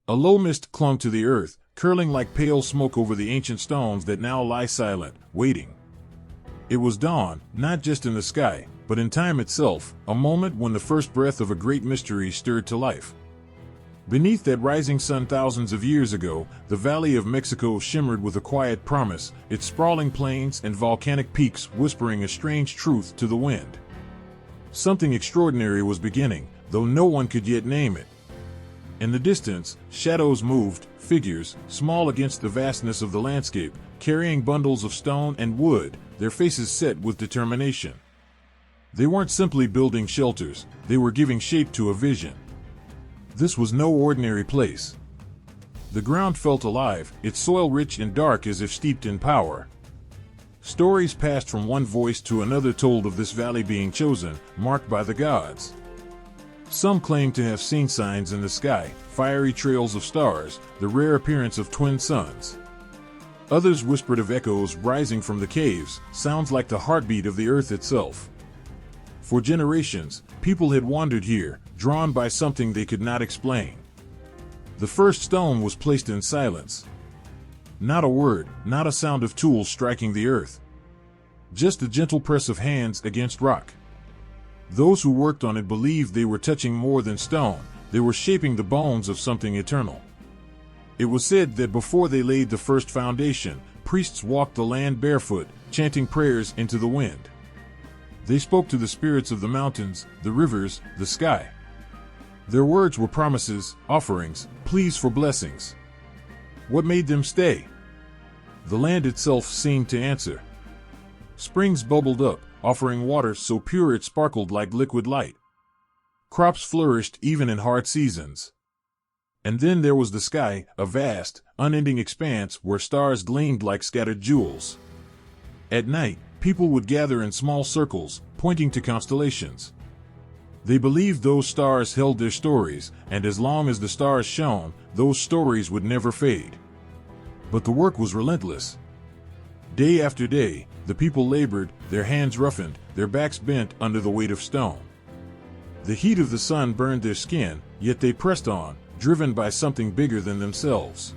A low mist clung to the earth, curling like pale smoke over the ancient stones that now lie silent, waiting. It was dawn, not just in the sky, but in time itself, a moment when the first breath of a great mystery stirred to life. Beneath that rising sun thousands of years ago, the Valley of Mexico shimmered with a quiet promise, its sprawling plains and volcanic peaks whispering a strange truth to the wind. Something extraordinary was beginning, though no one could yet name it. In the distance, shadows moved, figures, small against the vastness of the landscape, carrying bundles of stone and wood, their faces set with determination. They weren't simply building shelters, they were giving shape to a vision. This was no ordinary place. The ground felt alive, its soil rich and dark as if steeped in power. Stories passed from one voice to another told of this valley being chosen, marked by the gods. Some claimed to have seen signs in the sky, fiery trails of stars, the rare appearance of twin suns. Others whispered of echoes rising from the caves, sounds like the heartbeat of the earth itself. For generations, people had wandered here, drawn by something they could not explain. The first stone was placed in silence. Not a word, not a sound of tools striking the earth. Just the gentle press of hands against rock. Those who worked on it believed they were touching more than stone, they were shaping the bones of something eternal. It was said that before they laid the first foundation, priests walked the land barefoot, chanting prayers into the wind. They spoke to the spirits of the mountains, the rivers, the sky. Their words were promises, offerings, pleas for blessings. What made them stay? The land itself seemed to answer. Springs bubbled up, offering water so pure it sparkled like liquid light. Crops flourished even in hard seasons. And then there was the sky, a vast, unending expanse where stars gleamed like scattered jewels. At night, people would gather in small circles, pointing to constellations. They believed those stars held their stories, and as long as the stars shone, those stories would never fade. But the work was relentless. Day after day, the people labored, their hands roughened, their backs bent under the weight of stone. The heat of the sun burned their skin, yet they pressed on, driven by something bigger than themselves.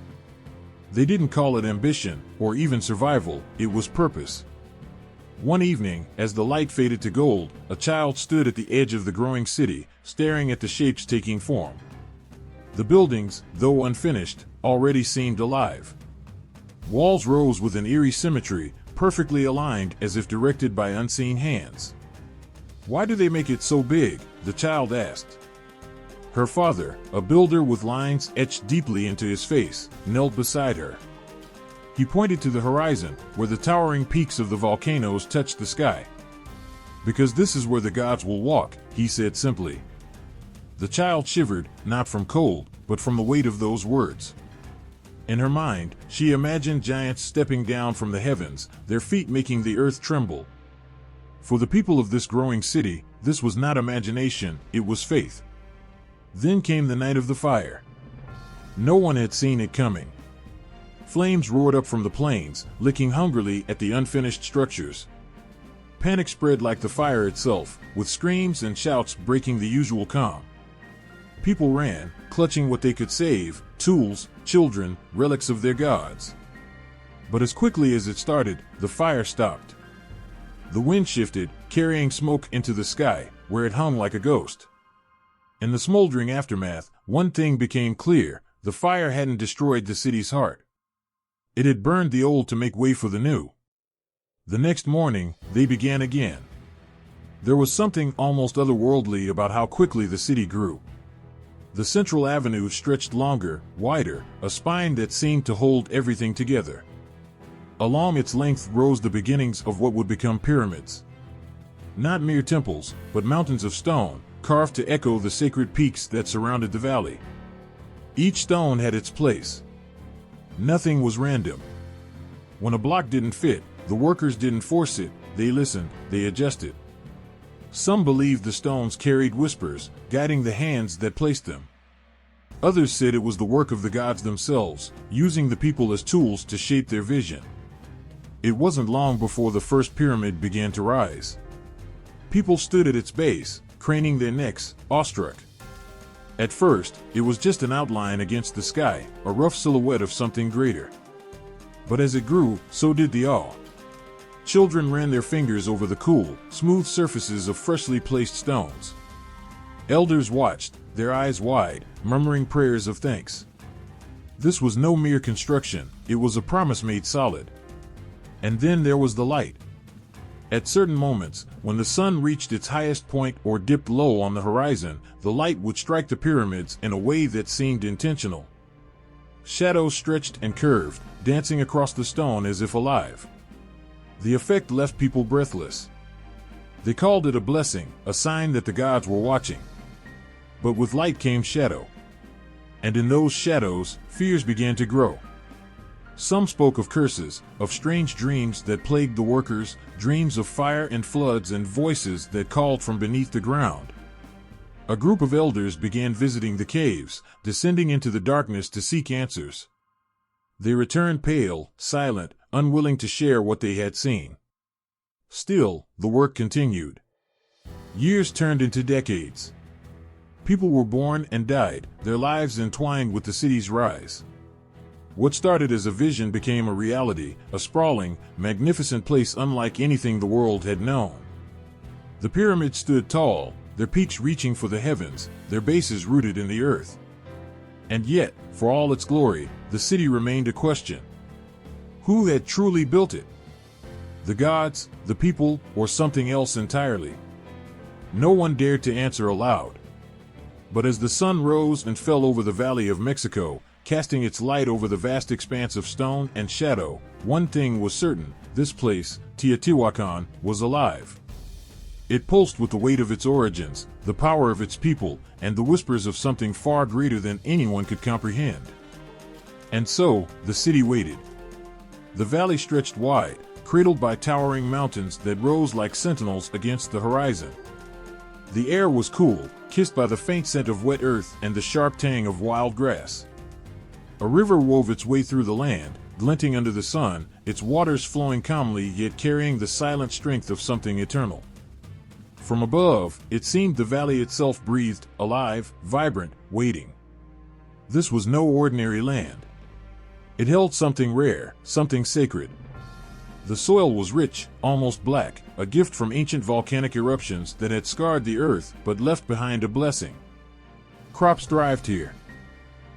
They didn't call it ambition, or even survival, it was purpose. One evening, as the light faded to gold, a child stood at the edge of the growing city, staring at the shapes taking form. The buildings, though unfinished, already seemed alive. Walls rose with an eerie symmetry, perfectly aligned as if directed by unseen hands. "Why do they make it so big?" the child asked. Her father, a builder with lines etched deeply into his face, knelt beside her. He pointed to the horizon, where the towering peaks of the volcanoes touched the sky. "Because this is where the gods will walk," he said simply. The child shivered, not from cold, but from the weight of those words. In her mind, she imagined giants stepping down from the heavens, their feet making the earth tremble. For the people of this growing city, this was not imagination, it was faith. Then came the night of the fire. No one had seen it coming. Flames roared up from the plains, licking hungrily at the unfinished structures. Panic spread like the fire itself, with screams and shouts breaking the usual calm. People ran, clutching what they could save, tools, children, relics of their gods. But as quickly as it started, the fire stopped. The wind shifted, carrying smoke into the sky, where it hung like a ghost. In the smoldering aftermath, one thing became clear: the fire hadn't destroyed the city's heart. It had burned the old to make way for the new. The next morning, they began again. There was something almost otherworldly about how quickly the city grew. The central avenue stretched longer, wider, a spine that seemed to hold everything together. Along its length rose the beginnings of what would become pyramids. Not mere temples, but mountains of stone, carved to echo the sacred peaks that surrounded the valley. Each stone had its place. Nothing was random. When a block didn't fit, the workers didn't force it, they listened, they adjusted. Some believed the stones carried whispers, guiding the hands that placed them. Others said it was the work of the gods themselves, using the people as tools to shape their vision. It wasn't long before the first pyramid began to rise. People stood at its base, craning their necks, awestruck. At first, it was just an outline against the sky, a rough silhouette of something greater. But as it grew, so did the awe. Children ran their fingers over the cool, smooth surfaces of freshly placed stones. Elders watched, their eyes wide, murmuring prayers of thanks. This was no mere construction, it was a promise made solid. And then there was the light. At certain moments, when the sun reached its highest point or dipped low on the horizon, the light would strike the pyramids in a way that seemed intentional. Shadows stretched and curved, dancing across the stone as if alive. The effect left people breathless. They called it a blessing, a sign that the gods were watching. But with light came shadow. And in those shadows, fears began to grow. Some spoke of curses, of strange dreams that plagued the workers, dreams of fire and floods and voices that called from beneath the ground. A group of elders began visiting the caves, descending into the darkness to seek answers. They returned pale, silent, unwilling to share what they had seen. Still, the work continued. Years turned into decades. People were born and died, their lives entwined with the city's rise. What started as a vision became a reality, a sprawling, magnificent place unlike anything the world had known. The pyramids stood tall, their peaks reaching for the heavens, their bases rooted in the earth. And yet, for all its glory, the city remained a question. Who had truly built it? The gods, the people, or something else entirely? No one dared to answer aloud. But as the sun rose and fell over the Valley of Mexico, casting its light over the vast expanse of stone and shadow, one thing was certain: this place, Teotihuacan, was alive. It pulsed with the weight of its origins, the power of its people, and the whispers of something far greater than anyone could comprehend. And so, the city waited. The valley stretched wide, cradled by towering mountains that rose like sentinels against the horizon. The air was cool, kissed by the faint scent of wet earth and the sharp tang of wild grass. A river wove its way through the land, glinting under the sun, its waters flowing calmly yet carrying the silent strength of something eternal. From above, it seemed the valley itself breathed, alive, vibrant, waiting. This was no ordinary land. It held something rare, something sacred. The soil was rich, almost black, a gift from ancient volcanic eruptions that had scarred the earth but left behind a blessing. Crops thrived here.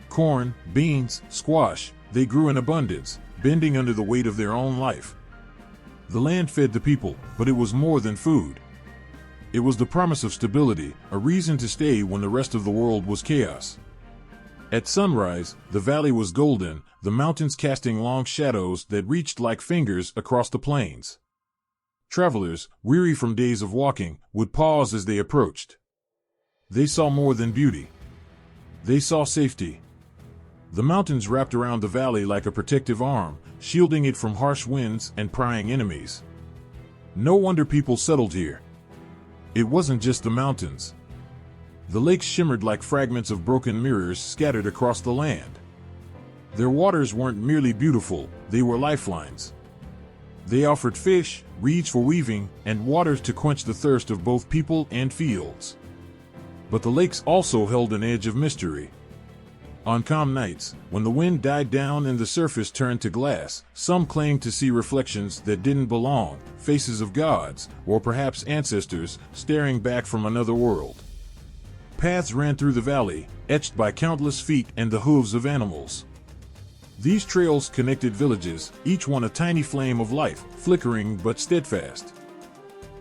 Corn, beans, squash, they grew in abundance, bending under the weight of their own life. The land fed the people, but it was more than food. It was the promise of stability, a reason to stay when the rest of the world was chaos. At sunrise, the valley was golden, the mountains casting long shadows that reached like fingers across the plains. Travelers, weary from days of walking, would pause as they approached. They saw more than beauty. They saw safety. The mountains wrapped around the valley like a protective arm, shielding it from harsh winds and prying enemies. No wonder people settled here. It wasn't just the mountains. The lakes shimmered like fragments of broken mirrors scattered across the land. Their waters weren't merely beautiful, they were lifelines. They offered fish, reeds for weaving, and waters to quench the thirst of both people and fields. But the lakes also held an edge of mystery. On calm nights, when the wind died down and the surface turned to glass, some claimed to see reflections that didn't belong, faces of gods, or perhaps ancestors, staring back from another world. Paths ran through the valley, etched by countless feet and the hooves of animals. These trails connected villages, each one a tiny flame of life, flickering but steadfast.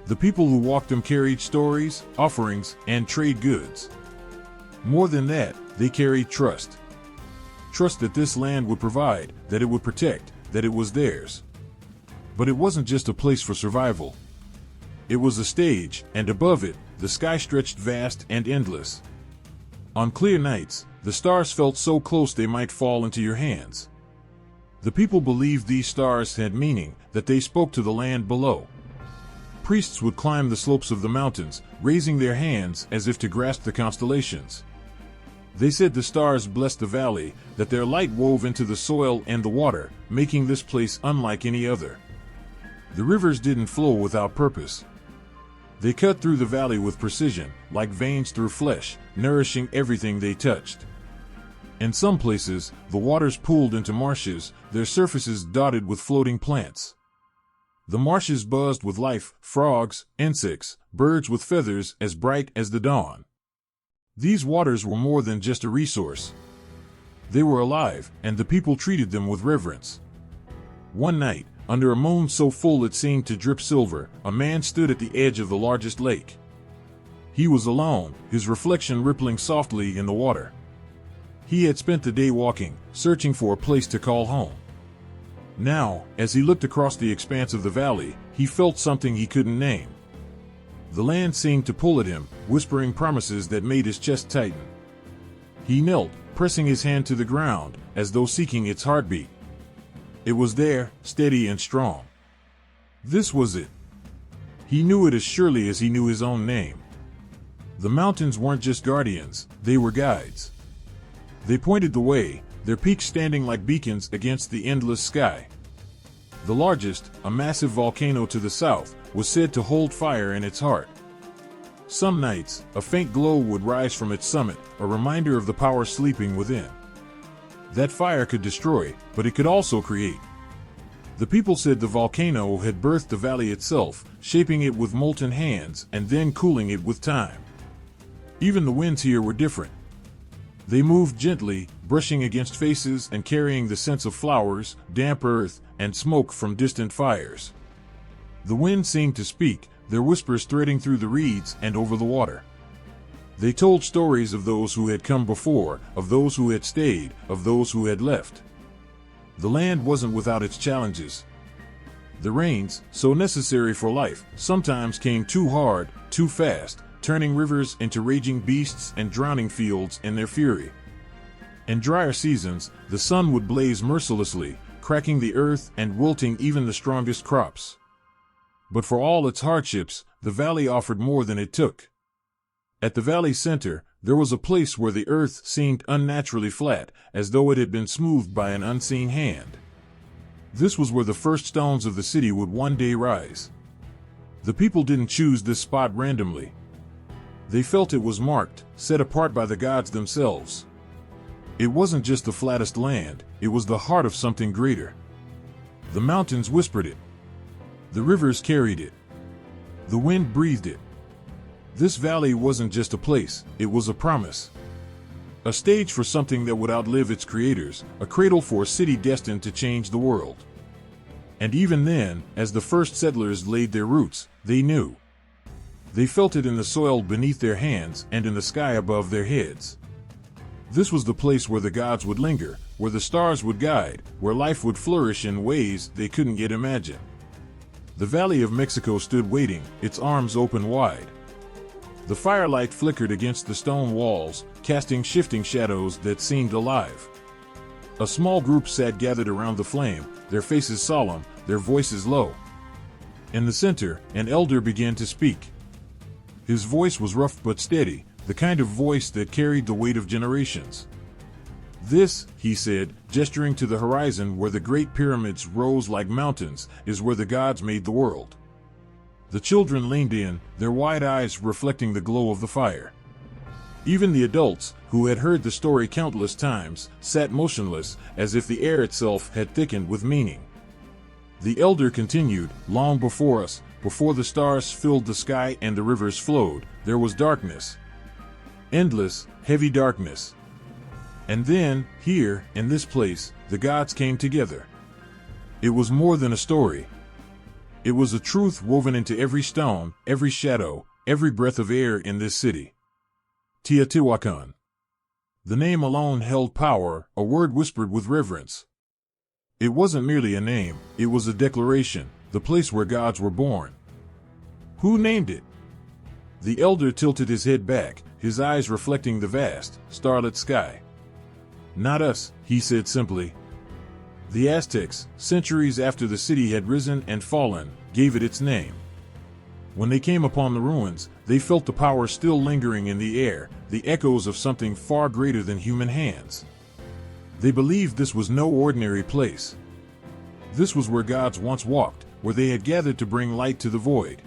The people who walked them carried stories, offerings, and trade goods. More than that, they carried trust. Trust that this land would provide, that it would protect, that it was theirs. But it wasn't just a place for survival. It was a stage, and above it, the sky stretched vast and endless. On clear nights, the stars felt so close they might fall into your hands. The people believed these stars had meaning, that they spoke to the land below. Priests would climb the slopes of the mountains, raising their hands as if to grasp the constellations. They said the stars blessed the valley, that their light wove into the soil and the water, making this place unlike any other. The rivers didn't flow without purpose. They cut through the valley with precision, like veins through flesh, nourishing everything they touched. In some places, the waters pooled into marshes, their surfaces dotted with floating plants. The marshes buzzed with life, frogs, insects, birds with feathers as bright as the dawn. These waters were more than just a resource. They were alive, and the people treated them with reverence. One night, under a moon so full it seemed to drip silver, a man stood at the edge of the largest lake. He was alone, his reflection rippling softly in the water. He had spent the day walking, searching for a place to call home. Now, as he looked across the expanse of the valley, he felt something he couldn't name. The land seemed to pull at him, whispering promises that made his chest tighten. He knelt, pressing his hand to the ground, as though seeking its heartbeat. It was there, steady and strong. This was it. He knew it as surely as he knew his own name. The mountains weren't just guardians, they were guides. They pointed the way, their peaks standing like beacons against the endless sky. The largest, a massive volcano to the south, was said to hold fire in its heart. Some nights, a faint glow would rise from its summit, a reminder of the power sleeping within. That fire could destroy, but it could also create. The people said the volcano had birthed the valley itself, shaping it with molten hands and then cooling it with time. Even the winds here were different. They moved gently, brushing against faces and carrying the scents of flowers, damp earth, and smoke from distant fires. The wind seemed to speak, their whispers threading through the reeds and over the water. They told stories of those who had come before, of those who had stayed, of those who had left. The land wasn't without its challenges. The rains, so necessary for life, sometimes came too hard, too fast, turning rivers into raging beasts and drowning fields in their fury. In drier seasons, the sun would blaze mercilessly, cracking the earth and wilting even the strongest crops. But for all its hardships, the valley offered more than it took. At the valley's center, there was a place where the earth seemed unnaturally flat, as though it had been smoothed by an unseen hand. This was where the first stones of the city would one day rise. The people didn't choose this spot randomly. They felt it was marked, set apart by the gods themselves. It wasn't just the flattest land, it was the heart of something greater. The mountains whispered it. The rivers carried it. The wind breathed it. This valley wasn't just a place, it was a promise. A stage for something that would outlive its creators, a cradle for a city destined to change the world. And even then, as the first settlers laid their roots, they knew. They felt it in the soil beneath their hands and in the sky above their heads. This was the place where the gods would linger, where the stars would guide, where life would flourish in ways they couldn't yet imagine. The Valley of Mexico stood waiting, its arms open wide. The firelight flickered against the stone walls, casting shifting shadows that seemed alive. A small group sat gathered around the flame, their faces solemn, their voices low. In the center, an elder began to speak. His voice was rough but steady, the kind of voice that carried the weight of generations. "This," he said, gesturing to the horizon where the great pyramids rose like mountains, "is where the gods made the world." The children leaned in, their wide eyes reflecting the glow of the fire. Even the adults, who had heard the story countless times, sat motionless, as if the air itself had thickened with meaning. The elder continued, "Long before us, before the stars filled the sky and the rivers flowed, there was darkness. Endless, heavy darkness. And then, here, in this place, the gods came together." It was more than a story. It was a truth woven into every stone, every shadow, every breath of air in this city. Teotihuacan. The name alone held power, a word whispered with reverence. It wasn't merely a name, it was a declaration, the place where gods were born. Who named it? The elder tilted his head back, his eyes reflecting the vast, starlit sky. "Not us," he said simply. The Aztecs, centuries after the city had risen and fallen, gave it its name. When they came upon the ruins, they felt the power still lingering in the air, the echoes of something far greater than human hands. They believed this was no ordinary place. This was where gods once walked, where they had gathered to bring light to the void.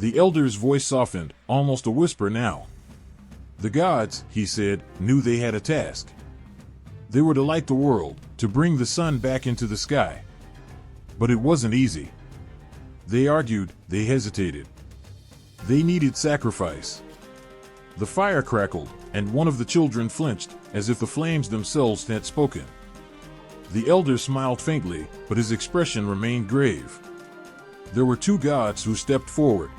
The elder's voice softened, almost a whisper now. The gods, he said, knew they had a task. They were to light the world, to bring the sun back into the sky. But it wasn't easy. They argued, they hesitated. They needed sacrifice. The fire crackled, and one of the children flinched, as if the flames themselves had spoken. The elder smiled faintly, but his expression remained grave. There were two gods who stepped forward.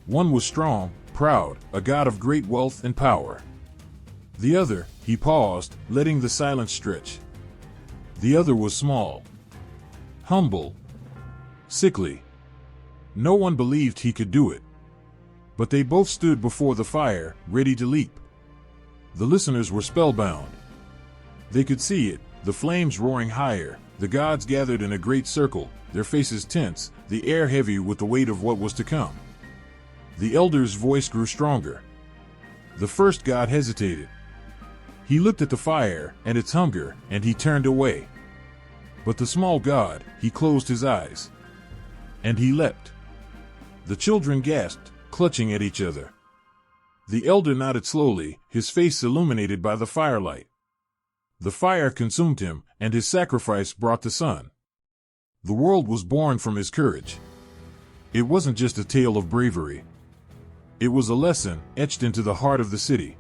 One was strong, proud, a god of great wealth and power. The other, he paused, letting the silence stretch. The other was small, humble, sickly. No one believed he could do it. But they both stood before the fire, ready to leap. The listeners were spellbound. They could see it, the flames roaring higher, the gods gathered in a great circle, their faces tense, the air heavy with the weight of what was to come. The elder's voice grew stronger. The first god hesitated. He looked at the fire and its hunger, and he turned away. But the small god, he closed his eyes. And he leapt. The children gasped, clutching at each other. The elder nodded slowly, his face illuminated by the firelight. The fire consumed him, and his sacrifice brought the sun. The world was born from his courage. It wasn't just a tale of bravery. It was a lesson etched into the heart of the city.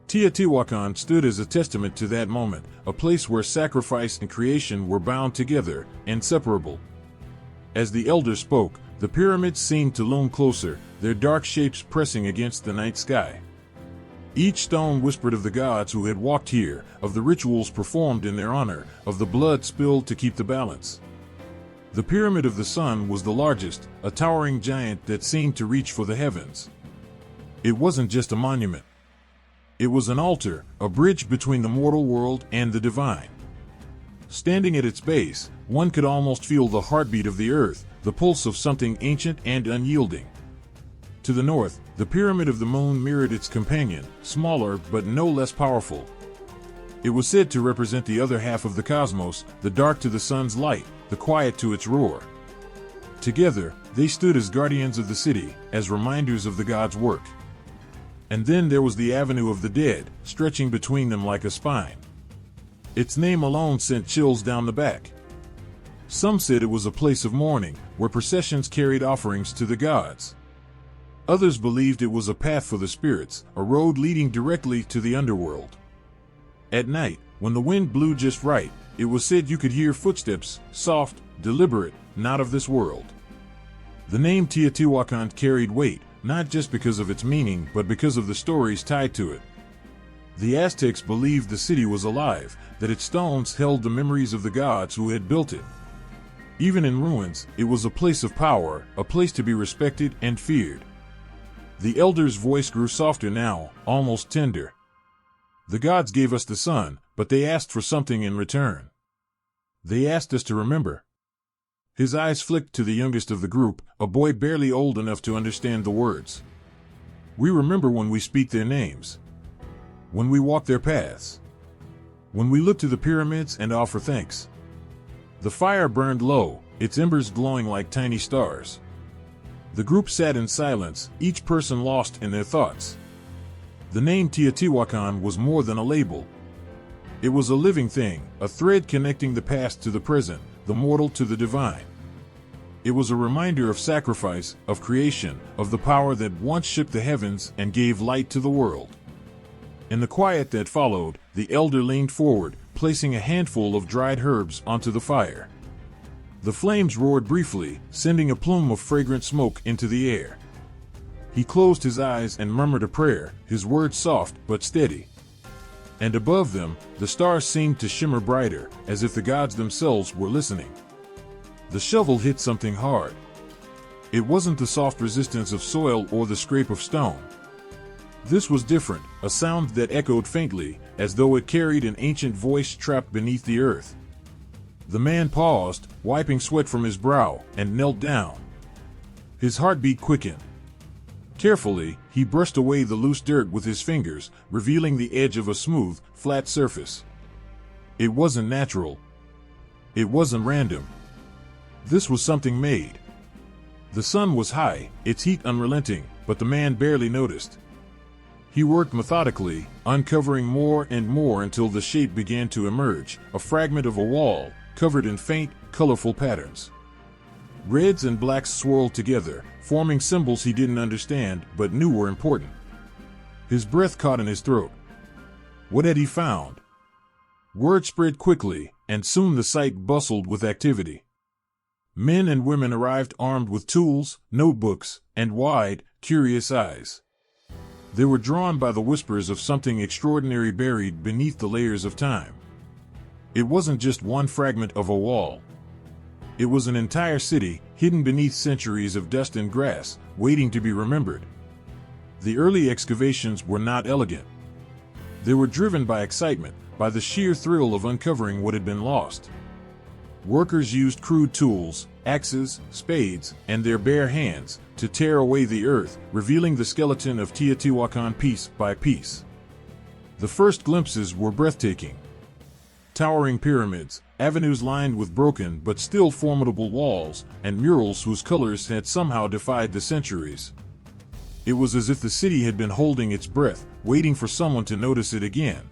Teotihuacan stood as a testament to that moment, a place where sacrifice and creation were bound together, inseparable. As the elder spoke, the pyramids seemed to loom closer, their dark shapes pressing against the night sky. Each stone whispered of the gods who had walked here, of the rituals performed in their honor, of the blood spilled to keep the balance. The Pyramid of the Sun was the largest, a towering giant that seemed to reach for the heavens. It wasn't just a monument. It was an altar, a bridge between the mortal world and the divine. Standing at its base, one could almost feel the heartbeat of the earth, the pulse of something ancient and unyielding. To the north, the Pyramid of the Moon mirrored its companion, smaller but no less powerful. It was said to represent the other half of the cosmos, the dark to the sun's light, the quiet to its roar. Together, they stood as guardians of the city, as reminders of the gods' work. And then there was the Avenue of the Dead, stretching between them like a spine. Its name alone sent chills down the back. Some said it was a place of mourning, where processions carried offerings to the gods. Others believed it was a path for the spirits, a road leading directly to the underworld. At night, when the wind blew just right, it was said you could hear footsteps, soft, deliberate, not of this world. The name Teotihuacan carried weight, not just because of its meaning, but because of the stories tied to it. The Aztecs believed the city was alive, that its stones held the memories of the gods who had built it. Even in ruins, it was a place of power, a place to be respected and feared. The elder's voice grew softer now, almost tender. The gods gave us the sun, but they asked for something in return. They asked us to remember. His eyes flicked to the youngest of the group, a boy barely old enough to understand the words. We remember when we speak their names. When we walk their paths. When we look to the pyramids and offer thanks. The fire burned low, its embers glowing like tiny stars. The group sat in silence, each person lost in their thoughts. The name Teotihuacan was more than a label. It was a living thing, a thread connecting the past to the present, the mortal to the divine. It was a reminder of sacrifice, of creation, of the power that once shook the heavens and gave light to the world. In the quiet that followed, the elder leaned forward, placing a handful of dried herbs onto the fire. The flames roared briefly, sending a plume of fragrant smoke into the air. He closed his eyes and murmured a prayer, his words soft but steady. And above them, the stars seemed to shimmer brighter, as if the gods themselves were listening. The shovel hit something hard. It wasn't the soft resistance of soil or the scrape of stone. This was different, a sound that echoed faintly, as though it carried an ancient voice trapped beneath the earth. The man paused, wiping sweat from his brow, and knelt down. His heartbeat quickened. Carefully, he brushed away the loose dirt with his fingers, revealing the edge of a smooth, flat surface. It wasn't natural. It wasn't random. This was something made. The sun was high, its heat unrelenting, but the man barely noticed. He worked methodically, uncovering more and more until the shape began to emerge, a fragment of a wall, covered in faint, colorful patterns. Reds and blacks swirled together, forming symbols he didn't understand but knew were important. His breath caught in his throat. What had he found? Word spread quickly, and soon the site bustled with activity. Men and women arrived armed with tools, notebooks, and wide, curious eyes. They were drawn by the whispers of something extraordinary buried beneath the layers of time. It wasn't just one fragment of a wall. It was an entire city, hidden beneath centuries of dust and grass, waiting to be remembered. The early excavations were not elegant. They were driven by excitement, by the sheer thrill of uncovering what had been lost. Workers used crude tools, axes, spades, and their bare hands to tear away the earth, revealing the skeleton of Teotihuacan piece by piece. The first glimpses were breathtaking. Towering pyramids, avenues lined with broken but still formidable walls, and murals whose colors had somehow defied the centuries. It was as if the city had been holding its breath, waiting for someone to notice it again.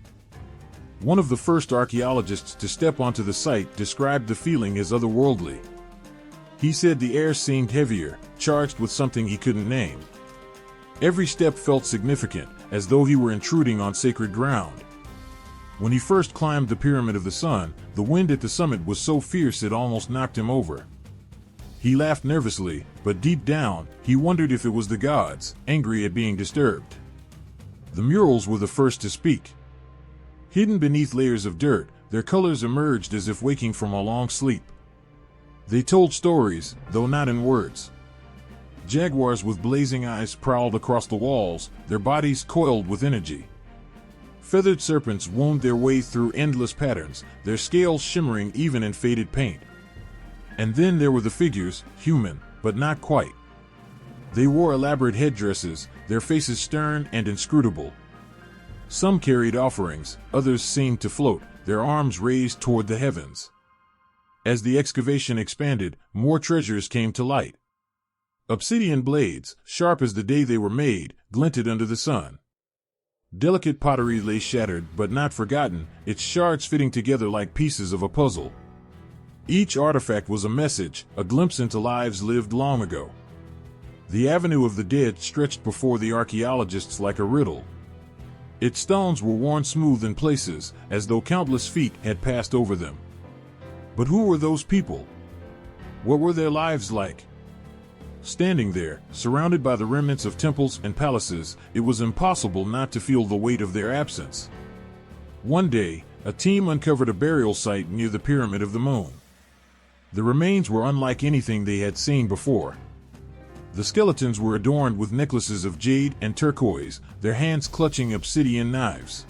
One of the first archaeologists to step onto the site described the feeling as otherworldly. He said the air seemed heavier, charged with something he couldn't name. Every step felt significant, as though he were intruding on sacred ground. When he first climbed the Pyramid of the Sun, the wind at the summit was so fierce it almost knocked him over. He laughed nervously, but deep down, he wondered if it was the gods, angry at being disturbed. The murals were the first to speak. Hidden beneath layers of dirt, their colors emerged as if waking from a long sleep. They told stories, though not in words. Jaguars with blazing eyes prowled across the walls, their bodies coiled with energy. Feathered serpents wound their way through endless patterns, their scales shimmering even in faded paint. And then there were the figures, human, but not quite. They wore elaborate headdresses, their faces stern and inscrutable. Some carried offerings, others seemed to float, their arms raised toward the heavens. As the excavation expanded, more treasures came to light. Obsidian blades, sharp as the day they were made, glinted under the sun. Delicate pottery lay shattered but not forgotten, its shards fitting together like pieces of a puzzle. Each artifact was a message, a glimpse into lives lived long ago. The avenue of the dead stretched before the archaeologists like a riddle. Its stones were worn smooth in places, as though countless feet had passed over them. But who were those people? What were their lives like? Standing there, surrounded by the remnants of temples and palaces, it was impossible not to feel the weight of their absence. One day, a team uncovered a burial site near the Pyramid of the Moon. The remains were unlike anything they had seen before. The skeletons were adorned with necklaces of jade and turquoise, their hands clutching obsidian knives.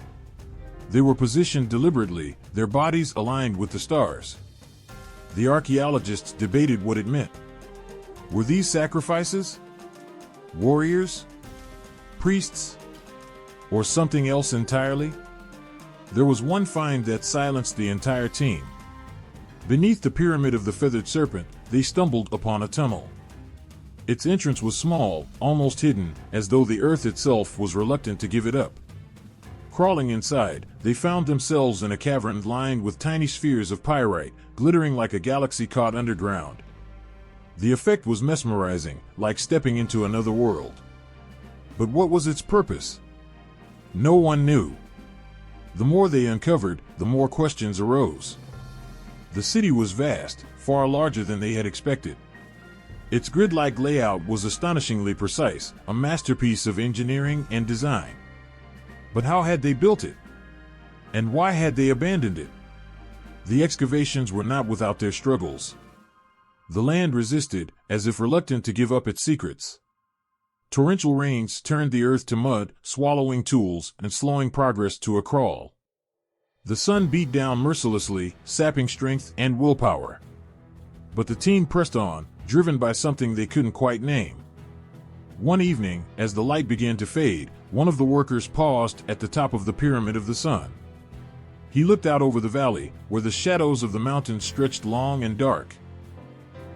They were positioned deliberately, their bodies aligned with the stars. The archaeologists debated what it meant. Were these sacrifices? Warriors? Priests? Or something else entirely? There was one find that silenced the entire team. Beneath the Pyramid of the Feathered Serpent, they stumbled upon a tunnel. Its entrance was small, almost hidden, as though the earth itself was reluctant to give it up. Crawling inside, they found themselves in a cavern lined with tiny spheres of pyrite, glittering like a galaxy caught underground. The effect was mesmerizing, like stepping into another world. But what was its purpose? No one knew. The more they uncovered, the more questions arose. The city was vast, far larger than they had expected. Its grid-like layout was astonishingly precise, a masterpiece of engineering and design. But how had they built it? And why had they abandoned it? The excavations were not without their struggles. The land resisted, as if reluctant to give up its secrets. Torrential rains turned the earth to mud, swallowing tools and slowing progress to a crawl. The sun beat down mercilessly, sapping strength and willpower. But the team pressed on, driven by something they couldn't quite name. One evening, as the light began to fade, one of the workers paused at the top of the Pyramid of the Sun. He looked out over the valley, where the shadows of the mountains stretched long and dark.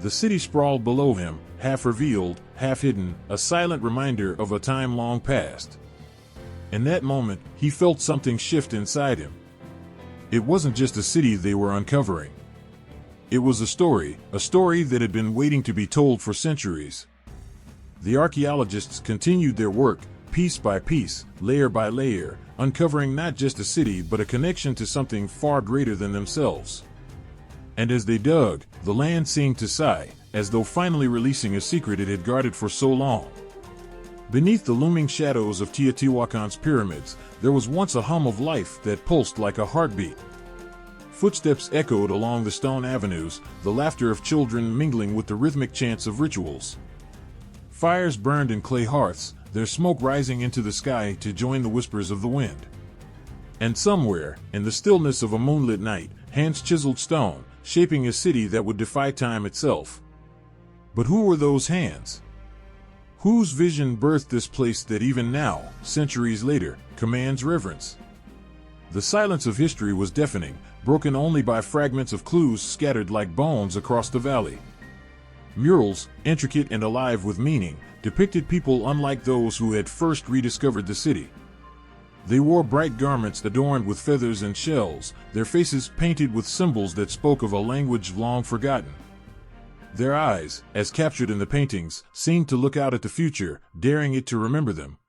The city sprawled below him, half revealed, half hidden, a silent reminder of a time long past. In that moment, he felt something shift inside him. It wasn't just a city they were uncovering. It was a story that had been waiting to be told for centuries. The archaeologists continued their work, piece by piece, layer by layer, uncovering not just a city but a connection to something far greater than themselves. And as they dug, the land seemed to sigh, as though finally releasing a secret it had guarded for so long. Beneath the looming shadows of Teotihuacan's pyramids, there was once a hum of life that pulsed like a heartbeat. Footsteps echoed along the stone avenues, the laughter of children mingling with the rhythmic chants of rituals. Fires burned in clay hearths, their smoke rising into the sky to join the whispers of the wind. And somewhere, in the stillness of a moonlit night, hands chiseled stone, shaping a city that would defy time itself. But who were those hands? Whose vision birthed this place that even now, centuries later, commands reverence? The silence of history was deafening, broken only by fragments of clues scattered like bones across the valley. Murals, intricate and alive with meaning, depicted people unlike those who had first rediscovered the city. They wore bright garments adorned with feathers and shells, their faces painted with symbols that spoke of a language long forgotten. Their eyes, as captured in the paintings, seemed to look out at the future, daring it to remember them.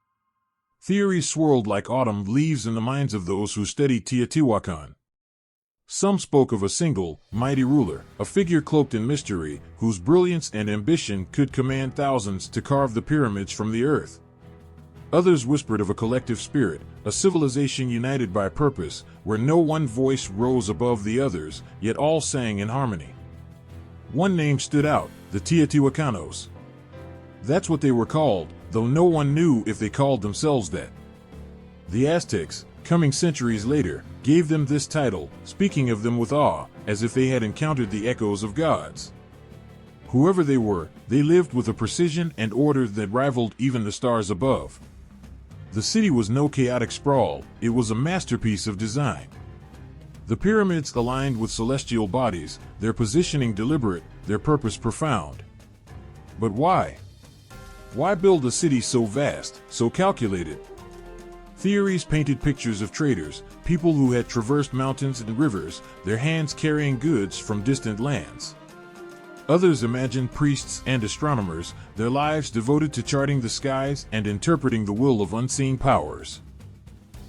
Theories swirled like autumn leaves in the minds of those who studied Teotihuacan. Some spoke of a single, mighty ruler, a figure cloaked in mystery, whose brilliance and ambition could command thousands to carve the pyramids from the earth. Others whispered of a collective spirit, a civilization united by purpose, where no one voice rose above the others, yet all sang in harmony. One name stood out, the Teotihuacanos. That's what they were called, though no one knew if they called themselves that. The Aztecs, coming centuries later, gave them this title, speaking of them with awe, as if they had encountered the echoes of gods. Whoever they were, they lived with a precision and order that rivaled even the stars above. The city was no chaotic sprawl, it was a masterpiece of design. The pyramids aligned with celestial bodies, their positioning deliberate, their purpose profound. But why? Why build a city so vast, so calculated? Theories painted pictures of traders, people who had traversed mountains and rivers, their hands carrying goods from distant lands. Others imagined priests and astronomers, their lives devoted to charting the skies and interpreting the will of unseen powers.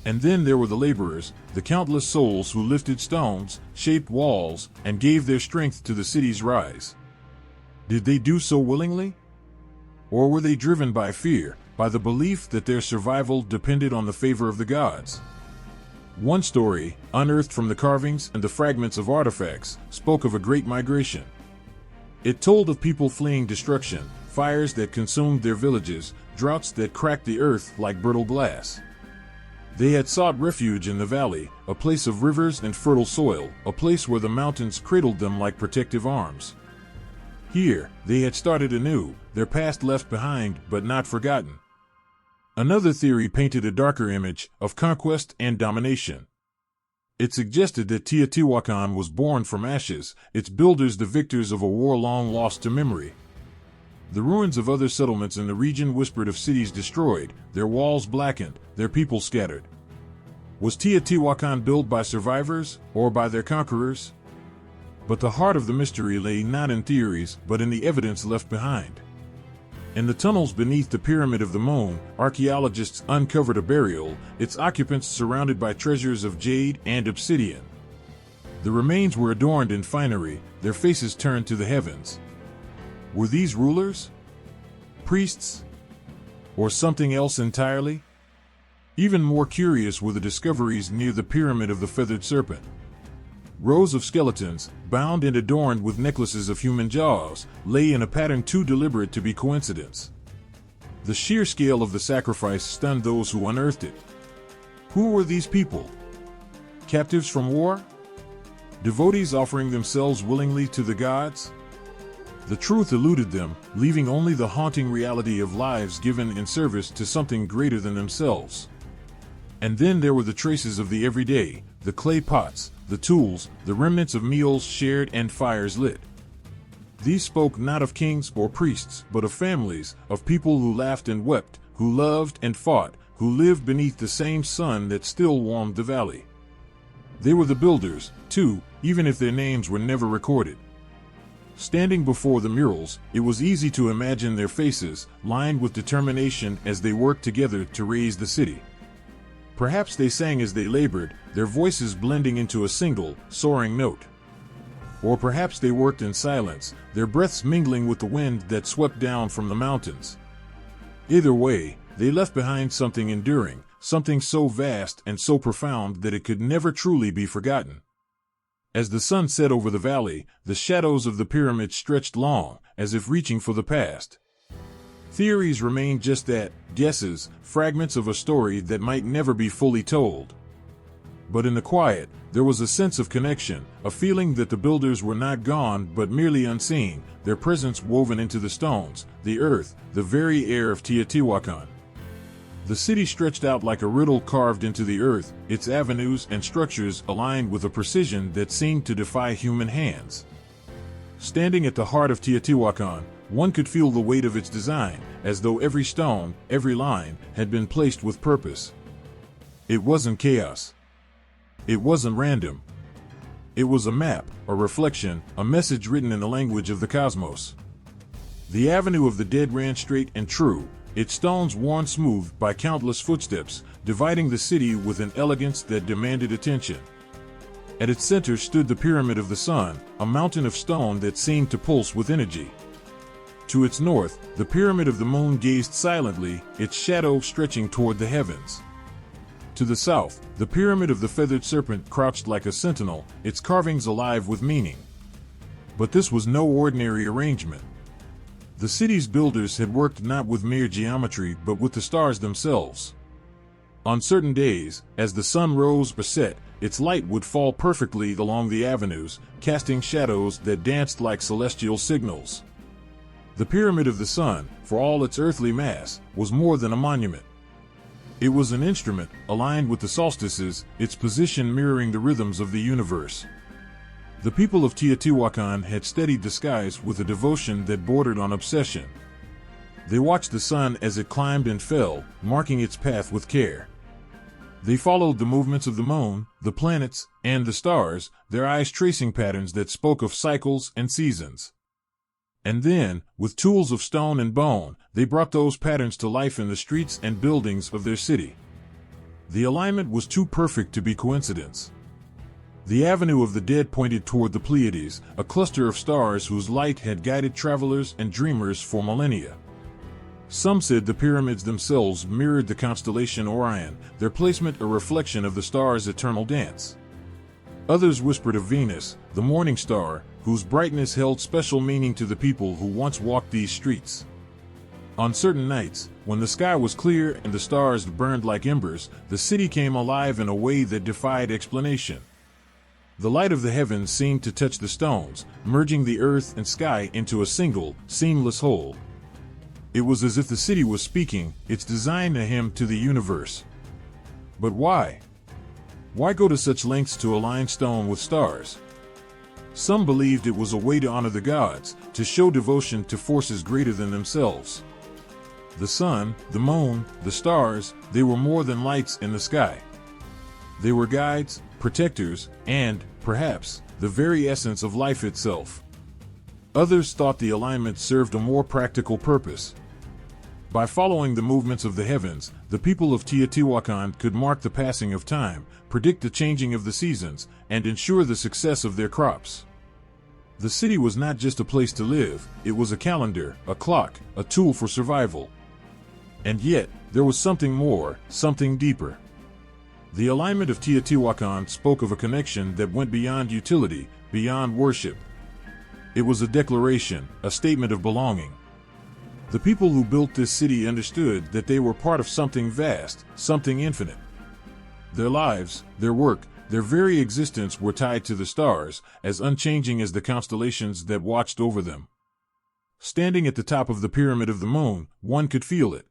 And then there were the laborers, the countless souls who lifted stones, shaped walls, and gave their strength to the city's rise. Did they do so willingly? Or were they driven by fear, by the belief that their survival depended on the favor of the gods? One story, unearthed from the carvings and the fragments of artifacts, spoke of a great migration. It told of people fleeing destruction, fires that consumed their villages, droughts that cracked the earth like brittle glass. They had sought refuge in the valley, a place of rivers and fertile soil, a place where the mountains cradled them like protective arms. Here, they had started anew, their past left behind but not forgotten. Another theory painted a darker image of conquest and domination. It suggested that Teotihuacan was born from ashes, its builders the victors of a war long lost to memory. The ruins of other settlements in the region whispered of cities destroyed, their walls blackened, their people scattered. Was Teotihuacan built by survivors, or by their conquerors? But the heart of the mystery lay not in theories, but in the evidence left behind. In the tunnels beneath the Pyramid of the Moon, archaeologists uncovered a burial, its occupants surrounded by treasures of jade and obsidian. The remains were adorned in finery, their faces turned to the heavens. Were these rulers? Priests? Or something else entirely? Even more curious were the discoveries near the Pyramid of the Feathered Serpent. Rows of skeletons, bound and adorned with necklaces of human jaws, lay in a pattern too deliberate to be coincidence. The sheer scale of the sacrifice stunned those who unearthed it. Who were these people? Captives from war? Devotees offering themselves willingly to the gods? The truth eluded them, leaving only the haunting reality of lives given in service to something greater than themselves. And then there were the traces of the everyday, the clay pots, the tools, the remnants of meals shared and fires lit. These spoke not of kings or priests, but of families, of people who laughed and wept, who loved and fought, who lived beneath the same sun that still warmed the valley. They were the builders, too, even if their names were never recorded. Standing before the murals, it was easy to imagine their faces, lined with determination as they worked together to raise the city. Perhaps they sang as they labored, their voices blending into a single, soaring note. Or perhaps they worked in silence, their breaths mingling with the wind that swept down from the mountains. Either way, they left behind something enduring, something so vast and so profound that it could never truly be forgotten. As the sun set over the valley, the shadows of the pyramids stretched long, as if reaching for the past. Theories remained just that, guesses, fragments of a story that might never be fully told. But in the quiet, there was a sense of connection, a feeling that the builders were not gone but merely unseen, their presence woven into the stones, the earth, the very air of Teotihuacan. The city stretched out like a riddle carved into the earth, its avenues and structures aligned with a precision that seemed to defy human hands. Standing at the heart of Teotihuacan, one could feel the weight of its design, as though every stone, every line, had been placed with purpose. It wasn't chaos. It wasn't random. It was a map, a reflection, a message written in the language of the cosmos. The Avenue of the Dead ran straight and true, its stones worn smooth by countless footsteps, dividing the city with an elegance that demanded attention. At its center stood the Pyramid of the Sun, a mountain of stone that seemed to pulse with energy. To its north, the Pyramid of the Moon gazed silently, its shadow stretching toward the heavens. To the south, the Pyramid of the Feathered Serpent crouched like a sentinel, its carvings alive with meaning. But this was no ordinary arrangement. The city's builders had worked not with mere geometry but with the stars themselves. On certain days, as the sun rose or set, its light would fall perfectly along the avenues, casting shadows that danced like celestial signals. The Pyramid of the Sun, for all its earthly mass, was more than a monument. It was an instrument, aligned with the solstices, its position mirroring the rhythms of the universe. The people of Teotihuacan had studied the skies with a devotion that bordered on obsession. They watched the sun as it climbed and fell, marking its path with care. They followed the movements of the moon, the planets, and the stars, their eyes tracing patterns that spoke of cycles and seasons. And then, with tools of stone and bone, they brought those patterns to life in the streets and buildings of their city. The alignment was too perfect to be coincidence. The Avenue of the Dead pointed toward the Pleiades, a cluster of stars whose light had guided travelers and dreamers for millennia. Some said the pyramids themselves mirrored the constellation Orion, their placement a reflection of the stars' eternal dance. Others whispered of Venus, the morning star, whose brightness held special meaning to the people who once walked these streets. On certain nights, when the sky was clear and the stars burned like embers, the city came alive in a way that defied explanation. The light of the heavens seemed to touch the stones, merging the earth and sky into a single, seamless whole. It was as if the city was speaking, its design a hymn to the universe. But why? Why go to such lengths to align stone with stars? Some believed it was a way to honor the gods, to show devotion to forces greater than themselves. The sun, the moon, the stars, they were more than lights in the sky. They were guides, protectors, and, perhaps, the very essence of life itself. Others thought the alignment served a more practical purpose. By following the movements of the heavens, the people of Teotihuacan could mark the passing of time, predict the changing of the seasons, and ensure the success of their crops. The city was not just a place to live, it was a calendar, a clock, a tool for survival. And yet, there was something more, something deeper. The alignment of Teotihuacan spoke of a connection that went beyond utility, beyond worship. It was a declaration, a statement of belonging. The people who built this city understood that they were part of something vast, something infinite. Their lives, their work, their very existence were tied to the stars, as unchanging as the constellations that watched over them. Standing at the top of the Pyramid of the Moon, one could feel it.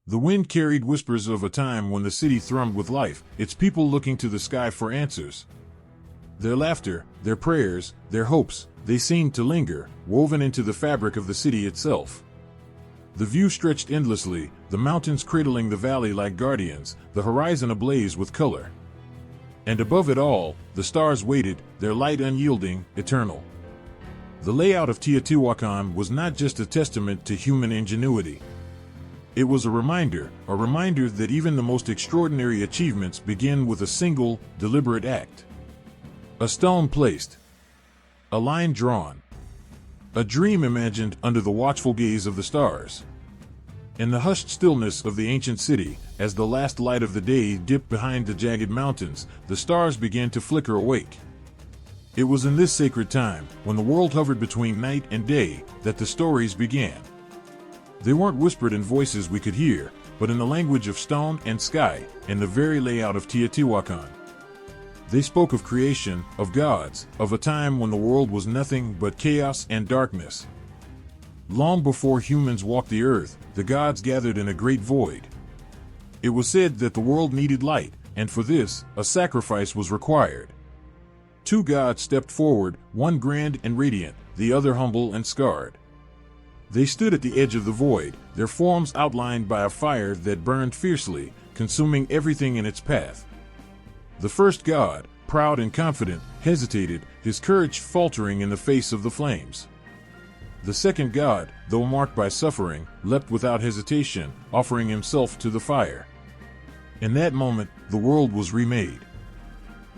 The wind carried whispers of a time when the city thrummed with life, its people looking to the sky for answers. Their laughter, their prayers, their hopes, they seemed to linger, woven into the fabric of the city itself. The view stretched endlessly, the mountains cradling the valley like guardians, the horizon ablaze with color. And above it all, the stars waited, their light unyielding, eternal. The layout of Teotihuacan was not just a testament to human ingenuity. It was a reminder that even the most extraordinary achievements begin with a single, deliberate act. A stone placed. A line drawn. A dream imagined under the watchful gaze of the stars. In the hushed stillness of the ancient city, as the last light of the day dipped behind the jagged mountains, the stars began to flicker awake. It was in this sacred time, when the world hovered between night and day, that the stories began. They weren't whispered in voices we could hear, but in the language of stone and sky, in the very layout of Teotihuacan. They spoke of creation, of gods, of a time when the world was nothing but chaos and darkness. Long before humans walked the earth, the gods gathered in a great void. It was said that the world needed light, and for this, a sacrifice was required. Two gods stepped forward, one grand and radiant, the other humble and scarred. They stood at the edge of the void, their forms outlined by a fire that burned fiercely, consuming everything in its path. The first god, proud and confident, hesitated, his courage faltering in the face of the flames. The second god, though marked by suffering, leapt without hesitation, offering himself to the fire. In that moment, the world was remade.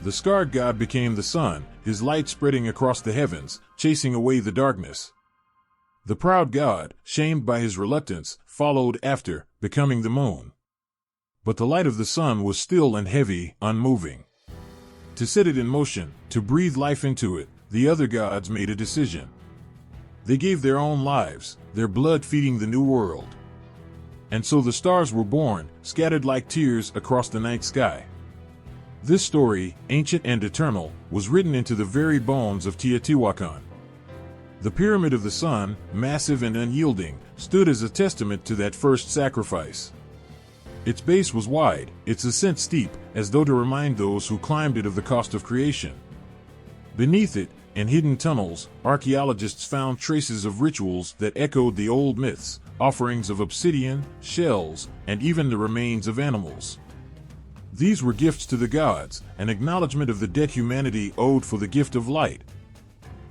The scarred god became the sun, his light spreading across the heavens, chasing away the darkness. The proud god, shamed by his reluctance, followed after, becoming the moon. But the light of the sun was still and heavy, unmoving. To set it in motion, to breathe life into it, the other gods made a decision. They gave their own lives, their blood feeding the new world. And so the stars were born, scattered like tears across the night sky. This story, ancient and eternal, was written into the very bones of Teotihuacan. The Pyramid of the Sun, massive and unyielding, stood as a testament to that first sacrifice. Its base was wide, its ascent steep, as though to remind those who climbed it of the cost of creation. Beneath it, in hidden tunnels, archaeologists found traces of rituals that echoed the old myths, offerings of obsidian, shells, and even the remains of animals. These were gifts to the gods, an acknowledgement of the debt humanity owed for the gift of light.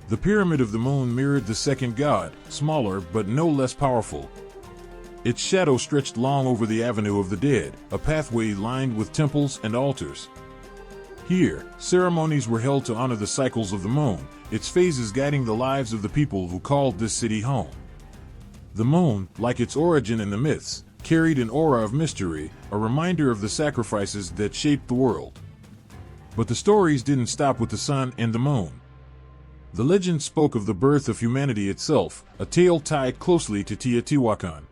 The Pyramid of the Moon mirrored the second god, smaller but no less powerful. Its shadow stretched long over the Avenue of the Dead, a pathway lined with temples and altars. Here, ceremonies were held to honor the cycles of the moon, its phases guiding the lives of the people who called this city home. The moon, like its origin in the myths, carried an aura of mystery, a reminder of the sacrifices that shaped the world. But the stories didn't stop with the sun and the moon. The legend spoke of the birth of humanity itself, a tale tied closely to Teotihuacan.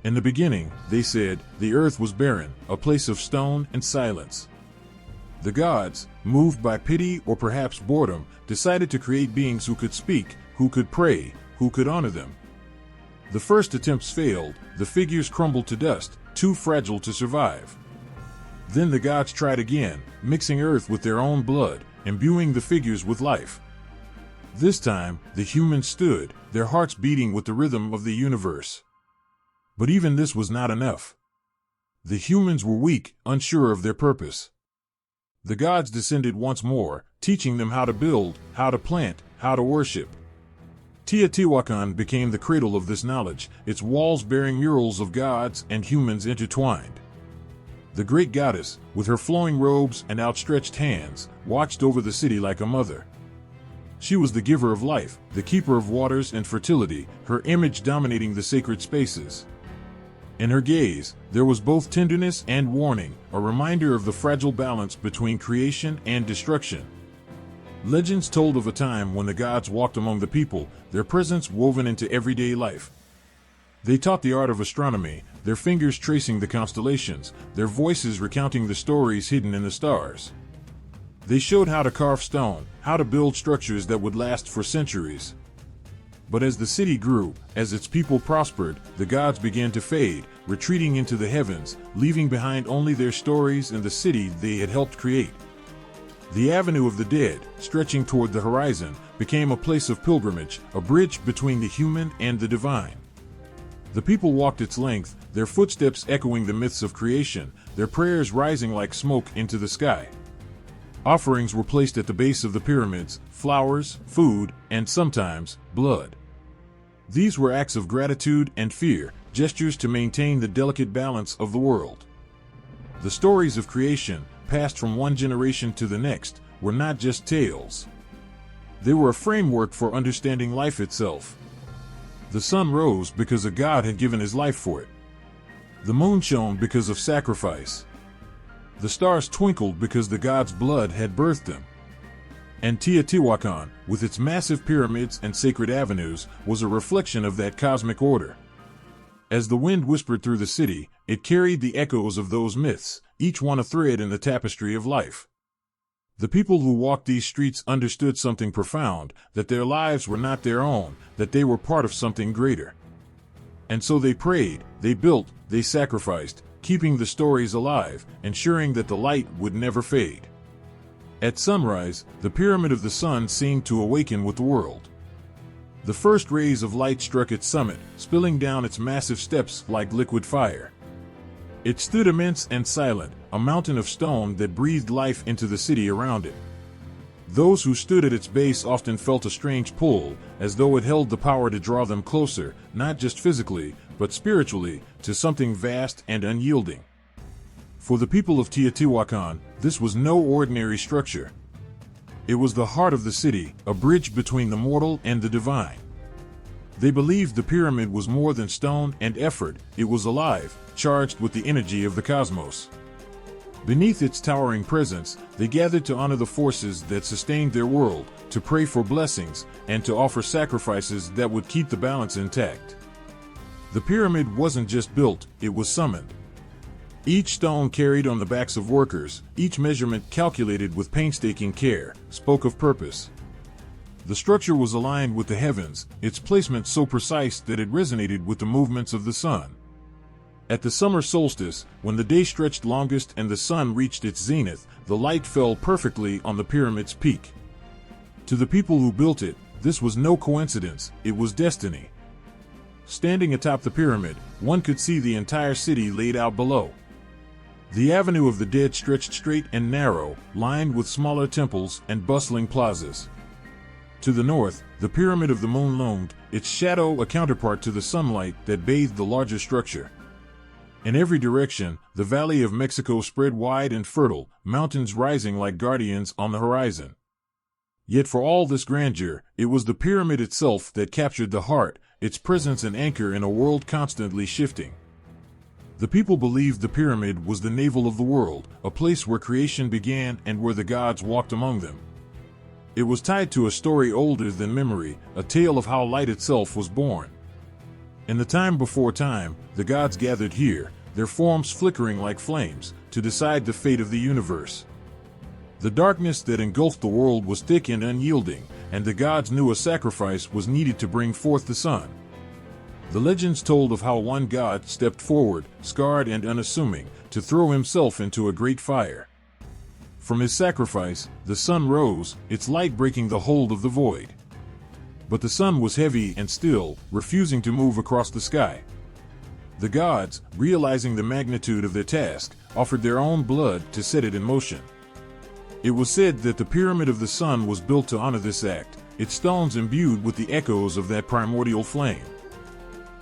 In the beginning, they said, the earth was barren, a place of stone and silence. The gods, moved by pity or perhaps boredom, decided to create beings who could speak, who could pray, who could honor them. The first attempts failed, the figures crumbled to dust, too fragile to survive. Then the gods tried again, mixing earth with their own blood, imbuing the figures with life. This time, the humans stood, their hearts beating with the rhythm of the universe. But even this was not enough. The humans were weak, unsure of their purpose. The gods descended once more, teaching them how to build, how to plant, how to worship. Teotihuacan became the cradle of this knowledge, its walls bearing murals of gods and humans intertwined. The great goddess, with her flowing robes and outstretched hands, watched over the city like a mother. She was the giver of life, the keeper of waters and fertility, her image dominating the sacred spaces. In her gaze, there was both tenderness and warning, a reminder of the fragile balance between creation and destruction. Legends told of a time when the gods walked among the people, their presence woven into everyday life. They taught the art of astronomy, their fingers tracing the constellations, their voices recounting the stories hidden in the stars. They showed how to carve stone, how to build structures that would last for centuries. But as the city grew, as its people prospered, the gods began to fade, retreating into the heavens, leaving behind only their stories and the city they had helped create. The Avenue of the Dead, stretching toward the horizon, became a place of pilgrimage, a bridge between the human and the divine. The people walked its length, their footsteps echoing the myths of creation, their prayers rising like smoke into the sky. Offerings were placed at the base of the pyramids, flowers, food, and sometimes blood. These were acts of gratitude and fear, gestures to maintain the delicate balance of the world. The stories of creation, passed from one generation to the next, were not just tales. They were a framework for understanding life itself. The sun rose because a god had given his life for it. The moon shone because of sacrifice. The stars twinkled because the god's blood had birthed them. And Teotihuacan, with its massive pyramids and sacred avenues, was a reflection of that cosmic order. As the wind whispered through the city, it carried the echoes of those myths, each one a thread in the tapestry of life. The people who walked these streets understood something profound, that their lives were not their own, that they were part of something greater. And so they prayed, they built, they sacrificed, keeping the stories alive, ensuring that the light would never fade. At sunrise, the Pyramid of the Sun seemed to awaken with the world. The first rays of light struck its summit, spilling down its massive steps like liquid fire. It stood immense and silent, a mountain of stone that breathed life into the city around it. Those who stood at its base often felt a strange pull, as though it held the power to draw them closer, not just physically, but spiritually, to something vast and unyielding. For the people of Teotihuacan, this was no ordinary structure. It was the heart of the city, a bridge between the mortal and the divine. They believed the pyramid was more than stone and effort, it was alive, charged with the energy of the cosmos. Beneath its towering presence, they gathered to honor the forces that sustained their world, to pray for blessings, and to offer sacrifices that would keep the balance intact. The pyramid wasn't just built, it was summoned. Each stone carried on the backs of workers, each measurement calculated with painstaking care, spoke of purpose. The structure was aligned with the heavens, its placement so precise that it resonated with the movements of the sun. At the summer solstice, when the day stretched longest and the sun reached its zenith, the light fell perfectly on the pyramid's peak. To the people who built it, this was no coincidence, it was destiny. Standing atop the pyramid, one could see the entire city laid out below. The Avenue of the Dead stretched straight and narrow, lined with smaller temples and bustling plazas. To the north, the Pyramid of the Moon loomed, its shadow a counterpart to the sunlight that bathed the larger structure. In every direction, the Valley of Mexico spread wide and fertile, mountains rising like guardians on the horizon. Yet for all this grandeur, it was the pyramid itself that captured the heart, its presence an anchor in a world constantly shifting. The people believed the pyramid was the navel of the world, a place where creation began and where the gods walked among them. It was tied to a story older than memory, a tale of how light itself was born. In the time before time, the gods gathered here, their forms flickering like flames, to decide the fate of the universe. The darkness that engulfed the world was thick and unyielding, and the gods knew a sacrifice was needed to bring forth the sun. The legends told of how one god stepped forward, scarred and unassuming, to throw himself into a great fire. From his sacrifice, the sun rose, its light breaking the hold of the void. But the sun was heavy and still, refusing to move across the sky. The gods, realizing the magnitude of their task, offered their own blood to set it in motion. It was said that the Pyramid of the Sun was built to honor this act, its stones imbued with the echoes of that primordial flame.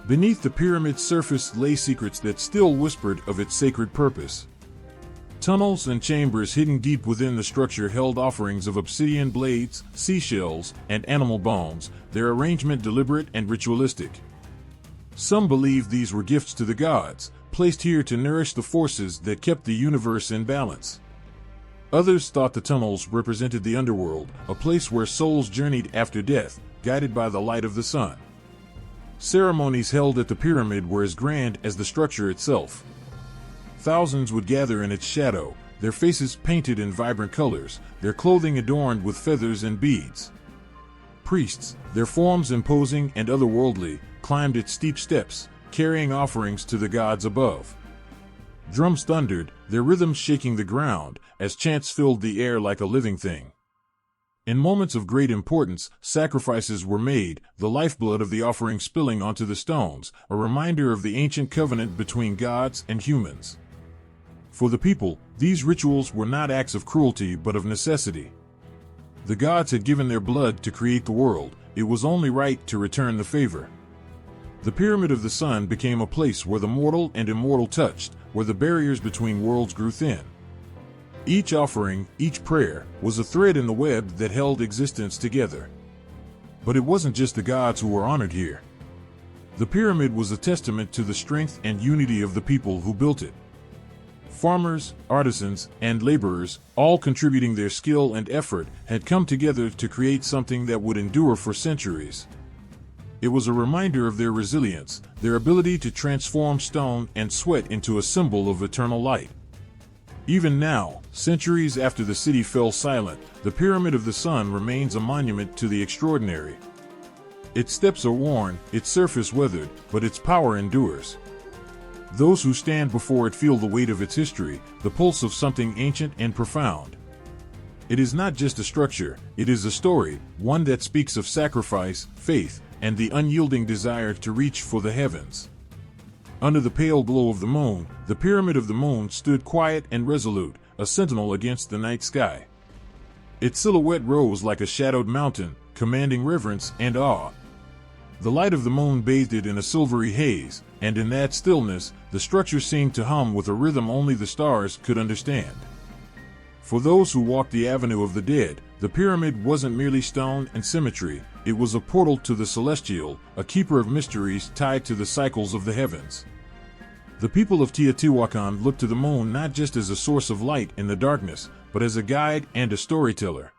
Beneath the pyramid's surface lay secrets that still whispered of its sacred purpose. Tunnels and chambers hidden deep within the structure held offerings of obsidian blades, seashells, and animal bones, their arrangement deliberate and ritualistic. Some believed these were gifts to the gods, placed here to nourish the forces that kept the universe in balance. Others thought the tunnels represented the underworld, a place where souls journeyed after death, guided by the light of the sun. Ceremonies held at the pyramid were as grand as the structure itself. Thousands would gather in its shadow, their faces painted in vibrant colors, their clothing adorned with feathers and beads. Priests, their forms imposing and otherworldly, climbed its steep steps, carrying offerings to the gods above. Drums thundered, their rhythms shaking the ground, as chants filled the air like a living thing. In moments of great importance, sacrifices were made, the lifeblood of the offering spilling onto the stones, a reminder of the ancient covenant between gods and humans. For the people, these rituals were not acts of cruelty but of necessity. The gods had given their blood to create the world, it was only right to return the favor. The Pyramid of the Sun became a place where the mortal and immortal touched, where the barriers between worlds grew thin. Each offering, each prayer, was a thread in the web that held existence together. But it wasn't just the gods who were honored here. The pyramid was a testament to the strength and unity of the people who built it. Farmers, artisans, and laborers, all contributing their skill and effort, had come together to create something that would endure for centuries. It was a reminder of their resilience, their ability to transform stone and sweat into a symbol of eternal light. Even now, centuries after the city fell silent, the Pyramid of the Sun remains a monument to the extraordinary. Its steps are worn, its surface weathered, but its power endures. Those who stand before it feel the weight of its history, the pulse of something ancient and profound. It is not just a structure, it is a story, one that speaks of sacrifice, faith, and the unyielding desire to reach for the heavens. Under the pale glow of the moon, the Pyramid of the Moon stood quiet and resolute, a sentinel against the night sky. Its silhouette rose like a shadowed mountain, commanding reverence and awe. The light of the moon bathed it in a silvery haze, and in that stillness, the structure seemed to hum with a rhythm only the stars could understand. For those who walked the Avenue of the Dead, the pyramid wasn't merely stone and symmetry, it was a portal to the celestial, a keeper of mysteries tied to the cycles of the heavens. The people of Teotihuacan looked to the moon not just as a source of light in the darkness, but as a guide and a storyteller.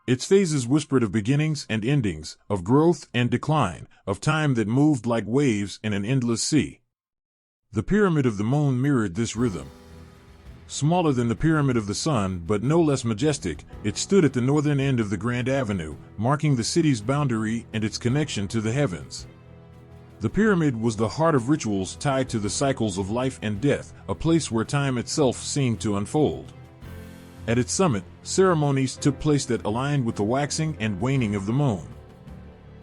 Its phases whispered of beginnings and endings, of growth and decline, of time that moved like waves in an endless sea. The Pyramid of the Moon mirrored this rhythm. Smaller than the Pyramid of the Sun, but no less majestic, it stood at the northern end of the Grand Avenue, marking the city's boundary and its connection to the heavens. The pyramid was the heart of rituals tied to the cycles of life and death, a place where time itself seemed to unfold. At its summit, ceremonies took place that aligned with the waxing and waning of the moon.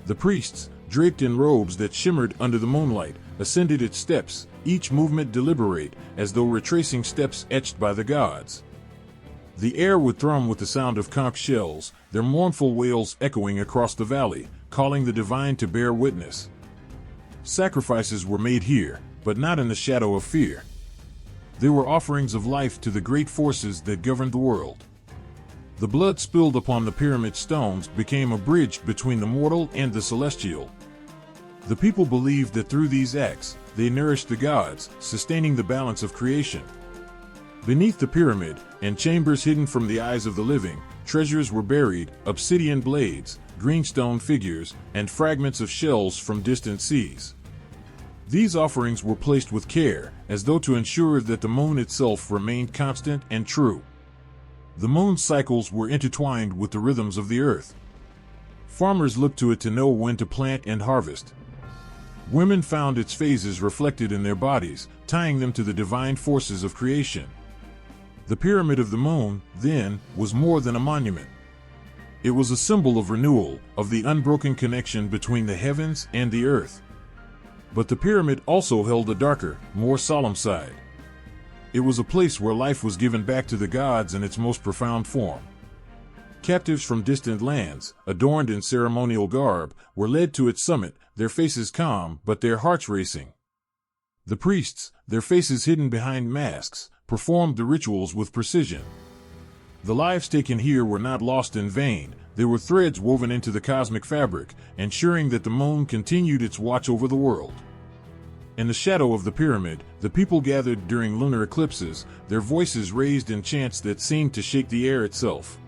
The priests, draped in robes that shimmered under the moonlight, ascended its steps, each movement deliberate, as though retracing steps etched by the gods. The air would thrum with the sound of conch shells, their mournful wails echoing across the valley, calling the divine to bear witness. Sacrifices were made here, but not in the shadow of fear. They were offerings of life to the great forces that governed the world. The blood spilled upon the pyramid stones became a bridge between the mortal and the celestial. The people believed that through these acts, they nourished the gods, sustaining the balance of creation. Beneath the pyramid, in chambers hidden from the eyes of the living, treasures were buried, obsidian blades, greenstone figures, and fragments of shells from distant seas. These offerings were placed with care, as though to ensure that the moon itself remained constant and true. The moon's cycles were intertwined with the rhythms of the earth. Farmers looked to it to know when to plant and harvest. Women found its phases reflected in their bodies, tying them to the divine forces of creation. The Pyramid of the Moon, then, was more than a monument. It was a symbol of renewal, of the unbroken connection between the heavens and the earth. But the pyramid also held a darker, more solemn side. It was a place where life was given back to the gods in its most profound form. Captives from distant lands, adorned in ceremonial garb, were led to its summit, their faces calm but their hearts racing. The priests, their faces hidden behind masks, performed the rituals with precision. The lives taken here were not lost in vain, they were threads woven into the cosmic fabric, ensuring that the moon continued its watch over the world. In the shadow of the pyramid, the people gathered during lunar eclipses, their voices raised in chants that seemed to shake the air itself.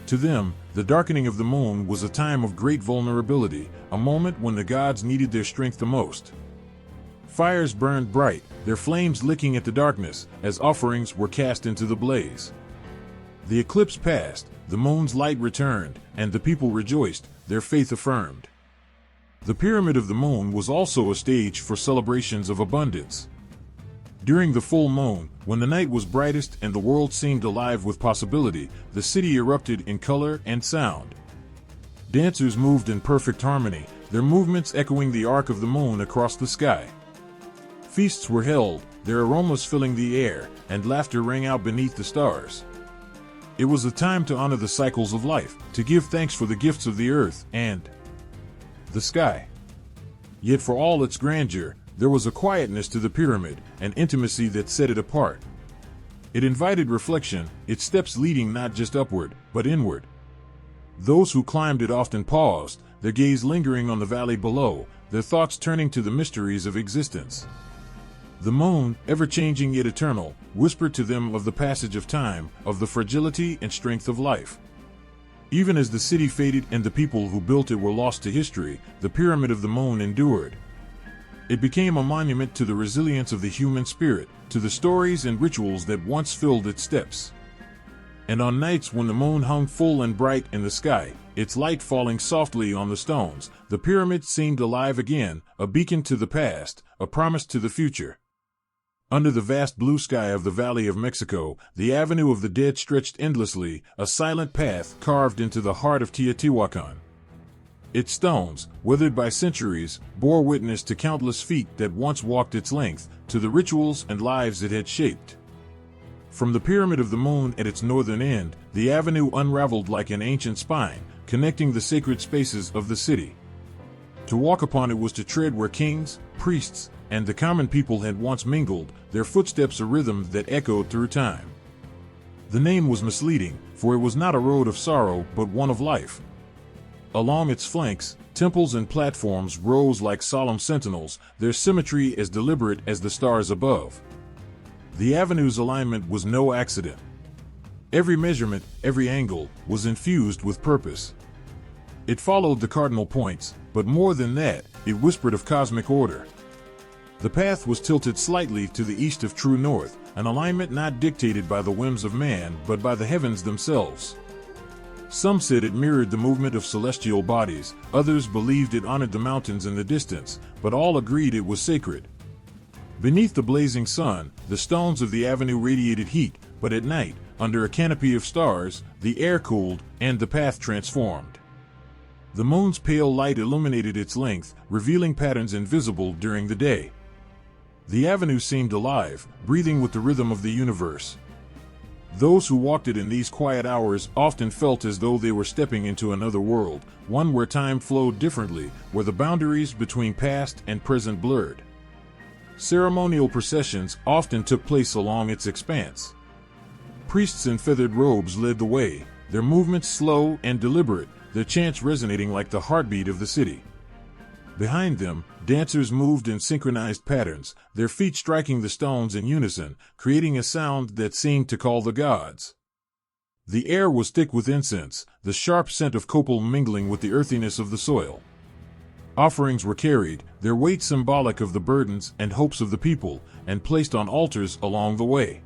To them, the darkening of the moon was a time of great vulnerability, a moment when the gods needed their strength the most. Fires burned bright, their flames licking at the darkness, as offerings were cast into the blaze. The eclipse passed, the moon's light returned, and the people rejoiced, their faith affirmed. The Pyramid of the Moon was also a stage for celebrations of abundance. During the full moon, when the night was brightest and the world seemed alive with possibility, the city erupted in color and sound. Dancers moved in perfect harmony, their movements echoing the arc of the moon across the sky. Feasts were held, their aromas filling the air, and laughter rang out beneath the stars. It was a time to honor the cycles of life, to give thanks for the gifts of the earth and the sky. Yet for all its grandeur, there was a quietness to the pyramid, an intimacy that set it apart. It invited reflection, its steps leading not just upward, but inward. Those who climbed it often paused, their gaze lingering on the valley below, their thoughts turning to the mysteries of existence. The moon, ever-changing yet eternal, whispered to them of the passage of time, of the fragility and strength of life. Even as the city faded and the people who built it were lost to history, the Pyramid of the Moon endured. It became a monument to the resilience of the human spirit, to the stories and rituals that once filled its steps. And on nights when the moon hung full and bright in the sky, its light falling softly on the stones, the pyramid seemed alive again, a beacon to the past, a promise to the future. Under the vast blue sky of the Valley of Mexico, the Avenue of the Dead stretched endlessly, a silent path carved into the heart of Teotihuacan. Its stones, weathered by centuries, bore witness to countless feet that once walked its length, to the rituals and lives it had shaped. From the Pyramid of the Moon at its northern end, the avenue unraveled like an ancient spine, connecting the sacred spaces of the city. To walk upon it was to tread where kings, priests, and the common people had once mingled, their footsteps a rhythm that echoed through time. The name was misleading, for it was not a road of sorrow but one of life. Along its flanks, temples and platforms rose like solemn sentinels, their symmetry as deliberate as the stars above. The avenue's alignment was no accident. Every measurement, every angle, was infused with purpose. It followed the cardinal points, but more than that, it whispered of cosmic order. The path was tilted slightly to the east of true north, an alignment not dictated by the whims of man but by the heavens themselves. Some said it mirrored the movement of celestial bodies, others believed it honored the mountains in the distance, but all agreed it was sacred. Beneath the blazing sun, the stones of the avenue radiated heat, but at night, under a canopy of stars, the air cooled, and the path transformed. The moon's pale light illuminated its length, revealing patterns invisible during the day. The avenue seemed alive, breathing with the rhythm of the universe. Those who walked it in these quiet hours often felt as though they were stepping into another world, one where time flowed differently, where the boundaries between past and present blurred. Ceremonial processions often took place along its expanse. Priests in feathered robes led the way, their movements slow and deliberate, their chants resonating like the heartbeat of the city. Behind them, dancers moved in synchronized patterns, their feet striking the stones in unison, creating a sound that seemed to call the gods. The air was thick with incense, the sharp scent of copal mingling with the earthiness of the soil. Offerings were carried, their weight symbolic of the burdens and hopes of the people, and placed on altars along the way.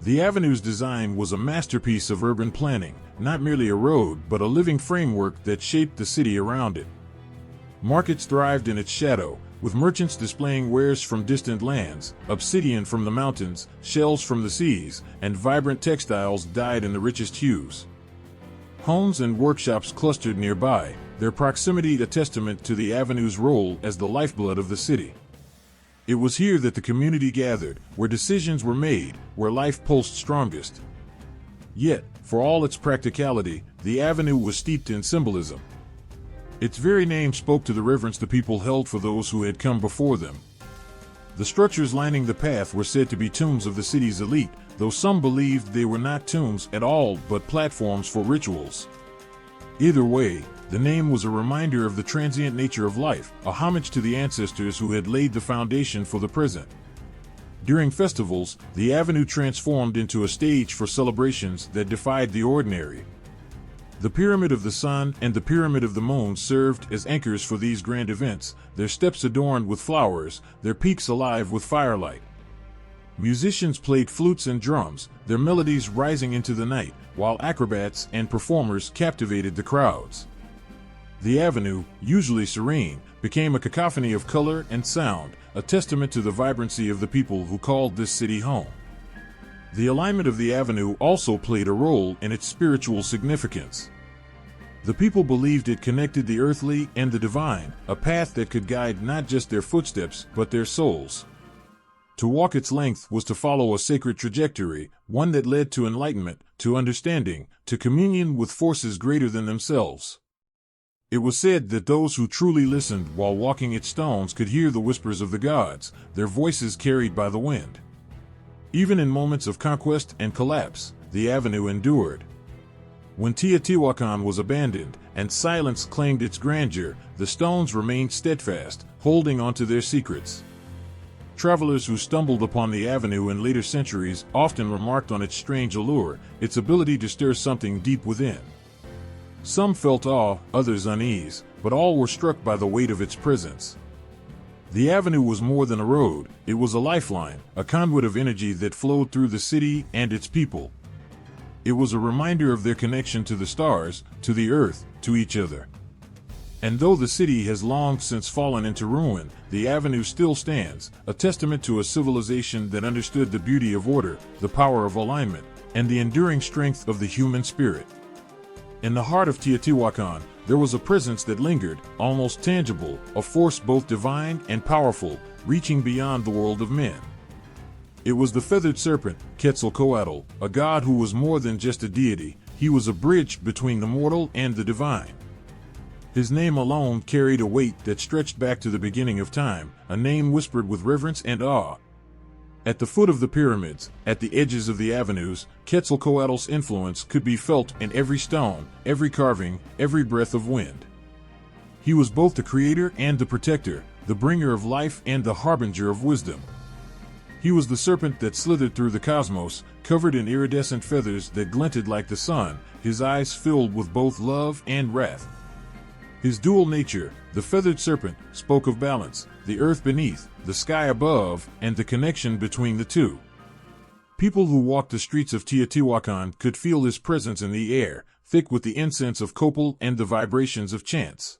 The avenue's design was a masterpiece of urban planning, not merely a road but a living framework that shaped the city around it. Markets thrived in its shadow, with merchants displaying wares from distant lands, obsidian from the mountains, shells from the seas, and vibrant textiles dyed in the richest hues. Homes and workshops clustered nearby, their proximity a testament to the avenue's role as the lifeblood of the city. It was here that the community gathered, where decisions were made, where life pulsed strongest. Yet, for all its practicality, the avenue was steeped in symbolism. Its very name spoke to the reverence the people held for those who had come before them. The structures lining the path were said to be tombs of the city's elite, though some believed they were not tombs at all but platforms for rituals. Either way, the name was a reminder of the transient nature of life, a homage to the ancestors who had laid the foundation for the present. During festivals, the avenue transformed into a stage for celebrations that defied the ordinary. The Pyramid of the Sun and the Pyramid of the Moon served as anchors for these grand events, their steps adorned with flowers, their peaks alive with firelight. Musicians played flutes and drums, their melodies rising into the night, while acrobats and performers captivated the crowds. The avenue, usually serene, became a cacophony of color and sound, a testament to the vibrancy of the people who called this city home. The alignment of the avenue also played a role in its spiritual significance. The people believed it connected the earthly and the divine, a path that could guide not just their footsteps but their souls. To walk its length was to follow a sacred trajectory, one that led to enlightenment, to understanding, to communion with forces greater than themselves. It was said that those who truly listened while walking its stones could hear the whispers of the gods, their voices carried by the wind. Even in moments of conquest and collapse, the avenue endured. When Teotihuacan was abandoned and silence claimed its grandeur, the stones remained steadfast, holding onto their secrets. Travelers who stumbled upon the avenue in later centuries often remarked on its strange allure, its ability to stir something deep within. Some felt awe, others unease, but all were struck by the weight of its presence. The avenue was more than a road, it was a lifeline, a conduit of energy that flowed through the city and its people. It was a reminder of their connection to the stars, to the earth, to each other. And though the city has long since fallen into ruin, the avenue still stands, a testament to a civilization that understood the beauty of order, the power of alignment, and the enduring strength of the human spirit. In the heart of Teotihuacan, there was a presence that lingered, almost tangible, a force both divine and powerful, reaching beyond the world of men. It was the feathered serpent, Quetzalcoatl, a god who was more than just a deity, he was a bridge between the mortal and the divine. His name alone carried a weight that stretched back to the beginning of time, a name whispered with reverence and awe. At the foot of the pyramids, at the edges of the avenues, Quetzalcoatl's influence could be felt in every stone, every carving, every breath of wind. He was both the creator and the protector, the bringer of life and the harbinger of wisdom. He was the serpent that slithered through the cosmos, covered in iridescent feathers that glinted like the sun, his eyes filled with both love and wrath. His dual nature, the feathered serpent, spoke of balance, the earth beneath, the sky above, and the connection between the two. People who walked the streets of Teotihuacan could feel his presence in the air, thick with the incense of copal and the vibrations of chants.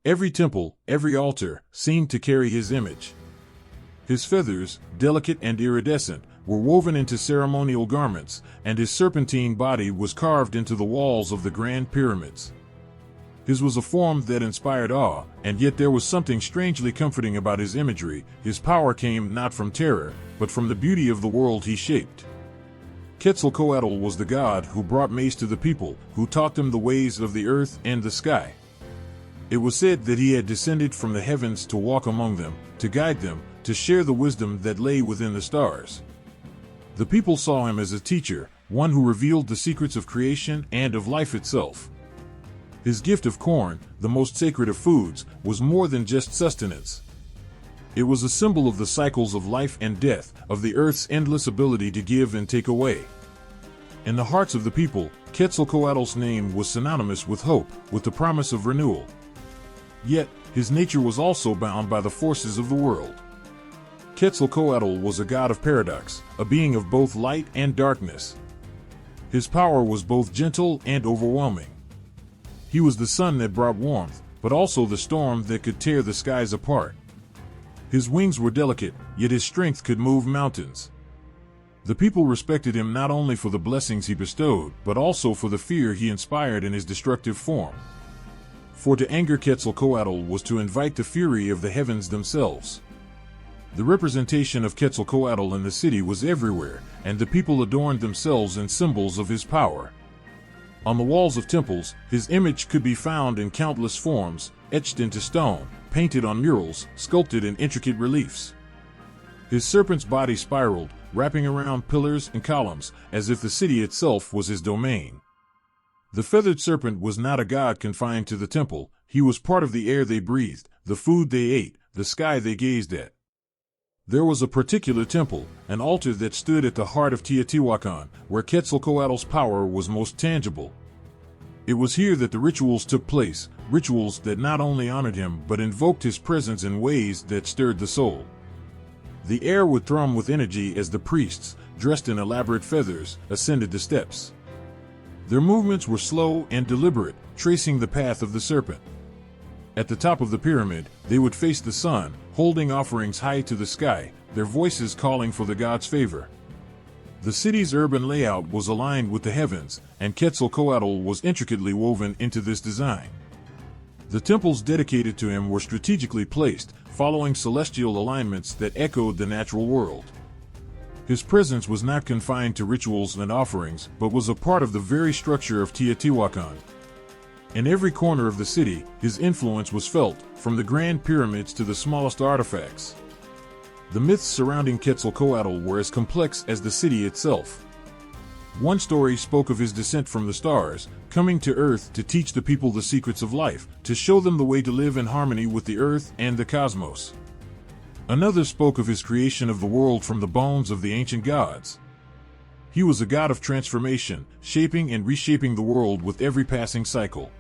Every temple, every altar, seemed to carry his image. His feathers, delicate and iridescent, were woven into ceremonial garments, and his serpentine body was carved into the walls of the Grand Pyramids. His was a form that inspired awe, and yet there was something strangely comforting about his imagery. His power came not from terror, but from the beauty of the world he shaped. Quetzalcoatl was the god who brought maize to the people, who taught them the ways of the earth and the sky. It was said that he had descended from the heavens to walk among them, to guide them, to share the wisdom that lay within the stars. The people saw him as a teacher, one who revealed the secrets of creation and of life itself. His gift of corn, the most sacred of foods, was more than just sustenance. It was a symbol of the cycles of life and death, of the earth's endless ability to give and take away. In the hearts of the people, Quetzalcoatl's name was synonymous with hope, with the promise of renewal. Yet, his nature was also bound by the forces of the world. Quetzalcoatl was a god of paradox, a being of both light and darkness. His power was both gentle and overwhelming. He was the sun that brought warmth, but also the storm that could tear the skies apart. His wings were delicate, yet his strength could move mountains. The people respected him not only for the blessings he bestowed, but also for the fear he inspired in his destructive form. For to anger Quetzalcoatl was to invite the fury of the heavens themselves. The representation of Quetzalcoatl in the city was everywhere, and the people adorned themselves in symbols of his power. On the walls of temples, his image could be found in countless forms, etched into stone, painted on murals, sculpted in intricate reliefs. His serpent's body spiraled, wrapping around pillars and columns, as if the city itself was his domain. The feathered serpent was not a god confined to the temple, he was part of the air they breathed, the food they ate, the sky they gazed at. There was a particular temple, an altar that stood at the heart of Teotihuacan, where Quetzalcoatl's power was most tangible. It was here that the rituals took place, rituals that not only honored him but invoked his presence in ways that stirred the soul. The air would thrum with energy as the priests, dressed in elaborate feathers, ascended the steps. Their movements were slow and deliberate, tracing the path of the serpent. At the top of the pyramid, they would face the sun, holding offerings high to the sky, their voices calling for the god's favor. The city's urban layout was aligned with the heavens, and Quetzalcoatl was intricately woven into this design. The temples dedicated to him were strategically placed, following celestial alignments that echoed the natural world. His presence was not confined to rituals and offerings, but was a part of the very structure of Teotihuacan. In every corner of the city, his influence was felt, from the grand pyramids to the smallest artifacts. The myths surrounding Quetzalcoatl were as complex as the city itself. One story spoke of his descent from the stars, coming to Earth to teach the people the secrets of life, to show them the way to live in harmony with the Earth and the cosmos. Another spoke of his creation of the world from the bones of the ancient gods. He was a god of transformation, shaping and reshaping the world with every passing cycle.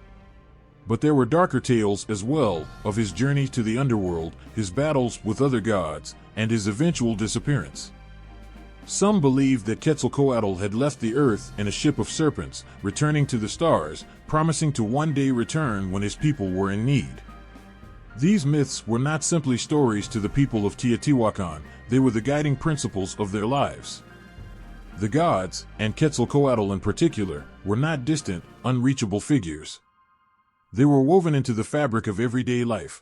But there were darker tales as well, of his journey to the underworld, his battles with other gods, and his eventual disappearance. Some believed that Quetzalcoatl had left the earth in a ship of serpents, returning to the stars, promising to one day return when his people were in need. These myths were not simply stories to the people of Teotihuacan, they were the guiding principles of their lives. The gods, and Quetzalcoatl in particular, were not distant, unreachable figures. They were woven into the fabric of everyday life.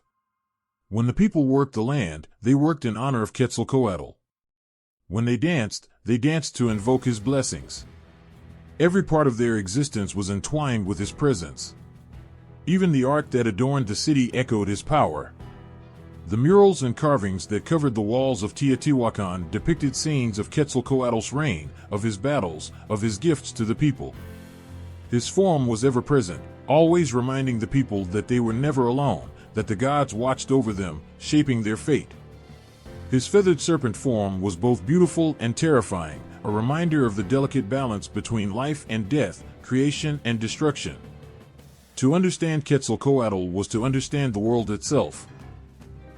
When the people worked the land, they worked in honor of Quetzalcoatl. When they danced to invoke his blessings. Every part of their existence was entwined with his presence. Even the art that adorned the city echoed his power. The murals and carvings that covered the walls of Teotihuacan depicted scenes of Quetzalcoatl's reign, of his battles, of his gifts to the people. His form was ever present, always reminding the people that they were never alone, that the gods watched over them, shaping their fate. His feathered serpent form was both beautiful and terrifying, a reminder of the delicate balance between life and death, creation and destruction. To understand Quetzalcoatl was to understand the world itself.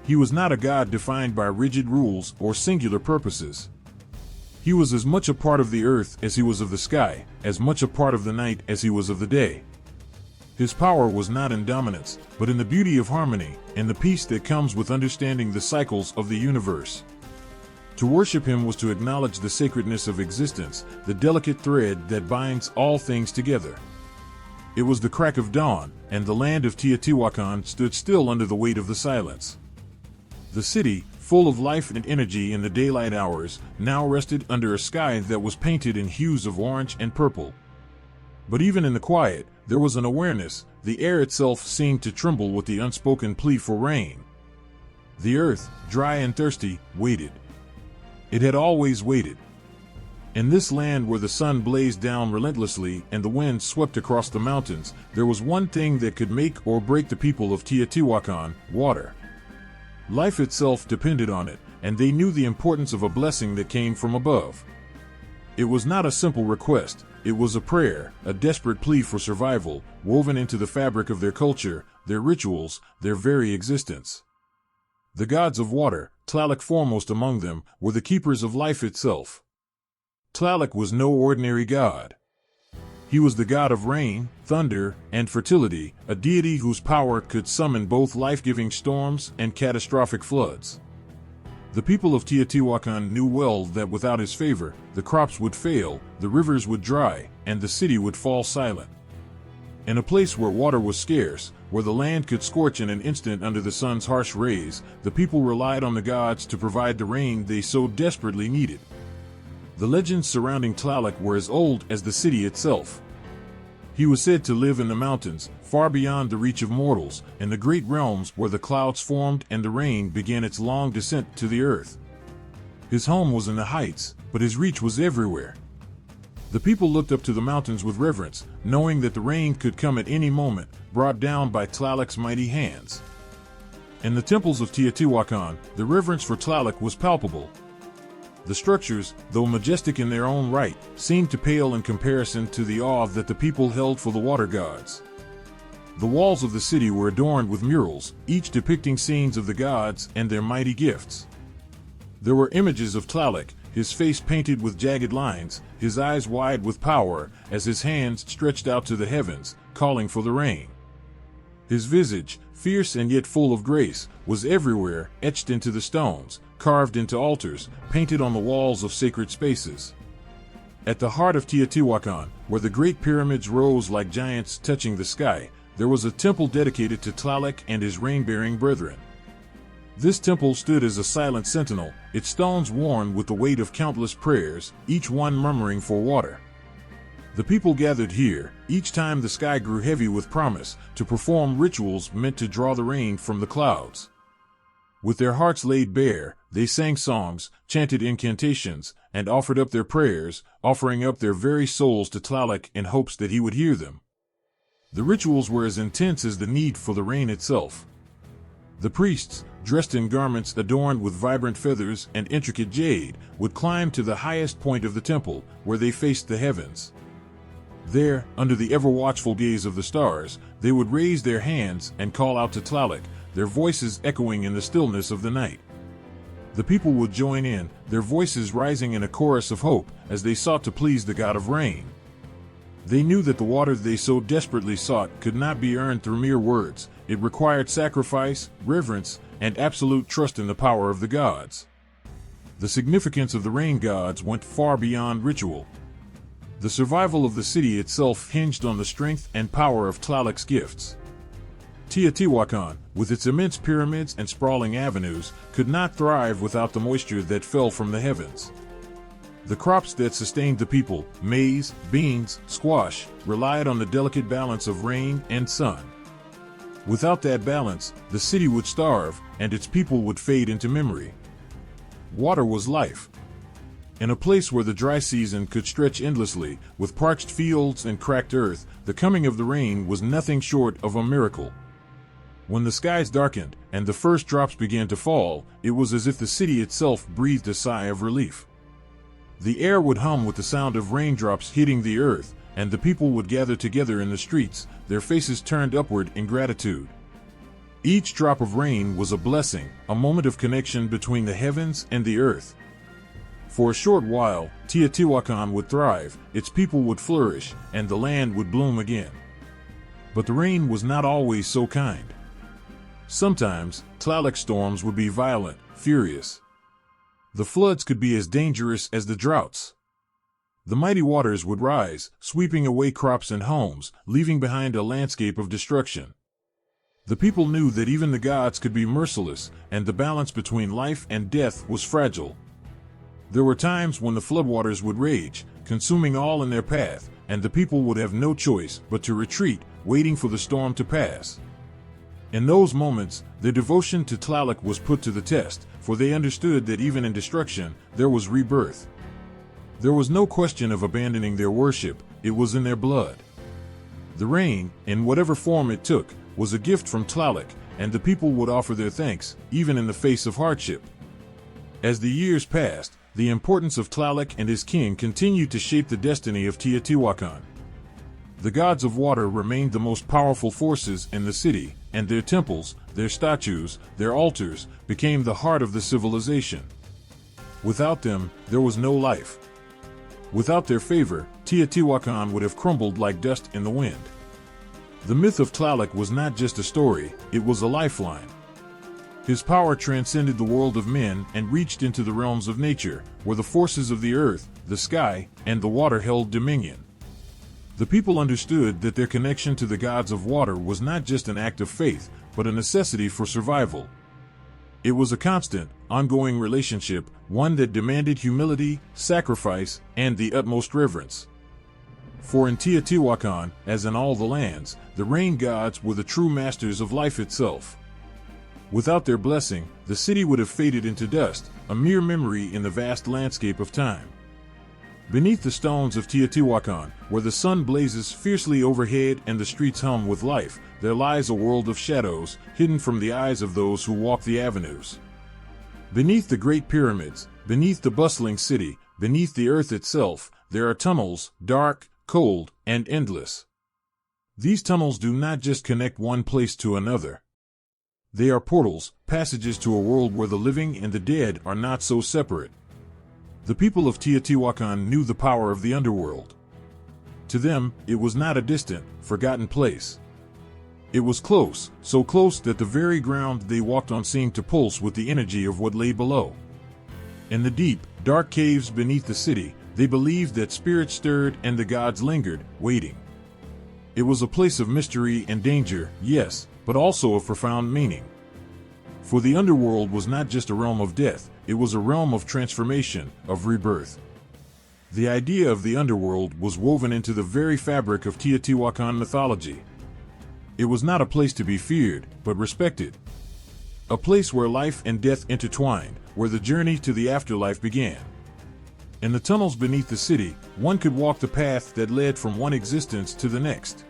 He was not a god defined by rigid rules or singular purposes. He was as much a part of the earth as he was of the sky, as much a part of the night as he was of the day. His power was not in dominance, but in the beauty of harmony, and the peace that comes with understanding the cycles of the universe. To worship him was to acknowledge the sacredness of existence, the delicate thread that binds all things together. It was the crack of dawn, and the land of Teotihuacan stood still under the weight of the silence. The city, full of life and energy in the daylight hours, now rested under a sky that was painted in hues of orange and purple. But even in the quiet, there was an awareness. The air itself seemed to tremble with the unspoken plea for rain. The earth, dry and thirsty, waited. It had always waited. In this land where the sun blazed down relentlessly and the wind swept across the mountains, there was one thing that could make or break the people of Teotihuacan: water. Life itself depended on it, and they knew the importance of a blessing that came from above. It was not a simple request, it was a prayer, a desperate plea for survival, woven into the fabric of their culture, their rituals, their very existence. The gods of water, Tlaloc foremost among them, were the keepers of life itself. Tlaloc was no ordinary god. He was the god of rain, thunder, and fertility, a deity whose power could summon both life-giving storms and catastrophic floods. The people of Teotihuacan knew well that without his favor, the crops would fail, the rivers would dry, and the city would fall silent. In a place where water was scarce, where the land could scorch in an instant under the sun's harsh rays, the people relied on the gods to provide the rain they so desperately needed. The legends surrounding Tlaloc were as old as the city itself. He was said to live in the mountains, far beyond the reach of mortals, in the great realms where the clouds formed and the rain began its long descent to the earth. His home was in the heights, but his reach was everywhere. The people looked up to the mountains with reverence, knowing that the rain could come at any moment, brought down by Tlaloc's mighty hands. In the temples of Teotihuacan, the reverence for Tlaloc was palpable. The structures, though majestic in their own right, seemed to pale in comparison to the awe that the people held for the water gods. The walls of the city were adorned with murals, each depicting scenes of the gods and their mighty gifts. There were images of Tlaloc, his face painted with jagged lines, his eyes wide with power, as his hands stretched out to the heavens, calling for the rain. His visage, fierce and yet full of grace, was everywhere, etched into the stones, carved into altars, painted on the walls of sacred spaces. At the heart of Teotihuacan, where the great pyramids rose like giants touching the sky, there was a temple dedicated to Tlaloc and his rain-bearing brethren. This temple stood as a silent sentinel, its stones worn with the weight of countless prayers, each one murmuring for water. The people gathered here, each time the sky grew heavy with promise, to perform rituals meant to draw the rain from the clouds. With their hearts laid bare, they sang songs, chanted incantations, and offered up their prayers, offering up their very souls to Tlaloc in hopes that he would hear them. The rituals were as intense as the need for the rain itself. The priests, dressed in garments adorned with vibrant feathers and intricate jade, would climb to the highest point of the temple, where they faced the heavens. There, under the ever-watchful gaze of the stars, they would raise their hands and call out to Tlaloc, their voices echoing in the stillness of the night. The people would join in, their voices rising in a chorus of hope as they sought to please the god of rain. They knew that the water they so desperately sought could not be earned through mere words. It required sacrifice, reverence, and absolute trust in the power of the gods. The significance of the rain gods went far beyond ritual. The survival of the city itself hinged on the strength and power of Tlaloc's gifts. Teotihuacan, with its immense pyramids and sprawling avenues, could not thrive without the moisture that fell from the heavens. The crops that sustained the people, maize, beans, squash, relied on the delicate balance of rain and sun. Without that balance, the city would starve, and its people would fade into memory. Water was life. In a place where the dry season could stretch endlessly, with parched fields and cracked earth, the coming of the rain was nothing short of a miracle. When the skies darkened, and the first drops began to fall, it was as if the city itself breathed a sigh of relief. The air would hum with the sound of raindrops hitting the earth, and the people would gather together in the streets, their faces turned upward in gratitude. Each drop of rain was a blessing, a moment of connection between the heavens and the earth. For a short while, Teotihuacan would thrive, its people would flourish, and the land would bloom again. But the rain was not always so kind. Sometimes, Tlaloc storms would be violent, furious. The floods could be as dangerous as the droughts. The mighty waters would rise, sweeping away crops and homes, leaving behind a landscape of destruction. The people knew that even the gods could be merciless, and the balance between life and death was fragile. There were times when the floodwaters would rage, consuming all in their path, and the people would have no choice but to retreat, waiting for the storm to pass. In those moments, their devotion to Tlaloc was put to the test, for they understood that even in destruction, there was rebirth. There was no question of abandoning their worship, it was in their blood. The rain, in whatever form it took, was a gift from Tlaloc, and the people would offer their thanks, even in the face of hardship. As the years passed, the importance of Tlaloc and his king continued to shape the destiny of Teotihuacan. The gods of water remained the most powerful forces in the city, and their temples, their statues, their altars, became the heart of the civilization. Without them, there was no life. Without their favor, Teotihuacan would have crumbled like dust in the wind. The myth of Tlaloc was not just a story, it was a lifeline. His power transcended the world of men and reached into the realms of nature, where the forces of the earth, the sky, and the water held dominion. The people understood that their connection to the gods of water was not just an act of faith, but a necessity for survival. It was a constant, ongoing relationship, one that demanded humility, sacrifice, and the utmost reverence. For in Teotihuacan, as in all the lands, the rain gods were the true masters of life itself. Without their blessing, the city would have faded into dust, a mere memory in the vast landscape of time. Beneath the stones of Teotihuacan, where the sun blazes fiercely overhead and the streets hum with life, there lies a world of shadows, hidden from the eyes of those who walk the avenues. Beneath the great pyramids, beneath the bustling city, beneath the earth itself, there are tunnels, dark, cold, and endless. These tunnels do not just connect one place to another. They are portals, passages to a world where the living and the dead are not so separate. The people of Teotihuacan knew the power of the underworld. To them, it was not a distant, forgotten place. It was close, so close that the very ground they walked on seemed to pulse with the energy of what lay below. In the deep, dark caves beneath the city, they believed that spirits stirred and the gods lingered, waiting. It was a place of mystery and danger, yes, but also of profound meaning. For the underworld was not just a realm of death, it was a realm of transformation, of rebirth. The idea of the underworld was woven into the very fabric of Teotihuacan mythology. It was not a place to be feared, but respected. A place where life and death intertwined, where the journey to the afterlife began. In the tunnels beneath the city, one could walk the path that led from one existence to the next.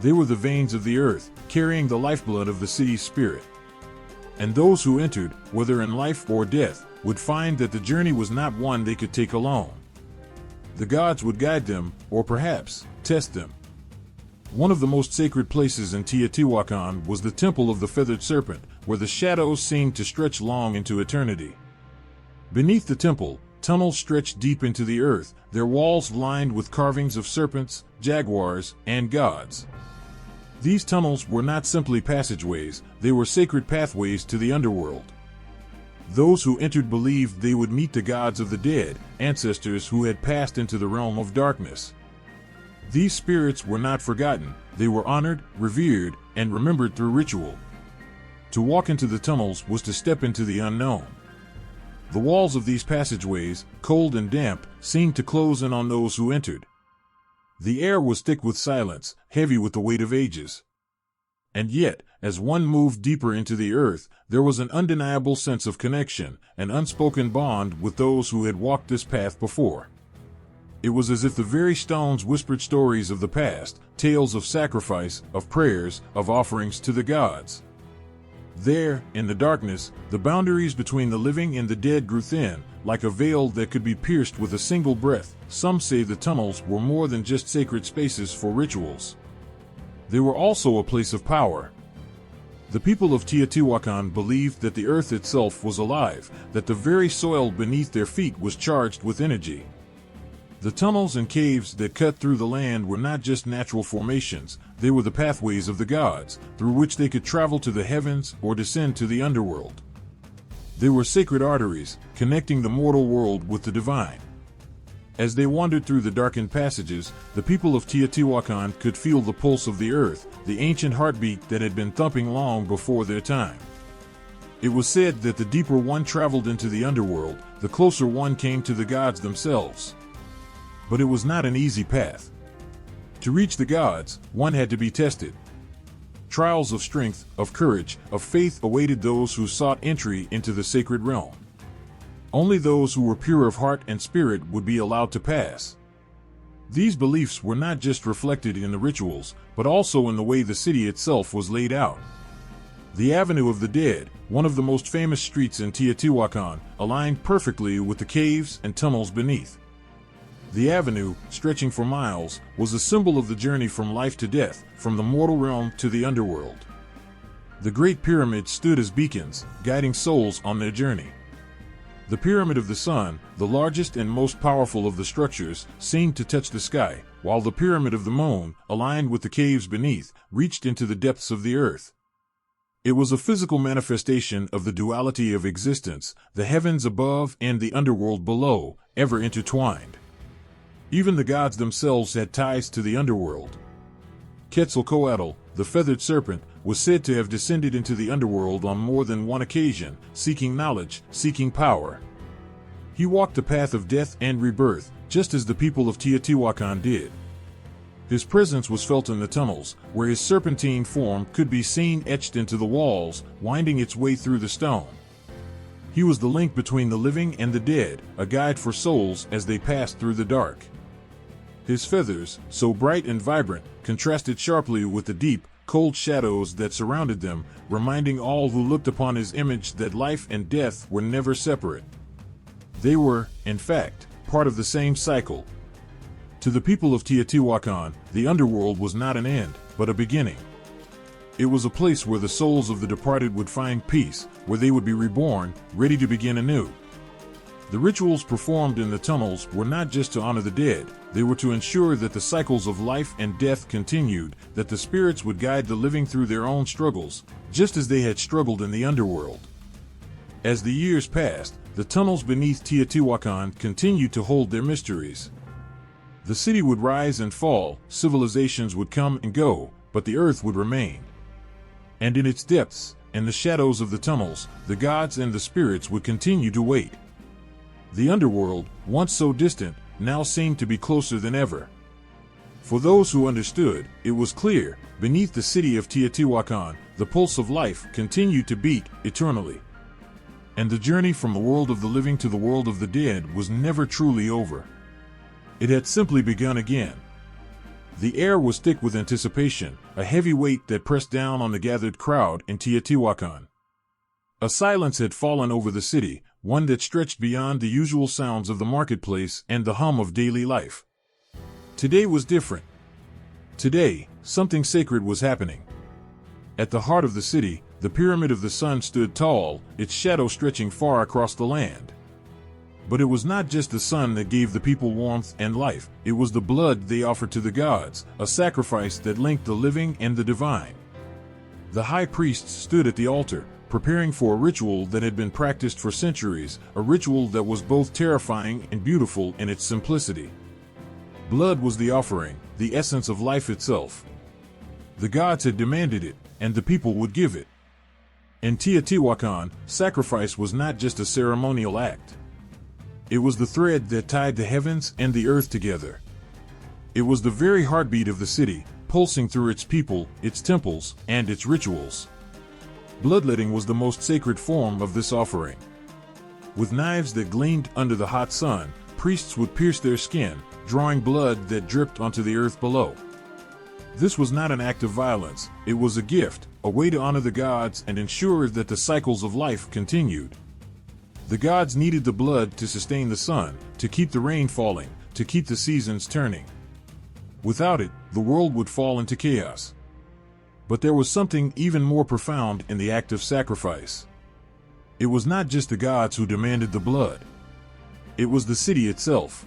They were the veins of the earth, carrying the lifeblood of the city's spirit. And those who entered, whether in life or death, would find that the journey was not one they could take alone. The gods would guide them, or perhaps, test them. One of the most sacred places in Teotihuacan was the Temple of the Feathered Serpent, where the shadows seemed to stretch long into eternity. Beneath the temple, tunnels stretched deep into the earth, their walls lined with carvings of serpents, jaguars, and gods. These tunnels were not simply passageways, they were sacred pathways to the underworld. Those who entered believed they would meet the gods of the dead, ancestors who had passed into the realm of darkness. These spirits were not forgotten, they were honored, revered, and remembered through ritual. To walk into the tunnels was to step into the unknown. The walls of these passageways, cold and damp, seemed to close in on those who entered. The air was thick with silence, heavy with the weight of ages. And yet, as one moved deeper into the earth, there was an undeniable sense of connection, an unspoken bond with those who had walked this path before. It was as if the very stones whispered stories of the past, tales of sacrifice, of prayers, of offerings to the gods. There, in the darkness, the boundaries between the living and the dead grew thin, like a veil that could be pierced with a single breath. Some say the tunnels were more than just sacred spaces for rituals. They were also a place of power. The people of Teotihuacan believed that the earth itself was alive, that the very soil beneath their feet was charged with energy. The tunnels and caves that cut through the land were not just natural formations, they were the pathways of the gods, through which they could travel to the heavens or descend to the underworld. They were sacred arteries, connecting the mortal world with the divine. As they wandered through the darkened passages, the people of Teotihuacan could feel the pulse of the earth, the ancient heartbeat that had been thumping long before their time. It was said that the deeper one traveled into the underworld, the closer one came to the gods themselves. But it was not an easy path. To reach the gods, one had to be tested. Trials of strength, of courage, of faith awaited those who sought entry into the sacred realm. Only those who were pure of heart and spirit would be allowed to pass. These beliefs were not just reflected in the rituals, but also in the way the city itself was laid out. The Avenue of the Dead, one of the most famous streets in Teotihuacan, aligned perfectly with the caves and tunnels beneath. The avenue, stretching for miles, was a symbol of the journey from life to death, from the mortal realm to the underworld. The Great Pyramids stood as beacons, guiding souls on their journey. The Pyramid of the Sun, the largest and most powerful of the structures, seemed to touch the sky, while the Pyramid of the Moon, aligned with the caves beneath, reached into the depths of the earth. It was a physical manifestation of the duality of existence, the heavens above and the underworld below, ever intertwined. Even the gods themselves had ties to the underworld. Quetzalcoatl, the feathered serpent, was said to have descended into the underworld on more than one occasion, seeking knowledge, seeking power. He walked the path of death and rebirth, just as the people of Teotihuacan did. His presence was felt in the tunnels, where his serpentine form could be seen etched into the walls, winding its way through the stone. He was the link between the living and the dead, a guide for souls as they passed through the dark. His feathers, so bright and vibrant, contrasted sharply with the deep, cold shadows that surrounded them, reminding all who looked upon his image that life and death were never separate. They were, in fact, part of the same cycle. To the people of Teotihuacan, the underworld was not an end, but a beginning. It was a place where the souls of the departed would find peace, where they would be reborn, ready to begin anew. The rituals performed in the tunnels were not just to honor the dead, they were to ensure that the cycles of life and death continued, that the spirits would guide the living through their own struggles, just as they had struggled in the underworld. As the years passed, the tunnels beneath Teotihuacan continued to hold their mysteries. The city would rise and fall, civilizations would come and go, but the earth would remain. And in its depths, in the shadows of the tunnels, the gods and the spirits would continue to wait. The underworld, once so distant, now seemed to be closer than ever. For those who understood, it was clear, beneath the city of Teotihuacan, the pulse of life continued to beat eternally. And the journey from the world of the living to the world of the dead was never truly over. It had simply begun again. The air was thick with anticipation, a heavy weight that pressed down on the gathered crowd in Teotihuacan. A silence had fallen over the city, one that stretched beyond the usual sounds of the marketplace and the hum of daily life. Today was different. Today, something sacred was happening. At the heart of the city, the Pyramid of the Sun stood tall, its shadow stretching far across the land. But it was not just the sun that gave the people warmth and life, it was the blood they offered to the gods, a sacrifice that linked the living and the divine. The high priest stood at the altar, preparing for a ritual that had been practiced for centuries, a ritual that was both terrifying and beautiful in its simplicity. Blood was the offering, the essence of life itself. The gods had demanded it, and the people would give it. In Teotihuacan, sacrifice was not just a ceremonial act. It was the thread that tied the heavens and the earth together. It was the very heartbeat of the city, pulsing through its people, its temples, and its rituals. Bloodletting was the most sacred form of this offering. With knives that gleamed under the hot sun, priests would pierce their skin, drawing blood that dripped onto the earth below. This was not an act of violence, it was a gift, a way to honor the gods and ensure that the cycles of life continued. The gods needed the blood to sustain the sun, to keep the rain falling, to keep the seasons turning. Without it, the world would fall into chaos. But there was something even more profound in the act of sacrifice. It was not just the gods who demanded the blood. It was the city itself.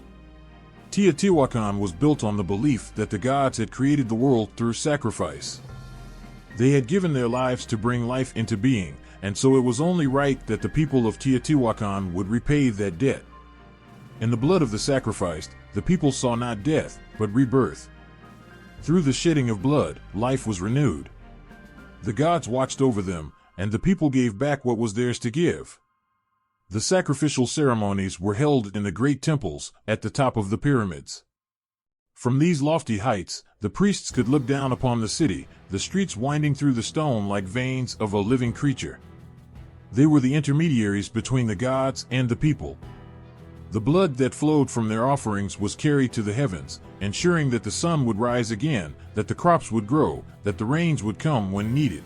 Teotihuacan was built on the belief that the gods had created the world through sacrifice. They had given their lives to bring life into being, and so it was only right that the people of Teotihuacan would repay that debt. In the blood of the sacrificed, the people saw not death, but rebirth. Through the shedding of blood, life was renewed. The gods watched over them, and the people gave back what was theirs to give. The sacrificial ceremonies were held in the great temples, at the top of the pyramids. From these lofty heights, the priests could look down upon the city, the streets winding through the stone like veins of a living creature. They were the intermediaries between the gods and the people. The blood that flowed from their offerings was carried to the heavens, ensuring that the sun would rise again, that the crops would grow, that the rains would come when needed.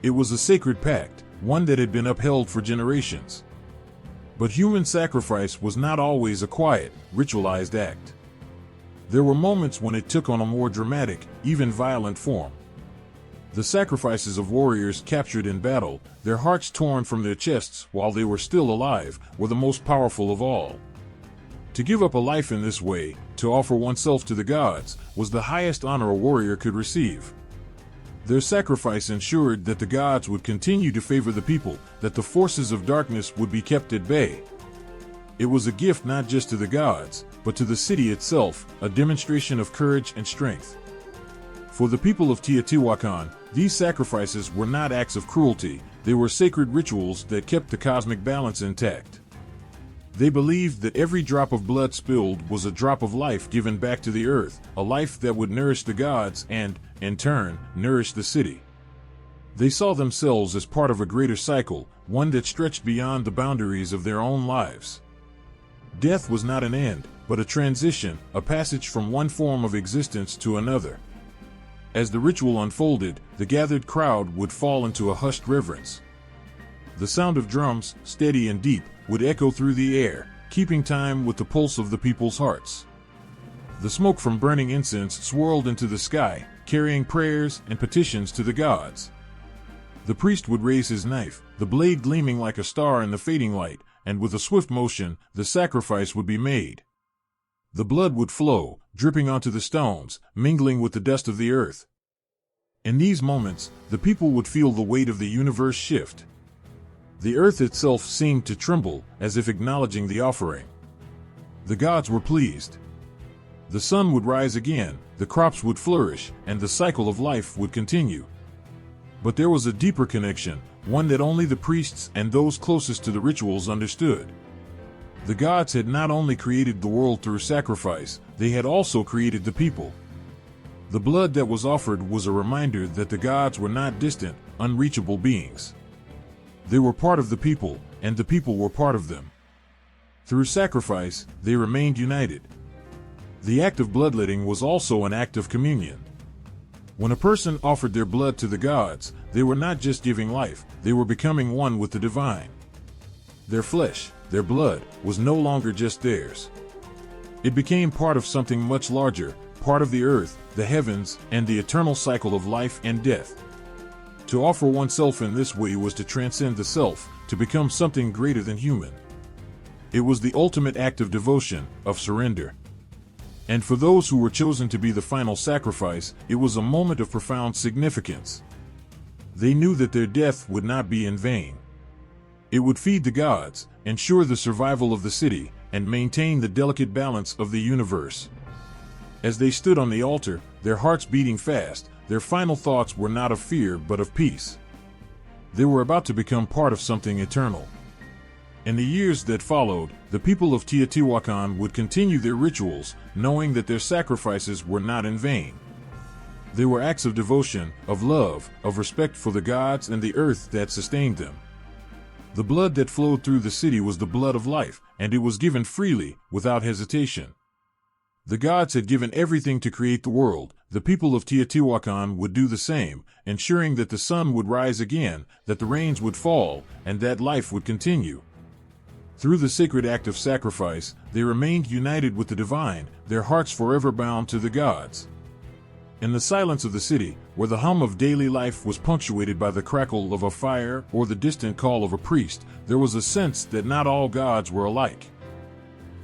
It was a sacred pact, one that had been upheld for generations. But human sacrifice was not always a quiet, ritualized act. There were moments when it took on a more dramatic, even violent form. The sacrifices of warriors captured in battle, their hearts torn from their chests while they were still alive, were the most powerful of all. To give up a life in this way, to offer oneself to the gods, was the highest honor a warrior could receive. Their sacrifice ensured that the gods would continue to favor the people, that the forces of darkness would be kept at bay. It was a gift not just to the gods, but to the city itself, a demonstration of courage and strength. For the people of Teotihuacan, these sacrifices were not acts of cruelty, they were sacred rituals that kept the cosmic balance intact. They believed that every drop of blood spilled was a drop of life given back to the earth, a life that would nourish the gods and, in turn, nourish the city. They saw themselves as part of a greater cycle, one that stretched beyond the boundaries of their own lives. Death was not an end, but a transition, a passage from one form of existence to another. As the ritual unfolded, the gathered crowd would fall into a hushed reverence. The sound of drums, steady and deep, would echo through the air, keeping time with the pulse of the people's hearts. The smoke from burning incense swirled into the sky, carrying prayers and petitions to the gods. The priest would raise his knife, the blade gleaming like a star in the fading light, and with a swift motion, the sacrifice would be made. The blood would flow, dripping onto the stones, mingling with the dust of the earth. In these moments, the people would feel the weight of the universe shift. The earth itself seemed to tremble, as if acknowledging the offering. The gods were pleased. The sun would rise again, the crops would flourish, and the cycle of life would continue. But there was a deeper connection, one that only the priests and those closest to the rituals understood. The gods had not only created the world through sacrifice, they had also created the people. The blood that was offered was a reminder that the gods were not distant, unreachable beings. They were part of the people, and the people were part of them. Through sacrifice, they remained united. The act of bloodletting was also an act of communion. When a person offered their blood to the gods, they were not just giving life, they were becoming one with the divine. Their flesh, their blood, was no longer just theirs. It became part of something much larger, part of the earth, the heavens, and the eternal cycle of life and death. To offer oneself in this way was to transcend the self, to become something greater than human. It was the ultimate act of devotion, of surrender. And for those who were chosen to be the final sacrifice, it was a moment of profound significance. They knew that their death would not be in vain. It would feed the gods, ensure the survival of the city, and maintain the delicate balance of the universe. As they stood on the altar, their hearts beating fast, their final thoughts were not of fear but of peace. They were about to become part of something eternal. In the years that followed, the people of Teotihuacan would continue their rituals, knowing that their sacrifices were not in vain. They were acts of devotion, of love, of respect for the gods and the earth that sustained them. The blood that flowed through the city was the blood of life, and it was given freely, without hesitation. The gods had given everything to create the world. The people of Teotihuacan would do the same, ensuring that the sun would rise again, that the rains would fall, and that life would continue. Through the sacred act of sacrifice, they remained united with the divine, their hearts forever bound to the gods. In the silence of the city, where the hum of daily life was punctuated by the crackle of a fire or the distant call of a priest, there was a sense that not all gods were alike.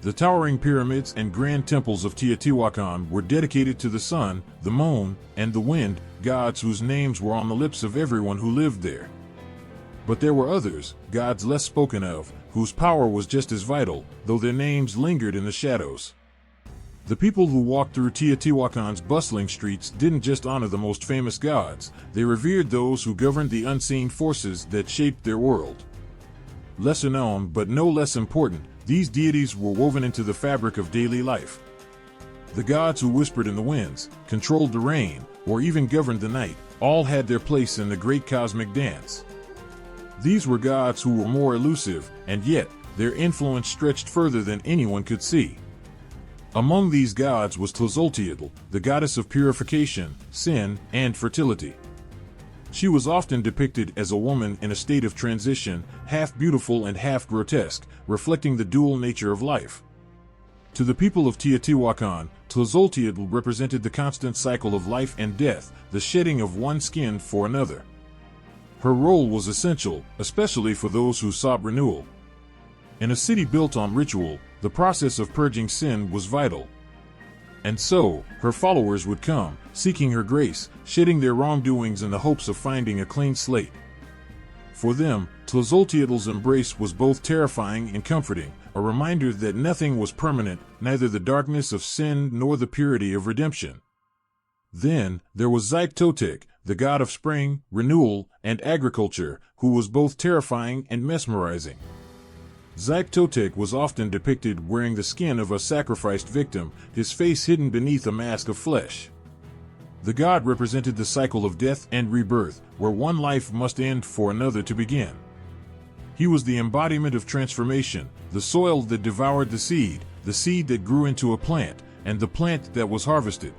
The towering pyramids and grand temples of Teotihuacan were dedicated to the sun, the moon, and the wind, gods whose names were on the lips of everyone who lived there. But there were others, gods less spoken of, whose power was just as vital, though their names lingered in the shadows. The people who walked through Teotihuacan's bustling streets didn't just honor the most famous gods, they revered those who governed the unseen forces that shaped their world. Lesser known but no less important, these deities were woven into the fabric of daily life. The gods who whispered in the winds, controlled the rain, or even governed the night, all had their place in the great cosmic dance. These were gods who were more elusive, and yet, their influence stretched further than anyone could see. Among these gods was Tlazolteotl, the goddess of purification, sin, and fertility. She was often depicted as a woman in a state of transition, half beautiful and half grotesque, reflecting the dual nature of life. To the people of Teotihuacan, Tlazolteotl represented the constant cycle of life and death, the shedding of one skin for another. Her role was essential, especially for those who sought renewal. In a city built on ritual, the process of purging sin was vital. And so, her followers would come, seeking her grace, shedding their wrongdoings in the hopes of finding a clean slate. For them, Tlazolteotl's embrace was both terrifying and comforting, a reminder that nothing was permanent, neither the darkness of sin nor the purity of redemption. Then, there was Zyptotec, the god of spring, renewal, and agriculture, who was both terrifying and mesmerizing. Zyptotec was often depicted wearing the skin of a sacrificed victim, his face hidden beneath a mask of flesh. The god represented the cycle of death and rebirth, where one life must end for another to begin. He was the embodiment of transformation, the soil that devoured the seed that grew into a plant, and the plant that was harvested.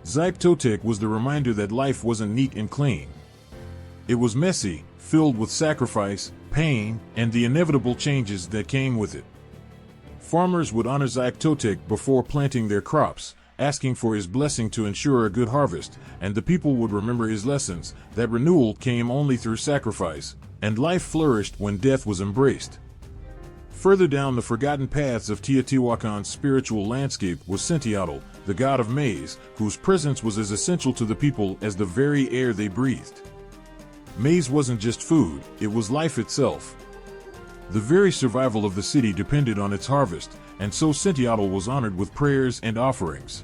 Zyptotec was the reminder that life wasn't neat and clean. It was messy, filled with sacrifice, pain, and the inevitable changes that came with it. Farmers would honor Zyptotec before planting their crops, asking for his blessing to ensure a good harvest, and the people would remember his lessons, that renewal came only through sacrifice, and life flourished when death was embraced. Further down the forgotten paths of Teotihuacan's spiritual landscape was Teotihuacan, the god of maize, whose presence was as essential to the people as the very air they breathed. Maize wasn't just food, it was life itself. The very survival of the city depended on its harvest, and so Teotihuacan was honored with prayers and offerings.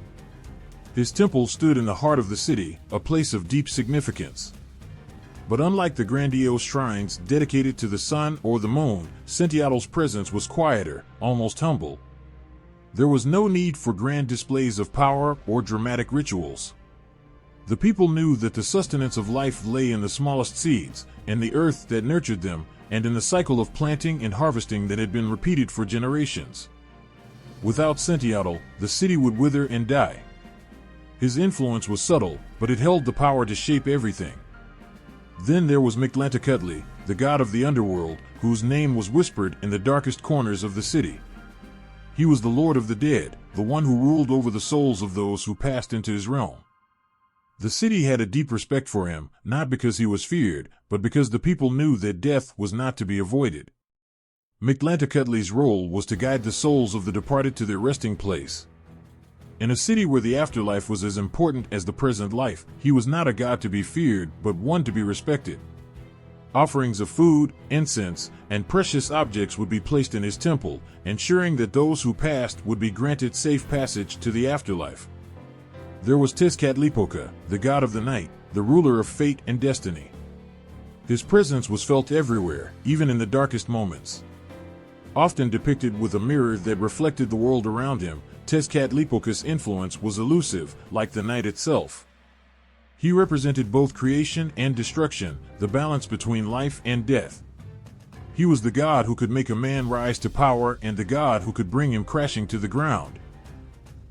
His temple stood in the heart of the city, a place of deep significance. But unlike the grandiose shrines dedicated to the sun or the moon, Teotihuacan's presence was quieter, almost humble. There was no need for grand displays of power or dramatic rituals. The people knew that the sustenance of life lay in the smallest seeds, in the earth that nurtured them, and in the cycle of planting and harvesting that had been repeated for generations. Without Teotihuacan, the city would wither and die. His influence was subtle, but it held the power to shape everything. Then there was Teotihuacan, the god of the underworld, whose name was whispered in the darkest corners of the city. He was the lord of the dead, the one who ruled over the souls of those who passed into his realm. The city had a deep respect for him, not because he was feared, but because the people knew that death was not to be avoided. Teotihuacan's role was to guide the souls of the departed to their resting place. In a city where the afterlife was as important as the present life, he was not a god to be feared, but one to be respected. Offerings of food, incense, and precious objects would be placed in his temple, ensuring that those who passed would be granted safe passage to the afterlife. There was Tezcatlipoca, the god of the night, the ruler of fate and destiny. His presence was felt everywhere, even in the darkest moments. Often depicted with a mirror that reflected the world around him, Tezcatlipoca's influence was elusive, like the night itself. He represented both creation and destruction, the balance between life and death. He was the god who could make a man rise to power and the god who could bring him crashing to the ground.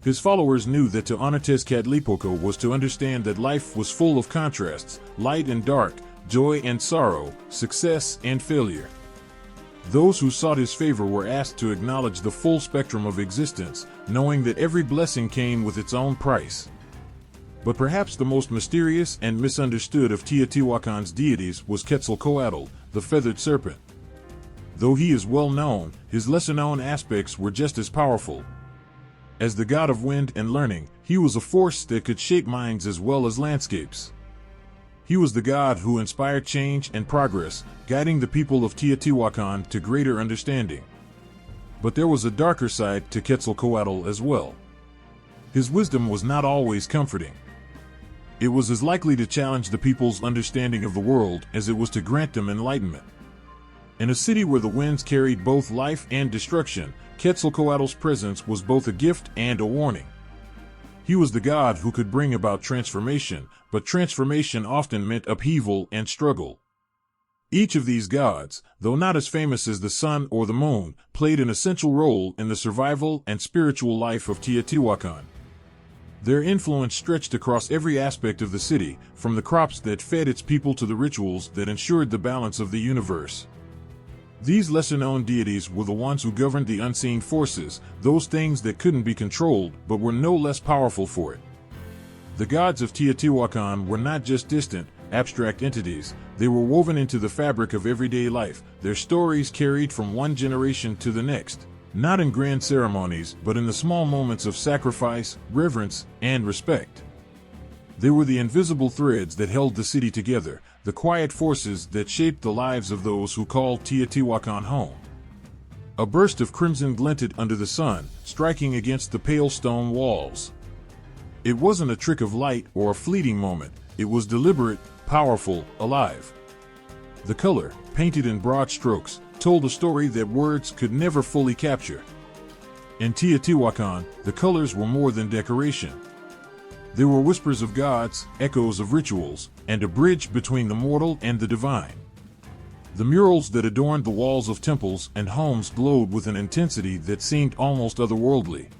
His followers knew that to honor Tezcatlipoca was to understand that life was full of contrasts, light and dark, joy and sorrow, success and failure. Those who sought his favor were asked to acknowledge the full spectrum of existence, knowing that every blessing came with its own price. But perhaps the most mysterious and misunderstood of Teotihuacan's deities was Quetzalcoatl, the feathered serpent. Though he is well known, his lesser-known aspects were just as powerful. As the god of wind and learning, he was a force that could shape minds as well as landscapes. He was the god who inspired change and progress, guiding the people of Teotihuacan to greater understanding. But there was a darker side to Quetzalcoatl as well. His wisdom was not always comforting. It was as likely to challenge the people's understanding of the world as it was to grant them enlightenment. In a city where the winds carried both life and destruction, Quetzalcoatl's presence was both a gift and a warning. He was the god who could bring about transformation, but transformation often meant upheaval and struggle. Each of these gods, though not as famous as the sun or the moon, played an essential role in the survival and spiritual life of Teotihuacan. Their influence stretched across every aspect of the city, from the crops that fed its people to the rituals that ensured the balance of the universe. These lesser-known deities were the ones who governed the unseen forces, those things that couldn't be controlled but were no less powerful for it. The gods of Teotihuacan were not just distant, abstract entities, they were woven into the fabric of everyday life, their stories carried from one generation to the next, not in grand ceremonies but in the small moments of sacrifice, reverence, and respect. They were the invisible threads that held the city together, the quiet forces that shaped the lives of those who called Teotihuacan home. A burst of crimson glinted under the sun, striking against the pale stone walls. It wasn't a trick of light or a fleeting moment, it was deliberate, powerful, alive. The color, painted in broad strokes, told a story that words could never fully capture. In Teotihuacan, the colors were more than decoration. They were whispers of gods, echoes of rituals, and a bridge between the mortal and the divine. The murals that adorned the walls of temples and homes glowed with an intensity that seemed almost otherworldly.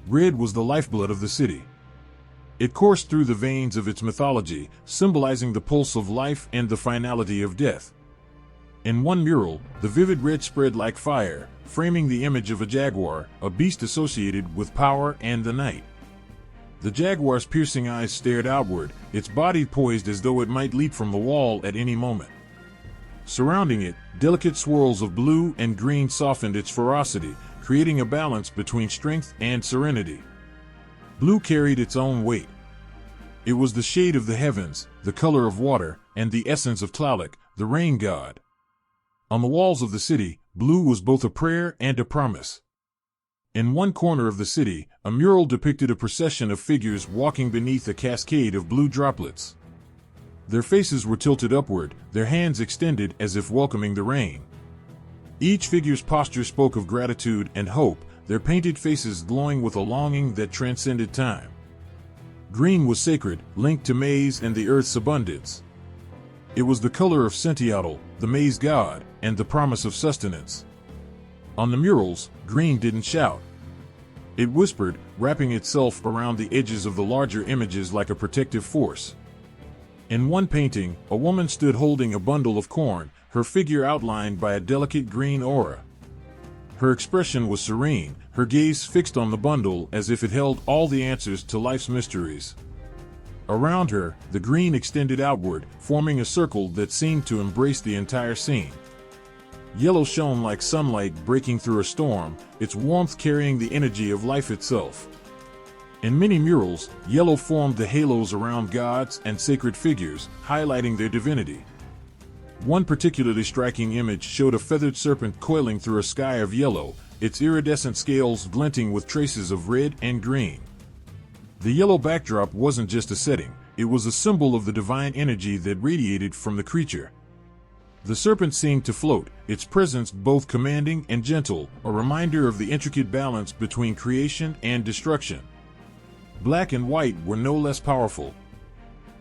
Red was the lifeblood of the city. It coursed through the veins of its mythology, symbolizing the pulse of life and the finality of death. In one mural, the vivid red spread like fire, framing the image of a jaguar, a beast associated with power and the night. The jaguar's piercing eyes stared outward, its body poised as though it might leap from the wall at any moment. Surrounding it, delicate swirls of blue and green softened its ferocity, creating a balance between strength and serenity. Blue carried its own weight. It was the shade of the heavens, the color of water, and the essence of Tlaloc, the rain god. On the walls of the city, blue was both a prayer and a promise. In one corner of the city, a mural depicted a procession of figures walking beneath a cascade of blue droplets. Their faces were tilted upward, their hands extended as if welcoming the rain. Each figure's posture spoke of gratitude and hope, their painted faces glowing with a longing that transcended time. Green was sacred, linked to maize and the earth's abundance. It was the color of Teotihuacan, the maize god, and the promise of sustenance. On the murals, green didn't shout. It whispered, wrapping itself around the edges of the larger images like a protective force. In one painting, a woman stood holding a bundle of corn, her figure outlined by a delicate green aura. Her expression was serene, her gaze fixed on the bundle as if it held all the answers to life's mysteries. Around her, the green extended outward, forming a circle that seemed to embrace the entire scene. Yellow shone like sunlight breaking through a storm, its warmth carrying the energy of life itself. In many murals, yellow formed the halos around gods and sacred figures, highlighting their divinity. One particularly striking image showed a feathered serpent coiling through a sky of yellow, its iridescent scales glinting with traces of red and green. The yellow backdrop wasn't just a setting, it was a symbol of the divine energy that radiated from the creature. The serpent seemed to float, its presence both commanding and gentle, a reminder of the intricate balance between creation and destruction. Black and white were no less powerful.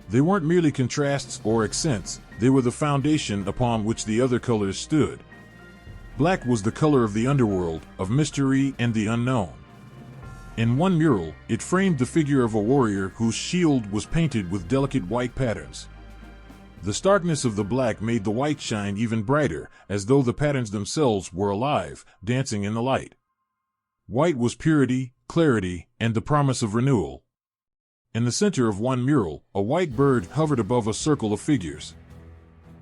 They weren't merely contrasts or accents, they were the foundation upon which the other colors stood. Black was the color of the underworld, of mystery and the unknown. In one mural, it framed the figure of a warrior whose shield was painted with delicate white patterns. The starkness of the black made the white shine even brighter, as though the patterns themselves were alive, dancing in the light. White was purity, clarity, and the promise of renewal. In the center of one mural, a white bird hovered above a circle of figures.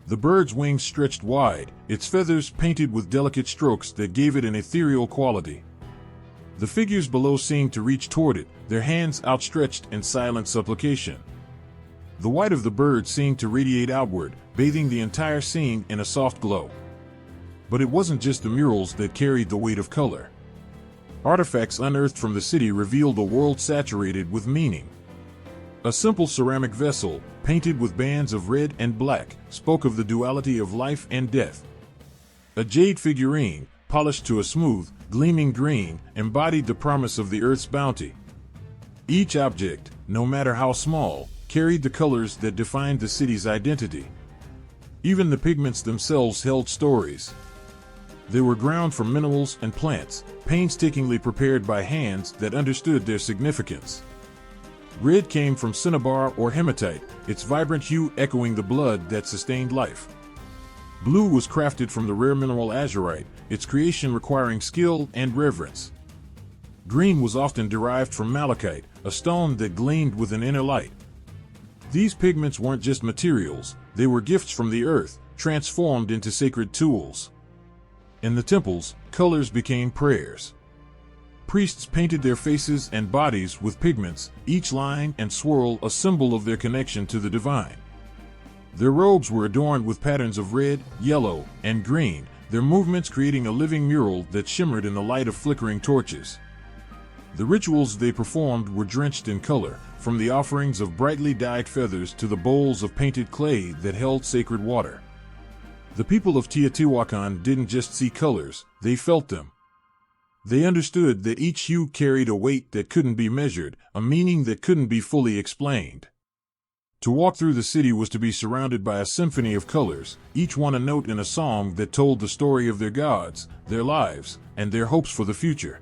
The bird's wings stretched wide, its feathers painted with delicate strokes that gave it an ethereal quality. The figures below seemed to reach toward it, their hands outstretched in silent supplication. The white of the bird seemed to radiate outward, bathing the entire scene in a soft glow. But it wasn't just the murals that carried the weight of color. Artifacts unearthed from the city revealed a world saturated with meaning. A simple ceramic vessel, painted with bands of red and black, spoke of the duality of life and death. A jade figurine, polished to a smooth, gleaming green, embodied the promise of the earth's bounty. Each object, no matter how small, carried the colors that defined the city's identity. Even the pigments themselves held stories. They were ground from minerals and plants, painstakingly prepared by hands that understood their significance. Red came from cinnabar or hematite, its vibrant hue echoing the blood that sustained life. Blue was crafted from the rare mineral azurite, its creation requiring skill and reverence. Green was often derived from malachite, a stone that gleamed with an inner light. These pigments weren't just materials, they were gifts from the earth, transformed into sacred tools. In the temples, colors became prayers. Priests painted their faces and bodies with pigments, each line and swirl a symbol of their connection to the divine. Their robes were adorned with patterns of red, yellow, and green, their movements creating a living mural that shimmered in the light of flickering torches. The rituals they performed were drenched in color, from the offerings of brightly dyed feathers to the bowls of painted clay that held sacred water. The people of Teotihuacan didn't just see colors, they felt them. They understood that each hue carried a weight that couldn't be measured, a meaning that couldn't be fully explained. To walk through the city was to be surrounded by a symphony of colors, each one a note in a song that told the story of their gods, their lives, and their hopes for the future.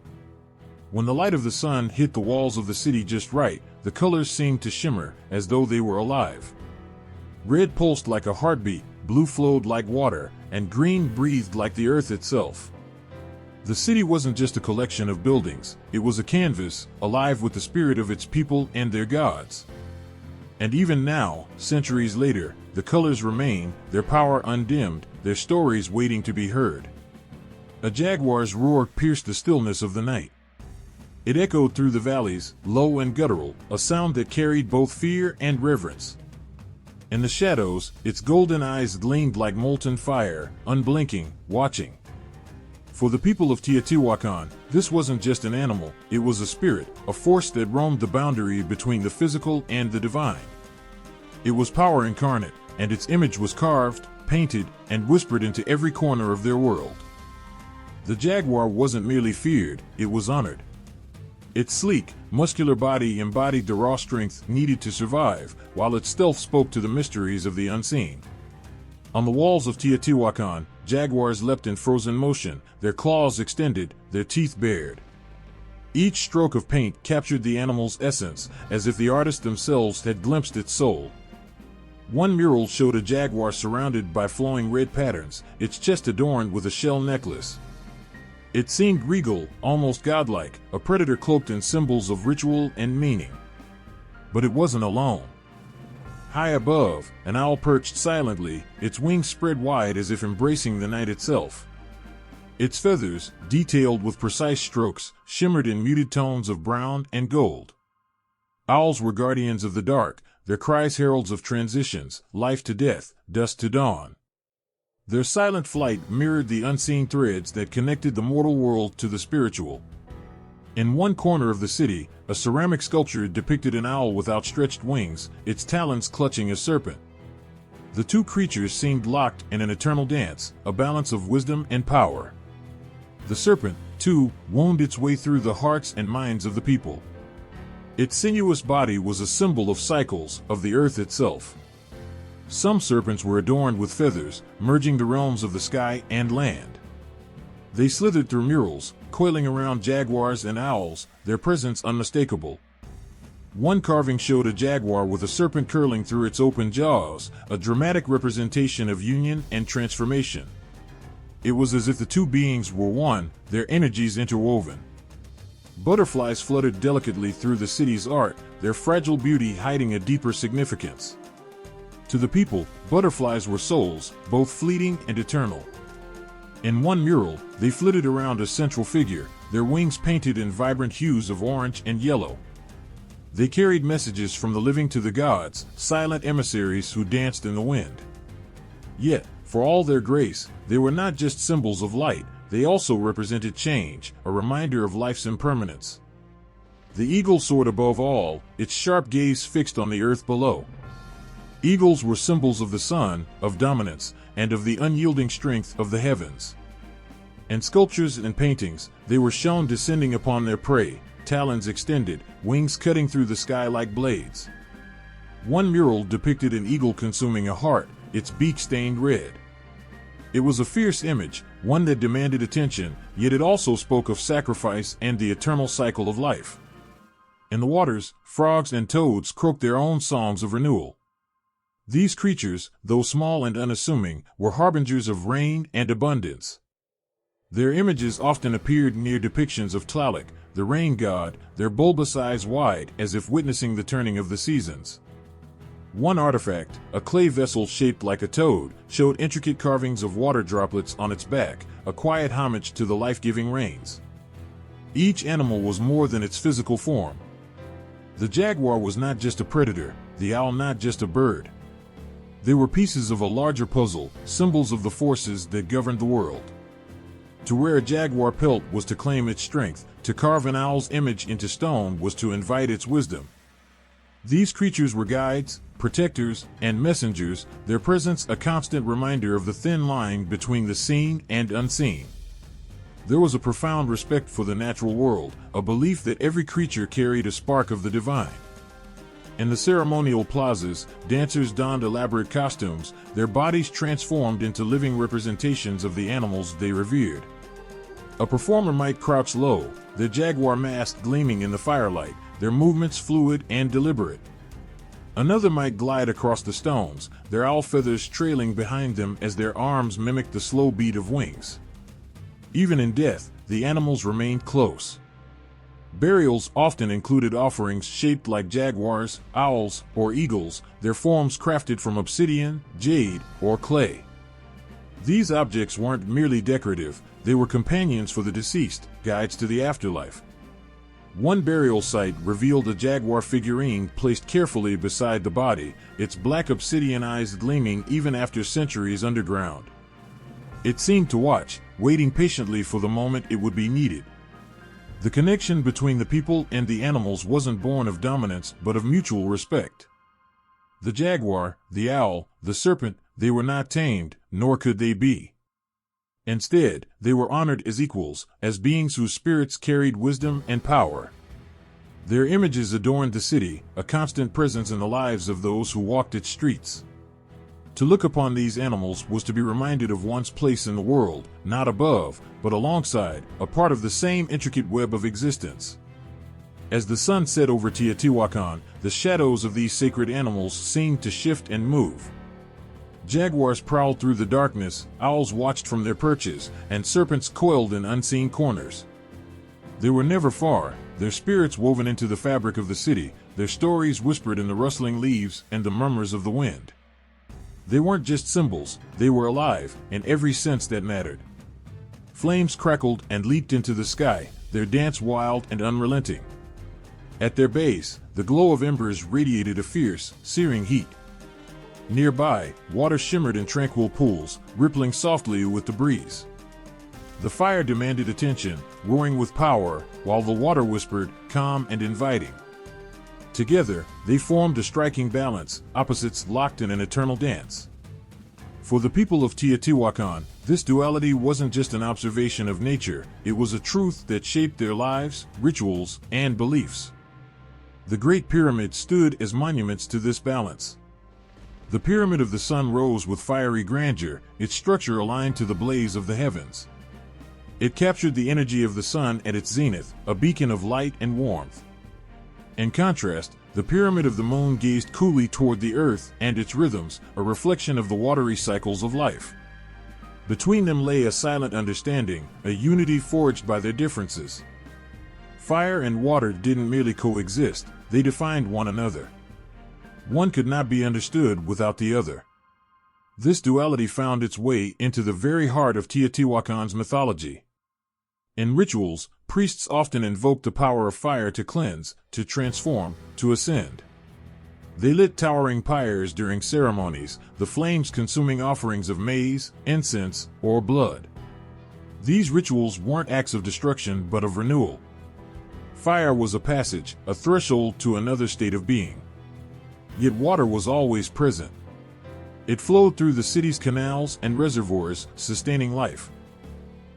When the light of the sun hit the walls of the city just right, the colors seemed to shimmer, as though they were alive. Red pulsed like a heartbeat, blue flowed like water, and green breathed like the earth itself. The city wasn't just a collection of buildings, it was a canvas, alive with the spirit of its people and their gods. And even now, centuries later, the colors remain, their power undimmed, their stories waiting to be heard. A jaguar's roar pierced the stillness of the night. It echoed through the valleys, low and guttural, a sound that carried both fear and reverence. In the shadows, its golden eyes gleamed like molten fire, unblinking, watching. For the people of Teotihuacan, this wasn't just an animal, it was a spirit, a force that roamed the boundary between the physical and the divine. It was power incarnate, and its image was carved, painted, and whispered into every corner of their world. The jaguar wasn't merely feared, it was honored. Its sleek, muscular body embodied the raw strength needed to survive, while its stealth spoke to the mysteries of the unseen. On the walls of Teotihuacan, jaguars leapt in frozen motion, their claws extended, their teeth bared. Each stroke of paint captured the animal's essence, as if the artists themselves had glimpsed its soul. One mural showed a jaguar surrounded by flowing red patterns, its chest adorned with a shell necklace. It seemed regal, almost godlike, a predator cloaked in symbols of ritual and meaning. But it wasn't alone. High above, an owl perched silently, its wings spread wide as if embracing the night itself. Its feathers, detailed with precise strokes, shimmered in muted tones of brown and gold. Owls were guardians of the dark, their cries heralds of transitions, life to death, dusk to dawn. Their silent flight mirrored the unseen threads that connected the mortal world to the spiritual. In one corner of the city, a ceramic sculpture depicted an owl with outstretched wings, its talons clutching a serpent. The two creatures seemed locked in an eternal dance, a balance of wisdom and power. The serpent, too, wound its way through the hearts and minds of the people. Its sinuous body was a symbol of cycles, of the earth itself. Some serpents were adorned with feathers, merging the realms of the sky and land. They slithered through murals, coiling around jaguars and owls, their presence unmistakable. One carving showed a jaguar with a serpent curling through its open jaws, a dramatic representation of union and transformation. It was as if the two beings were one, their energies interwoven. Butterflies fluttered delicately through the city's art, their fragile beauty hiding a deeper significance. To the people, butterflies were souls, both fleeting and eternal. In one mural, they flitted around a central figure, their wings painted in vibrant hues of orange and yellow. They carried messages from the living to the gods, silent emissaries who danced in the wind. Yet, for all their grace, they were not just symbols of light, they also represented change, a reminder of life's impermanence. The eagle soared above all, its sharp gaze fixed on the earth below. Eagles were symbols of the sun, of dominance, and of the unyielding strength of the heavens. In sculptures and paintings, they were shown descending upon their prey, talons extended, wings cutting through the sky like blades. One mural depicted an eagle consuming a heart, its beak stained red. It was a fierce image, one that demanded attention, yet it also spoke of sacrifice and the eternal cycle of life. In the waters, frogs and toads croaked their own songs of renewal. These creatures, though small and unassuming, were harbingers of rain and abundance. Their images often appeared near depictions of Tlaloc, the rain god, their bulbous eyes wide as if witnessing the turning of the seasons. One artifact, a clay vessel shaped like a toad, showed intricate carvings of water droplets on its back, a quiet homage to the life-giving rains. Each animal was more than its physical form. The jaguar was not just a predator, the owl not just a bird. They were pieces of a larger puzzle, symbols of the forces that governed the world. To wear a jaguar pelt was to claim its strength, to carve an owl's image into stone was to invite its wisdom. These creatures were guides, protectors, and messengers, their presence a constant reminder of the thin line between the seen and unseen. There was a profound respect for the natural world, a belief that every creature carried a spark of the divine. In the ceremonial plazas, dancers donned elaborate costumes, their bodies transformed into living representations of the animals they revered. A performer might crouch low, their jaguar mask gleaming in the firelight, their movements fluid and deliberate. Another might glide across the stones, their owl feathers trailing behind them as their arms mimicked the slow beat of wings. Even in death, the animals remained close. Burials often included offerings shaped like jaguars, owls, or eagles, their forms crafted from obsidian, jade, or clay. These objects weren't merely decorative, they were companions for the deceased, guides to the afterlife. One burial site revealed a jaguar figurine placed carefully beside the body, its black obsidian eyes gleaming even after centuries underground. It seemed to watch, waiting patiently for the moment it would be needed. The connection between the people and the animals wasn't born of dominance but of mutual respect. The jaguar, the owl, the serpent, they were not tamed, nor could they be. Instead, they were honored as equals, as beings whose spirits carried wisdom and power. Their images adorned the city, a constant presence in the lives of those who walked its streets. To look upon these animals was to be reminded of one's place in the world, not above, but alongside, a part of the same intricate web of existence. As the sun set over Teotihuacan, the shadows of these sacred animals seemed to shift and move. Jaguars prowled through the darkness, owls watched from their perches, and serpents coiled in unseen corners. They were never far, their spirits woven into the fabric of the city, their stories whispered in the rustling leaves and the murmurs of the wind. They weren't just symbols, they were alive, in every sense that mattered. Flames crackled and leaped into the sky, their dance wild and unrelenting. At their base, the glow of embers radiated a fierce, searing heat. Nearby, water shimmered in tranquil pools, rippling softly with the breeze. The fire demanded attention, roaring with power, while the water whispered, calm and inviting. Together, they formed a striking balance, opposites locked in an eternal dance. For the people of Teotihuacan, this duality wasn't just an observation of nature, it was a truth that shaped their lives, rituals, and beliefs. The Great Pyramid stood as monuments to this balance. The Pyramid of the Sun rose with fiery grandeur, its structure aligned to the blaze of the heavens. It captured the energy of the sun at its zenith, a beacon of light and warmth. In contrast, the Pyramid of the Moon gazed coolly toward the earth and its rhythms, a reflection of the watery cycles of life. Between them lay a silent understanding, a unity forged by their differences. Fire and water didn't merely coexist, they defined one another. One could not be understood without the other. This duality found its way into the very heart of Teotihuacan's mythology. In rituals, priests often invoked the power of fire to cleanse, to transform, to ascend. They lit towering pyres during ceremonies, the flames consuming offerings of maize, incense, or blood. These rituals weren't acts of destruction but of renewal. Fire was a passage, a threshold to another state of being. Yet water was always present. It flowed through the city's canals and reservoirs, sustaining life.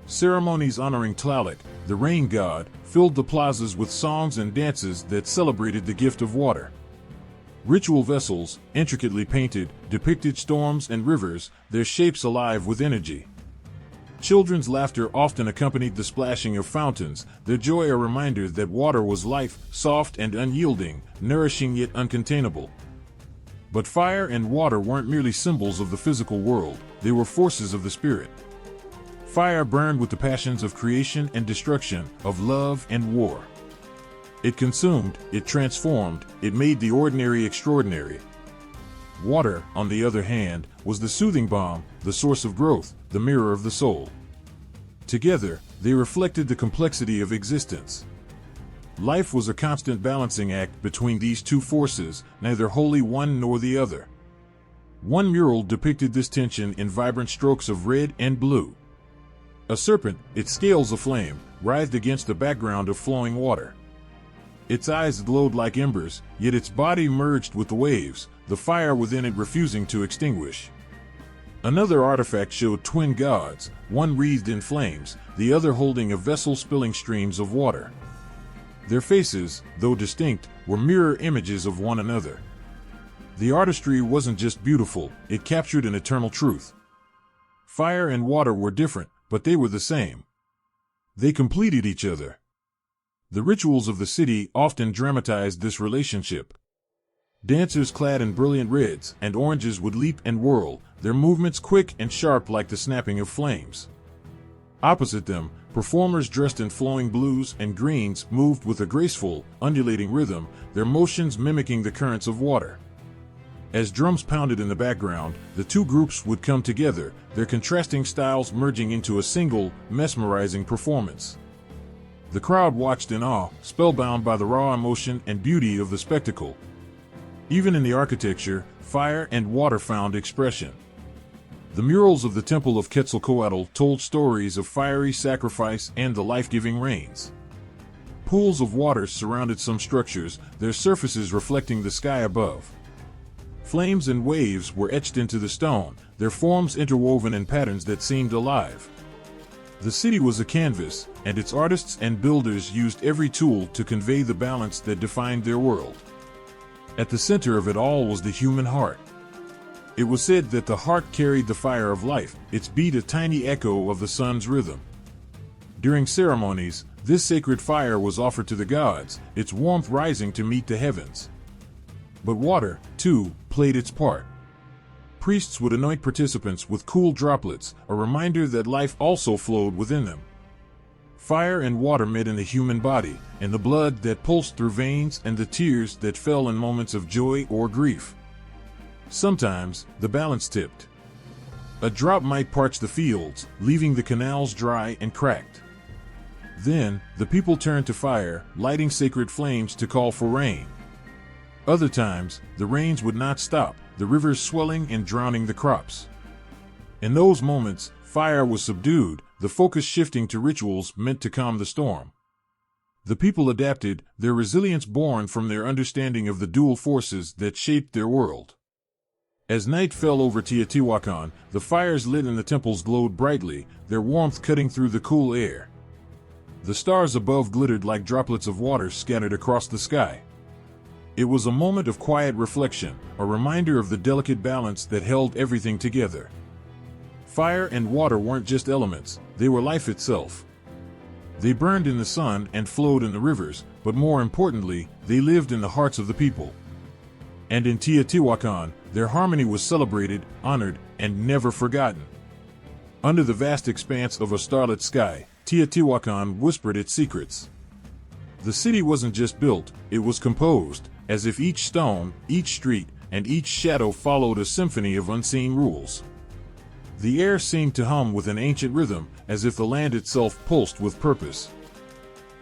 Ceremonies honoring Tlaloc, the rain god, filled the plazas with songs and dances that celebrated the gift of water. Ritual vessels, intricately painted, depicted storms and rivers, their shapes alive with energy. Children's laughter often accompanied the splashing of fountains, their joy a reminder that water was life, soft and unyielding, nourishing yet uncontainable. But fire and water weren't merely symbols of the physical world, they were forces of the spirit. Fire burned with the passions of creation and destruction, of love and war. It consumed, it transformed, it made the ordinary extraordinary. Water, on the other hand, was the soothing balm, the source of growth, the mirror of the soul. Together, they reflected the complexity of existence. Life was a constant balancing act between these two forces, neither wholly one nor the other. One mural depicted this tension in vibrant strokes of red and blue. A serpent, its scales aflame, writhed against the background of flowing water. Its eyes glowed like embers, yet its body merged with the waves, the fire within it refusing to extinguish. Another artifact showed twin gods, one wreathed in flames, the other holding a vessel spilling streams of water. Their faces, though distinct, were mirror images of one another. The artistry wasn't just beautiful, it captured an eternal truth. Fire and water were different, but they were the same. They completed each other. The rituals of the city often dramatized this relationship. Dancers clad in brilliant reds and oranges would leap and whirl, their movements quick and sharp like the snapping of flames. Opposite them, Performers dressed in flowing blues and greens moved with a graceful, undulating rhythm, their motions mimicking the currents of water. As drums pounded in the background, the two groups would come together, their contrasting styles merging into a single, mesmerizing performance. The crowd watched in awe, spellbound by the raw emotion and beauty of the spectacle. Even in the architecture, fire and water found expression. The murals of the Temple of Quetzalcoatl told stories of fiery sacrifice and the life-giving rains. Pools of water surrounded some structures, their surfaces reflecting the sky above. Flames and waves were etched into the stone, their forms interwoven in patterns that seemed alive. The city was a canvas, and its artists and builders used every tool to convey the balance that defined their world. At the center of it all was the human heart. It was said that the heart carried the fire of life, its beat a tiny echo of the sun's rhythm. During ceremonies, this sacred fire was offered to the gods, its warmth rising to meet the heavens. But water, too, played its part. Priests would anoint participants with cool droplets, a reminder that life also flowed within them. Fire and water met in the human body, and the blood that pulsed through veins and the tears that fell in moments of joy or grief. Sometimes, the balance tipped. A drop might parch the fields, leaving the canals dry and cracked. Then, the people turned to fire, lighting sacred flames to call for rain. Other times, the rains would not stop, the rivers swelling and drowning the crops. In those moments, fire was subdued, the focus shifting to rituals meant to calm the storm. The people adapted, their resilience born from their understanding of the dual forces that shaped their world. As night fell over Teotihuacan, the fires lit in the temples glowed brightly, their warmth cutting through the cool air. The stars above glittered like droplets of water scattered across the sky. It was a moment of quiet reflection, a reminder of the delicate balance that held everything together. Fire and water weren't just elements, they were life itself. They burned in the sun and flowed in the rivers, but more importantly, they lived in the hearts of the people. And in Teotihuacan, their harmony was celebrated, honored, and never forgotten. Under the vast expanse of a starlit sky, Teotihuacan whispered its secrets. The city wasn't just built, it was composed, as if each stone, each street, and each shadow followed a symphony of unseen rules. The air seemed to hum with an ancient rhythm, as if the land itself pulsed with purpose.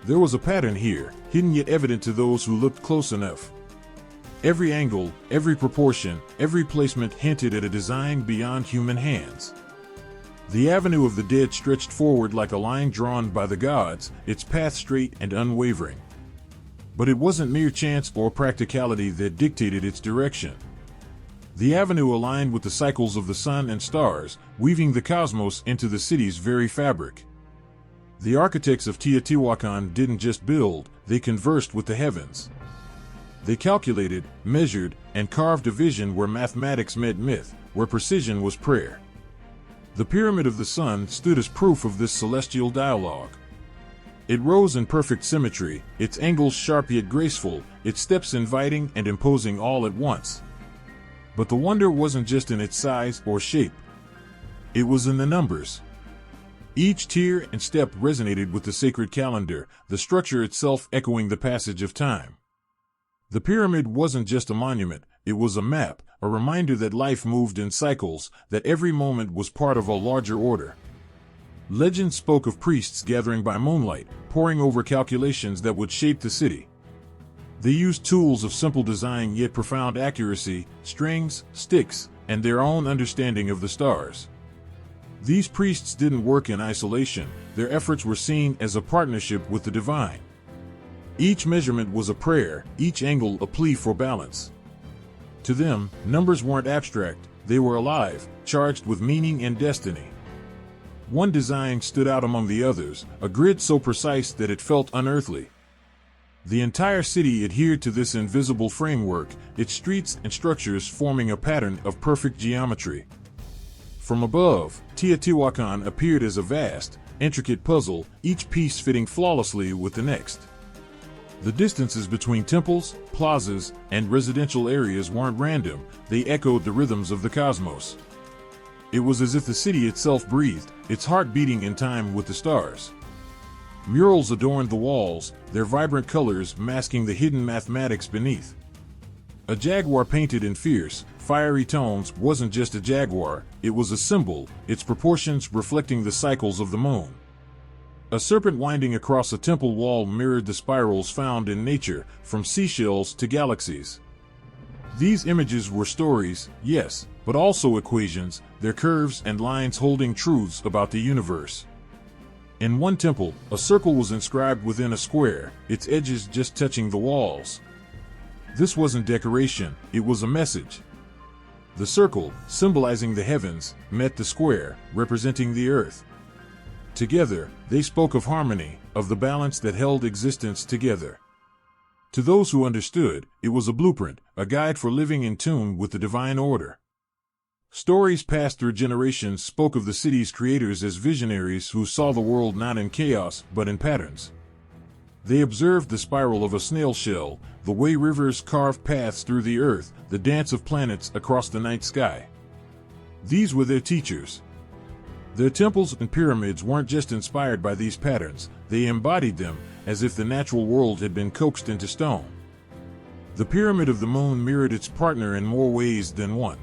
There was a pattern here, hidden yet evident to those who looked close enough. Every angle, every proportion, every placement hinted at a design beyond human hands. The Avenue of the Dead stretched forward like a line drawn by the gods, its path straight and unwavering. But it wasn't mere chance or practicality that dictated its direction. The avenue aligned with the cycles of the sun and stars, weaving the cosmos into the city's very fabric. The architects of Teotihuacan didn't just build, they conversed with the heavens. They calculated, measured, and carved a vision where mathematics met myth, where precision was prayer. The Pyramid of the Sun stood as proof of this celestial dialogue. It rose in perfect symmetry, its angles sharp yet graceful, its steps inviting and imposing all at once. But the wonder wasn't just in its size or shape. It was in the numbers. Each tier and step resonated with the sacred calendar, the structure itself echoing the passage of time. The pyramid wasn't just a monument, it was a map, a reminder that life moved in cycles, that every moment was part of a larger order. Legend spoke of priests gathering by moonlight, poring over calculations that would shape the city. They used tools of simple design yet profound accuracy, strings, sticks, and their own understanding of the stars. These priests didn't work in isolation, their efforts were seen as a partnership with the divine. Each measurement was a prayer, each angle a plea for balance. To them, numbers weren't abstract, they were alive, charged with meaning and destiny. One design stood out among the others, a grid so precise that it felt unearthly. The entire city adhered to this invisible framework, its streets and structures forming a pattern of perfect geometry. From above, Teotihuacan appeared as a vast, intricate puzzle, each piece fitting flawlessly with the next. The distances between temples, plazas, and residential areas weren't random, they echoed the rhythms of the cosmos. It was as if the city itself breathed, its heart beating in time with the stars. Murals adorned the walls, their vibrant colors masking the hidden mathematics beneath. A jaguar painted in fierce, fiery tones wasn't just a jaguar, it was a symbol, its proportions reflecting the cycles of the moon. A serpent winding across a temple wall mirrored the spirals found in nature, from seashells to galaxies. These images were stories, yes, but also equations, their curves and lines holding truths about the universe. In one temple, a circle was inscribed within a square, its edges just touching the walls. This wasn't decoration, it was a message. The circle, symbolizing the heavens, met the square, representing the earth. Together, they spoke of harmony, of the balance that held existence together. To those who understood, it was a blueprint, a guide for living in tune with the divine order. Stories passed through generations spoke of the city's creators as visionaries who saw the world not in chaos, but in patterns. They observed the spiral of a snail shell, the way rivers carved paths through the earth, the dance of planets across the night sky. These were their teachers. Their temples and pyramids weren't just inspired by these patterns, they embodied them, as if the natural world had been coaxed into stone. The Pyramid of the Moon mirrored its partner in more ways than one.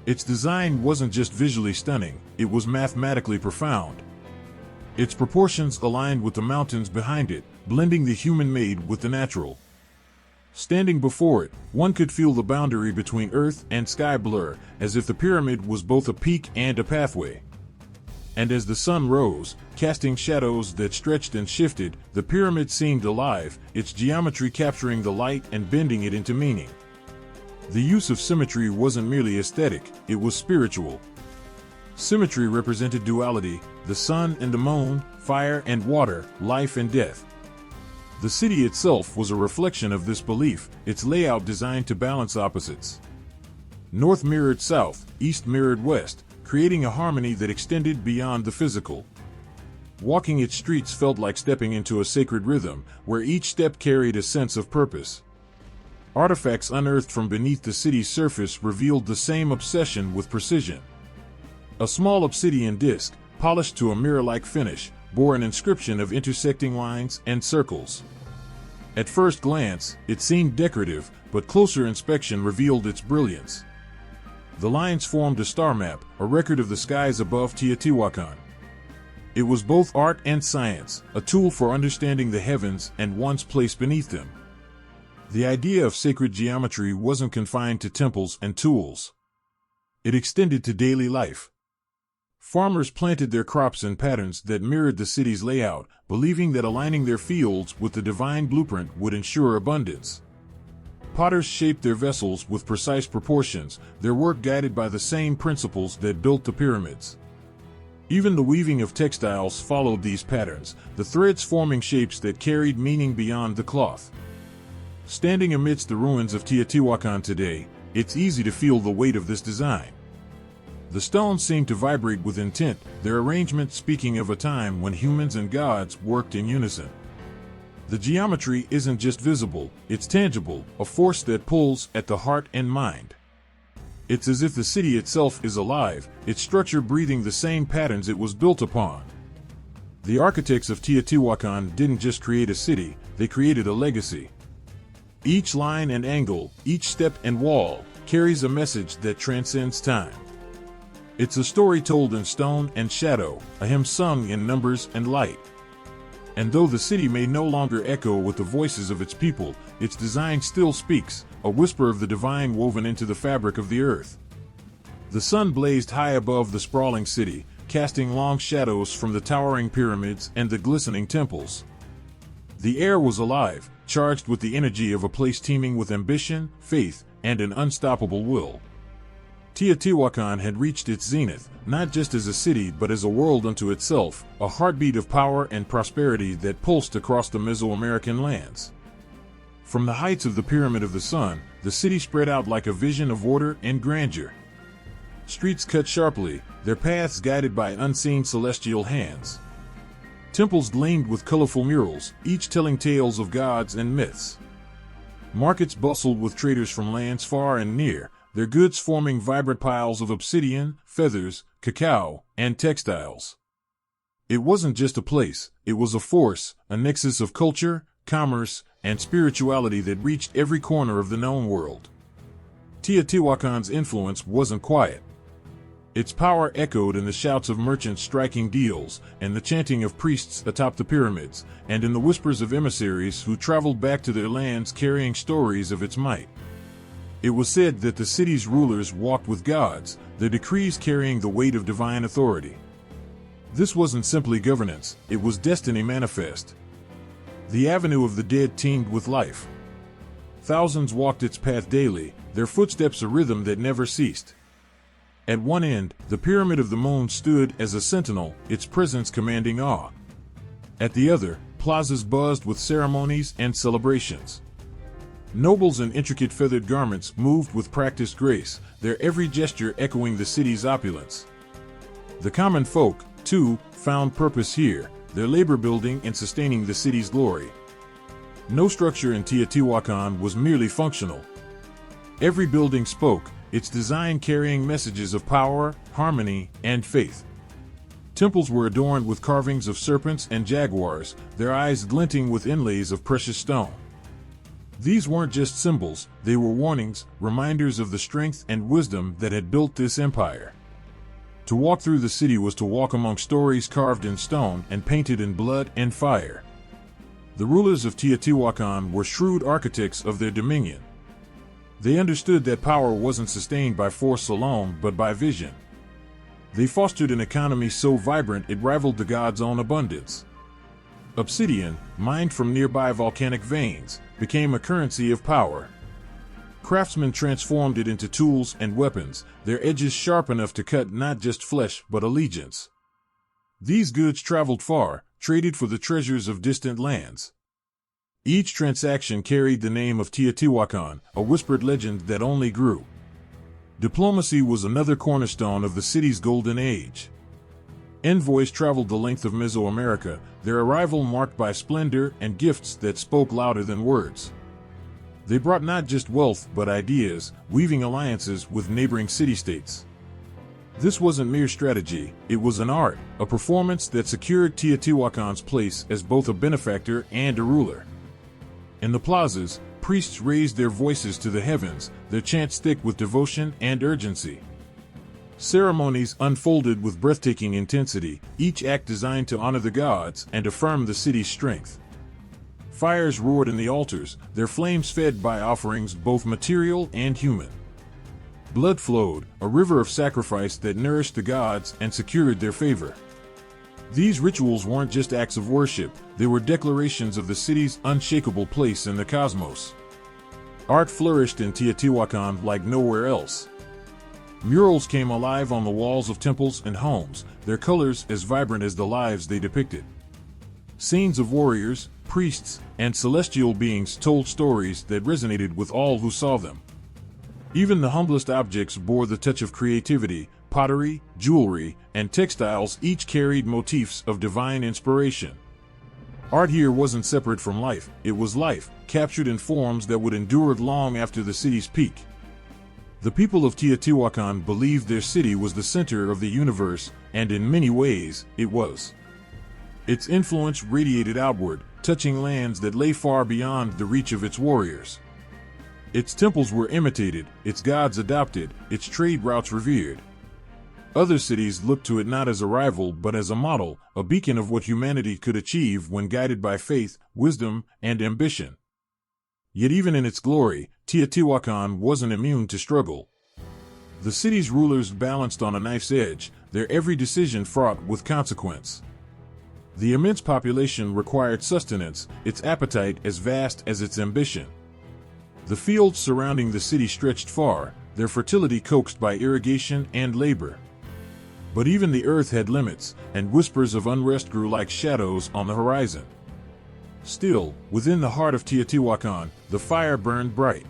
Its design wasn't just visually stunning, it was mathematically profound. Its proportions aligned with the mountains behind it, blending the human-made with the natural. Standing before it, one could feel the boundary between earth and sky blur, as if the pyramid was both a peak and a pathway. And as the sun rose, casting shadows that stretched and shifted, the pyramid seemed alive, its geometry capturing the light and bending it into meaning. The use of symmetry wasn't merely aesthetic, it was spiritual. Symmetry represented duality, the sun and the moon, fire and water, life and death. The city itself was a reflection of this belief, its layout designed to balance opposites. North mirrored south, east mirrored west, creating a harmony that extended beyond the physical. Walking its streets felt like stepping into a sacred rhythm, where each step carried a sense of purpose. Artifacts unearthed from beneath the city's surface revealed the same obsession with precision. A small obsidian disc, polished to a mirror-like finish, bore an inscription of intersecting lines and circles. At first glance, it seemed decorative, but closer inspection revealed its brilliance. The lines formed a star map, a record of the skies above Teotihuacan. It was both art and science, a tool for understanding the heavens and one's place beneath them. The idea of sacred geometry wasn't confined to temples and tools. It extended to daily life. Farmers planted their crops in patterns that mirrored the city's layout, believing that aligning their fields with the divine blueprint would ensure abundance. Potters shaped their vessels with precise proportions, their work guided by the same principles that built the pyramids. Even the weaving of textiles followed these patterns, the threads forming shapes that carried meaning beyond the cloth. Standing amidst the ruins of Teotihuacan today, it's easy to feel the weight of this design. The stones seem to vibrate with intent, their arrangement speaking of a time when humans and gods worked in unison. The geometry isn't just visible, it's tangible, a force that pulls at the heart and mind. It's as if the city itself is alive, its structure breathing the same patterns it was built upon. The architects of Teotihuacan didn't just create a city, they created a legacy. Each line and angle, each step and wall, carries a message that transcends time. It's a story told in stone and shadow, a hymn sung in numbers and light. And though the city may no longer echo with the voices of its people, its design still speaks, a whisper of the divine woven into the fabric of the earth. The sun blazed high above the sprawling city, casting long shadows from the towering pyramids and the glistening temples. The air was alive, charged with the energy of a place teeming with ambition, faith, and an unstoppable will. Teotihuacan had reached its zenith, not just as a city but as a world unto itself, a heartbeat of power and prosperity that pulsed across the Mesoamerican lands. From the heights of the Pyramid of the Sun, the city spread out like a vision of order and grandeur. Streets cut sharply, their paths guided by unseen celestial hands. Temples gleamed with colorful murals, each telling tales of gods and myths. Markets bustled with traders from lands far and near, their goods forming vibrant piles of obsidian, feathers, cacao, and textiles. It wasn't just a place, it was a force, a nexus of culture, commerce, and spirituality that reached every corner of the known world. Teotihuacan's influence wasn't quiet. Its power echoed in the shouts of merchants striking deals, and the chanting of priests atop the pyramids, and in the whispers of emissaries who traveled back to their lands carrying stories of its might. It was said that the city's rulers walked with gods, their decrees carrying the weight of divine authority. This wasn't simply governance, it was destiny manifest. The Avenue of the Dead teemed with life. Thousands walked its path daily, their footsteps a rhythm that never ceased. At one end, the Pyramid of the Moon stood as a sentinel, its presence commanding awe. At the other, plazas buzzed with ceremonies and celebrations. Nobles in intricate feathered garments moved with practiced grace, their every gesture echoing the city's opulence. The common folk, too, found purpose here, their labor building and sustaining the city's glory. No structure in Teotihuacan was merely functional. Every building spoke, its design carrying messages of power, harmony, and faith. Temples were adorned with carvings of serpents and jaguars, their eyes glinting with inlays of precious stone. These weren't just symbols, they were warnings, reminders of the strength and wisdom that had built this empire. To walk through the city was to walk among stories carved in stone and painted in blood and fire. The rulers of Teotihuacan were shrewd architects of their dominion. They understood that power wasn't sustained by force alone, but by vision. They fostered an economy so vibrant it rivaled the gods' own abundance. Obsidian, mined from nearby volcanic veins, became a currency of power. Craftsmen transformed it into tools and weapons, their edges sharp enough to cut not just flesh but allegiance. These goods traveled far, traded for the treasures of distant lands. Each transaction carried the name of Teotihuacan, a whispered legend that only grew. Diplomacy was another cornerstone of the city's golden age. Envoys traveled the length of Mesoamerica, their arrival marked by splendor and gifts that spoke louder than words. They brought not just wealth but ideas, weaving alliances with neighboring city-states. This wasn't mere strategy, it was an art, a performance that secured Teotihuacan's place as both a benefactor and a ruler. In the plazas, priests raised their voices to the heavens, their chants thick with devotion and urgency. Ceremonies unfolded with breathtaking intensity, each act designed to honor the gods and affirm the city's strength. Fires roared in the altars, their flames fed by offerings both material and human. Blood flowed, a river of sacrifice that nourished the gods and secured their favor. These rituals weren't just acts of worship, they were declarations of the city's unshakable place in the cosmos. Art flourished in Teotihuacan like nowhere else. Murals came alive on the walls of temples and homes, their colors as vibrant as the lives they depicted. Scenes of warriors, priests, and celestial beings told stories that resonated with all who saw them. Even the humblest objects bore the touch of creativity. Pottery, jewelry, and textiles each carried motifs of divine inspiration. Art here wasn't separate from life, it was life, captured in forms that would endure long after the city's peak. The people of Teotihuacan believed their city was the center of the universe, and in many ways, it was. Its influence radiated outward, touching lands that lay far beyond the reach of its warriors. Its temples were imitated, its gods adopted, its trade routes revered. Other cities looked to it not as a rival but as a model, a beacon of what humanity could achieve when guided by faith, wisdom, and ambition. Yet even in its glory, Teotihuacan wasn't immune to struggle. The city's rulers balanced on a knife's edge, their every decision fraught with consequence. The immense population required sustenance, its appetite as vast as its ambition. The fields surrounding the city stretched far, their fertility coaxed by irrigation and labor. But even the earth had limits, and whispers of unrest grew like shadows on the horizon. Still, within the heart of Teotihuacan, the fire burned bright.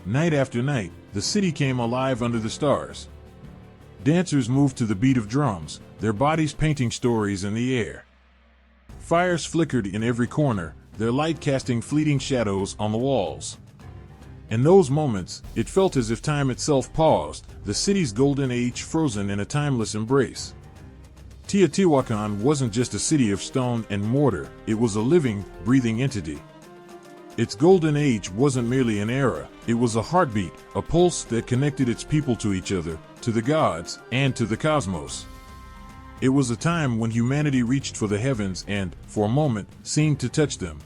Night after night, the city came alive under the stars. Dancers moved to the beat of drums, their bodies painting stories in the air. Fires flickered in every corner, their light casting fleeting shadows on the walls. In those moments, it felt as if time itself paused, the city's golden age frozen in a timeless embrace. Teotihuacan wasn't just a city of stone and mortar, it was a living, breathing entity. Its golden age wasn't merely an era, it was a heartbeat, a pulse that connected its people to each other, to the gods, and to the cosmos. It was a time when humanity reached for the heavens and, for a moment, seemed to touch them.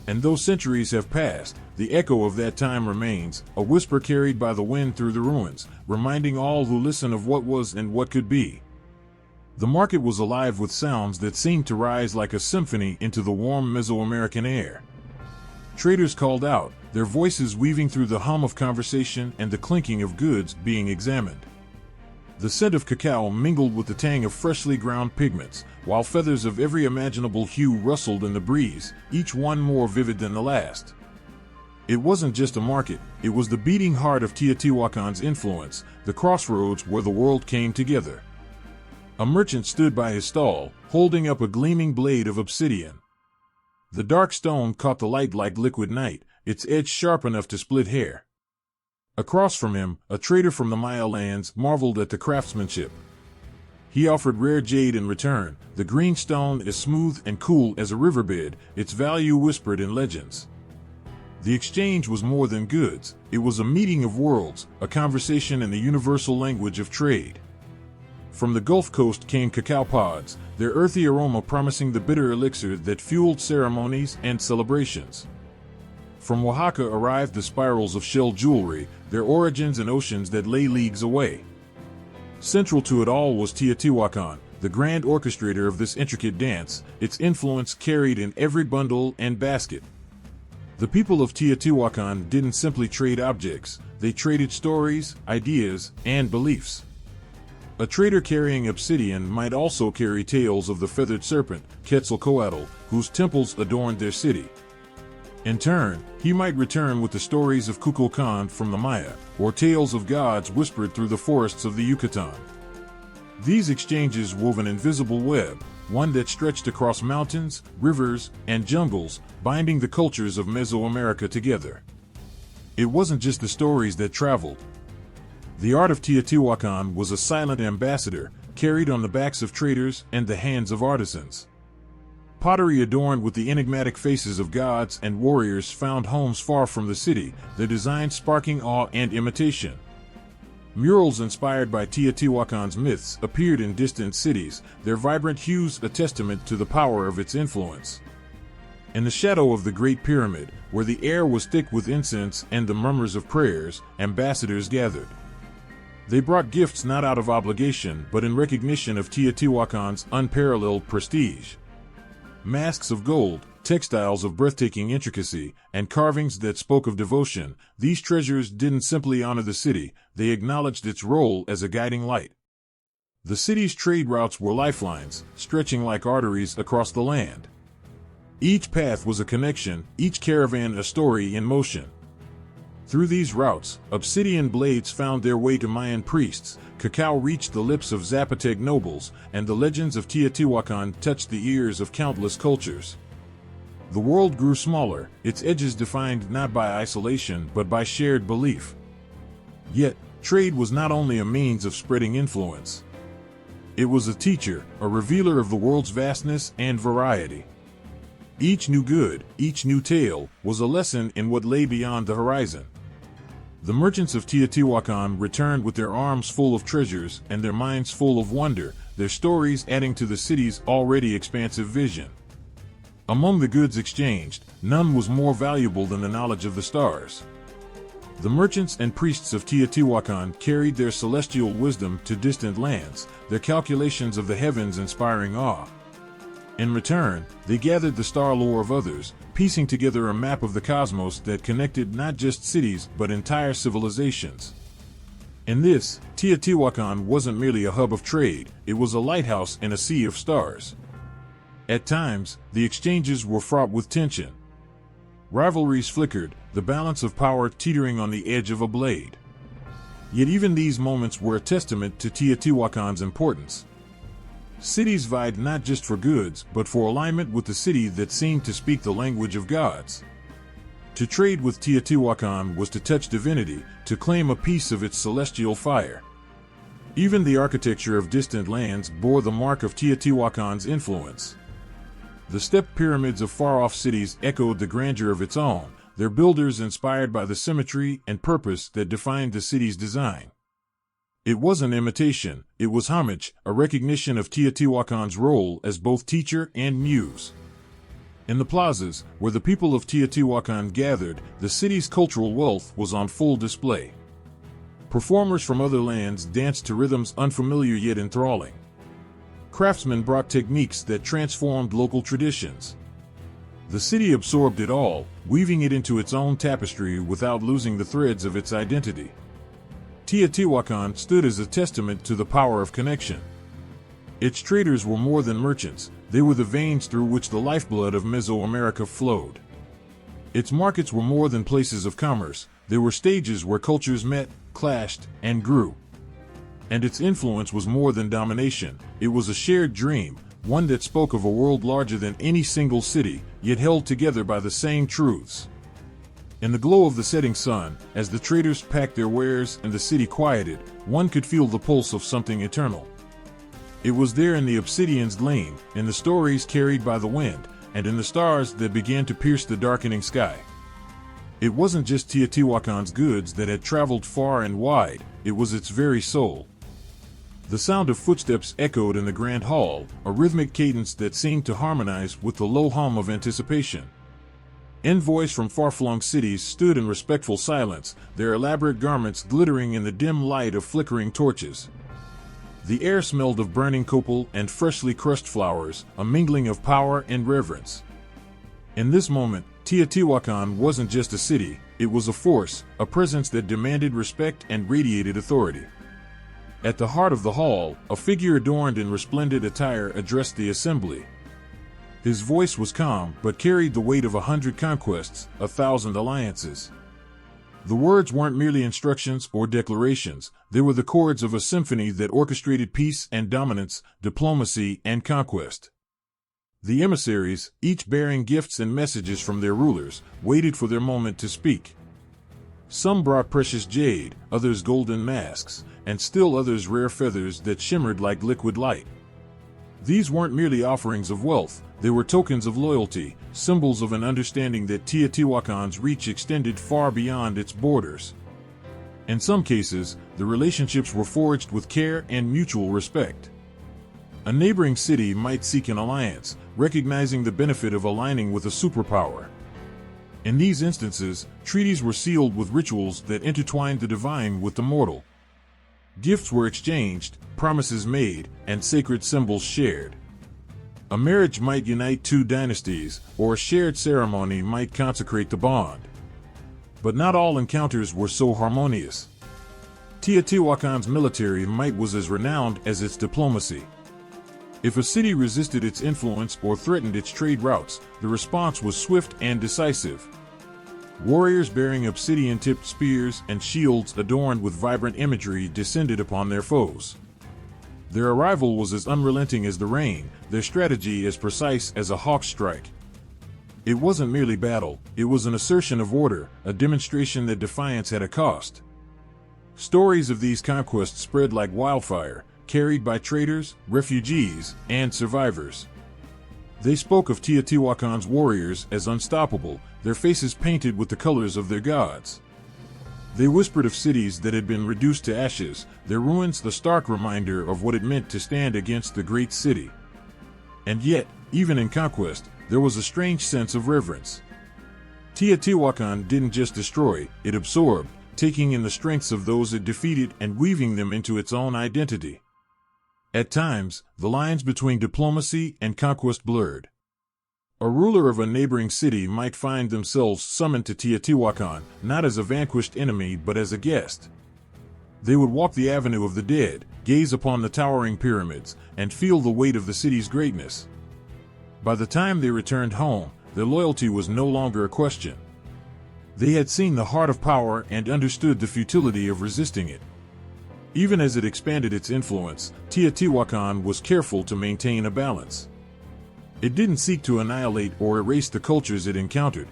And though centuries have passed, the echo of that time remains, a whisper carried by the wind through the ruins, reminding all who listen of what was and what could be. The market was alive with sounds that seemed to rise like a symphony into the warm Mesoamerican air. Traders called out, their voices weaving through the hum of conversation and the clinking of goods being examined. The scent of cacao mingled with the tang of freshly ground pigments, while feathers of every imaginable hue rustled in the breeze, each one more vivid than the last. It wasn't just a market, it was the beating heart of Teotihuacan's influence, the crossroads where the world came together. A merchant stood by his stall, holding up a gleaming blade of obsidian. The dark stone caught the light like liquid night, its edge sharp enough to split hair. Across from him, a trader from the Maya lands marveled at the craftsmanship. He offered rare jade in return, the green stone as smooth and cool as a riverbed, its value whispered in legends. The exchange was more than goods, it was a meeting of worlds, a conversation in the universal language of trade. From the Gulf Coast came cacao pods, their earthy aroma promising the bitter elixir that fueled ceremonies and celebrations. From Oaxaca arrived the spirals of shell jewelry, their origins in oceans that lay leagues away. Central to it all was Teotihuacan, the grand orchestrator of this intricate dance, its influence carried in every bundle and basket. The people of Teotihuacan didn't simply trade objects, they traded stories, ideas, and beliefs. A trader carrying obsidian might also carry tales of the feathered serpent, Quetzalcoatl, whose temples adorned their city. In turn, he might return with the stories of Kukulkan from the Maya, or tales of gods whispered through the forests of the Yucatan. These exchanges wove an invisible web, one that stretched across mountains, rivers, and jungles, binding the cultures of Mesoamerica together. It wasn't just the stories that traveled. The art of Teotihuacan was a silent ambassador, carried on the backs of traders and the hands of artisans. Pottery adorned with the enigmatic faces of gods and warriors found homes far from the city, their designs sparking awe and imitation. Murals inspired by Teotihuacan's myths appeared in distant cities, their vibrant hues a testament to the power of its influence. In the shadow of the Great Pyramid, where the air was thick with incense and the murmurs of prayers, ambassadors gathered. They brought gifts not out of obligation but in recognition of Teotihuacan's unparalleled prestige. Masks of gold, textiles of breathtaking intricacy, and carvings that spoke of devotion, these treasures didn't simply honor the city, they acknowledged its role as a guiding light. The city's trade routes were lifelines, stretching like arteries across the land. Each path was a connection, each caravan a story in motion. Through these routes, obsidian blades found their way to Mayan priests, cacao reached the lips of Zapotec nobles, and the legends of Teotihuacan touched the ears of countless cultures. The world grew smaller, its edges defined not by isolation but by shared belief. Yet, trade was not only a means of spreading influence. It was a teacher, a revealer of the world's vastness and variety. Each new good, each new tale, was a lesson in what lay beyond the horizon. The merchants of Teotihuacan returned with their arms full of treasures and their minds full of wonder, their stories adding to the city's already expansive vision. Among the goods exchanged, none was more valuable than the knowledge of the stars. The merchants and priests of Teotihuacan carried their celestial wisdom to distant lands, their calculations of the heavens inspiring awe. In return, they gathered the star lore of others, piecing together a map of the cosmos that connected not just cities but entire civilizations. In this, Teotihuacan wasn't merely a hub of trade, it was a lighthouse in a sea of stars. At times, the exchanges were fraught with tension. Rivalries flickered, the balance of power teetering on the edge of a blade. Yet even these moments were a testament to Teotihuacan's importance. Cities vied not just for goods, but for alignment with the city that seemed to speak the language of gods. To trade with Teotihuacan was to touch divinity, to claim a piece of its celestial fire. Even the architecture of distant lands bore the mark of Teotihuacan's influence. The stepped pyramids of far-off cities echoed the grandeur of its own, their builders inspired by the symmetry and purpose that defined the city's design. It wasn't imitation, it was homage, a recognition of Teotihuacan's role as both teacher and muse. In the plazas, where the people of Teotihuacan gathered, the city's cultural wealth was on full display. Performers from other lands danced to rhythms unfamiliar yet enthralling. Craftsmen brought techniques that transformed local traditions. The city absorbed it all, weaving it into its own tapestry without losing the threads of its identity. Teotihuacan stood as a testament to the power of connection. Its traders were more than merchants, they were the veins through which the lifeblood of Mesoamerica flowed. Its markets were more than places of commerce, they were stages where cultures met, clashed, and grew. And its influence was more than domination, it was a shared dream, one that spoke of a world larger than any single city, yet held together by the same truths. In the glow of the setting sun, as the traders packed their wares and the city quieted, one could feel the pulse of something eternal. It was there in the obsidian's gleam, in the stories carried by the wind, and in the stars that began to pierce the darkening sky. It wasn't just Teotihuacan's goods that had traveled far and wide, it was its very soul. The sound of footsteps echoed in the grand hall, a rhythmic cadence that seemed to harmonize with the low hum of anticipation. Envoys from far-flung cities stood in respectful silence, their elaborate garments glittering in the dim light of flickering torches. The air smelled of burning copal and freshly crushed flowers, a mingling of power and reverence. In this moment, Teotihuacan wasn't just a city, it was a force, a presence that demanded respect and radiated authority. At the heart of the hall, a figure adorned in resplendent attire addressed the assembly. His voice was calm, but carried the weight of 100 conquests, 1,000 alliances. The words weren't merely instructions or declarations, they were the chords of a symphony that orchestrated peace and dominance, diplomacy and conquest. The emissaries, each bearing gifts and messages from their rulers, waited for their moment to speak. Some brought precious jade, others golden masks, and still others rare feathers that shimmered like liquid light. These weren't merely offerings of wealth, they were tokens of loyalty, symbols of an understanding that Teotihuacan's reach extended far beyond its borders. In some cases, the relationships were forged with care and mutual respect. A neighboring city might seek an alliance, recognizing the benefit of aligning with a superpower. In these instances, treaties were sealed with rituals that intertwined the divine with the mortal. Gifts were exchanged, promises made, and sacred symbols shared. A marriage might unite two dynasties, or a shared ceremony might consecrate the bond. But not all encounters were so harmonious. Teotihuacan's military might was as renowned as its diplomacy. If a city resisted its influence or threatened its trade routes, the response was swift and decisive. Warriors bearing obsidian-tipped spears and shields adorned with vibrant imagery descended upon their foes. Their arrival was as unrelenting as the rain, their strategy as precise as a hawk's strike. It wasn't merely battle, it was an assertion of order, a demonstration that defiance had a cost. Stories of these conquests spread like wildfire, carried by traders, refugees, and survivors. They spoke of Teotihuacan's warriors as unstoppable, their faces painted with the colors of their gods. They whispered of cities that had been reduced to ashes, their ruins the stark reminder of what it meant to stand against the great city. And yet, even in conquest, there was a strange sense of reverence. Teotihuacan didn't just destroy, it absorbed, taking in the strengths of those it defeated and weaving them into its own identity. At times, the lines between diplomacy and conquest blurred. A ruler of a neighboring city might find themselves summoned to Teotihuacan, not as a vanquished enemy but as a guest. They would walk the avenue of the dead, gaze upon the towering pyramids, and feel the weight of the city's greatness. By the time they returned home, their loyalty was no longer a question. They had seen the heart of power and understood the futility of resisting it. Even as it expanded its influence, Teotihuacan was careful to maintain a balance. It didn't seek to annihilate or erase the cultures it encountered.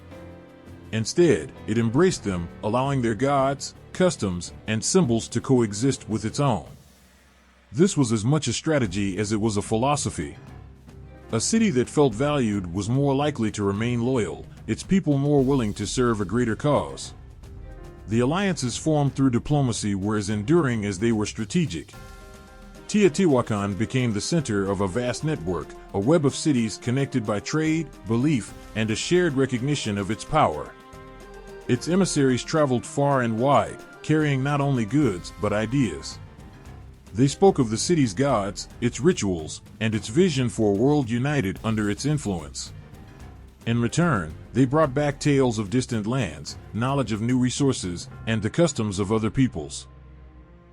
Instead, it embraced them, allowing their gods, customs, and symbols to coexist with its own. This was as much a strategy as it was a philosophy. A city that felt valued was more likely to remain loyal, its people more willing to serve a greater cause. The alliances formed through diplomacy were as enduring as they were strategic. Teotihuacan became the center of a vast network, a web of cities connected by trade, belief, and a shared recognition of its power. Its emissaries traveled far and wide, carrying not only goods but ideas. They spoke of the city's gods, its rituals, and its vision for a world united under its influence. In return, they brought back tales of distant lands, knowledge of new resources, and the customs of other peoples.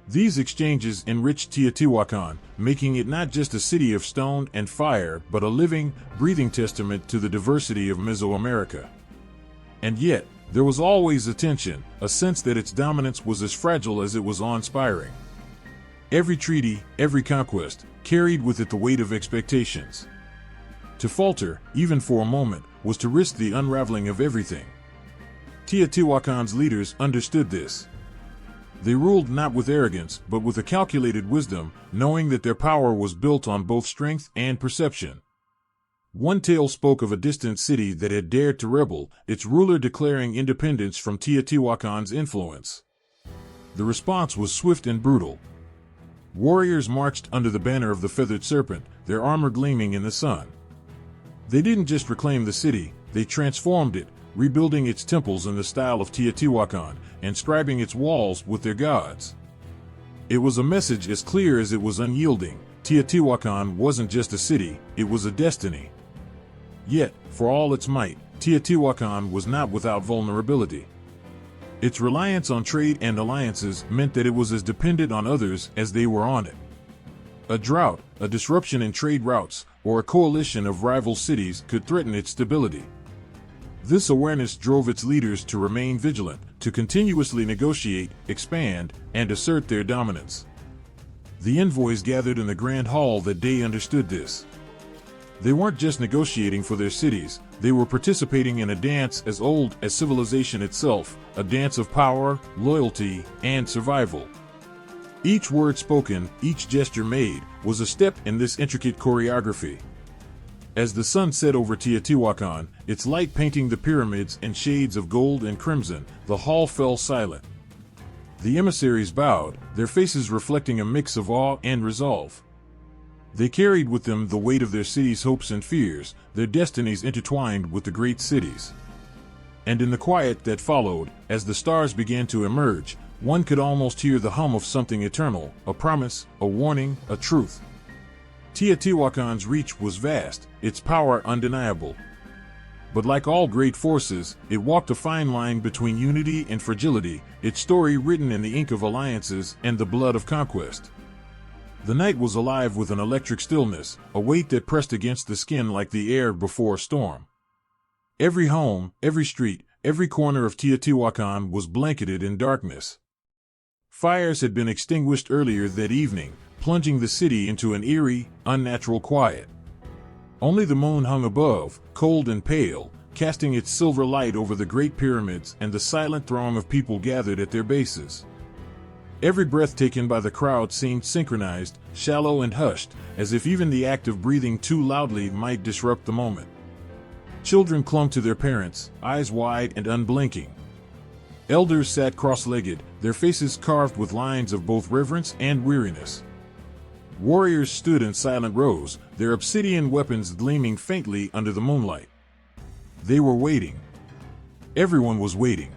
These exchanges enriched Teotihuacan, making it not just a city of stone and fire, but a living, breathing testament to the diversity of Mesoamerica. And yet, there was always a tension, a sense that its dominance was as fragile as it was awe-inspiring. Every treaty, every conquest, carried with it the weight of expectations. To falter, even for a moment, was to risk the unraveling of everything. Teotihuacan's leaders understood this. They ruled not with arrogance, but with a calculated wisdom, knowing that their power was built on both strength and perception. One tale spoke of a distant city that had dared to rebel, its ruler declaring independence from Teotihuacan's influence. The response was swift and brutal. Warriors marched under the banner of the feathered serpent, their armor gleaming in the sun. They didn't just reclaim the city, they transformed it, rebuilding its temples in the style of Teotihuacan, and scribing its walls with their gods. It was a message as clear as it was unyielding. Teotihuacan wasn't just a city, it was a destiny. Yet, for all its might, Teotihuacan was not without vulnerability. Its reliance on trade and alliances meant that it was as dependent on others as they were on it. A drought, a disruption in trade routes, or a coalition of rival cities could threaten its stability. This awareness drove its leaders to remain vigilant, to continuously negotiate, expand, and assert their dominance. The envoys gathered in the Grand Hall that day understood this. They weren't just negotiating for their cities, they were participating in a dance as old as civilization itself, a dance of power, loyalty, and survival. Each word spoken, each gesture made, was a step in this intricate choreography. As the sun set over Teotihuacan, its light painting the pyramids in shades of gold and crimson, the hall fell silent. The emissaries bowed, their faces reflecting a mix of awe and resolve. They carried with them the weight of their city's hopes and fears, their destinies intertwined with the great cities. And in the quiet that followed, as the stars began to emerge, one could almost hear the hum of something eternal, a promise, a warning, a truth. Teotihuacan's reach was vast, its power undeniable. But like all great forces, it walked a fine line between unity and fragility, its story written in the ink of alliances and the blood of conquest. The night was alive with an electric stillness, a weight that pressed against the skin like the air before a storm. Every home, every street, every corner of Teotihuacan was blanketed in darkness. Fires had been extinguished earlier that evening, plunging the city into an eerie, unnatural quiet. Only the moon hung above, cold and pale, casting its silver light over the great pyramids and the silent throng of people gathered at their bases. Every breath taken by the crowd seemed synchronized, shallow and hushed, as if even the act of breathing too loudly might disrupt the moment. Children clung to their parents, eyes wide and unblinking. Elders sat cross-legged, their faces carved with lines of both reverence and weariness. Warriors stood in silent rows, their obsidian weapons gleaming faintly under the moonlight. They were waiting. Everyone was waiting.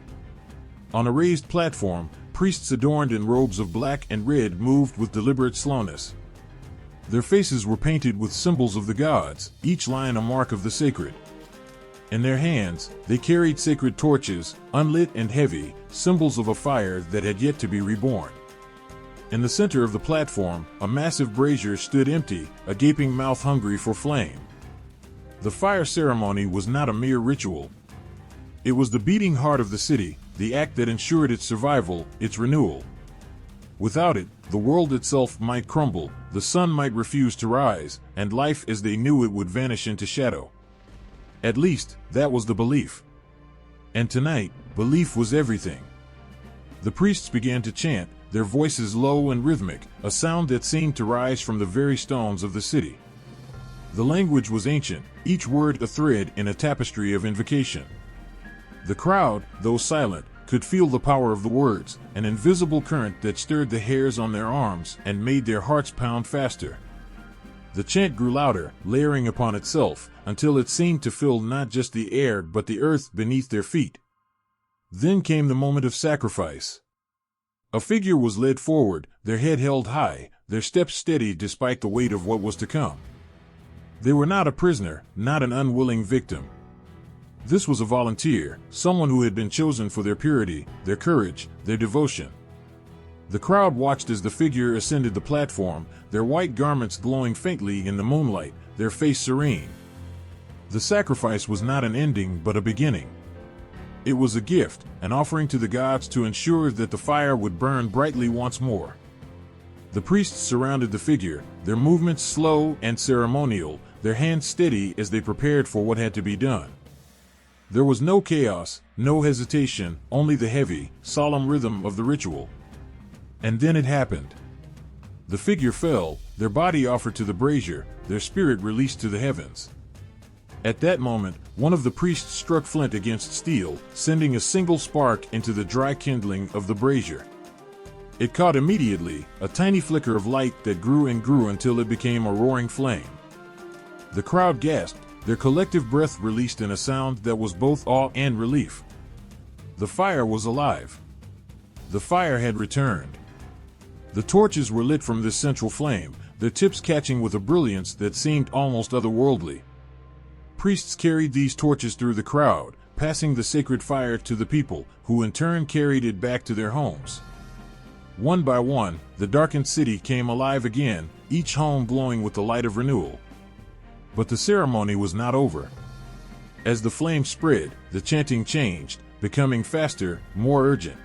On a raised platform, priests adorned in robes of black and red moved with deliberate slowness. Their faces were painted with symbols of the gods, each line a mark of the sacred. In their hands, they carried sacred torches, unlit and heavy, symbols of a fire that had yet to be reborn. In the center of the platform, a massive brazier stood empty, a gaping mouth hungry for flame. The fire ceremony was not a mere ritual. It was the beating heart of the city, the act that ensured its survival, its renewal. Without it, the world itself might crumble, the sun might refuse to rise, and life as they knew it would vanish into shadow. At least, that was the belief. And tonight, belief was everything. The priests began to chant, their voices low and rhythmic, a sound that seemed to rise from the very stones of the city. The language was ancient, each word a thread in a tapestry of invocation. The crowd, though silent, could feel the power of the words, an invisible current that stirred the hairs on their arms and made their hearts pound faster. The chant grew louder, layering upon itself, until it seemed to fill not just the air but the earth beneath their feet. Then came the moment of sacrifice. A figure was led forward, their head held high, their steps steady despite the weight of what was to come. They were not a prisoner, not an unwilling victim. This was a volunteer, someone who had been chosen for their purity, their courage, their devotion. The crowd watched as the figure ascended the platform, their white garments glowing faintly in the moonlight, their face serene. The sacrifice was not an ending but a beginning. It was a gift, an offering to the gods to ensure that the fire would burn brightly once more. The priests surrounded the figure, their movements slow and ceremonial, their hands steady as they prepared for what had to be done. There was no chaos, no hesitation, only the heavy, solemn rhythm of the ritual. And then it happened. The figure fell, their body offered to the brazier, their spirit released to the heavens. At that moment, one of the priests struck flint against steel, sending a single spark into the dry kindling of the brazier. It caught immediately, a tiny flicker of light that grew and grew until it became a roaring flame. The crowd gasped, their collective breath released in a sound that was both awe and relief. The fire was alive. The fire had returned. The torches were lit from this central flame, their tips catching with a brilliance that seemed almost otherworldly. Priests carried these torches through the crowd, passing the sacred fire to the people, who in turn carried it back to their homes. One by one, the darkened city came alive again, each home glowing with the light of renewal. But the ceremony was not over. As the flame spread, the chanting changed, becoming faster, more urgent.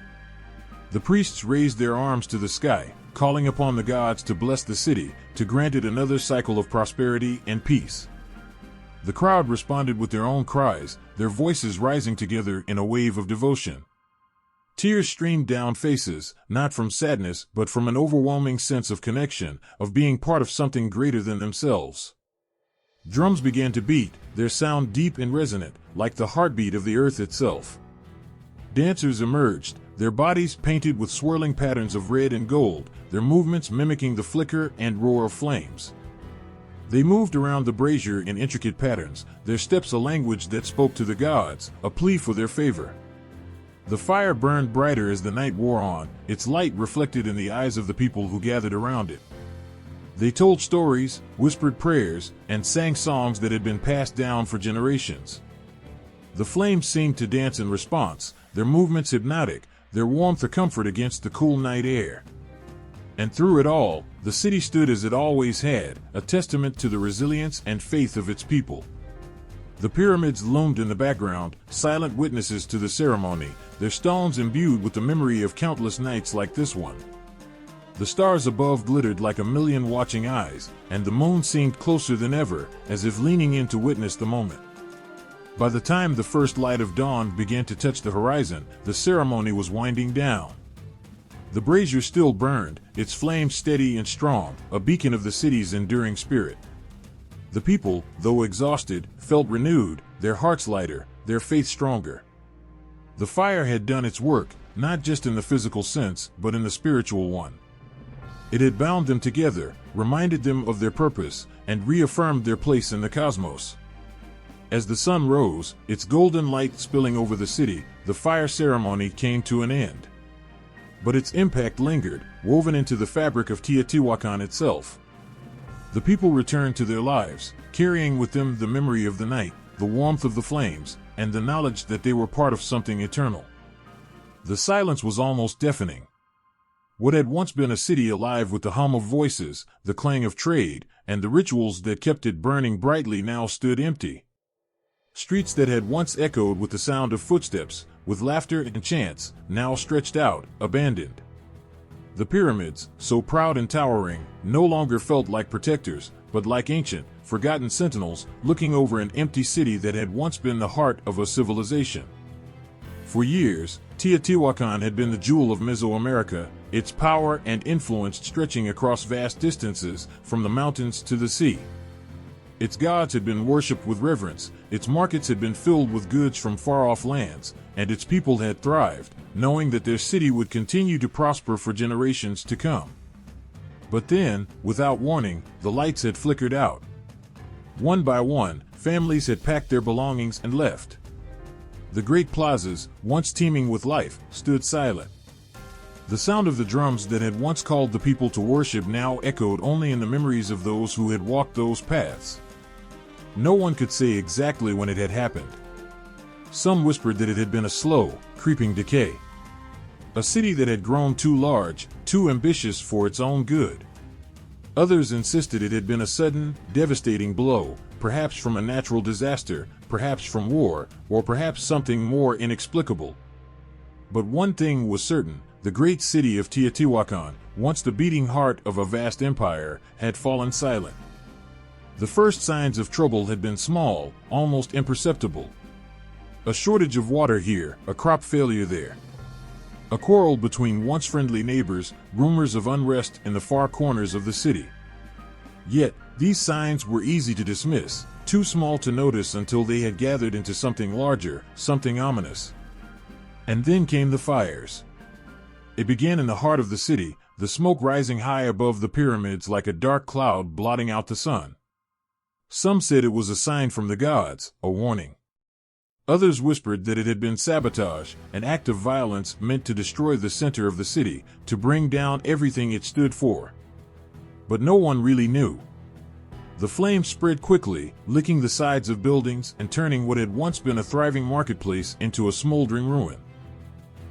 The priests raised their arms to the sky, calling upon the gods to bless the city, to grant it another cycle of prosperity and peace. The crowd responded with their own cries, their voices rising together in a wave of devotion. Tears streamed down faces, not from sadness but from an overwhelming sense of connection, of being part of something greater than themselves. Drums began to beat, their sound deep and resonant, like the heartbeat of the earth itself. Dancers emerged, their bodies painted with swirling patterns of red and gold, their movements mimicking the flicker and roar of flames. They moved around the brazier in intricate patterns, their steps a language that spoke to the gods, a plea for their favor. The fire burned brighter as the night wore on, its light reflected in the eyes of the people who gathered around it. They told stories, whispered prayers, and sang songs that had been passed down for generations. The flames seemed to dance in response, their movements hypnotic, their warmth a comfort against the cool night air. And through it all, the city stood as it always had, a testament to the resilience and faith of its people. The pyramids loomed in the background, silent witnesses to the ceremony, their stones imbued with the memory of countless nights like this one. The stars above glittered like a million watching eyes, and the moon seemed closer than ever, as if leaning in to witness the moment. By the time the first light of dawn began to touch the horizon, the ceremony was winding down. The brazier still burned, its flame steady and strong, a beacon of the city's enduring spirit. The people, though exhausted, felt renewed, their hearts lighter, their faith stronger. The fire had done its work, not just in the physical sense, but in the spiritual one. It had bound them together, reminded them of their purpose, and reaffirmed their place in the cosmos. As the sun rose, its golden light spilling over the city, the fire ceremony came to an end. But its impact lingered, woven into the fabric of Teotihuacan itself. The people returned to their lives, carrying with them the memory of the night, the warmth of the flames, and the knowledge that they were part of something eternal. The silence was almost deafening. What had once been a city alive with the hum of voices, the clang of trade, and the rituals that kept it burning brightly now stood empty. Streets that had once echoed with the sound of footsteps, with laughter and chants, now stretched out, abandoned. The pyramids, so proud and towering, no longer felt like protectors, but like ancient, forgotten sentinels, looking over an empty city that had once been the heart of a civilization. For years, Teotihuacan had been the jewel of Mesoamerica, its power and influence stretching across vast distances, from the mountains to the sea. Its gods had been worshipped with reverence, its markets had been filled with goods from far-off lands, and its people had thrived, knowing that their city would continue to prosper for generations to come. But then, without warning, the lights had flickered out. One by one, families had packed their belongings and left. The great plazas, once teeming with life, stood silent. The sound of the drums that had once called the people to worship now echoed only in the memories of those who had walked those paths. No one could say exactly when it had happened. Some whispered that it had been a slow, creeping decay. A city that had grown too large, too ambitious for its own good. Others insisted it had been a sudden, devastating blow, perhaps from a natural disaster, perhaps from war, or perhaps something more inexplicable. But one thing was certain: the great city of Teotihuacan, once the beating heart of a vast empire, had fallen silent. The first signs of trouble had been small, almost imperceptible. A shortage of water here, a crop failure there. A quarrel between once friendly neighbors, rumors of unrest in the far corners of the city. Yet, these signs were easy to dismiss, too small to notice until they had gathered into something larger, something ominous. And then came the fires. It began in the heart of the city, the smoke rising high above the pyramids like a dark cloud blotting out the sun. Some said it was a sign from the gods, a warning. Others whispered that it had been sabotage, an act of violence meant to destroy the center of the city, to bring down everything it stood for. But no one really knew. The flames spread quickly, licking the sides of buildings and turning what had once been a thriving marketplace into a smoldering ruin.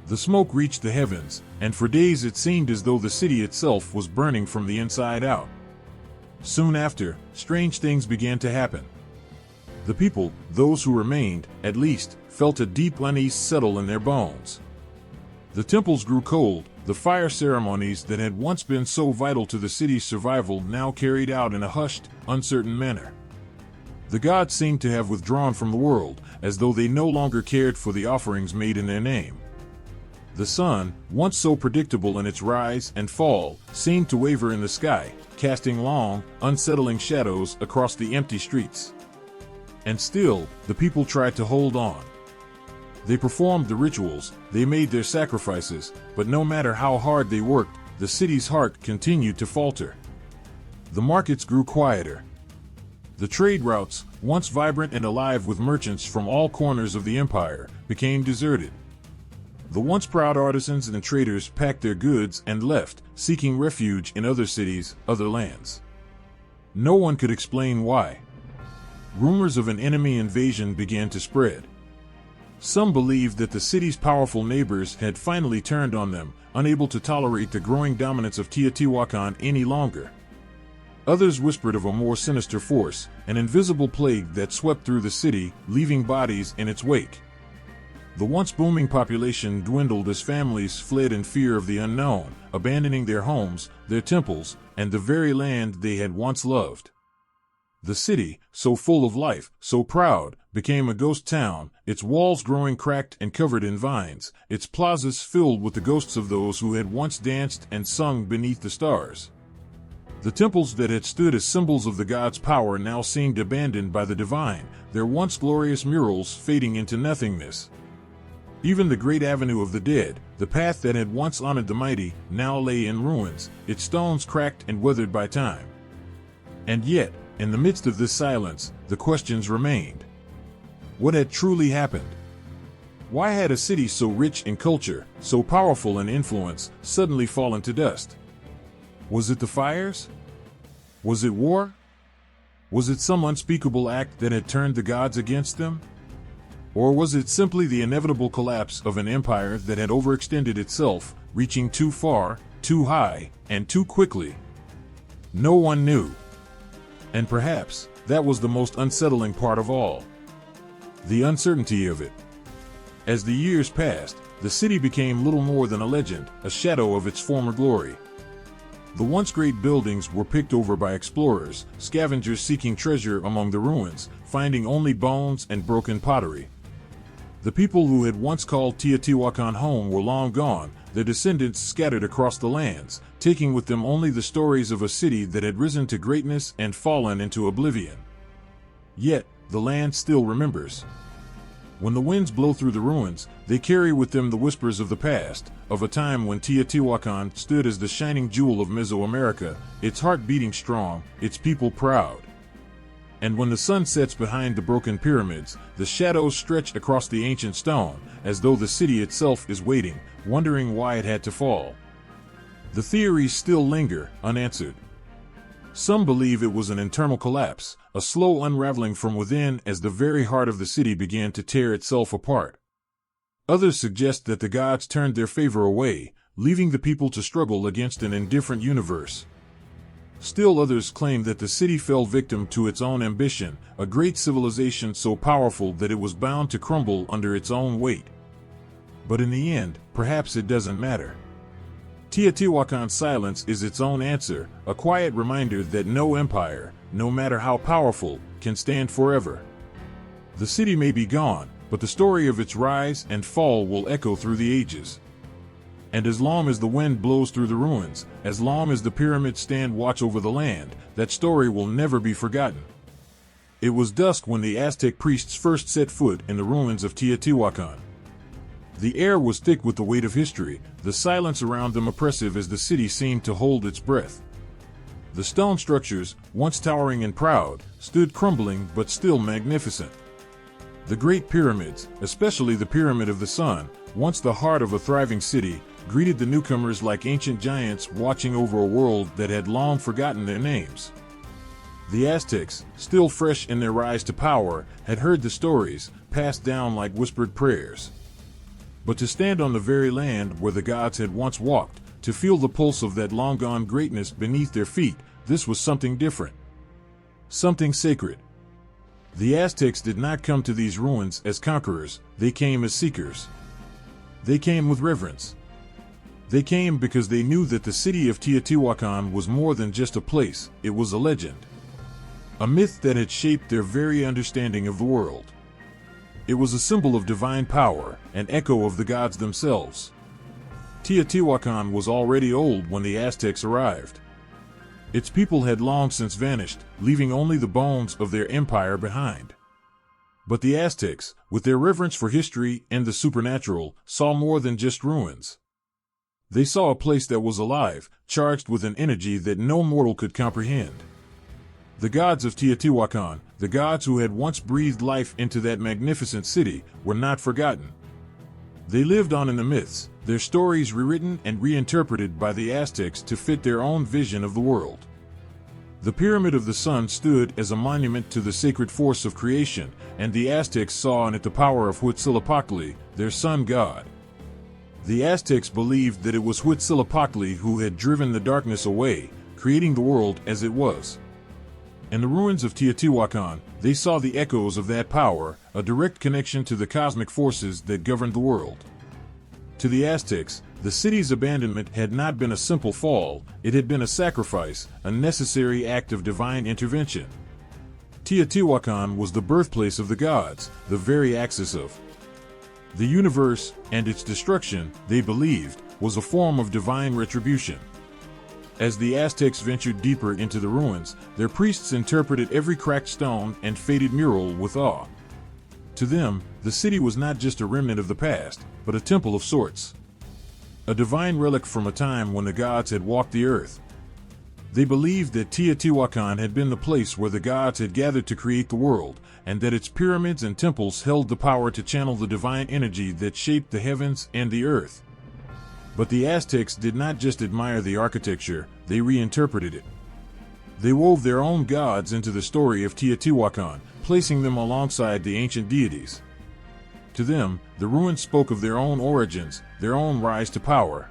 The smoke reached the heavens, and for days it seemed as though the city itself was burning from the inside out. Soon after, strange things began to happen. The people, those who remained, at least, felt a deep unease settle in their bones. The temples grew cold, the fire ceremonies that had once been so vital to the city's survival now carried out in a hushed, uncertain manner. The gods seemed to have withdrawn from the world, as though they no longer cared for the offerings made in their name. The sun, once so predictable in its rise and fall, seemed to waver in the sky, casting long, unsettling shadows across the empty streets. And still, the people tried to hold on. They performed the rituals, they made their sacrifices, but no matter how hard they worked, the city's heart continued to falter. The markets grew quieter. The trade routes, once vibrant and alive with merchants from all corners of the empire, became deserted. The once proud artisans and traders packed their goods and left, seeking refuge in other cities, other lands. No one could explain why. Rumors of an enemy invasion began to spread. Some believed that the city's powerful neighbors had finally turned on them, unable to tolerate the growing dominance of Teotihuacan any longer. Others whispered of a more sinister force, an invisible plague that swept through the city, leaving bodies in its wake. The once booming population dwindled as families fled in fear of the unknown, abandoning their homes, their temples, and the very land they had once loved. The city, so full of life, so proud, became a ghost town, its walls growing cracked and covered in vines, its plazas filled with the ghosts of those who had once danced and sung beneath the stars. The temples that had stood as symbols of the gods' power now seemed abandoned by the divine, their once glorious murals fading into nothingness. Even the great avenue of the dead, the path that had once honored the mighty, now lay in ruins, its stones cracked and weathered by time. And yet, in the midst of this silence, the questions remained. What had truly happened? Why had a city so rich in culture, so powerful in influence, suddenly fallen to dust? Was it the fires? Was it war? Was it some unspeakable act that had turned the gods against them? Or was it simply the inevitable collapse of an empire that had overextended itself, reaching too far, too high, and too quickly? No one knew. And perhaps, that was the most unsettling part of all. The uncertainty of it. As the years passed, the city became little more than a legend, a shadow of its former glory. The once great buildings were picked over by explorers, scavengers seeking treasure among the ruins, finding only bones and broken pottery. The people who had once called Teotihuacan home were long gone, their descendants scattered across the lands, taking with them only the stories of a city that had risen to greatness and fallen into oblivion. Yet, the land still remembers. When the winds blow through the ruins, they carry with them the whispers of the past, of a time when Teotihuacan stood as the shining jewel of Mesoamerica, its heart beating strong, its people proud. And when the sun sets behind the broken pyramids, the shadows stretch across the ancient stone, as though the city itself is waiting, wondering why it had to fall. The theories still linger, unanswered. Some believe it was an internal collapse, a slow unraveling from within as the very heart of the city began to tear itself apart. Others suggest that the gods turned their favor away, leaving the people to struggle against an indifferent universe. Still others claim that the city fell victim to its own ambition, a great civilization so powerful that it was bound to crumble under its own weight. But in the end, perhaps it doesn't matter. Teotihuacan's silence is its own answer, a quiet reminder that no empire, no matter how powerful, can stand forever. The city may be gone, but the story of its rise and fall will echo through the ages. And as long as the wind blows through the ruins, as long as the pyramids stand watch over the land, that story will never be forgotten. It was dusk when the Aztec priests first set foot in the ruins of Teotihuacan. The air was thick with the weight of history, the silence around them oppressive as the city seemed to hold its breath. The stone structures, once towering and proud, stood crumbling but still magnificent. The great pyramids, especially the Pyramid of the Sun, once the heart of a thriving city, greeted the newcomers like ancient giants watching over a world that had long forgotten their names. The Aztecs, still fresh in their rise to power, had heard the stories, passed down like whispered prayers. But to stand on the very land where the gods had once walked, to feel the pulse of that long-gone greatness beneath their feet, this was something different. Something sacred. The Aztecs did not come to these ruins as conquerors, they came as seekers. They came with reverence. They came because they knew that the city of Teotihuacan was more than just a place, it was a legend. A myth that had shaped their very understanding of the world. It was a symbol of divine power, an echo of the gods themselves. Teotihuacan was already old when the Aztecs arrived. Its people had long since vanished, leaving only the bones of their empire behind. But the Aztecs, with their reverence for history and the supernatural, saw more than just ruins. They saw a place that was alive, charged with an energy that no mortal could comprehend. The gods of Teotihuacan, the gods who had once breathed life into that magnificent city, were not forgotten. They lived on in the myths, their stories rewritten and reinterpreted by the Aztecs to fit their own vision of the world. The Pyramid of the Sun stood as a monument to the sacred force of creation, and the Aztecs saw in it the power of Huitzilopochtli, their sun god. The Aztecs believed that it was Huitzilopochtli who had driven the darkness away, creating the world as it was. In the ruins of Teotihuacan, they saw the echoes of that power, a direct connection to the cosmic forces that governed the world. To the Aztecs, the city's abandonment had not been a simple fall, it had been a sacrifice, a necessary act of divine intervention. Teotihuacan was the birthplace of the gods, the very axis of the universe, and its destruction, they believed, was a form of divine retribution. As the Aztecs ventured deeper into the ruins, their priests interpreted every cracked stone and faded mural with awe. To them, the city was not just a remnant of the past, but a temple of sorts. A divine relic from a time when the gods had walked the earth. They believed that Teotihuacan had been the place where the gods had gathered to create the world, and that its pyramids and temples held the power to channel the divine energy that shaped the heavens and the earth. But the Aztecs did not just admire the architecture, they reinterpreted it. They wove their own gods into the story of Teotihuacan, placing them alongside the ancient deities. To them, the ruins spoke of their own origins, their own rise to power.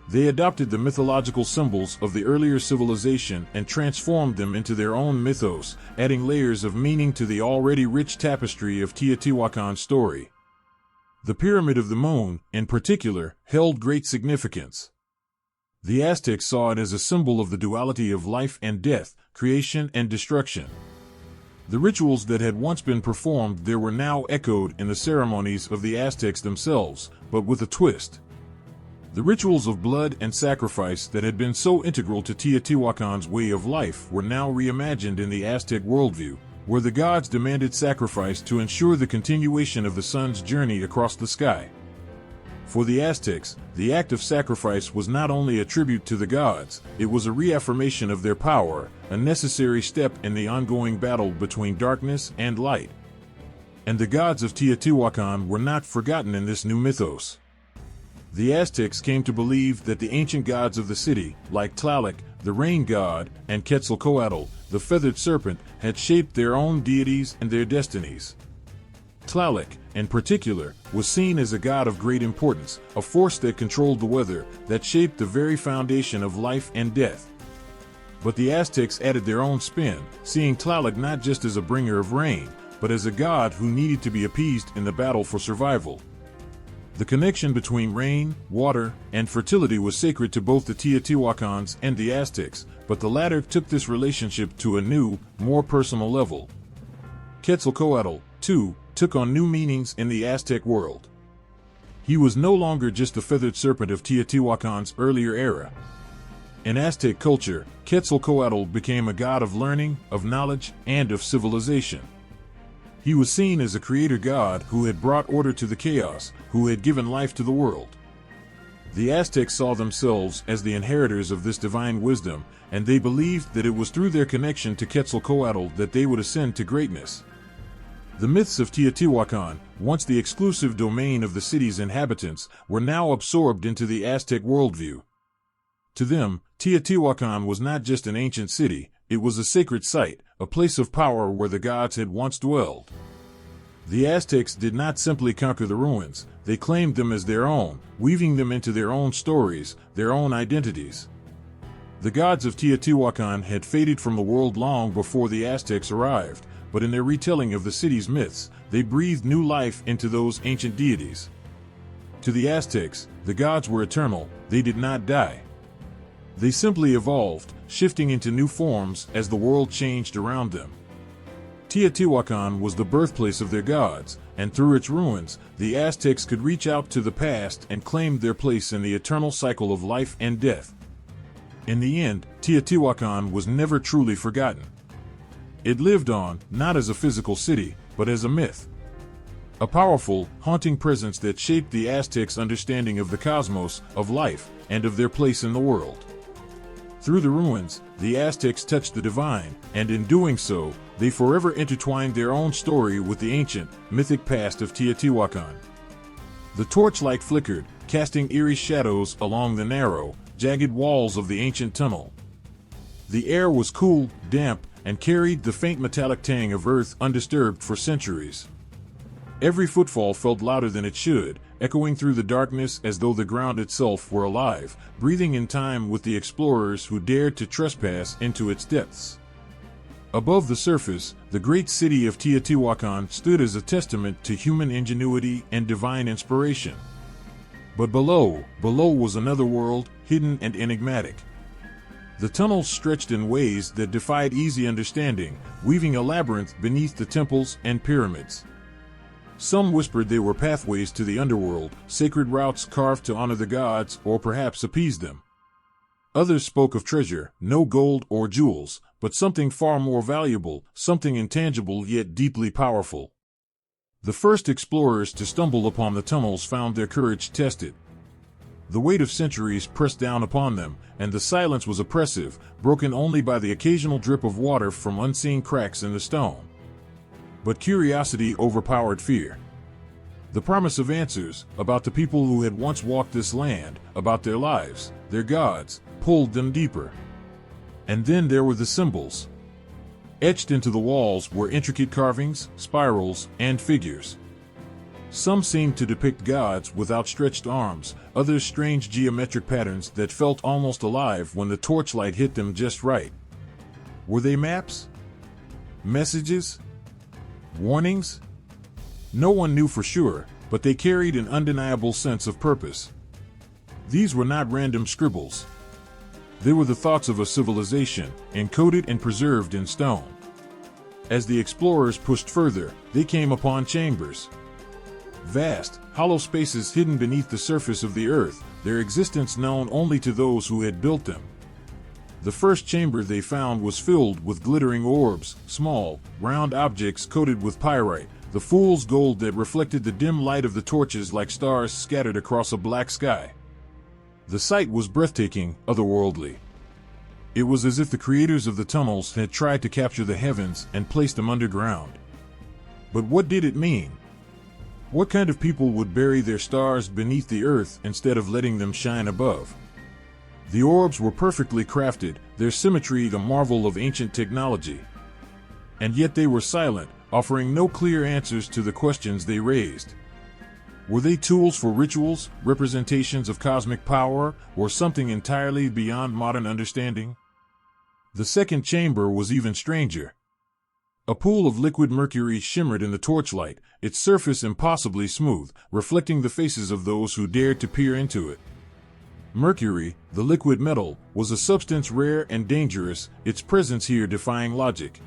They adopted the mythological symbols of the earlier civilization and transformed them into their own mythos, adding layers of meaning to the already rich tapestry of Teotihuacan's story. The Pyramid of the Moon, in particular, held great significance. The Aztecs saw it as a symbol of the duality of life and death, creation and destruction. The rituals that had once been performed there were now echoed in the ceremonies of the Aztecs themselves, but with a twist. The rituals of blood and sacrifice that had been so integral to Teotihuacan's way of life were now reimagined in the Aztec worldview, where the gods demanded sacrifice to ensure the continuation of the sun's journey across the sky. For the Aztecs, the act of sacrifice was not only a tribute to the gods, it was a reaffirmation of their power, a necessary step in the ongoing battle between darkness and light. And the gods of Teotihuacan were not forgotten in this new mythos. The Aztecs came to believe that the ancient gods of the city, like Tlaloc, the rain god, and Quetzalcoatl, the feathered serpent, had shaped their own deities and their destinies. Tlaloc, in particular, was seen as a god of great importance, a force that controlled the weather, that shaped the very foundation of life and death. But the Aztecs added their own spin, seeing Tlaloc not just as a bringer of rain, but as a god who needed to be appeased in the battle for survival. The connection between rain, water, and fertility was sacred to both the Teotihuacans and the Aztecs, but the latter took this relationship to a new, more personal level. Quetzalcoatl, too, took on new meanings in the Aztec world. He was no longer just the feathered serpent of Teotihuacan's earlier era. In Aztec culture, Quetzalcoatl became a god of learning, of knowledge, and of civilization. He was seen as a creator god who had brought order to the chaos, who had given life to the world. The Aztecs saw themselves as the inheritors of this divine wisdom, and they believed that it was through their connection to Quetzalcoatl that they would ascend to greatness. The myths of Teotihuacan, once the exclusive domain of the city's inhabitants, were now absorbed into the Aztec worldview. To them, Teotihuacan was not just an ancient city, it was a sacred site, a place of power where the gods had once dwelled. The Aztecs did not simply conquer the ruins, they claimed them as their own, weaving them into their own stories, their own identities. The gods of Teotihuacan had faded from the world long before the Aztecs arrived, but in their retelling of the city's myths, they breathed new life into those ancient deities. To the Aztecs, the gods were eternal, they did not die. They simply evolved, shifting into new forms as the world changed around them. Teotihuacan was the birthplace of their gods, and through its ruins, the Aztecs could reach out to the past and claim their place in the eternal cycle of life and death. In the end, Teotihuacan was never truly forgotten. It lived on, not as a physical city, but as a myth. A powerful, haunting presence that shaped the Aztecs' understanding of the cosmos, of life, and of their place in the world. Through the ruins, the Aztecs touched the divine, and in doing so, they forever intertwined their own story with the ancient, mythic past of Teotihuacan. The torchlight flickered, casting eerie shadows along the narrow, jagged walls of the ancient tunnel. The air was cool, damp, and carried the faint metallic tang of earth undisturbed for centuries. Every footfall felt louder than it should, echoing through the darkness as though the ground itself were alive, breathing in time with the explorers who dared to trespass into its depths. Above the surface, the great city of Teotihuacan stood as a testament to human ingenuity and divine inspiration. But below was another world, hidden and enigmatic. The tunnels stretched in ways that defied easy understanding, weaving a labyrinth beneath the temples and pyramids. Some whispered they were pathways to the underworld, sacred routes carved to honor the gods or perhaps appease them. Others spoke of treasure, no gold or jewels, but something far more valuable, something intangible yet deeply powerful. The first explorers to stumble upon the tunnels found their courage tested. The weight of centuries pressed down upon them, and the silence was oppressive, broken only by the occasional drip of water from unseen cracks in the stone. But curiosity overpowered fear. The promise of answers, about the people who had once walked this land, about their lives, their gods, pulled them deeper. And then there were the symbols. Etched into the walls were intricate carvings, spirals, and figures. Some seemed to depict gods with outstretched arms, others strange geometric patterns that felt almost alive when the torchlight hit them just right. Were they maps? Messages? Warnings? No one knew for sure, but they carried an undeniable sense of purpose. These were not random scribbles. They were the thoughts of a civilization, encoded and preserved in stone. As the explorers pushed further, they came upon chambers. Vast, hollow spaces hidden beneath the surface of the earth, their existence known only to those who had built them. The first chamber they found was filled with glittering orbs, small, round objects coated with pyrite, the fool's gold that reflected the dim light of the torches like stars scattered across a black sky. The sight was breathtaking, otherworldly. It was as if the creators of the tunnels had tried to capture the heavens and place them underground. But what did it mean? What kind of people would bury their stars beneath the earth instead of letting them shine above? The orbs were perfectly crafted, their symmetry a marvel of ancient technology. And yet they were silent, offering no clear answers to the questions they raised. Were they tools for rituals, representations of cosmic power, or something entirely beyond modern understanding? The second chamber was even stranger. A pool of liquid mercury shimmered in the torchlight, its surface impossibly smooth, reflecting the faces of those who dared to peer into it. Mercury, the liquid metal, was a substance rare and dangerous, its presence here defying logic.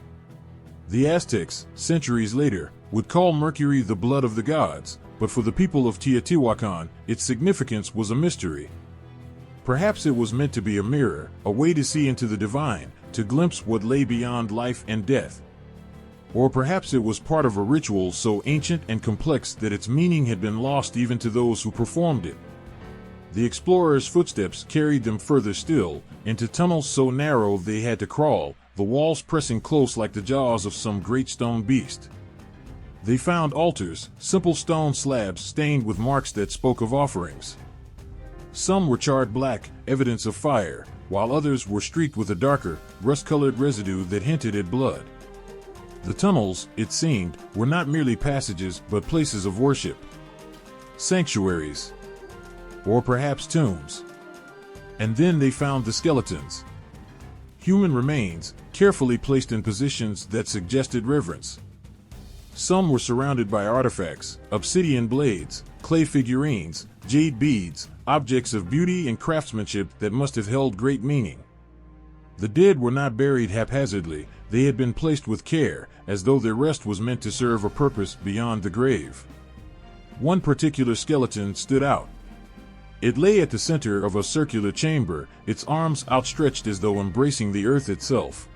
The Aztecs, centuries later, would call mercury the blood of the gods, but for the people of Teotihuacan, its significance was a mystery. Perhaps it was meant to be a mirror, a way to see into the divine, to glimpse what lay beyond life and death. Or perhaps it was part of a ritual so ancient and complex that its meaning had been lost even to those who performed it. The explorers' footsteps carried them further still, into tunnels so narrow they had to crawl, the walls pressing close like the jaws of some great stone beast. They found altars, simple stone slabs stained with marks that spoke of offerings. Some were charred black, evidence of fire, while others were streaked with a darker, rust-colored residue that hinted at blood. The tunnels, it seemed, were not merely passages but places of worship. Sanctuaries. Or perhaps tombs. And then they found the skeletons. Human remains, carefully placed in positions that suggested reverence. Some were surrounded by artifacts, obsidian blades, clay figurines, jade beads, objects of beauty and craftsmanship that must have held great meaning. The dead were not buried haphazardly, they had been placed with care, as though their rest was meant to serve a purpose beyond the grave. One particular skeleton stood out. It lay at the center of a circular chamber, its arms outstretched as though embracing the earth itself.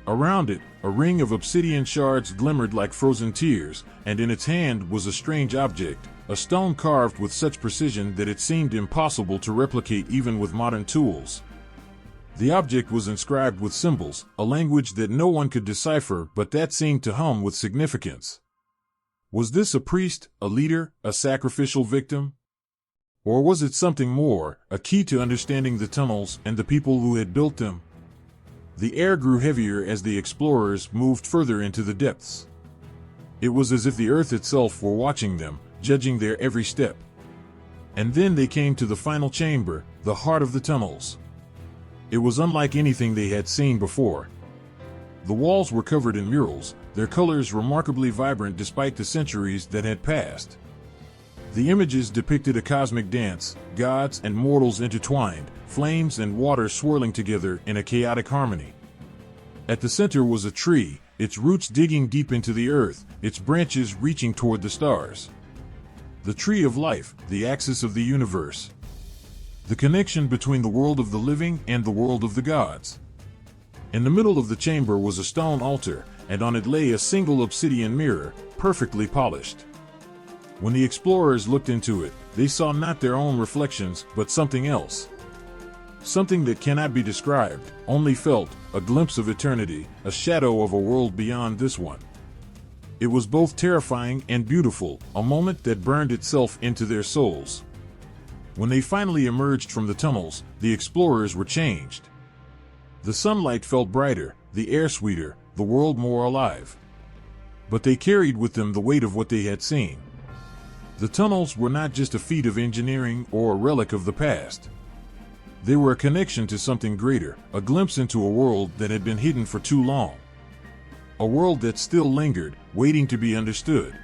Around it, a ring of obsidian shards glimmered like frozen tears, and in its hand was a strange object, a stone carved with such precision that it seemed impossible to replicate even with modern tools. The object was inscribed with symbols, a language that no one could decipher but that seemed to hum with significance. Was this a priest, a leader, a sacrificial victim? Or was it something more, a key to understanding the tunnels and the people who had built them? The air grew heavier as the explorers moved further into the depths. It was as if the earth itself were watching them, judging their every step. And then they came to the final chamber, the heart of the tunnels. It was unlike anything they had seen before. The walls were covered in murals, their colors remarkably vibrant despite the centuries that had passed. The images depicted a cosmic dance, gods and mortals intertwined, flames and water swirling together in a chaotic harmony. At the center was a tree, its roots digging deep into the earth, its branches reaching toward the stars. The tree of life, the axis of the universe. The connection between the world of the living and the world of the gods. In the middle of the chamber was a stone altar, and on it lay a single obsidian mirror, perfectly polished. When the explorers looked into it, they saw not their own reflections, but something else. Something that cannot be described, only felt, a glimpse of eternity, a shadow of a world beyond this one. It was both terrifying and beautiful, a moment that burned itself into their souls. When they finally emerged from the tunnels, the explorers were changed. The sunlight felt brighter, the air sweeter, the world more alive. But they carried with them the weight of what they had seen. The tunnels were not just a feat of engineering or a relic of the past. They were a connection to something greater, a glimpse into a world that had been hidden for too long. A world that still lingered, waiting to be understood.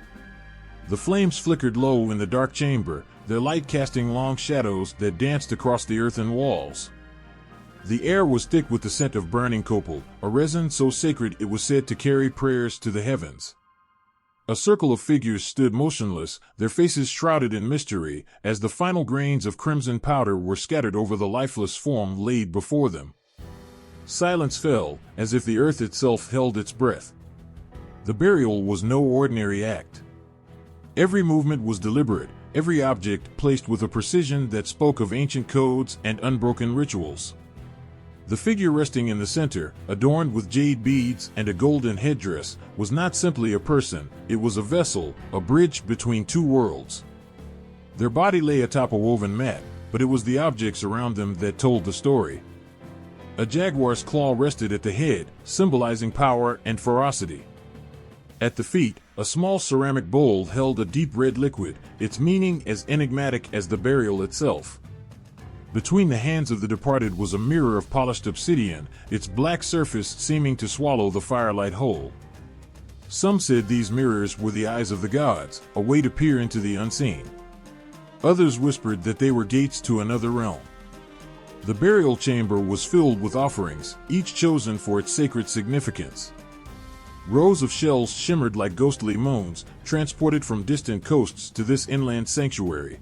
The flames flickered low in the dark chamber, their light casting long shadows that danced across the earthen walls. The air was thick with the scent of burning copal, a resin so sacred it was said to carry prayers to the heavens. A circle of figures stood motionless, their faces shrouded in mystery, as the final grains of crimson powder were scattered over the lifeless form laid before them. Silence fell, as if the earth itself held its breath. The burial was no ordinary act. Every movement was deliberate, every object placed with a precision that spoke of ancient codes and unbroken rituals. The figure resting in the center, adorned with jade beads and a golden headdress, was not simply a person, it was a vessel, a bridge between two worlds. Their body lay atop a woven mat, but it was the objects around them that told the story. A jaguar's claw rested at the head, symbolizing power and ferocity. At the feet, a small ceramic bowl held a deep red liquid, its meaning as enigmatic as the burial itself. Between the hands of the departed was a mirror of polished obsidian, its black surface seeming to swallow the firelight whole. Some said these mirrors were the eyes of the gods, a way to peer into the unseen. Others whispered that they were gates to another realm. The burial chamber was filled with offerings, each chosen for its sacred significance. Rows of shells shimmered like ghostly moons, transported from distant coasts to this inland sanctuary.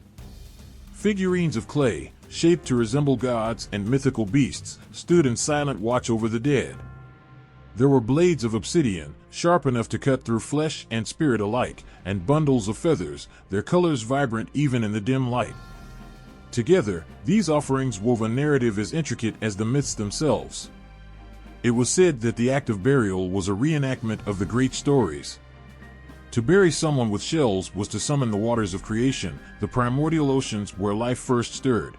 Figurines of clay, shaped to resemble gods and mythical beasts, stood in silent watch over the dead. There were blades of obsidian, sharp enough to cut through flesh and spirit alike, and bundles of feathers, their colors vibrant even in the dim light. Together, these offerings wove a narrative as intricate as the myths themselves. It was said that the act of burial was a reenactment of the great stories. To bury someone with shells was to summon the waters of creation, the primordial oceans where life first stirred.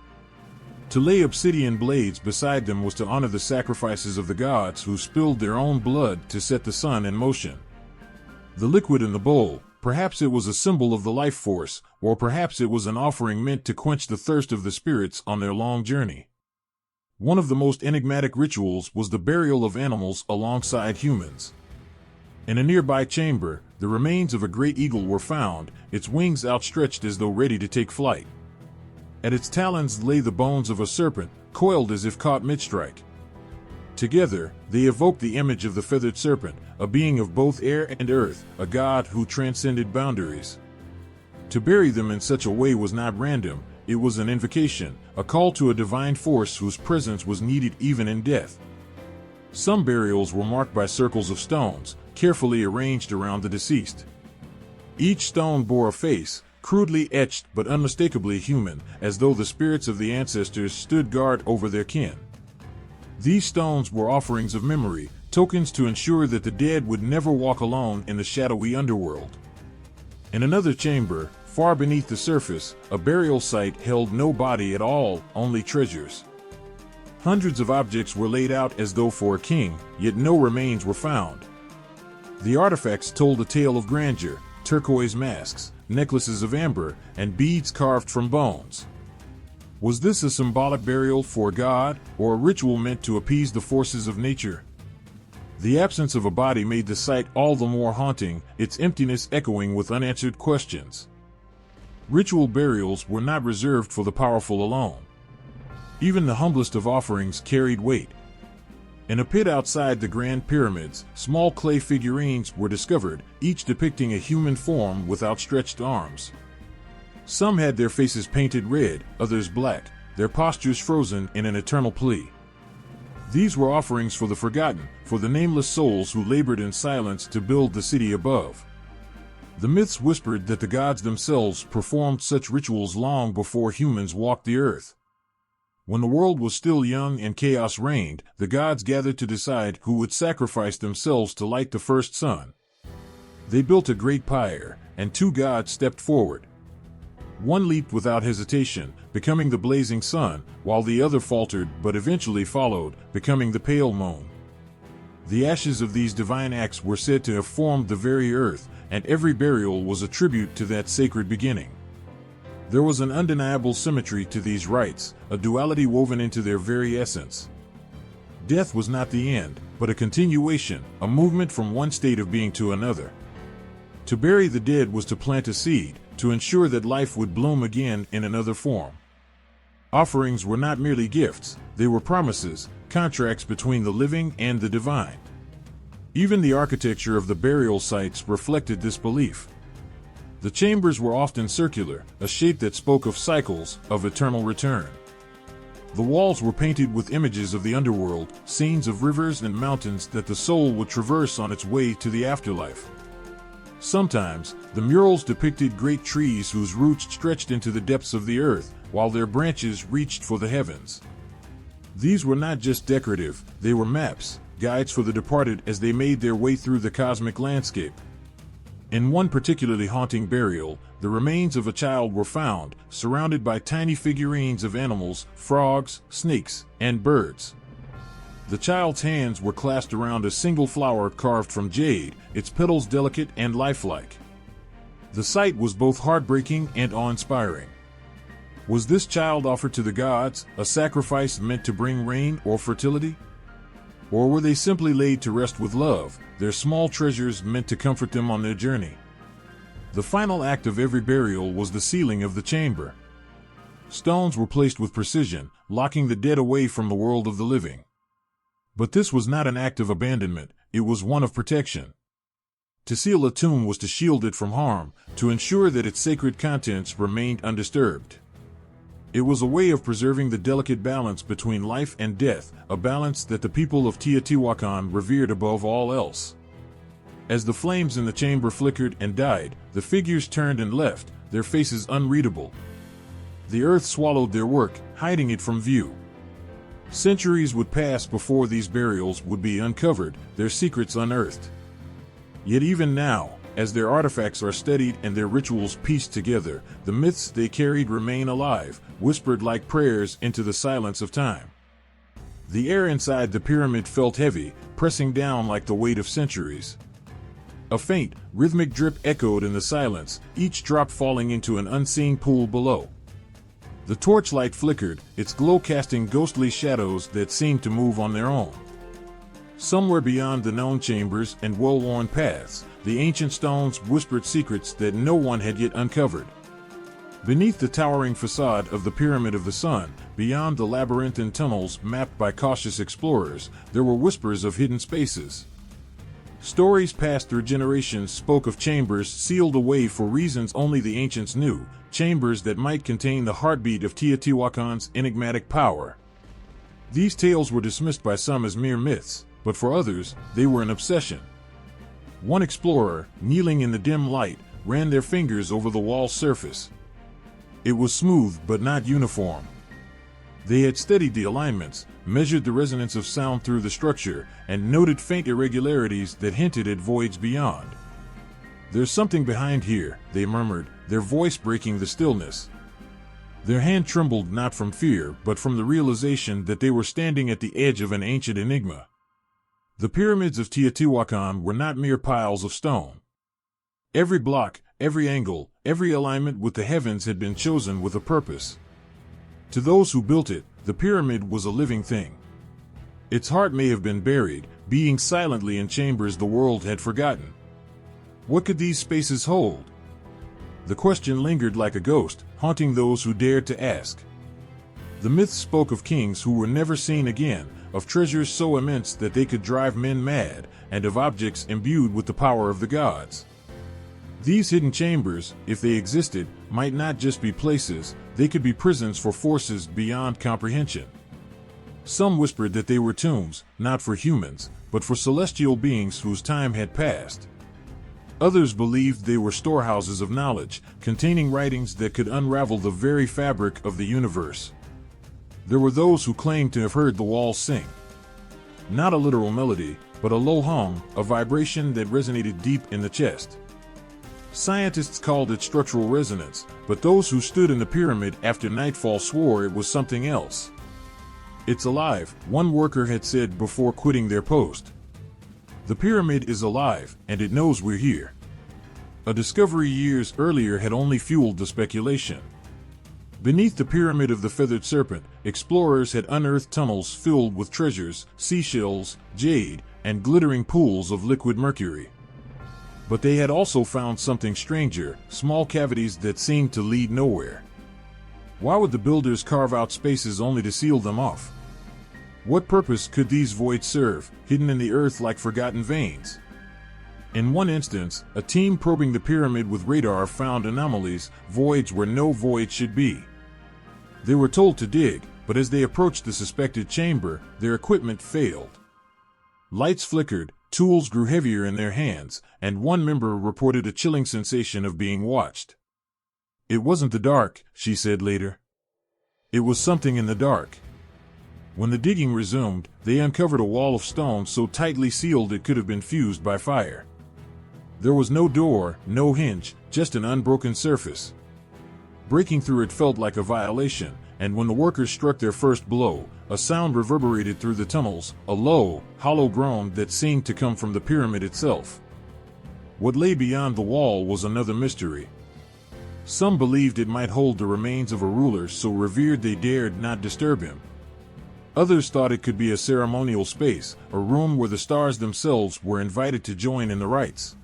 To lay obsidian blades beside them was to honor the sacrifices of the gods who spilled their own blood to set the sun in motion. The liquid in the bowl, perhaps it was a symbol of the life force, or perhaps it was an offering meant to quench the thirst of the spirits on their long journey. One of the most enigmatic rituals was the burial of animals alongside humans. In a nearby chamber, the remains of a great eagle were found, its wings outstretched as though ready to take flight. At its talons lay the bones of a serpent, coiled as if caught mid-strike. Together, they evoked the image of the feathered serpent, a being of both air and earth, a god who transcended boundaries. To bury them in such a way was not random, it was an invocation, a call to a divine force whose presence was needed even in death. Some burials were marked by circles of stones, carefully arranged around the deceased. Each stone bore a face, crudely etched but unmistakably human, as though the spirits of the ancestors stood guard over their kin. These stones were offerings of memory, tokens to ensure that the dead would never walk alone in the shadowy underworld. In another chamber, far beneath the surface, a burial site held no body at all, only treasures. Hundreds of objects were laid out as though for a king, yet no remains were found. The artifacts told a tale of grandeur, turquoise masks, necklaces of amber, and beads carved from bones. Was this a symbolic burial for a god, or a ritual meant to appease the forces of nature? The absence of a body made the site all the more haunting, its emptiness echoing with unanswered questions. Ritual burials were not reserved for the powerful alone. Even the humblest of offerings carried weight. In a pit outside the Grand Pyramids, small clay figurines were discovered, each depicting a human form with outstretched arms. Some had their faces painted red, others black, their postures frozen in an eternal plea. These were offerings for the forgotten, for the nameless souls who labored in silence to build the city above. The myths whispered that the gods themselves performed such rituals long before humans walked the earth. When the world was still young and chaos reigned, the gods gathered to decide who would sacrifice themselves to light the first sun. They built a great pyre, and two gods stepped forward. One leaped without hesitation, becoming the blazing sun, while the other faltered but eventually followed, becoming the pale moon. The ashes of these divine acts were said to have formed the very earth, and every burial was a tribute to that sacred beginning. There was an undeniable symmetry to these rites, a duality woven into their very essence. Death was not the end, but a continuation, a movement from one state of being to another. To bury the dead was to plant a seed, to ensure that life would bloom again in another form. Offerings were not merely gifts, they were promises, contracts between the living and the divine. Even the architecture of the burial sites reflected this belief. The chambers were often circular, a shape that spoke of cycles, of eternal return. The walls were painted with images of the underworld, scenes of rivers and mountains that the soul would traverse on its way to the afterlife. Sometimes, the murals depicted great trees whose roots stretched into the depths of the earth, while their branches reached for the heavens. These were not just decorative, they were maps, guides for the departed as they made their way through the cosmic landscape. In one particularly haunting burial, the remains of a child were found, surrounded by tiny figurines of animals, frogs, snakes, and birds. The child's hands were clasped around a single flower carved from jade, its petals delicate and lifelike. The sight was both heartbreaking and awe-inspiring. Was this child offered to the gods, a sacrifice meant to bring rain or fertility? Or were they simply laid to rest with love, their small treasures meant to comfort them on their journey? The final act of every burial was the sealing of the chamber. Stones were placed with precision, locking the dead away from the world of the living. But this was not an act of abandonment, it was one of protection. To seal a tomb was to shield it from harm, to ensure that its sacred contents remained undisturbed. It was a way of preserving the delicate balance between life and death, a balance that the people of Teotihuacan revered above all else. As the flames in the chamber flickered and died, the figures turned and left, their faces unreadable. The earth swallowed their work, hiding it from view. Centuries would pass before these burials would be uncovered, their secrets unearthed. Yet even now, as their artifacts are studied and their rituals pieced together, the myths they carried remain alive, whispered like prayers into the silence of time. The air inside the pyramid felt heavy, pressing down like the weight of centuries. A faint, rhythmic drip echoed in the silence, each drop falling into an unseen pool below. The torchlight flickered, its glow casting ghostly shadows that seemed to move on their own. Somewhere beyond the known chambers and well-worn paths, the ancient stones whispered secrets that no one had yet uncovered. Beneath the towering facade of the Pyramid of the Sun, beyond the labyrinthine tunnels mapped by cautious explorers, there were whispers of hidden spaces. Stories passed through generations spoke of chambers sealed away for reasons only the ancients knew, chambers that might contain the heartbeat of Teotihuacan's enigmatic power. These tales were dismissed by some as mere myths, but for others, they were an obsession. One explorer, kneeling in the dim light, ran their fingers over the wall's surface. It was smooth but not uniform. They had studied the alignments, measured the resonance of sound through the structure, and noted faint irregularities that hinted at voids beyond. "There's something behind here," they murmured, their voice breaking the stillness. Their hand trembled not from fear but from the realization that they were standing at the edge of an ancient enigma. The pyramids of Teotihuacan were not mere piles of stone. Every block, every angle, every alignment with the heavens had been chosen with a purpose. To those who built it, the pyramid was a living thing. Its heart may have been buried, beating silently in chambers the world had forgotten. What could these spaces hold? The question lingered like a ghost, haunting those who dared to ask. The myths spoke of kings who were never seen again, of treasures so immense that they could drive men mad, and of objects imbued with the power of the gods. These hidden chambers, if they existed, might not just be places, they could be prisons for forces beyond comprehension. Some whispered that they were tombs, not for humans, but for celestial beings whose time had passed. Others believed they were storehouses of knowledge, containing writings that could unravel the very fabric of the universe. There were those who claimed to have heard the walls sing. Not a literal melody, but a low hum, a vibration that resonated deep in the chest. Scientists called it structural resonance, but those who stood in the pyramid after nightfall swore it was something else. "It's alive," one worker had said before quitting their post. "The pyramid is alive, and it knows we're here." A discovery years earlier had only fueled the speculation. Beneath the Pyramid of the Feathered Serpent, explorers had unearthed tunnels filled with treasures, seashells, jade, and glittering pools of liquid mercury. But they had also found something stranger, small cavities that seemed to lead nowhere. Why would the builders carve out spaces only to seal them off? What purpose could these voids serve, hidden in the earth like forgotten veins? In one instance, a team probing the pyramid with radar found anomalies, voids where no void should be. They were told to dig, but as they approached the suspected chamber, their equipment failed. Lights flickered, tools grew heavier in their hands, and one member reported a chilling sensation of being watched. "It wasn't the dark," she said later. "It was something in the dark." When the digging resumed, they uncovered a wall of stone so tightly sealed it could have been fused by fire. There was no door, no hinge, just an unbroken surface. Breaking through it felt like a violation, and when the workers struck their first blow, a sound reverberated through the tunnels, a low, hollow groan that seemed to come from the pyramid itself. What lay beyond the wall was another mystery. Some believed it might hold the remains of a ruler so revered they dared not disturb him. Others thought it could be a ceremonial space, a room where the stars themselves were invited to join in the rites.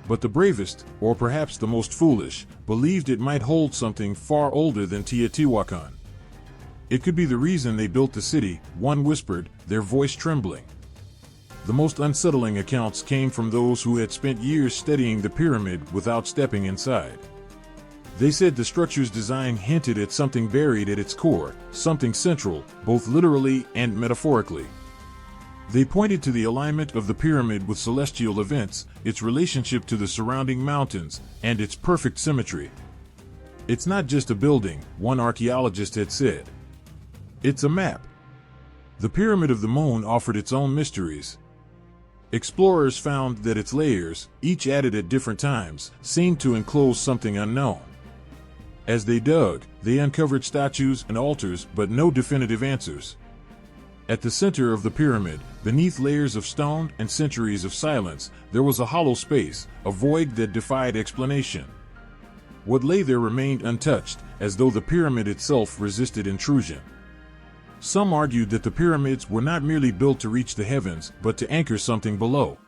But the bravest, or perhaps the most foolish, believed it might hold something far older than Teotihuacan. It could be the reason they built the city, one whispered, their voice trembling. The most unsettling accounts came from those who had spent years studying the pyramid without stepping inside. They said the structure's design hinted at something buried at its core, something central, both literally and metaphorically. They pointed to the alignment of the pyramid with celestial events, its relationship to the surrounding mountains, and its perfect symmetry. "It's not just a building," one archaeologist had said. "It's a map." The Pyramid of the Moon offered its own mysteries. Explorers found that its layers, each added at different times, seemed to enclose something unknown. As they dug, they uncovered statues and altars, but no definitive answers. At the center of the pyramid, beneath layers of stone and centuries of silence, there was a hollow space, a void that defied explanation. What lay there remained untouched, as though the pyramid itself resisted intrusion. Some argued that the pyramids were not merely built to reach the heavens, but to anchor something below.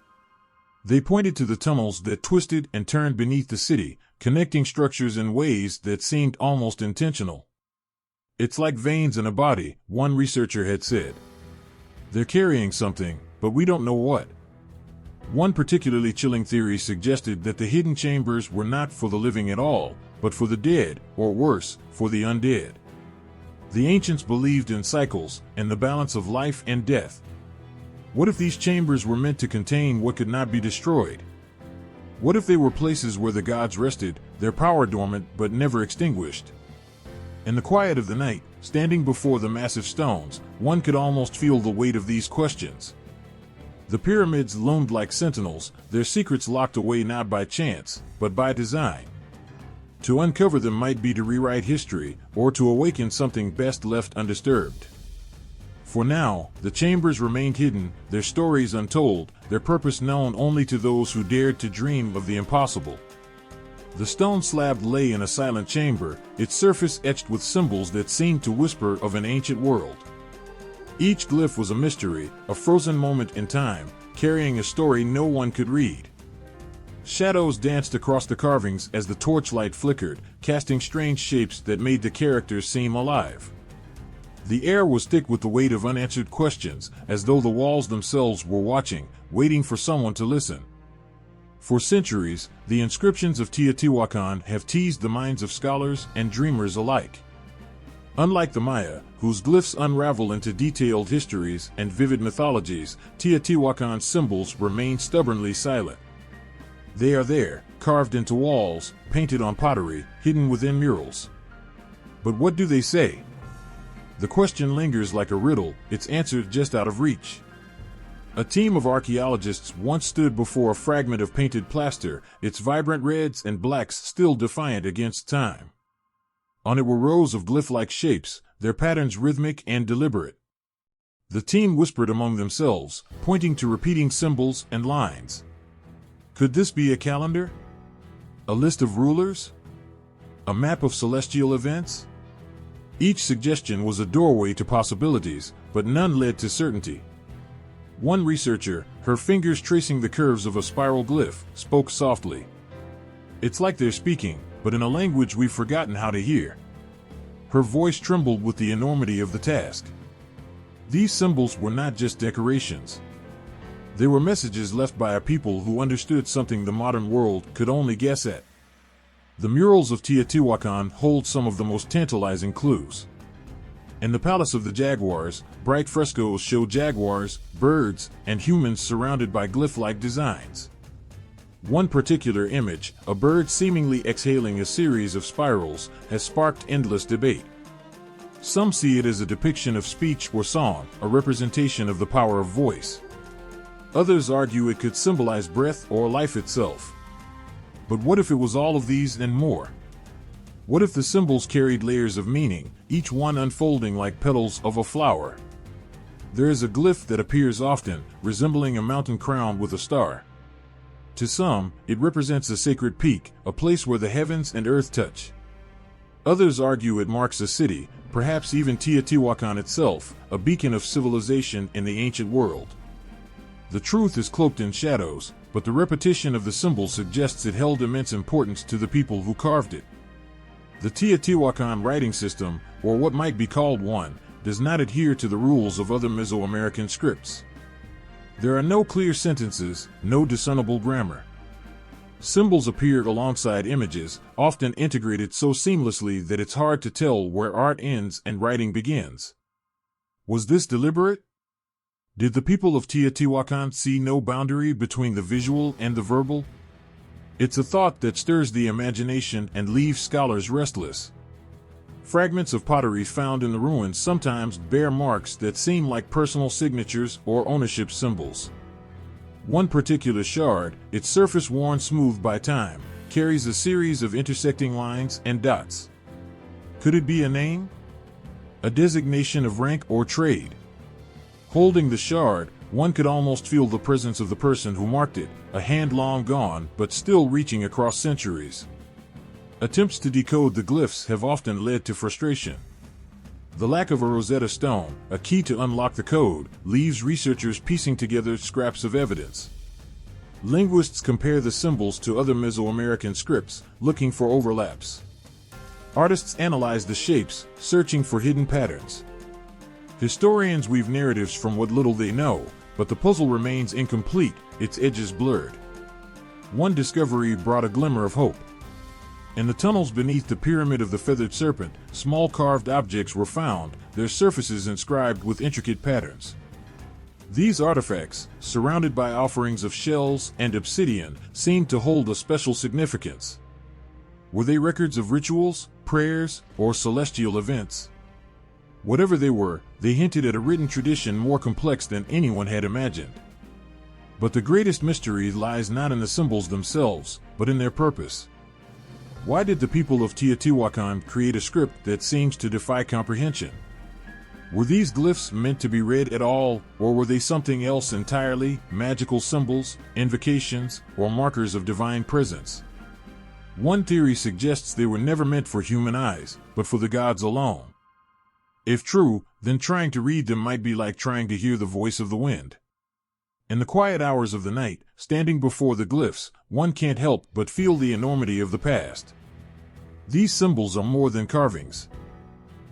They pointed to the tunnels that twisted and turned beneath the city, connecting structures in ways that seemed almost intentional. "It's like veins in a body," one researcher had said. "They're carrying something, but we don't know what." One particularly chilling theory suggested that the hidden chambers were not for the living at all, but for the dead, or worse, for the undead. The ancients believed in cycles, and the balance of life and death. What if these chambers were meant to contain what could not be destroyed? What if they were places where the gods rested, their power dormant but never extinguished? In the quiet of the night, standing before the massive stones, one could almost feel the weight of these questions. The pyramids loomed like sentinels, their secrets locked away not by chance, but by design. To uncover them might be to rewrite history, or to awaken something best left undisturbed. For now, the chambers remained hidden, their stories untold, their purpose known only to those who dared to dream of the impossible. The stone slab lay in a silent chamber, its surface etched with symbols that seemed to whisper of an ancient world. Each glyph was a mystery, a frozen moment in time, carrying a story no one could read. Shadows danced across the carvings as the torchlight flickered, casting strange shapes that made the characters seem alive. The air was thick with the weight of unanswered questions, as though the walls themselves were watching, waiting for someone to listen. For centuries, the inscriptions of Teotihuacan have teased the minds of scholars and dreamers alike. Unlike the Maya, whose glyphs unravel into detailed histories and vivid mythologies, Teotihuacan's symbols remain stubbornly silent. They are there, carved into walls, painted on pottery, hidden within murals. But what do they say? The question lingers like a riddle, its answer just out of reach. A team of archaeologists once stood before a fragment of painted plaster, its vibrant reds and blacks still defiant against time. On it were rows of glyph-like shapes, their patterns rhythmic and deliberate. The team whispered among themselves, pointing to repeating symbols and lines. Could this be a calendar? A list of rulers? A map of celestial events? Each suggestion was a doorway to possibilities, but none led to certainty. One researcher, her fingers tracing the curves of a spiral glyph, spoke softly. "It's like they're speaking, but in a language we've forgotten how to hear." Her voice trembled with the enormity of the task. These symbols were not just decorations. They were messages left by a people who understood something the modern world could only guess at. The murals of Teotihuacan hold some of the most tantalizing clues. In the Palace of the Jaguars, bright frescoes show jaguars, birds, and humans surrounded by glyph-like designs. One particular image, a bird seemingly exhaling a series of spirals, has sparked endless debate. Some see it as a depiction of speech or song, a representation of the power of voice. Others argue it could symbolize breath or life itself. But what if it was all of these and more? What if the symbols carried layers of meaning, each one unfolding like petals of a flower? There is a glyph that appears often, resembling a mountain crowned with a star. To some, it represents a sacred peak, a place where the heavens and earth touch. Others argue it marks a city, perhaps even Teotihuacan itself, a beacon of civilization in the ancient world. The truth is cloaked in shadows, but the repetition of the symbol suggests it held immense importance to the people who carved it. The Teotihuacan writing system, or what might be called one, does not adhere to the rules of other Mesoamerican scripts. There are no clear sentences, no discernible grammar. Symbols appear alongside images, often integrated so seamlessly that it's hard to tell where art ends and writing begins. Was this deliberate? Did the people of Teotihuacan see no boundary between the visual and the verbal? It's a thought that stirs the imagination and leaves scholars restless. Fragments of pottery found in the ruins sometimes bear marks that seem like personal signatures or ownership symbols. One particular shard, its surface worn smooth by time, carries a series of intersecting lines and dots. Could it be a name? A designation of rank or trade? Holding the shard, one could almost feel the presence of the person who marked it, a hand long gone but still reaching across centuries. Attempts to decode the glyphs have often led to frustration. The lack of a Rosetta Stone, a key to unlock the code, leaves researchers piecing together scraps of evidence. Linguists compare the symbols to other Mesoamerican scripts, looking for overlaps. Artists analyze the shapes, searching for hidden patterns. Historians weave narratives from what little they know, but the puzzle remains incomplete, its edges blurred. One discovery brought a glimmer of hope. In the tunnels beneath the Pyramid of the Feathered Serpent, small carved objects were found, their surfaces inscribed with intricate patterns. These artifacts, surrounded by offerings of shells and obsidian, seemed to hold a special significance. Were they records of rituals, prayers, or celestial events? Whatever they were, they hinted at a written tradition more complex than anyone had imagined. But the greatest mystery lies not in the symbols themselves, but in their purpose. Why did the people of Teotihuacan create a script that seems to defy comprehension? Were these glyphs meant to be read at all, or were they something else entirely, magical symbols, invocations, or markers of divine presence? One theory suggests they were never meant for human eyes, but for the gods alone. If true, then trying to read them might be like trying to hear the voice of the wind. In the quiet hours of the night, standing before the glyphs, one can't help but feel the enormity of the past. These symbols are more than carvings.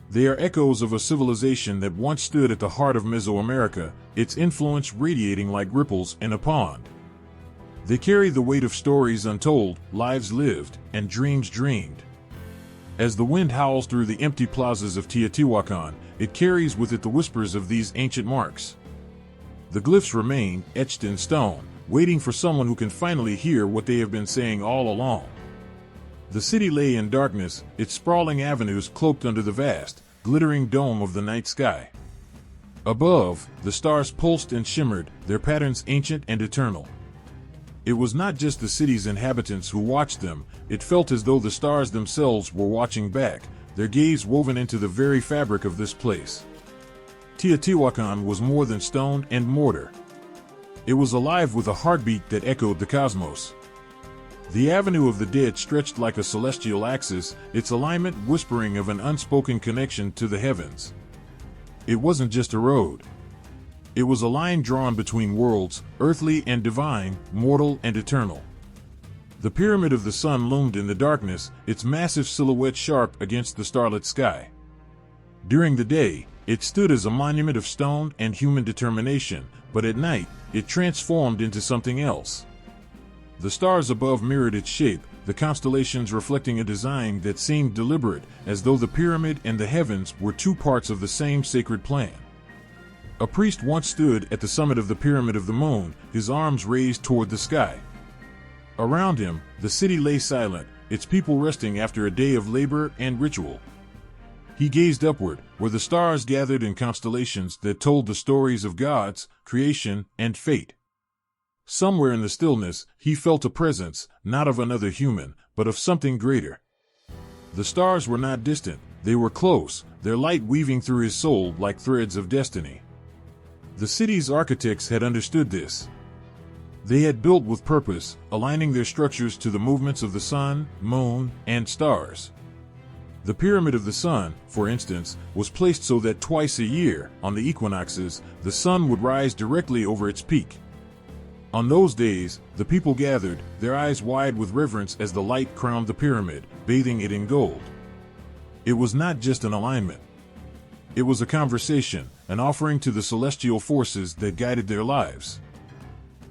They are echoes of a civilization that once stood at the heart of Mesoamerica, its influence radiating like ripples in a pond. They carry the weight of stories untold, lives lived, and dreams dreamed. As the wind howls through the empty plazas of Teotihuacan, it carries with it the whispers of these ancient marks. The glyphs remain, etched in stone, waiting for someone who can finally hear what they have been saying all along. The city lay in darkness, its sprawling avenues cloaked under the vast, glittering dome of the night sky. Above, the stars pulsed and shimmered, their patterns ancient and eternal. It was not just the city's inhabitants who watched them, it felt as though the stars themselves were watching back, their gaze woven into the very fabric of this place. Teotihuacan was more than stone and mortar. It was alive with a heartbeat that echoed the cosmos. The Avenue of the Dead stretched like a celestial axis, its alignment whispering of an unspoken connection to the heavens. It wasn't just a road. It was a line drawn between worlds, earthly and divine, mortal and eternal. The Pyramid of the Sun loomed in the darkness, its massive silhouette sharp against the starlit sky. During the day, it stood as a monument of stone and human determination, but at night, it transformed into something else. The stars above mirrored its shape, the constellations reflecting a design that seemed deliberate, as though the pyramid and the heavens were two parts of the same sacred plan. A priest once stood at the summit of the Pyramid of the Moon, his arms raised toward the sky. Around him, the city lay silent, its people resting after a day of labor and ritual. He gazed upward, where the stars gathered in constellations that told the stories of gods, creation, and fate. Somewhere in the stillness, he felt a presence, not of another human, but of something greater. The stars were not distant, they were close, their light weaving through his soul like threads of destiny. The city's architects had understood this. They had built with purpose, aligning their structures to the movements of the sun, moon, and stars. The Pyramid of the Sun, for instance, was placed so that twice a year, on the equinoxes, the sun would rise directly over its peak. On those days, the people gathered, their eyes wide with reverence as the light crowned the pyramid, bathing it in gold. It was not just an alignment. It was a conversation, an offering to the celestial forces that guided their lives.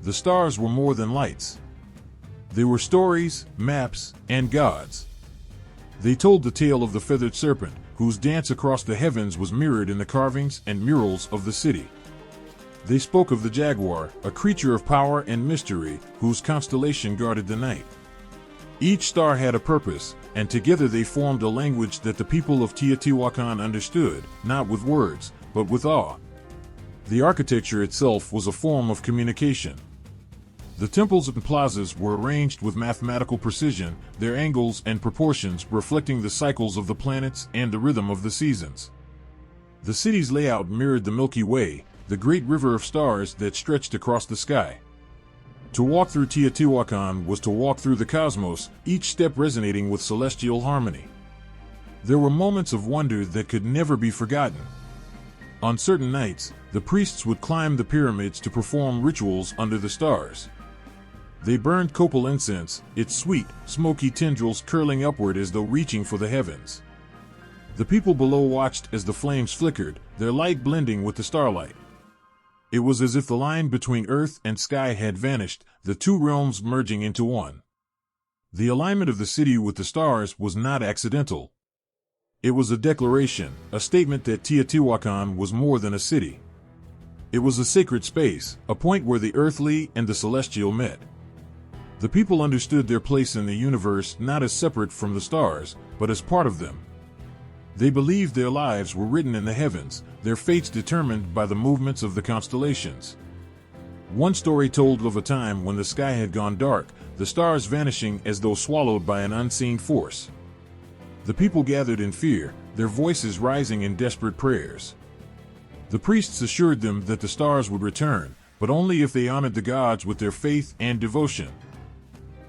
The stars were more than lights. They were stories, maps, and gods. They told the tale of the feathered serpent, whose dance across the heavens was mirrored in the carvings and murals of the city. They spoke of the jaguar, a creature of power and mystery, whose constellation guarded the night. Each star had a purpose, and together they formed a language that the people of Teotihuacan understood, not with words, but with awe. The architecture itself was a form of communication. The temples and plazas were arranged with mathematical precision, their angles and proportions reflecting the cycles of the planets and the rhythm of the seasons. The city's layout mirrored the Milky Way, the great river of stars that stretched across the sky. To walk through Teotihuacan was to walk through the cosmos, each step resonating with celestial harmony. There were moments of wonder that could never be forgotten. On certain nights, the priests would climb the pyramids to perform rituals under the stars. They burned copal incense, its sweet, smoky tendrils curling upward as though reaching for the heavens. The people below watched as the flames flickered, their light blending with the starlight. It was as if the line between earth and sky had vanished, the two realms merging into one. The alignment of the city with the stars was not accidental. It was a declaration, a statement that Teotihuacan was more than a city. It was a sacred space, a point where the earthly and the celestial met. The people understood their place in the universe not as separate from the stars, but as part of them. They believed their lives were written in the heavens, their fates determined by the movements of the constellations. One story told of a time when the sky had gone dark, the stars vanishing as though swallowed by an unseen force. The people gathered in fear, their voices rising in desperate prayers. The priests assured them that the stars would return, but only if they honored the gods with their faith and devotion.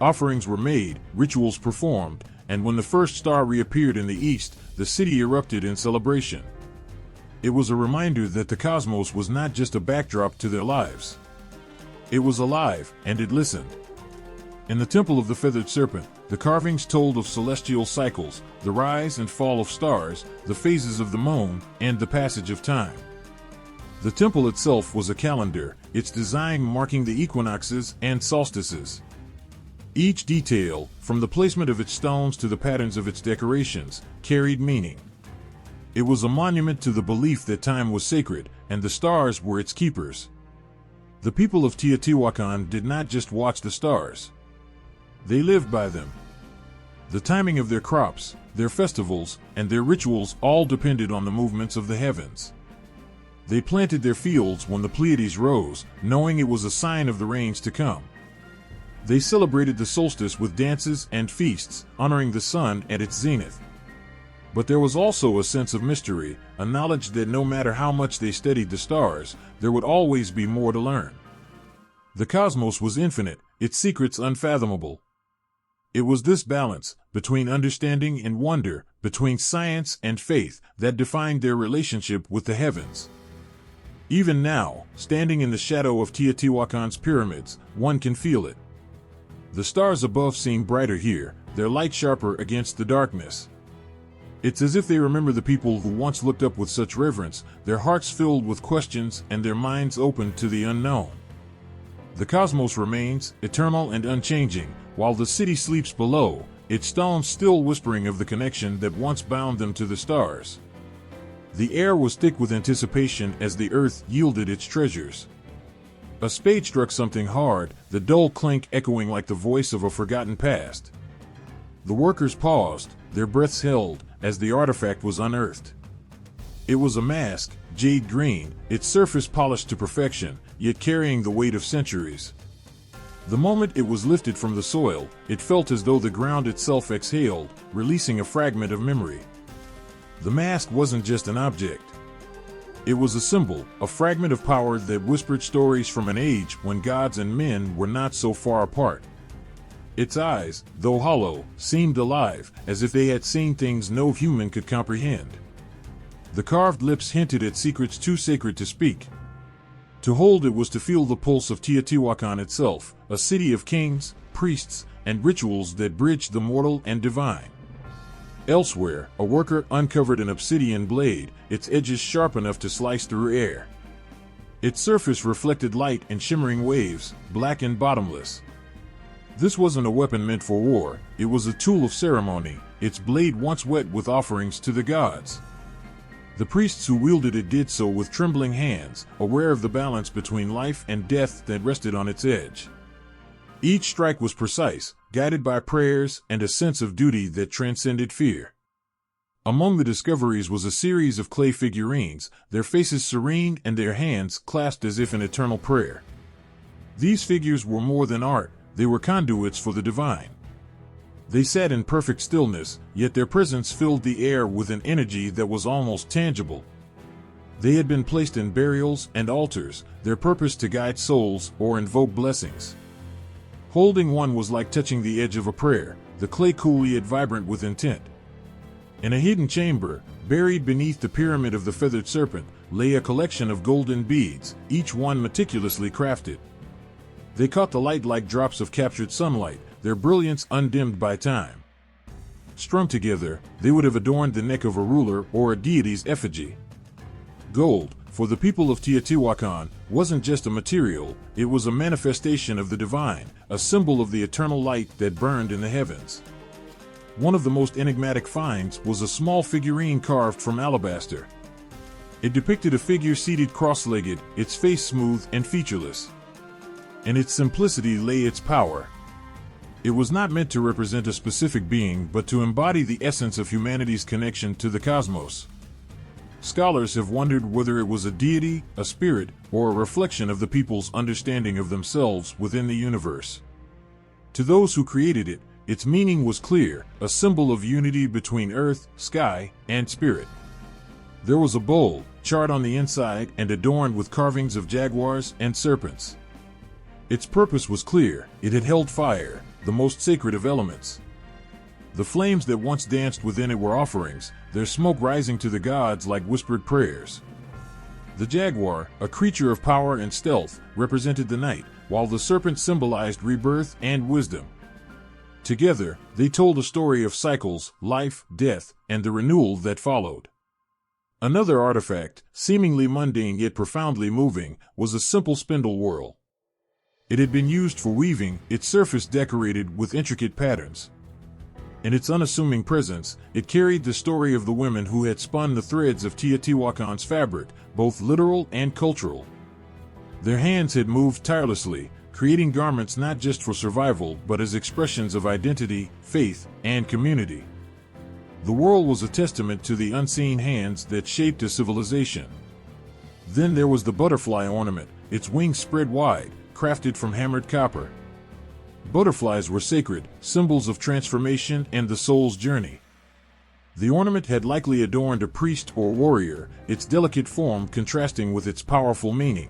Offerings were made, rituals performed, and when the first star reappeared in the east, the city erupted in celebration. It was a reminder that the cosmos was not just a backdrop to their lives. It was alive, and it listened. In the Temple of the Feathered Serpent, the carvings told of celestial cycles, the rise and fall of stars, the phases of the moon, and the passage of time. The temple itself was a calendar, its design marking the equinoxes and solstices. Each detail, from the placement of its stones to the patterns of its decorations, carried meaning. It was a monument to the belief that time was sacred, and the stars were its keepers. The people of Teotihuacan did not just watch the stars. They lived by them. The timing of their crops, their festivals, and their rituals all depended on the movements of the heavens. They planted their fields when the Pleiades rose, knowing it was a sign of the rains to come. They celebrated the solstice with dances and feasts, honoring the sun at its zenith. But there was also a sense of mystery, a knowledge that no matter how much they studied the stars, there would always be more to learn. The cosmos was infinite, its secrets unfathomable. It was this balance, between understanding and wonder, between science and faith, that defined their relationship with the heavens. Even now, standing in the shadow of Teotihuacan's pyramids, one can feel it. The stars above seem brighter here, their light sharper against the darkness. It's as if they remember the people who once looked up with such reverence, their hearts filled with questions and their minds open to the unknown. The cosmos remains, eternal and unchanging, while the city sleeps below, its stones still whispering of the connection that once bound them to the stars. The air was thick with anticipation as the earth yielded its treasures. A spade struck something hard, the dull clink echoing like the voice of a forgotten past. The workers paused, their breaths held, as the artifact was unearthed. It was a mask, jade green, its surface polished to perfection, yet carrying the weight of centuries. The moment it was lifted from the soil, it felt as though the ground itself exhaled, releasing a fragment of memory. The mask wasn't just an object. It was a symbol, a fragment of power that whispered stories from an age when gods and men were not so far apart. Its eyes, though hollow, seemed alive, as if they had seen things no human could comprehend. The carved lips hinted at secrets too sacred to speak. To hold it was to feel the pulse of Teotihuacan itself, a city of kings, priests, and rituals that bridged the mortal and divine. Elsewhere, a worker uncovered an obsidian blade, its edges sharp enough to slice through air. Its surface reflected light in shimmering waves, black and bottomless. This wasn't a weapon meant for war, it was a tool of ceremony, its blade once wet with offerings to the gods. The priests who wielded it did so with trembling hands, aware of the balance between life and death that rested on its edge. Each strike was precise, guided by prayers and a sense of duty that transcended fear. Among the discoveries was a series of clay figurines, their faces serene and their hands clasped as if in eternal prayer. These figures were more than art, they were conduits for the divine. They sat in perfect stillness, yet their presence filled the air with an energy that was almost tangible. They had been placed in burials and altars, their purpose to guide souls or invoke blessings. Holding one was like touching the edge of a prayer, the clay cool yet vibrant with intent. In a hidden chamber, buried beneath the pyramid of the feathered serpent, lay a collection of golden beads, each one meticulously crafted. They caught the light like drops of captured sunlight, their brilliance undimmed by time. Strung together, they would have adorned the neck of a ruler or a deity's effigy. Gold, for the people of Teotihuacan, wasn't just a material, it was a manifestation of the divine, a symbol of the eternal light that burned in the heavens. One of the most enigmatic finds was a small figurine carved from alabaster. It depicted a figure seated cross-legged, its face smooth and featureless. In its simplicity lay its power. It was not meant to represent a specific being but to embody the essence of humanity's connection to the cosmos. Scholars have wondered whether it was a deity, a spirit, or a reflection of the people's understanding of themselves within the universe. To those who created it, its meaning was clear, a symbol of unity between earth, sky, and spirit. There was a bowl, charred on the inside and adorned with carvings of jaguars and serpents. Its purpose was clear, it had held fire, the most sacred of elements. The flames that once danced within it were offerings, their smoke rising to the gods like whispered prayers. The jaguar, a creature of power and stealth, represented the night, while the serpent symbolized rebirth and wisdom. Together, they told a story of cycles, life, death, and the renewal that followed. Another artifact, seemingly mundane yet profoundly moving, was a simple spindle whorl. It had been used for weaving, its surface decorated with intricate patterns. In its unassuming presence, it carried the story of the women who had spun the threads of Teotihuacan's fabric, both literal and cultural. Their hands had moved tirelessly, creating garments not just for survival but as expressions of identity, faith, and community. The world was a testament to the unseen hands that shaped a civilization. Then there was the butterfly ornament, its wings spread wide, crafted from hammered copper. Butterflies were sacred, symbols of transformation and the soul's journey. The ornament had likely adorned a priest or warrior, its delicate form contrasting with its powerful meaning.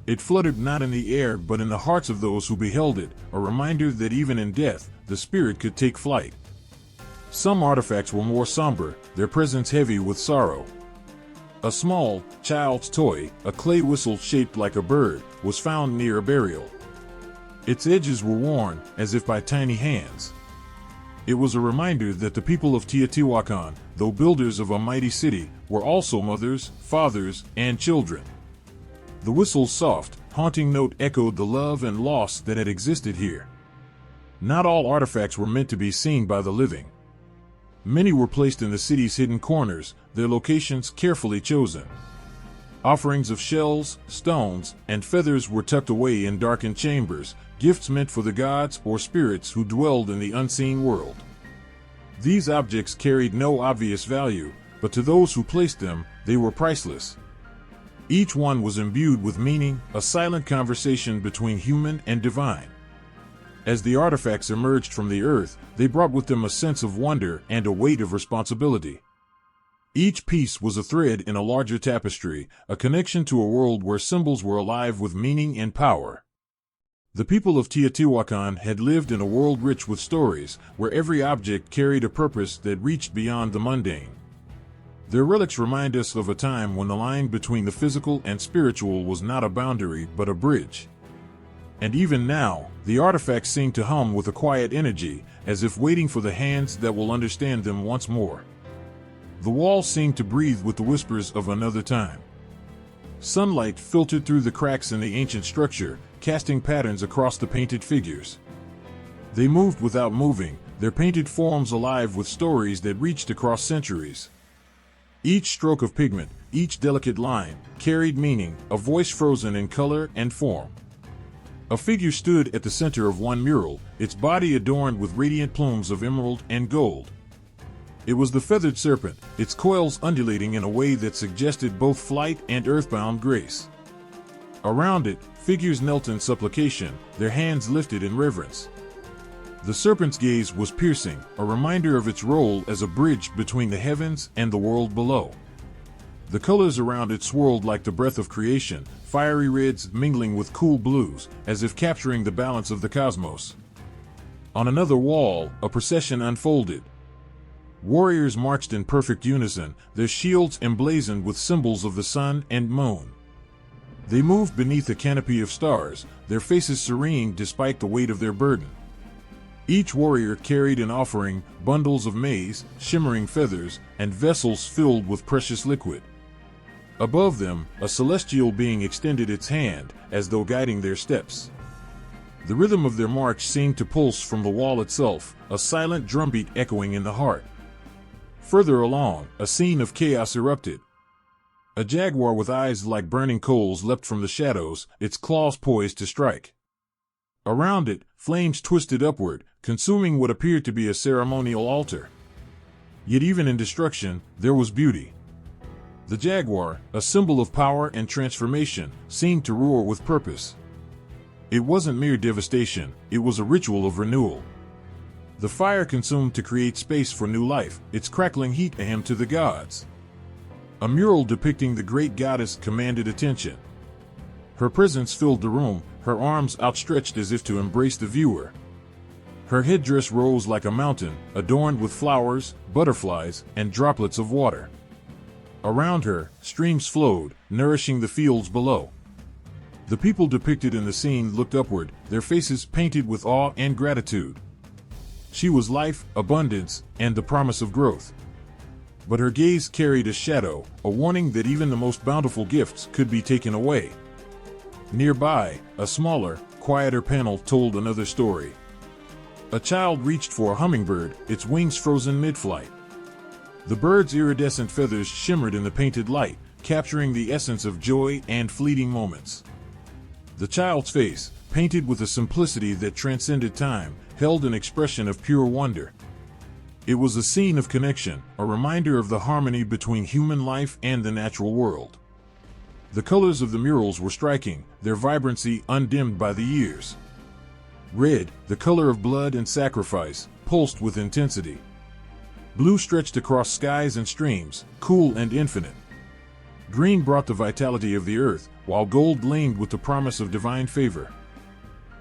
It fluttered not in the air but in the hearts of those who beheld it, a reminder that even in death, the spirit could take flight. Some artifacts were more somber, their presence heavy with sorrow. A small, child's toy, a clay whistle shaped like a bird, was found near a burial. Its edges were worn, as if by tiny hands. It was a reminder that the people of Teotihuacan, though builders of a mighty city, were also mothers, fathers, and children. The whistle's soft, haunting note echoed the love and loss that had existed here. Not all artifacts were meant to be seen by the living. Many were placed in the city's hidden corners, their locations carefully chosen. Offerings of shells, stones, and feathers were tucked away in darkened chambers, gifts meant for the gods or spirits who dwelled in the unseen world. These objects carried no obvious value, but to those who placed them, they were priceless. Each one was imbued with meaning, a silent conversation between human and divine. As the artifacts emerged from the earth, they brought with them a sense of wonder and a weight of responsibility. Each piece was a thread in a larger tapestry, a connection to a world where symbols were alive with meaning and power. The people of Teotihuacan had lived in a world rich with stories, where every object carried a purpose that reached beyond the mundane. Their relics remind us of a time when the line between the physical and spiritual was not a boundary but a bridge. And even now, the artifacts seem to hum with a quiet energy, as if waiting for the hands that will understand them once more. The walls seemed to breathe with the whispers of another time. Sunlight filtered through the cracks in the ancient structure, casting patterns across the painted figures. They moved without moving, their painted forms alive with stories that reached across centuries. Each stroke of pigment, each delicate line, carried meaning, a voice frozen in color and form. A figure stood at the center of one mural, its body adorned with radiant plumes of emerald and gold. It was the feathered serpent, its coils undulating in a way that suggested both flight and earthbound grace. Around it, figures knelt in supplication, their hands lifted in reverence. The serpent's gaze was piercing, a reminder of its role as a bridge between the heavens and the world below. The colors around it swirled like the breath of creation, fiery reds mingling with cool blues, as if capturing the balance of the cosmos. On another wall, a procession unfolded. Warriors marched in perfect unison, their shields emblazoned with symbols of the sun and moon. They moved beneath a canopy of stars, their faces serene despite the weight of their burden. Each warrior carried an offering, bundles of maize, shimmering feathers, and vessels filled with precious liquid. Above them, a celestial being extended its hand, as though guiding their steps. The rhythm of their march seemed to pulse from the wall itself, a silent drumbeat echoing in the heart. Further along, a scene of chaos erupted. A jaguar with eyes like burning coals leapt from the shadows, its claws poised to strike. Around it, flames twisted upward, consuming what appeared to be a ceremonial altar. Yet even in destruction, there was beauty. The jaguar, a symbol of power and transformation, seemed to roar with purpose. It wasn't mere devastation, it was a ritual of renewal. The fire consumed to create space for new life, its crackling heat a hymn to the gods. A mural depicting the great goddess commanded attention. Her presence filled the room, her arms outstretched as if to embrace the viewer. Her headdress rose like a mountain, adorned with flowers, butterflies, and droplets of water. Around her, streams flowed, nourishing the fields below. The people depicted in the scene looked upward, their faces painted with awe and gratitude. She was life, abundance, and the promise of growth. But her gaze carried a shadow, a warning that even the most bountiful gifts could be taken away. Nearby, a smaller, quieter panel told another story. A child reached for a hummingbird, its wings frozen mid-flight. The bird's iridescent feathers shimmered in the painted light, capturing the essence of joy and fleeting moments. The child's face, painted with a simplicity that transcended time, held an expression of pure wonder. It was a scene of connection, a reminder of the harmony between human life and the natural world. The colors of the murals were striking, their vibrancy undimmed by the years. Red, the color of blood and sacrifice, pulsed with intensity. Blue stretched across skies and streams, cool and infinite. Green brought the vitality of the earth, while gold gleamed with the promise of divine favor.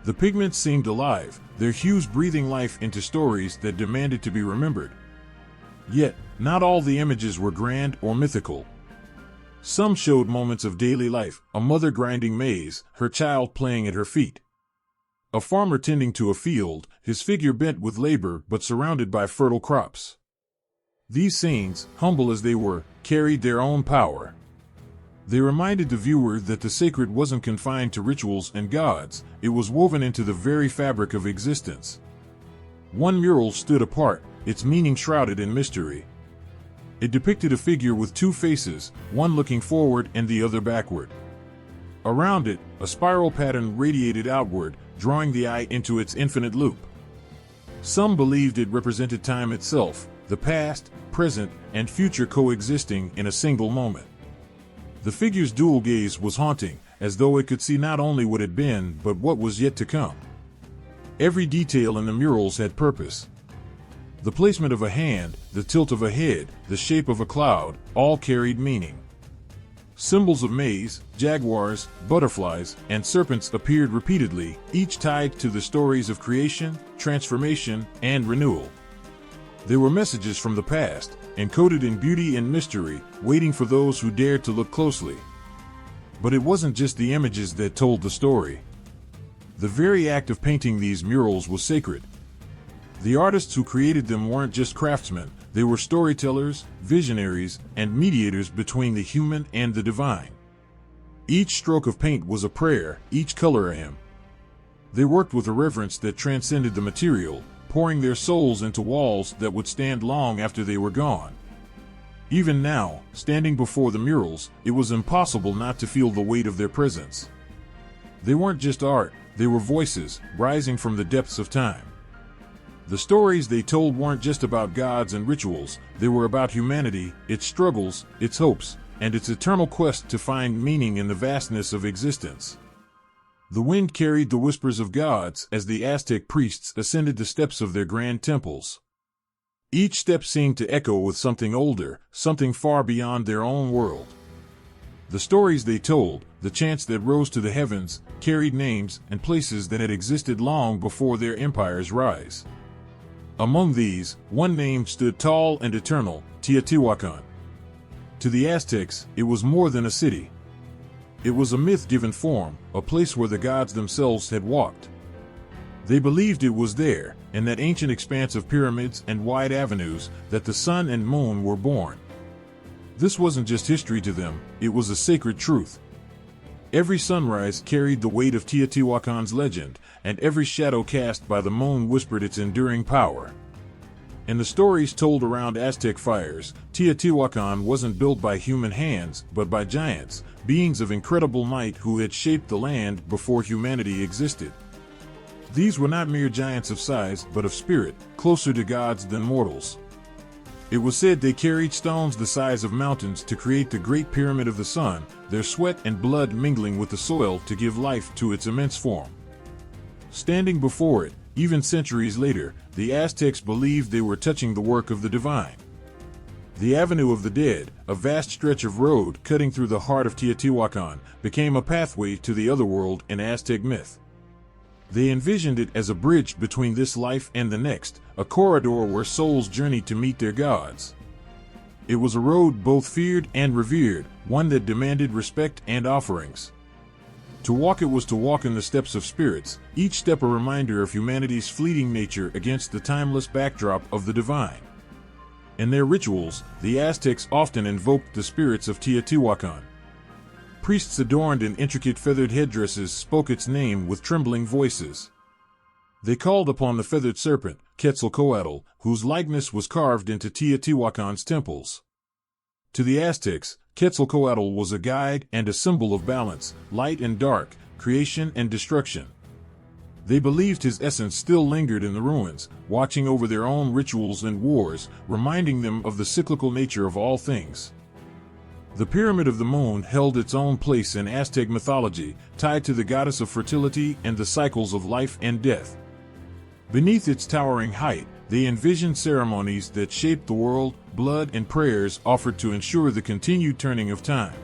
The pigments seemed alive, their hues breathing life into stories that demanded to be remembered. Yet, not all the images were grand or mythical. Some showed moments of daily life, a mother grinding maize, her child playing at her feet. A farmer tending to a field, his figure bent with labor but surrounded by fertile crops. These scenes, humble as they were, carried their own power. They reminded the viewer that the sacred wasn't confined to rituals and gods, it was woven into the very fabric of existence. One mural stood apart, its meaning shrouded in mystery. It depicted a figure with two faces, one looking forward and the other backward. Around it, a spiral pattern radiated outward, drawing the eye into its infinite loop. Some believed it represented time itself, the past, present, and future coexisting in a single moment. The figure's dual gaze was haunting, as though it could see not only what had been, but what was yet to come. Every detail in the murals had purpose. The placement of a hand, the tilt of a head, the shape of a cloud, all carried meaning. Symbols of maize, jaguars, butterflies, and serpents appeared repeatedly, each tied to the stories of creation, transformation, and renewal. They were messages from the past, encoded in beauty and mystery, waiting for those who dared to look closely. But it wasn't just the images that told the story. The very act of painting these murals was sacred. The artists who created them weren't just craftsmen, they were storytellers, visionaries, and mediators between the human and the divine. Each stroke of paint was a prayer, each color a hymn. They worked with a reverence that transcended the material, pouring their souls into walls that would stand long after they were gone. Even now, standing before the murals, it was impossible not to feel the weight of their presence. They weren't just art, they were voices, rising from the depths of time. The stories they told weren't just about gods and rituals, they were about humanity, its struggles, its hopes, and its eternal quest to find meaning in the vastness of existence. The wind carried the whispers of gods as the Aztec priests ascended the steps of their grand temples. Each step seemed to echo with something older, something far beyond their own world. The stories they told, the chants that rose to the heavens, carried names and places that had existed long before their empire's rise. Among these, one name stood tall and eternal, Teotihuacan. To the Aztecs, it was more than a city. It was a myth given form, a place where the gods themselves had walked. They believed it was there, in that ancient expanse of pyramids and wide avenues, that the sun and moon were born. This wasn't just history to them, it was a sacred truth. Every sunrise carried the weight of Teotihuacan's legend, and every shadow cast by the moon whispered its enduring power. In the stories told around Aztec fires, Teotihuacan wasn't built by human hands, but by giants, beings of incredible might who had shaped the land before humanity existed. These were not mere giants of size, but of spirit, closer to gods than mortals. It was said they carried stones the size of mountains to create the Great Pyramid of the Sun, their sweat and blood mingling with the soil to give life to its immense form. Standing before it, even centuries later, the Aztecs believed they were touching the work of the divine. The Avenue of the Dead, a vast stretch of road cutting through the heart of Teotihuacan, became a pathway to the otherworld in Aztec myth. They envisioned it as a bridge between this life and the next, a corridor where souls journeyed to meet their gods. It was a road both feared and revered, one that demanded respect and offerings. To walk it was to walk in the steps of spirits, each step a reminder of humanity's fleeting nature against the timeless backdrop of the divine. In their rituals, the Aztecs often invoked the spirits of Teotihuacan. Priests adorned in intricate feathered headdresses spoke its name with trembling voices. They called upon the feathered serpent, Quetzalcoatl, whose likeness was carved into Teotihuacan's temples. To the Aztecs, Quetzalcoatl was a guide and a symbol of balance, light and dark, creation and destruction. They believed his essence still lingered in the ruins, watching over their own rituals and wars, reminding them of the cyclical nature of all things. The Pyramid of the Moon held its own place in Aztec mythology, tied to the goddess of fertility and the cycles of life and death. Beneath its towering height, they envisioned ceremonies that shaped the world, blood and prayers offered to ensure the continued turning of time.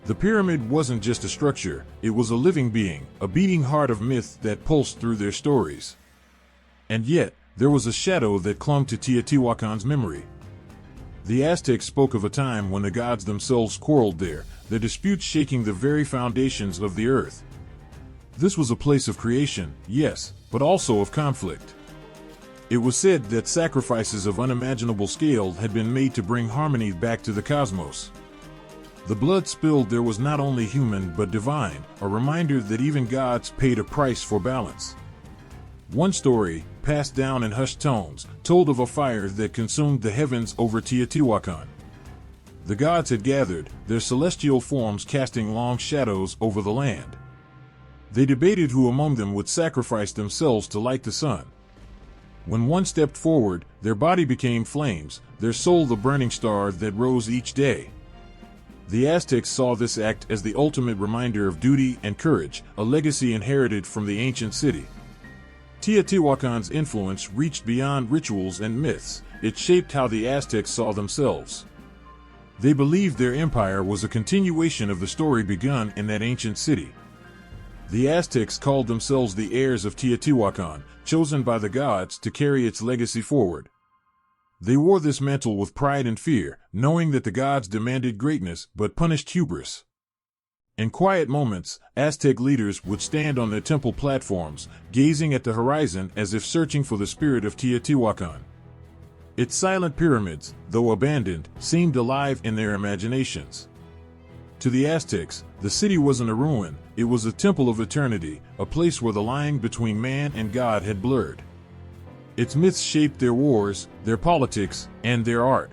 The pyramid wasn't just a structure, it was a living being, a beating heart of myth that pulsed through their stories. And yet, there was a shadow that clung to Teotihuacan's memory. The Aztecs spoke of a time when the gods themselves quarreled there, their disputes shaking the very foundations of the earth. This was a place of creation, yes, but also of conflict. It was said that sacrifices of unimaginable scale had been made to bring harmony back to the cosmos. The blood spilled there was not only human but divine, a reminder that even gods paid a price for balance. One story, passed down in hushed tones, told of a fire that consumed the heavens over Teotihuacan. The gods had gathered, their celestial forms casting long shadows over the land. They debated who among them would sacrifice themselves to light the sun. When one stepped forward, their body became flames, their soul the burning star that rose each day. The Aztecs saw this act as the ultimate reminder of duty and courage, a legacy inherited from the ancient city. Teotihuacan's influence reached beyond rituals and myths. It shaped how the Aztecs saw themselves. They believed their empire was a continuation of the story begun in that ancient city. The Aztecs called themselves the heirs of Teotihuacan, chosen by the gods to carry its legacy forward. They wore this mantle with pride and fear, knowing that the gods demanded greatness but punished hubris. In quiet moments, Aztec leaders would stand on their temple platforms, gazing at the horizon as if searching for the spirit of Teotihuacan. Its silent pyramids, though abandoned, seemed alive in their imaginations. To the Aztecs, the city wasn't a ruin, it was a temple of eternity, a place where the line between man and God had blurred. Its myths shaped their wars, their politics, and their art.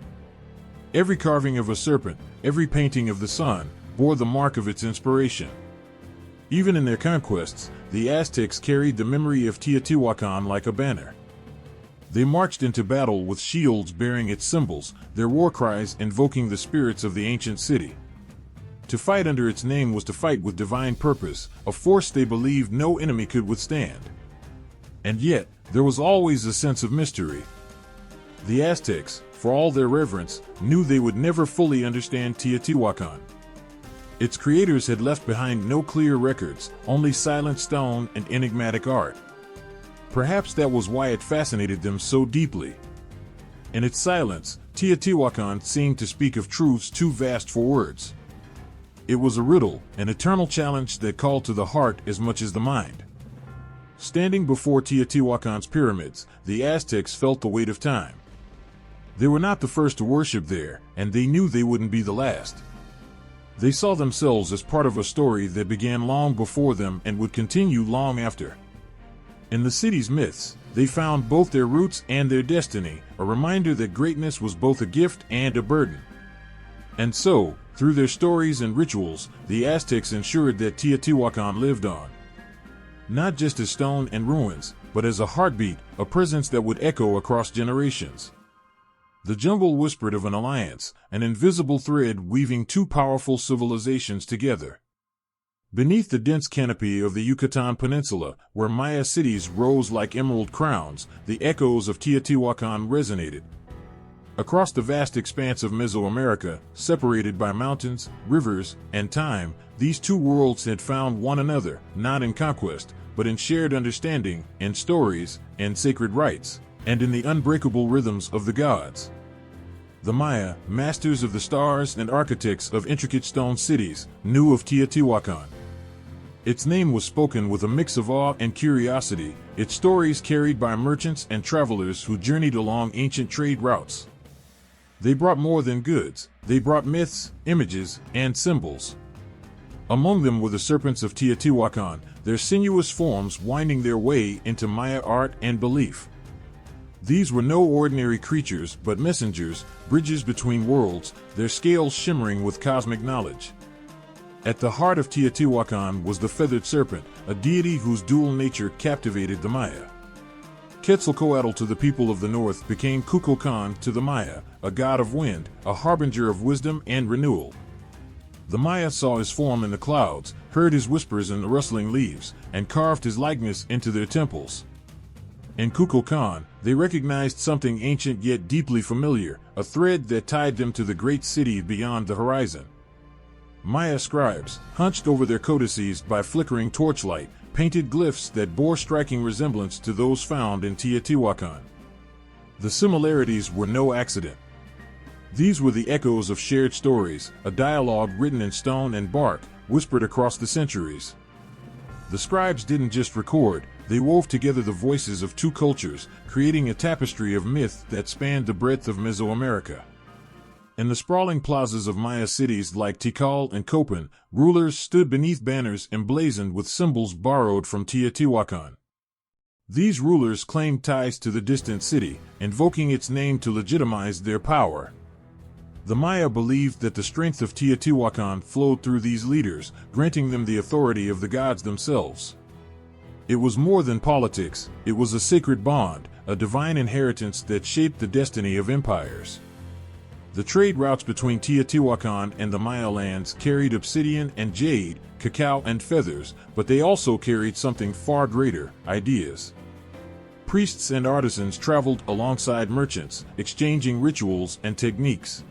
Every carving of a serpent, every painting of the sun, bore the mark of its inspiration. Even in their conquests, the Aztecs carried the memory of Teotihuacan like a banner. They marched into battle with shields bearing its symbols, their war cries invoking the spirits of the ancient city. To fight under its name was to fight with divine purpose, a force they believed no enemy could withstand. And yet, there was always a sense of mystery. The Aztecs, for all their reverence, knew they would never fully understand Teotihuacan. Its creators had left behind no clear records, only silent stone and enigmatic art. Perhaps that was why it fascinated them so deeply. In its silence, Teotihuacan seemed to speak of truths too vast for words. It was a riddle, an eternal challenge that called to the heart as much as the mind. Standing before Teotihuacan's pyramids, the Aztecs felt the weight of time. They were not the first to worship there, and they knew they wouldn't be the last. They saw themselves as part of a story that began long before them and would continue long after. In the city's myths, they found both their roots and their destiny, a reminder that greatness was both a gift and a burden. And so, through their stories and rituals, the Aztecs ensured that Teotihuacan lived on. Not just as stone and ruins, but as a heartbeat, a presence that would echo across generations. The jungle whispered of an alliance, an invisible thread weaving two powerful civilizations together. Beneath the dense canopy of the Yucatan Peninsula, where Maya cities rose like emerald crowns, the echoes of Teotihuacan resonated. Across the vast expanse of Mesoamerica, separated by mountains, rivers, and time, these two worlds had found one another, not in conquest, but in shared understanding, in stories, and sacred rites, and in the unbreakable rhythms of the gods. The Maya, masters of the stars and architects of intricate stone cities, knew of Teotihuacan. Its name was spoken with a mix of awe and curiosity, its stories carried by merchants and travelers who journeyed along ancient trade routes. They brought more than goods, they brought myths, images, and symbols. Among them were the serpents of Teotihuacan, their sinuous forms winding their way into Maya art and belief. These were no ordinary creatures but messengers, bridges between worlds, their scales shimmering with cosmic knowledge. At the heart of Teotihuacan was the feathered serpent, a deity whose dual nature captivated the Maya. Quetzalcoatl to the people of the north became Kukulkan to the Maya, a god of wind, a harbinger of wisdom and renewal. The Maya saw his form in the clouds, heard his whispers in the rustling leaves, and carved his likeness into their temples. In Kukulkan, they recognized something ancient yet deeply familiar, a thread that tied them to the great city beyond the horizon. Maya scribes, hunched over their codices by flickering torchlight, painted glyphs that bore striking resemblance to those found in Teotihuacan. The similarities were no accident. These were the echoes of shared stories, a dialogue written in stone and bark, whispered across the centuries. The scribes didn't just record, they wove together the voices of two cultures, creating a tapestry of myth that spanned the breadth of Mesoamerica. In the sprawling plazas of Maya cities like Tikal and Copan, rulers stood beneath banners emblazoned with symbols borrowed from Teotihuacan. These rulers claimed ties to the distant city, invoking its name to legitimize their power. The Maya believed that the strength of Teotihuacan flowed through these leaders, granting them the authority of the gods themselves. It was more than politics, it was a sacred bond, a divine inheritance that shaped the destiny of empires. The trade routes between Teotihuacan and the Maya lands carried obsidian and jade, cacao and feathers, but they also carried something far greater: ideas. Priests and artisans traveled alongside merchants, exchanging rituals and techniques.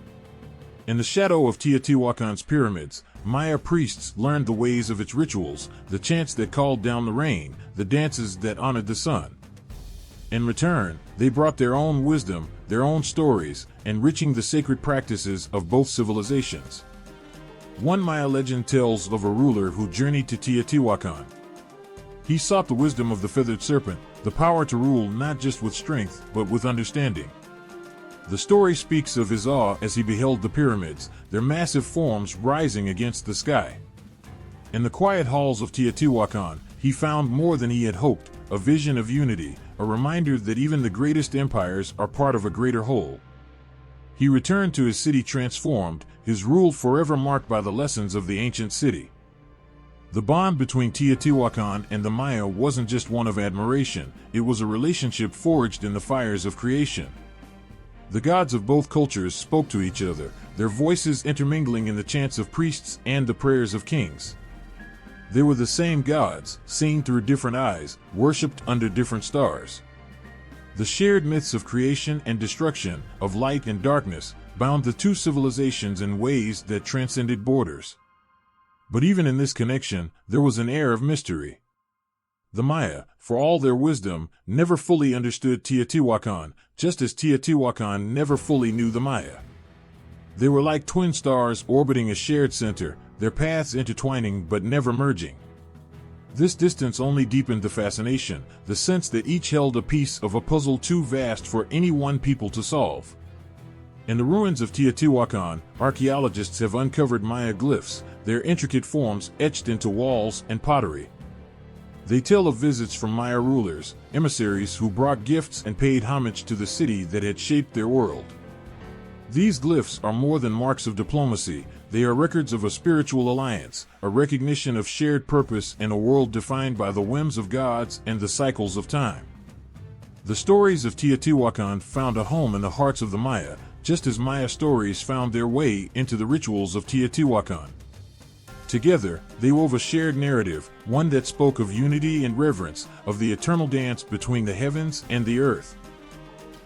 In the shadow of Teotihuacan's pyramids, Maya priests learned the ways of its rituals, the chants that called down the rain, the dances that honored the sun. In return, they brought their own wisdom, their own stories, enriching the sacred practices of both civilizations. One Maya legend tells of a ruler who journeyed to Teotihuacan. He sought the wisdom of the feathered serpent, the power to rule not just with strength, but with understanding. The story speaks of his awe as he beheld the pyramids, their massive forms rising against the sky. In the quiet halls of Teotihuacan, he found more than he had hoped: a vision of unity, a reminder that even the greatest empires are part of a greater whole. He returned to his city transformed, his rule forever marked by the lessons of the ancient city. The bond between Teotihuacan and the Maya wasn't just one of admiration, it was a relationship forged in the fires of creation. The gods of both cultures spoke to each other, their voices intermingling in the chants of priests and the prayers of kings. They were the same gods, seen through different eyes, worshipped under different stars. The shared myths of creation and destruction, of light and darkness, bound the two civilizations in ways that transcended borders. But even in this connection, there was an air of mystery. The Maya, for all their wisdom, never fully understood Teotihuacan, just as Teotihuacan never fully knew the Maya. They were like twin stars orbiting a shared center, their paths intertwining but never merging. This distance only deepened the fascination, the sense that each held a piece of a puzzle too vast for any one people to solve. In the ruins of Teotihuacan, archaeologists have uncovered Maya glyphs, their intricate forms etched into walls and pottery. They tell of visits from Maya rulers, emissaries who brought gifts and paid homage to the city that had shaped their world. These glyphs are more than marks of diplomacy, they are records of a spiritual alliance, a recognition of shared purpose in a world defined by the whims of gods and the cycles of time. The stories of Teotihuacan found a home in the hearts of the Maya, just as Maya stories found their way into the rituals of Teotihuacan. Together, they wove a shared narrative, one that spoke of unity and reverence, of the eternal dance between the heavens and the earth.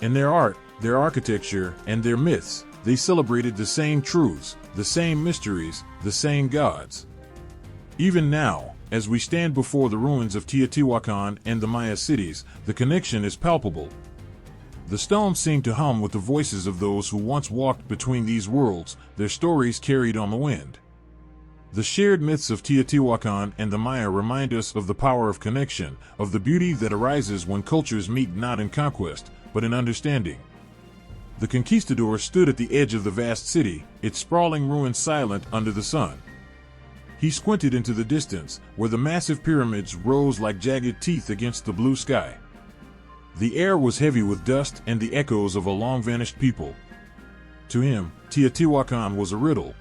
In their art, their architecture, and their myths, they celebrated the same truths, the same mysteries, the same gods. Even now, as we stand before the ruins of Teotihuacan and the Maya cities, the connection is palpable. The stones seem to hum with the voices of those who once walked between these worlds, their stories carried on the wind. The shared myths of Teotihuacan and the Maya remind us of the power of connection, of the beauty that arises when cultures meet not in conquest, but in understanding. The conquistador stood at the edge of the vast city, its sprawling ruins silent under the sun. He squinted into the distance, where the massive pyramids rose like jagged teeth against the blue sky. The air was heavy with dust and the echoes of a long-vanished people. To him, Teotihuacan was a riddle.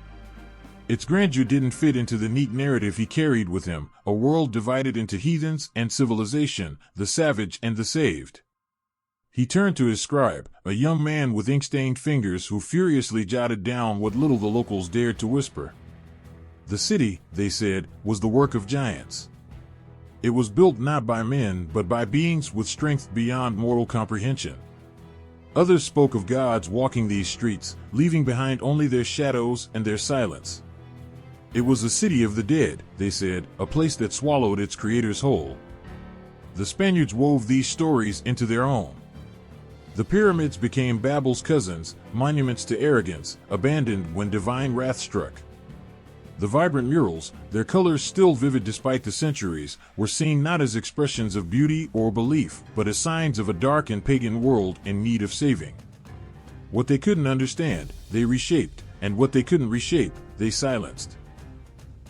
Its grandeur didn't fit into the neat narrative he carried with him, a world divided into heathens and civilization, the savage and the saved. He turned to his scribe, a young man with ink-stained fingers who furiously jotted down what little the locals dared to whisper. The city, they said, was the work of giants. It was built not by men but by beings with strength beyond mortal comprehension. Others spoke of gods walking these streets, leaving behind only their shadows and their silence. It was a city of the dead, they said, a place that swallowed its creators whole. The Spaniards wove these stories into their own. The pyramids became Babel's cousins, monuments to arrogance, abandoned when divine wrath struck. The vibrant murals, their colors still vivid despite the centuries, were seen not as expressions of beauty or belief, but as signs of a dark and pagan world in need of saving. What they couldn't understand, they reshaped, and what they couldn't reshape, they silenced.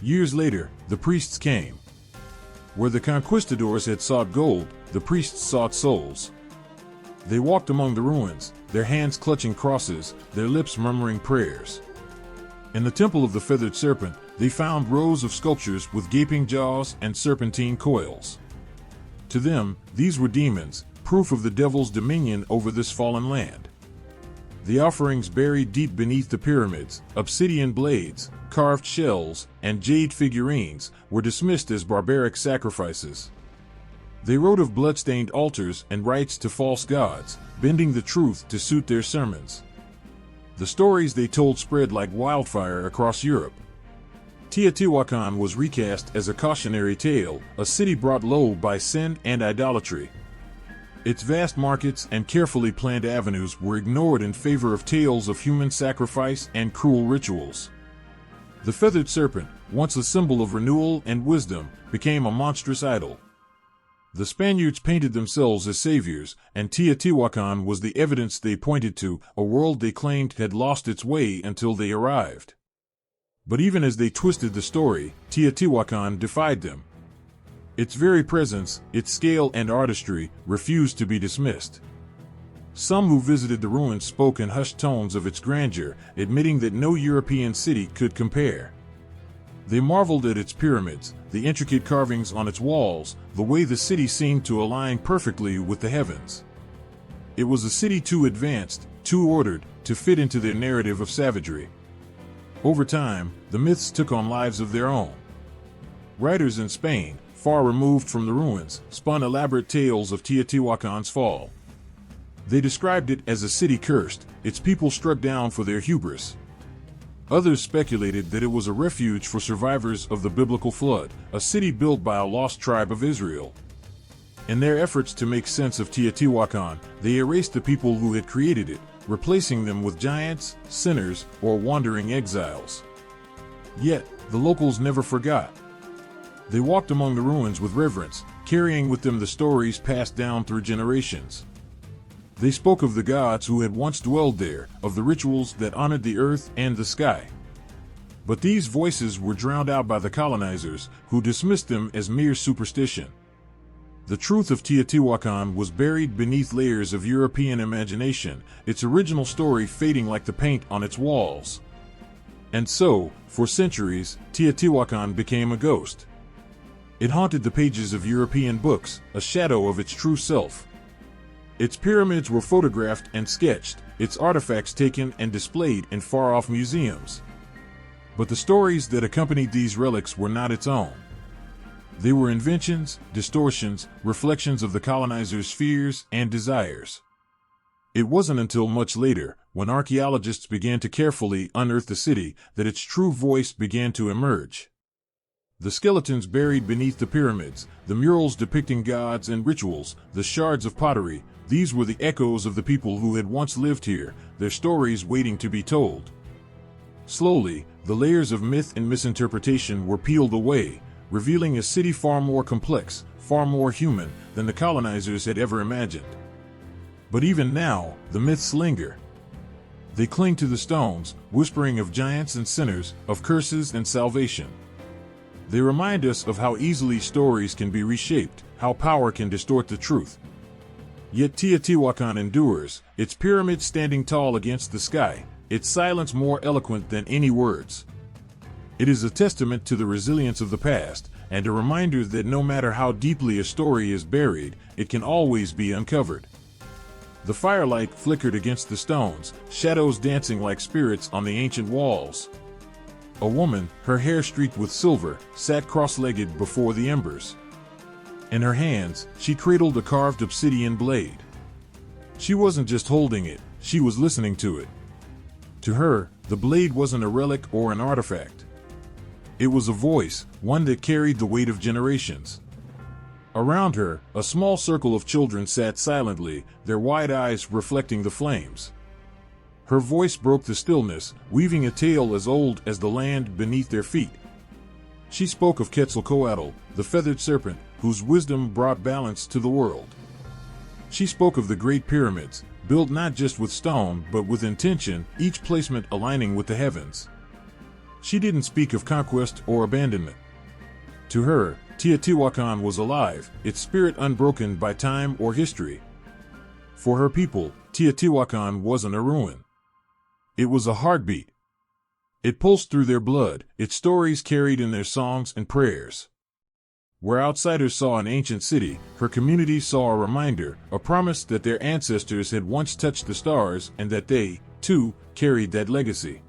Years later, the priests came. Where the conquistadors had sought gold, the priests sought souls. They walked among the ruins, their hands clutching crosses, their lips murmuring prayers. In the Temple of the Feathered Serpent, they found rows of sculptures with gaping jaws and serpentine coils. To them, these were demons, proof of the devil's dominion over this fallen land. The offerings buried deep beneath the pyramids, obsidian blades, carved shells, and jade figurines, were dismissed as barbaric sacrifices. They wrote of blood-stained altars and rites to false gods, bending the truth to suit their sermons. The stories they told spread like wildfire across Europe. Teotihuacan was recast as a cautionary tale, a city brought low by sin and idolatry. Its vast markets and carefully planned avenues were ignored in favor of tales of human sacrifice and cruel rituals. The feathered serpent, once a symbol of renewal and wisdom, became a monstrous idol. The Spaniards painted themselves as saviors, and Teotihuacan was the evidence they pointed to, a world they claimed had lost its way until they arrived. But even as they twisted the story, Teotihuacan defied them. Its very presence, its scale and artistry, refused to be dismissed. Some who visited the ruins spoke in hushed tones of its grandeur, admitting that no European city could compare. They marveled at its pyramids, the intricate carvings on its walls, the way the city seemed to align perfectly with the heavens. It was a city too advanced, too ordered, to fit into their narrative of savagery. Over time, the myths took on lives of their own. Writers in Spain, far removed from the ruins, spun elaborate tales of Teotihuacan's fall. They described it as a city cursed, its people struck down for their hubris. Others speculated that it was a refuge for survivors of the biblical flood, a city built by a lost tribe of Israel. In their efforts to make sense of Teotihuacan, they erased the people who had created it, replacing them with giants, sinners, or wandering exiles. Yet, the locals never forgot. They walked among the ruins with reverence, carrying with them the stories passed down through generations. They spoke of the gods who had once dwelled there, of the rituals that honored the earth and the sky. But these voices were drowned out by the colonizers, who dismissed them as mere superstition. The truth of Teotihuacan was buried beneath layers of European imagination, its original story fading like the paint on its walls. And so, for centuries, Teotihuacan became a ghost. It haunted the pages of European books, a shadow of its true self. Its pyramids were photographed and sketched, its artifacts taken and displayed in far-off museums. But the stories that accompanied these relics were not its own. They were inventions, distortions, reflections of the colonizers' fears and desires. It wasn't until much later, when archaeologists began to carefully unearth the city, that its true voice began to emerge. The skeletons buried beneath the pyramids, the murals depicting gods and rituals, the shards of pottery, these were the echoes of the people who had once lived here, their stories waiting to be told. Slowly, the layers of myth and misinterpretation were peeled away, revealing a city far more complex, far more human, than the colonizers had ever imagined. But even now, the myths linger. They cling to the stones, whispering of giants and sinners, of curses and salvation. They remind us of how easily stories can be reshaped, how power can distort the truth. Yet Teotihuacan endures, its pyramid standing tall against the sky, its silence more eloquent than any words. It is a testament to the resilience of the past, and a reminder that no matter how deeply a story is buried, it can always be uncovered. The firelight flickered against the stones, shadows dancing like spirits on the ancient walls. A woman, her hair streaked with silver, sat cross-legged before the embers. In her hands, she cradled a carved obsidian blade. She wasn't just holding it, she was listening to it. To her, the blade wasn't a relic or an artifact. It was a voice, one that carried the weight of generations. Around her, a small circle of children sat silently, their wide eyes reflecting the flames. Her voice broke the stillness, weaving a tale as old as the land beneath their feet. She spoke of Quetzalcoatl, the feathered serpent, whose wisdom brought balance to the world. She spoke of the Great Pyramids, built not just with stone but with intention, each placement aligning with the heavens. She didn't speak of conquest or abandonment. To her, Teotihuacan was alive, its spirit unbroken by time or history. For her people, Teotihuacan wasn't a ruin. It was a heartbeat. It pulsed through their blood, its stories carried in their songs and prayers. Where outsiders saw an ancient city, her community saw a reminder, a promise that their ancestors had once touched the stars and that they, too, carried that legacy.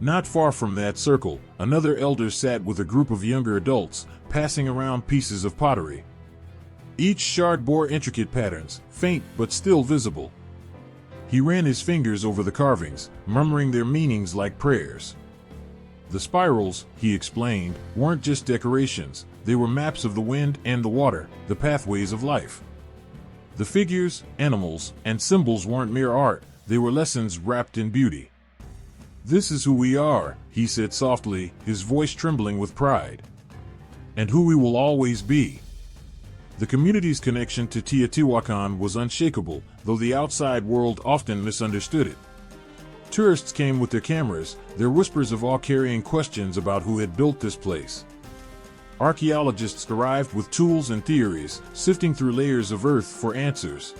Not far from that circle, another elder sat with a group of younger adults, passing around pieces of pottery. Each shard bore intricate patterns, faint but still visible. He ran his fingers over the carvings, murmuring their meanings like prayers. The spirals, he explained, weren't just decorations, they were maps of the wind and the water, the pathways of life. The figures, animals, and symbols weren't mere art, they were lessons wrapped in beauty. "This is who we are," he said softly, his voice trembling with pride. "And who we will always be." The community's connection to Teotihuacan was unshakable, though the outside world often misunderstood it. Tourists came with their cameras, their whispers of awe carrying questions about who had built this place. Archaeologists arrived with tools and theories, sifting through layers of earth for answers.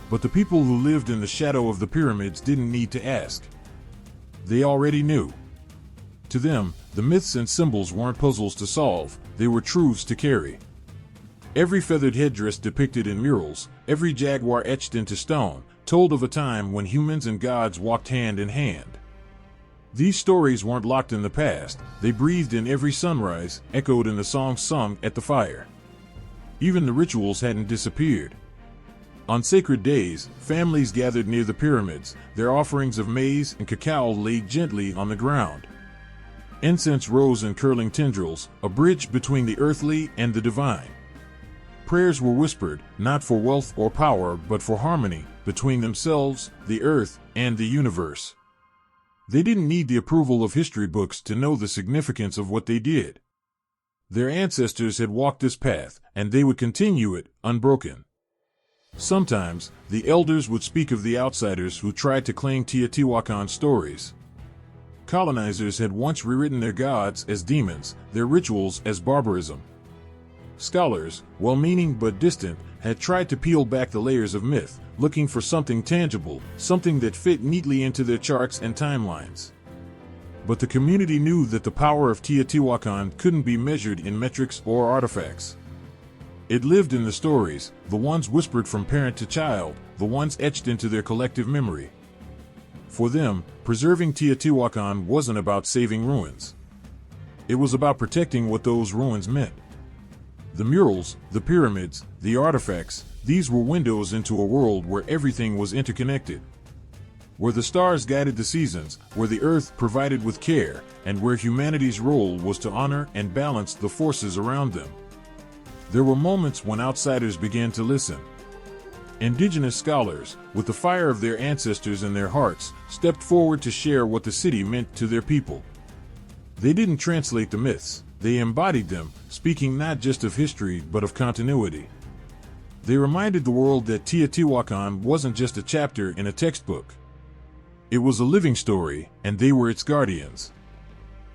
But the people who lived in the shadow of the pyramids didn't need to ask. They already knew. To them, the myths and symbols weren't puzzles to solve, they were truths to carry. Every feathered headdress depicted in murals, every jaguar etched into stone, told of a time when humans and gods walked hand in hand. These stories weren't locked in the past, they breathed in every sunrise, echoed in the songs sung at the fire. Even the rituals hadn't disappeared. On sacred days, families gathered near the pyramids, their offerings of maize and cacao laid gently on the ground. Incense rose in curling tendrils, a bridge between the earthly and the divine. Prayers were whispered, not for wealth or power, but for harmony, between themselves, the earth, and the universe. They didn't need the approval of history books to know the significance of what they did. Their ancestors had walked this path, and they would continue it, unbroken. Sometimes, the elders would speak of the outsiders who tried to claim Teotihuacan stories. Colonizers had once rewritten their gods as demons, their rituals as barbarism. Scholars, well-meaning but distant, had tried to peel back the layers of myth, looking for something tangible, something that fit neatly into their charts and timelines. But the community knew that the power of Teotihuacan couldn't be measured in metrics or artifacts. It lived in the stories, the ones whispered from parent to child, the ones etched into their collective memory. For them, preserving Teotihuacan wasn't about saving ruins. It was about protecting what those ruins meant. The murals, the pyramids, the artifacts, these were windows into a world where everything was interconnected. Where the stars guided the seasons, where the earth provided with care, and where humanity's role was to honor and balance the forces around them. There were moments when outsiders began to listen. Indigenous scholars, with the fire of their ancestors in their hearts, stepped forward to share what the city meant to their people. They didn't translate the myths. They embodied them, speaking not just of history but of continuity. They reminded the world that Teotihuacan wasn't just a chapter in a textbook. It was a living story, and they were its guardians.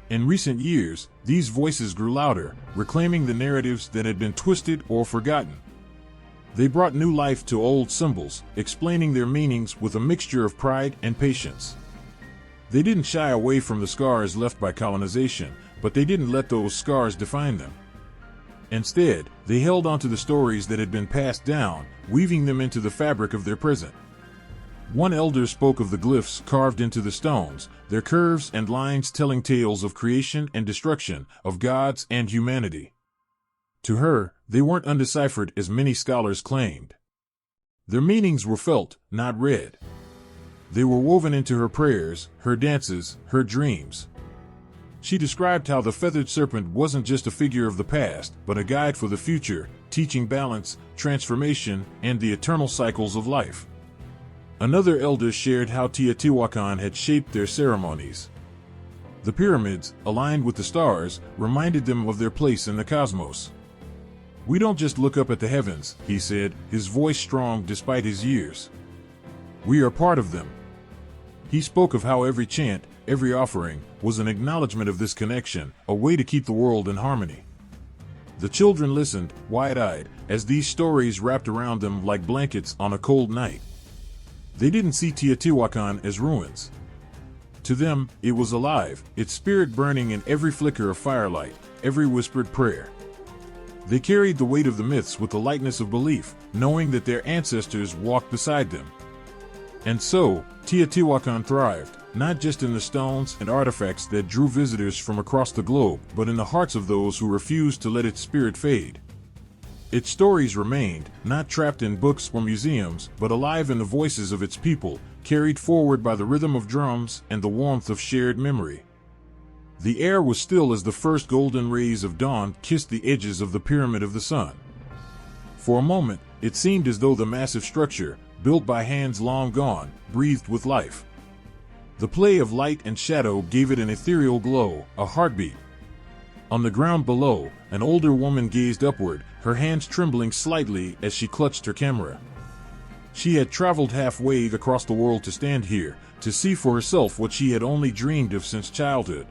In recent years, these voices grew louder, reclaiming the narratives that had been twisted or forgotten. They brought new life to old symbols, explaining their meanings with a mixture of pride and patience. They didn't shy away from the scars left by colonization, but they didn't let those scars define them. Instead, they held onto the stories that had been passed down, weaving them into the fabric of their present. One elder spoke of the glyphs carved into the stones, their curves and lines telling tales of creation and destruction, of gods and humanity. To her, they weren't undeciphered as many scholars claimed. Their meanings were felt, not read. They were woven into her prayers, her dances, her dreams. She described how the feathered serpent wasn't just a figure of the past, but a guide for the future, teaching balance, transformation, and the eternal cycles of life. Another elder shared how Teotihuacan had shaped their ceremonies. The pyramids, aligned with the stars, reminded them of their place in the cosmos. "We don't just look up at the heavens," he said, his voice strong despite his years. "We are part of them." He spoke of how every chant, every offering, was an acknowledgement of this connection, a way to keep the world in harmony. The children listened, wide-eyed, as these stories wrapped around them like blankets on a cold night. They didn't see Teotihuacan as ruins. To them, it was alive, its spirit burning in every flicker of firelight, every whispered prayer. They carried the weight of the myths with the lightness of belief, knowing that their ancestors walked beside them. And so, Teotihuacan thrived, not just in the stones and artifacts that drew visitors from across the globe, but in the hearts of those who refused to let its spirit fade. Its stories remained, not trapped in books or museums, but alive in the voices of its people, carried forward by the rhythm of drums and the warmth of shared memory. The air was still as the first golden rays of dawn kissed the edges of the Pyramid of the Sun. For a moment, it seemed as though the massive structure, built by hands long gone, breathed with life. The play of light and shadow gave it an ethereal glow, a heartbeat. On the ground below, an older woman gazed upward, her hands trembling slightly as she clutched her camera. She had traveled halfway across the world to stand here, to see for herself what she had only dreamed of since childhood.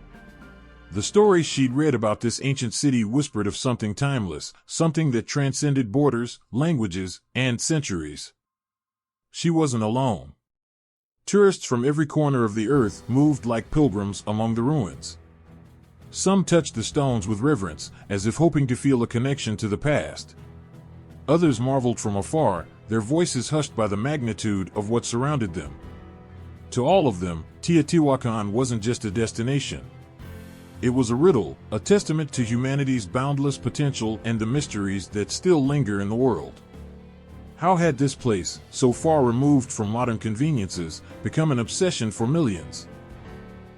The stories she'd read about this ancient city whispered of something timeless, something that transcended borders, languages, and centuries. She wasn't alone. Tourists from every corner of the earth moved like pilgrims among the ruins. Some touched the stones with reverence, as if hoping to feel a connection to the past. Others marveled from afar, their voices hushed by the magnitude of what surrounded them. To all of them, Teotihuacan wasn't just a destination. It was a riddle, a testament to humanity's boundless potential and the mysteries that still linger in the world. How had this place, so far removed from modern conveniences, become an obsession for millions?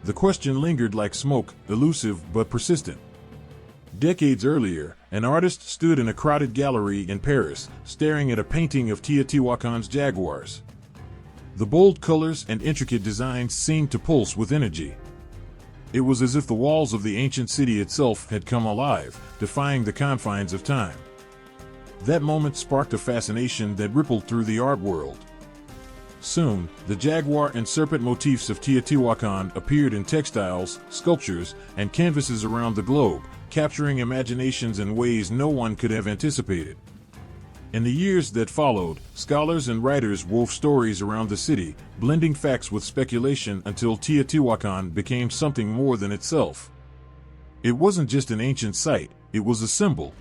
The question lingered like smoke, elusive but persistent. Decades earlier, an artist stood in a crowded gallery in Paris, staring at a painting of Teotihuacan's jaguars. The bold colors and intricate designs seemed to pulse with energy. It was as if the walls of the ancient city itself had come alive, defying the confines of time. That moment sparked a fascination that rippled through the art world. Soon, the jaguar and serpent motifs of Teotihuacan appeared in textiles, sculptures, and canvases around the globe, capturing imaginations in ways no one could have anticipated. In the years that followed, scholars and writers wove stories around the city, blending facts with speculation until Teotihuacan became something more than itself. It wasn't just an ancient site, it was a symbol.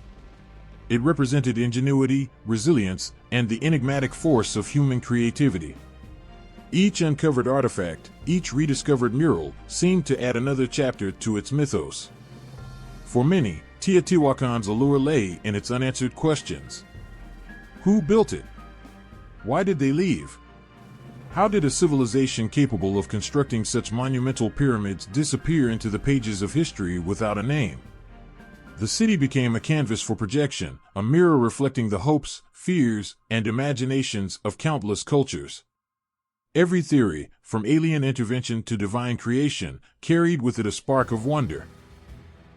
It represented ingenuity, resilience, and the enigmatic force of human creativity. Each uncovered artifact, each rediscovered mural, seemed to add another chapter to its mythos. For many, Teotihuacan's allure lay in its unanswered questions. Who built it? Why did they leave? How did a civilization capable of constructing such monumental pyramids disappear into the pages of history without a name? The city became a canvas for projection, a mirror reflecting the hopes, fears, and imaginations of countless cultures. Every theory, from alien intervention to divine creation, carried with it a spark of wonder.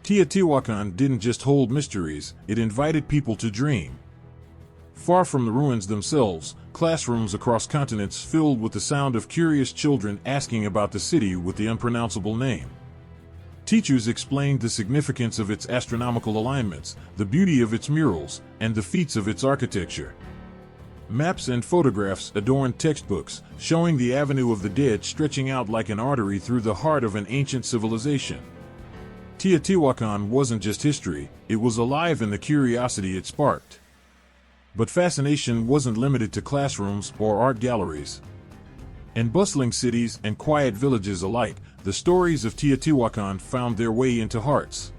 Teotihuacan didn't just hold mysteries, it invited people to dream. Far from the ruins themselves, classrooms across continents filled with the sound of curious children asking about the city with the unpronounceable name. Teachers explained the significance of its astronomical alignments, the beauty of its murals, and the feats of its architecture. Maps and photographs adorned textbooks, showing the Avenue of the Dead stretching out like an artery through the heart of an ancient civilization. Teotihuacan wasn't just history, it was alive in the curiosity it sparked. But fascination wasn't limited to classrooms or art galleries. In bustling cities and quiet villages alike, the stories of Teotihuacan found their way into hearts.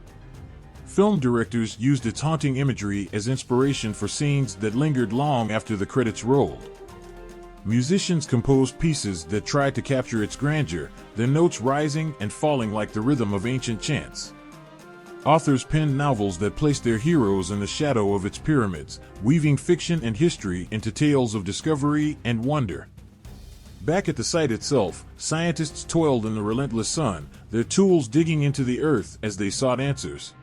Film directors used its haunting imagery as inspiration for scenes that lingered long after the credits rolled. Musicians composed pieces that tried to capture its grandeur, their notes rising and falling like the rhythm of ancient chants. Authors penned novels that placed their heroes in the shadow of its pyramids, weaving fiction and history into tales of discovery and wonder. Back at the site itself, scientists toiled in the relentless sun, their tools digging into the earth as they sought answers.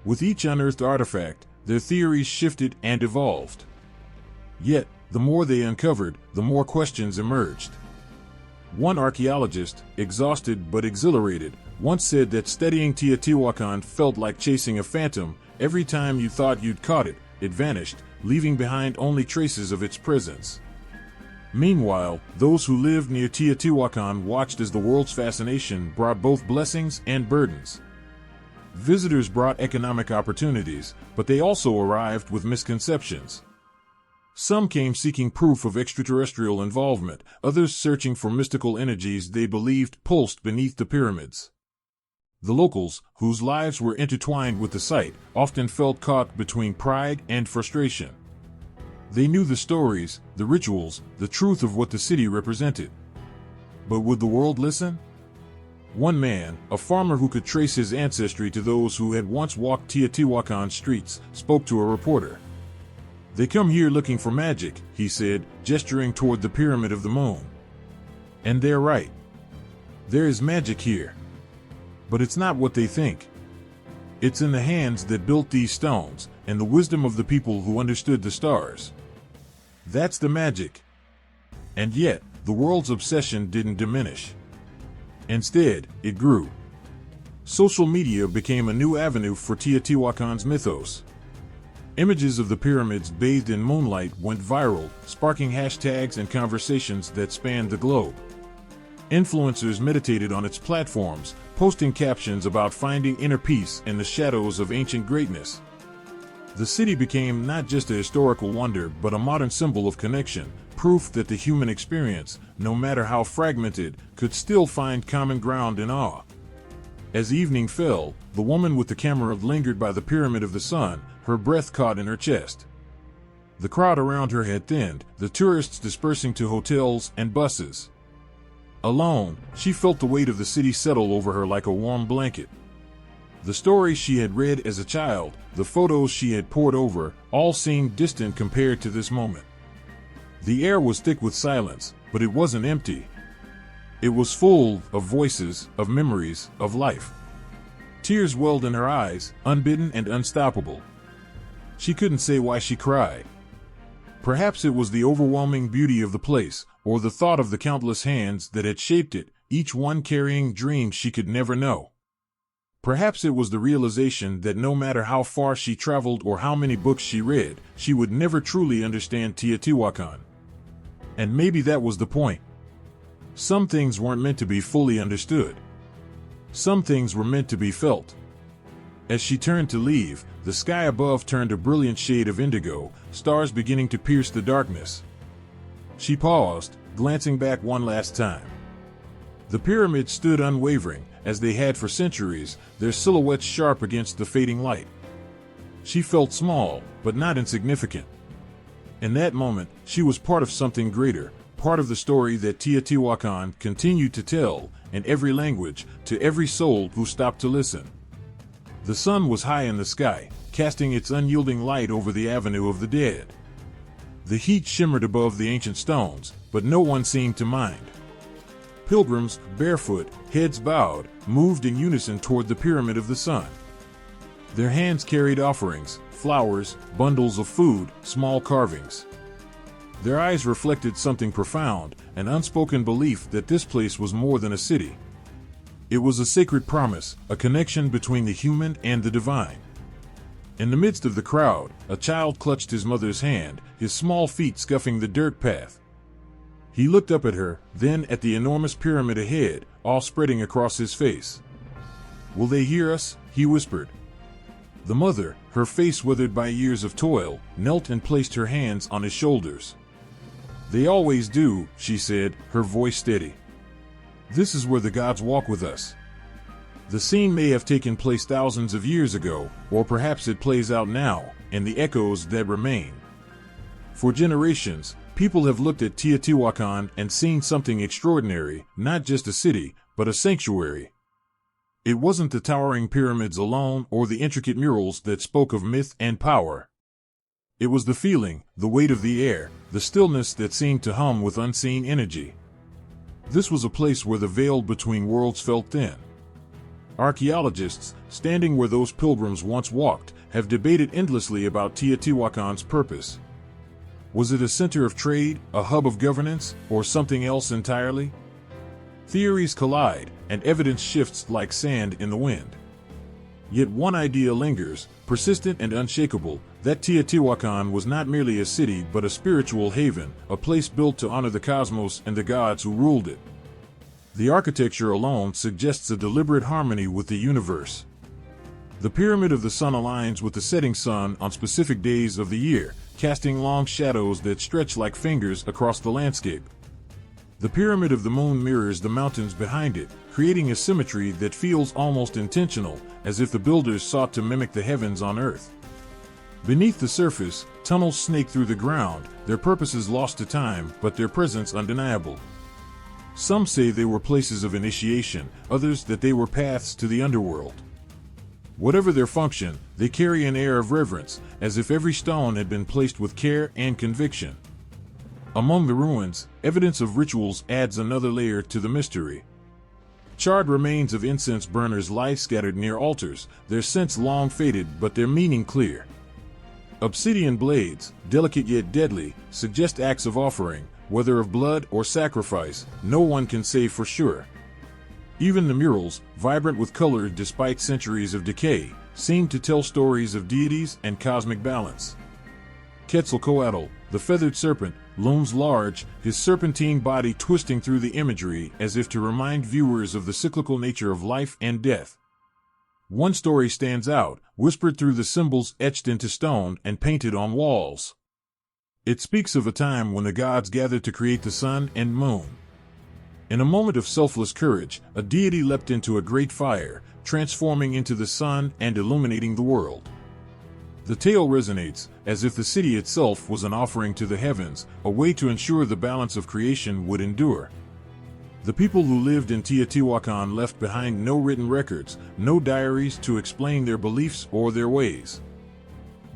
With each unearthed artifact, their theories shifted and evolved. Yet, the more they uncovered, the more questions emerged. One archaeologist, exhausted but exhilarated, once said that studying Teotihuacan felt like chasing a phantom. Every time you thought you'd caught it, it vanished, leaving behind only traces of its presence. Meanwhile, those who lived near Teotihuacan watched as the world's fascination brought both blessings and burdens. Visitors brought economic opportunities, but they also arrived with misconceptions. Some came seeking proof of extraterrestrial involvement, others searching for mystical energies they believed pulsed beneath the pyramids. The locals, whose lives were intertwined with the site, often felt caught between pride and frustration. They knew the stories, the rituals, the truth of what the city represented. But would the world listen? One man, a farmer who could trace his ancestry to those who had once walked Teotihuacan streets, spoke to a reporter. "They come here looking for magic," he said, gesturing toward the Pyramid of the Moon. "And they're right. There is magic here. But it's not what they think. It's in the hands that built these stones, and the wisdom of the people who understood the stars. That's the magic." And yet, the world's obsession didn't diminish. Instead, it grew. Social media became a new avenue for Teotihuacan's mythos. Images of the pyramids bathed in moonlight went viral, sparking hashtags and conversations that spanned the globe. Influencers meditated on its platforms, posting captions about finding inner peace in the shadows of ancient greatness. The city became not just a historical wonder but a modern symbol of connection, proof that the human experience, no matter how fragmented, could still find common ground in awe. As evening fell, the woman with the camera lingered by the Pyramid of the Sun, her breath caught in her chest. The crowd around her had thinned, the tourists dispersing to hotels and buses. Alone, she felt the weight of the city settle over her like a warm blanket. The stories she had read as a child, the photos she had pored over, all seemed distant compared to this moment. The air was thick with silence, but it wasn't empty. It was full of voices, of memories, of life. Tears welled in her eyes, unbidden and unstoppable. She couldn't say why she cried. Perhaps it was the overwhelming beauty of the place, or the thought of the countless hands that had shaped it, each one carrying dreams she could never know. Perhaps it was the realization that no matter how far she traveled or how many books she read, she would never truly understand Teotihuacan. And maybe that was the point. Some things weren't meant to be fully understood. Some things were meant to be felt. As she turned to leave, the sky above turned a brilliant shade of indigo, stars beginning to pierce the darkness. She paused, glancing back one last time. The pyramids stood unwavering, as they had for centuries, their silhouettes sharp against the fading light. She felt small, but not insignificant. In that moment, she was part of something greater, part of the story that Teotihuacan continued to tell, in every language, to every soul who stopped to listen. The sun was high in the sky, casting its unyielding light over the Avenue of the Dead. The heat shimmered above the ancient stones, but no one seemed to mind. Pilgrims, barefoot, heads bowed, moved in unison toward the Pyramid of the Sun. Their hands carried offerings, flowers, bundles of food, small carvings. Their eyes reflected something profound, an unspoken belief that this place was more than a city. It was a sacred promise, a connection between the human and the divine. In the midst of the crowd, a child clutched his mother's hand, his small feet scuffing the dirt path. He looked up at her, then at the enormous pyramid ahead, awe spreading across his face. "Will they hear us?" he whispered. The mother, her face withered by years of toil, knelt and placed her hands on his shoulders. "They always do," she said, her voice steady. "This is where the gods walk with us." The scene may have taken place thousands of years ago, or perhaps it plays out now, in the echoes that remain. For generations, people have looked at Teotihuacan and seen something extraordinary, not just a city, but a sanctuary. It wasn't the towering pyramids alone or the intricate murals that spoke of myth and power. It was the feeling, the weight of the air, the stillness that seemed to hum with unseen energy. This was a place where the veil between worlds felt thin. Archaeologists, standing where those pilgrims once walked, have debated endlessly about Teotihuacan's purpose. Was it a center of trade, a hub of governance, or something else entirely? Theories collide, and evidence shifts like sand in the wind. Yet one idea lingers, persistent and unshakable, that Teotihuacan was not merely a city but a spiritual haven, a place built to honor the cosmos and the gods who ruled it. The architecture alone suggests a deliberate harmony with the universe. The Pyramid of the Sun aligns with the setting sun on specific days of the year, casting long shadows that stretch like fingers across the landscape. The Pyramid of the Moon mirrors the mountains behind it, creating a symmetry that feels almost intentional, as if the builders sought to mimic the heavens on Earth. Beneath the surface, tunnels snake through the ground, their purposes lost to time, but their presence undeniable. Some say they were places of initiation, others that they were paths to the underworld. Whatever their function, they carry an air of reverence, as if every stone had been placed with care and conviction. Among the ruins, evidence of rituals adds another layer to the mystery. Charred remains of incense burners lie scattered near altars, their scents long faded but their meaning clear. Obsidian blades, delicate yet deadly, suggest acts of offering, whether of blood or sacrifice, no one can say for sure. Even the murals, vibrant with color despite centuries of decay, seem to tell stories of deities and cosmic balance. Quetzalcoatl, the feathered serpent, looms large, his serpentine body twisting through the imagery as if to remind viewers of the cyclical nature of life and death. One story stands out, whispered through the symbols etched into stone and painted on walls. It speaks of a time when the gods gathered to create the sun and moon. In a moment of selfless courage, a deity leapt into a great fire, transforming into the sun and illuminating the world. The tale resonates, as if the city itself was an offering to the heavens, a way to ensure the balance of creation would endure. The people who lived in Teotihuacan left behind no written records, no diaries to explain their beliefs or their ways.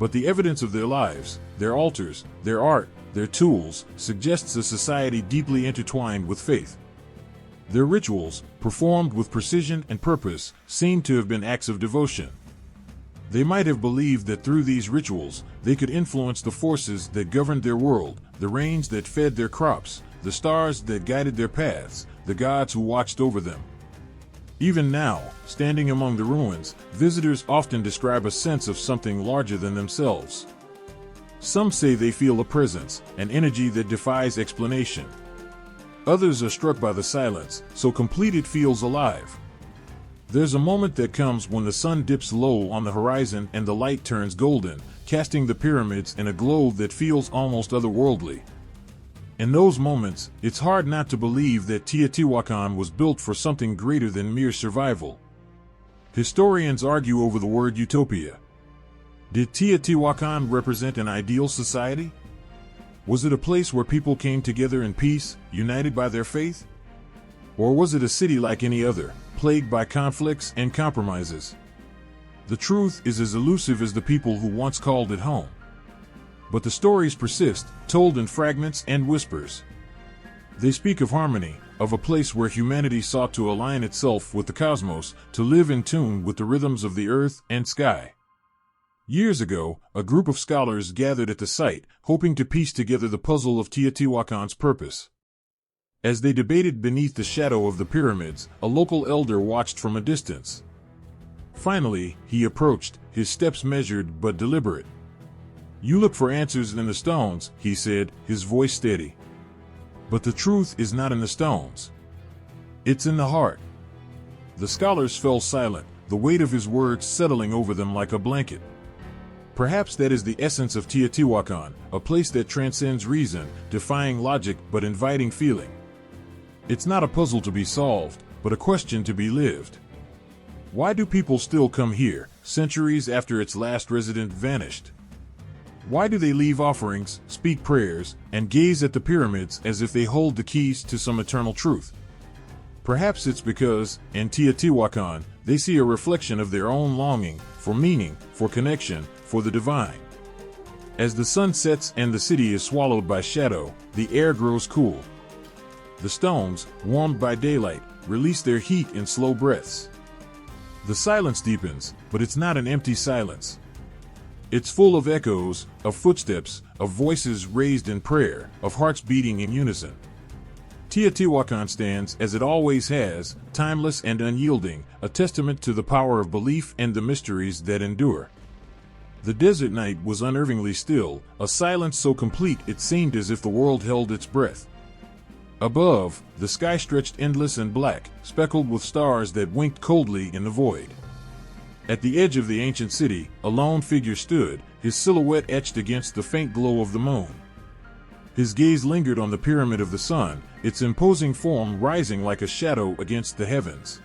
But the evidence of their lives, their altars, their art, their tools, suggests a society deeply intertwined with faith. Their rituals, performed with precision and purpose, seem to have been acts of devotion. They might have believed that through these rituals, they could influence the forces that governed their world, the rains that fed their crops, the stars that guided their paths, the gods who watched over them. Even now, standing among the ruins, visitors often describe a sense of something larger than themselves. Some say they feel a presence, an energy that defies explanation. Others are struck by the silence, so complete it feels alive. There's a moment that comes when the sun dips low on the horizon and the light turns golden, casting the pyramids in a glow that feels almost otherworldly. In those moments, it's hard not to believe that Teotihuacan was built for something greater than mere survival. Historians argue over the word utopia. Did Teotihuacan represent an ideal society? Was it a place where people came together in peace, united by their faith? Or was it a city like any other, plagued by conflicts and compromises? The truth is as elusive as the people who once called it home. But the stories persist, told in fragments and whispers. They speak of harmony, of a place where humanity sought to align itself with the cosmos, to live in tune with the rhythms of the earth and sky. Years ago, a group of scholars gathered at the site, hoping to piece together the puzzle of Teotihuacan's purpose. As they debated beneath the shadow of the pyramids, a local elder watched from a distance. Finally, he approached, his steps measured but deliberate. "You look for answers in the stones," he said, his voice steady. "But the truth is not in the stones. It's in the heart." The scholars fell silent, the weight of his words settling over them like a blanket. Perhaps that is the essence of Teotihuacan, a place that transcends reason, defying logic but inviting feeling. It's not a puzzle to be solved, but a question to be lived. Why do people still come here, centuries after its last resident vanished? Why do they leave offerings, speak prayers, and gaze at the pyramids as if they hold the keys to some eternal truth? Perhaps it's because, in Teotihuacan, they see a reflection of their own longing, for meaning, for connection, for the divine. As the sun sets and the city is swallowed by shadow, the air grows cool. The stones, warmed by daylight, release their heat in slow breaths. The silence deepens, but it's not an empty silence. It's full of echoes, of footsteps, of voices raised in prayer, of hearts beating in unison. Teotihuacan stands, as it always has, timeless and unyielding, a testament to the power of belief and the mysteries that endure. The desert night was unnervingly still, a silence so complete it seemed as if the world held its breath. Above, the sky stretched endless and black, speckled with stars that winked coldly in the void. At the edge of the ancient city, a lone figure stood, his silhouette etched against the faint glow of the moon. His gaze lingered on the pyramid of the sun, its imposing form rising like a shadow against the heavens.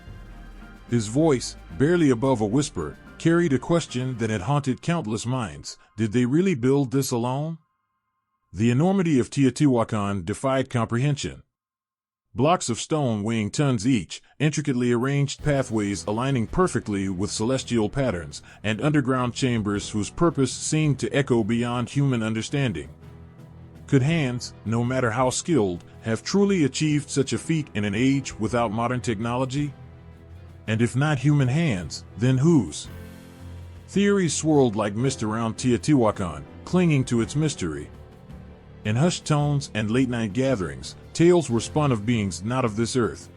His voice, barely above a whisper, carried a question that had haunted countless minds. Did they really build this alone? The enormity of Teotihuacan defied comprehension. Blocks of stone weighing tons each, intricately arranged pathways aligning perfectly with celestial patterns, and underground chambers whose purpose seemed to echo beyond human understanding. Could hands, no matter how skilled, have truly achieved such a feat in an age without modern technology? And if not human hands, then whose? Theories swirled like mist around Teotihuacan, clinging to its mystery. In hushed tones and late-night gatherings, tales were spun of beings not of this earth.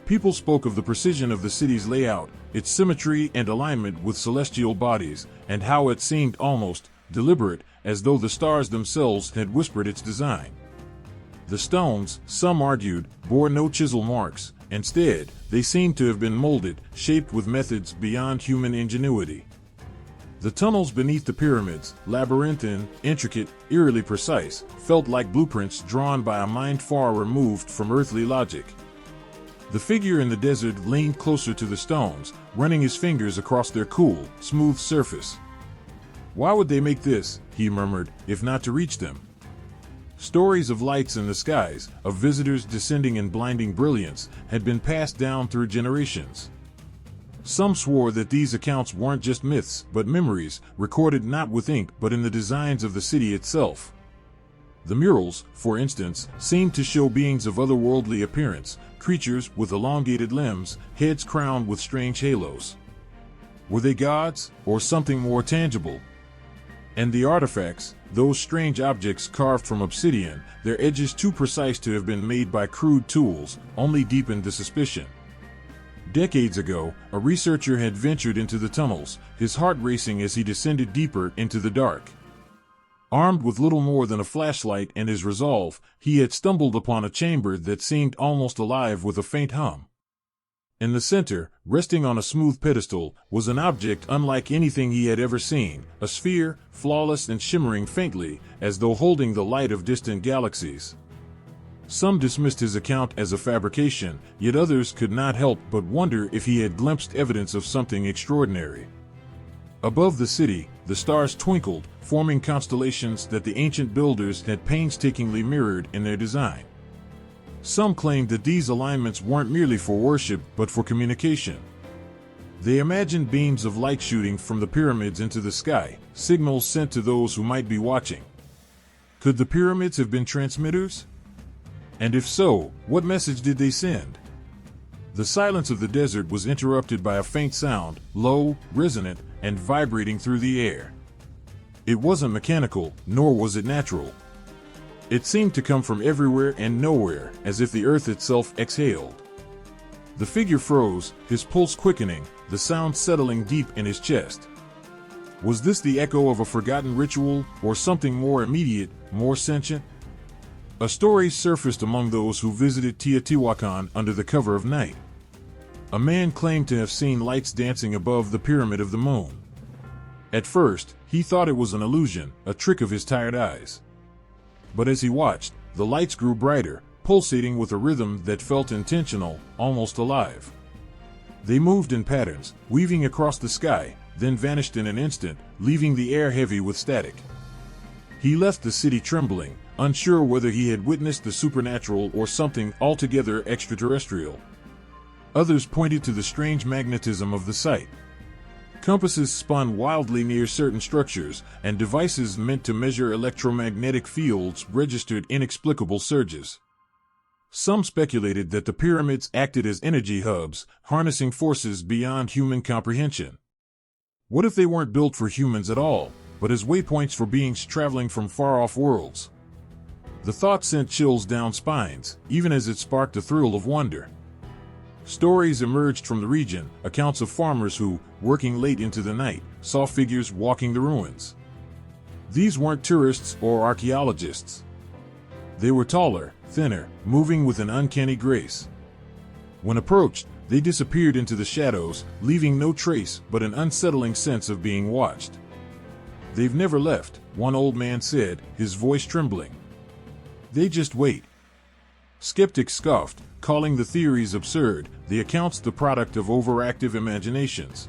People spoke of the precision of the city's layout, its symmetry and alignment with celestial bodies, and how it seemed almost deliberate, as though the stars themselves had whispered its design. The stones, some argued, bore no chisel marks. Instead, they seemed to have been molded, shaped with methods beyond human ingenuity. The tunnels beneath the pyramids, labyrinthine, intricate, eerily precise, felt like blueprints drawn by a mind far removed from earthly logic. The figure in the desert leaned closer to the stones, running his fingers across their cool, smooth surface. "Why would they make this," he murmured, "if not to reach them?" Stories of lights in the skies, of visitors descending in blinding brilliance, had been passed down through generations. Some swore that these accounts weren't just myths, but memories, recorded not with ink but in the designs of the city itself. The murals, for instance, seemed to show beings of otherworldly appearance, creatures with elongated limbs, heads crowned with strange halos. Were they gods, or something more tangible? And the artifacts, those strange objects carved from obsidian, their edges too precise to have been made by crude tools, only deepened the suspicion. Decades ago, a researcher had ventured into the tunnels, his heart racing as he descended deeper into the dark. Armed with little more than a flashlight and his resolve, he had stumbled upon a chamber that seemed almost alive with a faint hum. In the center, resting on a smooth pedestal, was an object unlike anything he had ever seen, a sphere, flawless and shimmering faintly, as though holding the light of distant galaxies. Some dismissed his account as a fabrication, yet others could not help but wonder if he had glimpsed evidence of something extraordinary. Above the city, the stars twinkled, forming constellations that the ancient builders had painstakingly mirrored in their design. Some claimed that these alignments weren't merely for worship but for communication. They imagined beams of light shooting from the pyramids into the sky, signals sent to those who might be watching. Could the pyramids have been transmitters? And if so, what message did they send? The silence of the desert was interrupted by a faint sound, low, resonant, and vibrating through the air. It wasn't mechanical, nor was it natural. It seemed to come from everywhere and nowhere, as if the earth itself exhaled. The figure froze, his pulse quickening, the sound settling deep in his chest. Was this the echo of a forgotten ritual, or something more immediate, more sentient? A story surfaced among those who visited Teotihuacan under the cover of night. A man claimed to have seen lights dancing above the Pyramid of the Moon. At first, he thought it was an illusion, a trick of his tired eyes. But as he watched, the lights grew brighter, pulsating with a rhythm that felt intentional, almost alive. They moved in patterns, weaving across the sky, then vanished in an instant, leaving the air heavy with static. He left the city trembling, unsure whether he had witnessed the supernatural or something altogether extraterrestrial. Others pointed to the strange magnetism of the site. Compasses spun wildly near certain structures, and devices meant to measure electromagnetic fields registered inexplicable surges. Some speculated that the pyramids acted as energy hubs, harnessing forces beyond human comprehension. What if they weren't built for humans at all, but as waypoints for beings traveling from far-off worlds? The thought sent chills down spines, even as it sparked a thrill of wonder. Stories emerged from the region, accounts of farmers who, working late into the night, saw figures walking the ruins. These weren't tourists or archaeologists. They were taller, thinner, moving with an uncanny grace. When approached, they disappeared into the shadows, leaving no trace but an unsettling sense of being watched. "They've never left," one old man said, his voice trembling. "They just wait." Skeptics scoffed, calling the theories absurd, the accounts the product of overactive imaginations.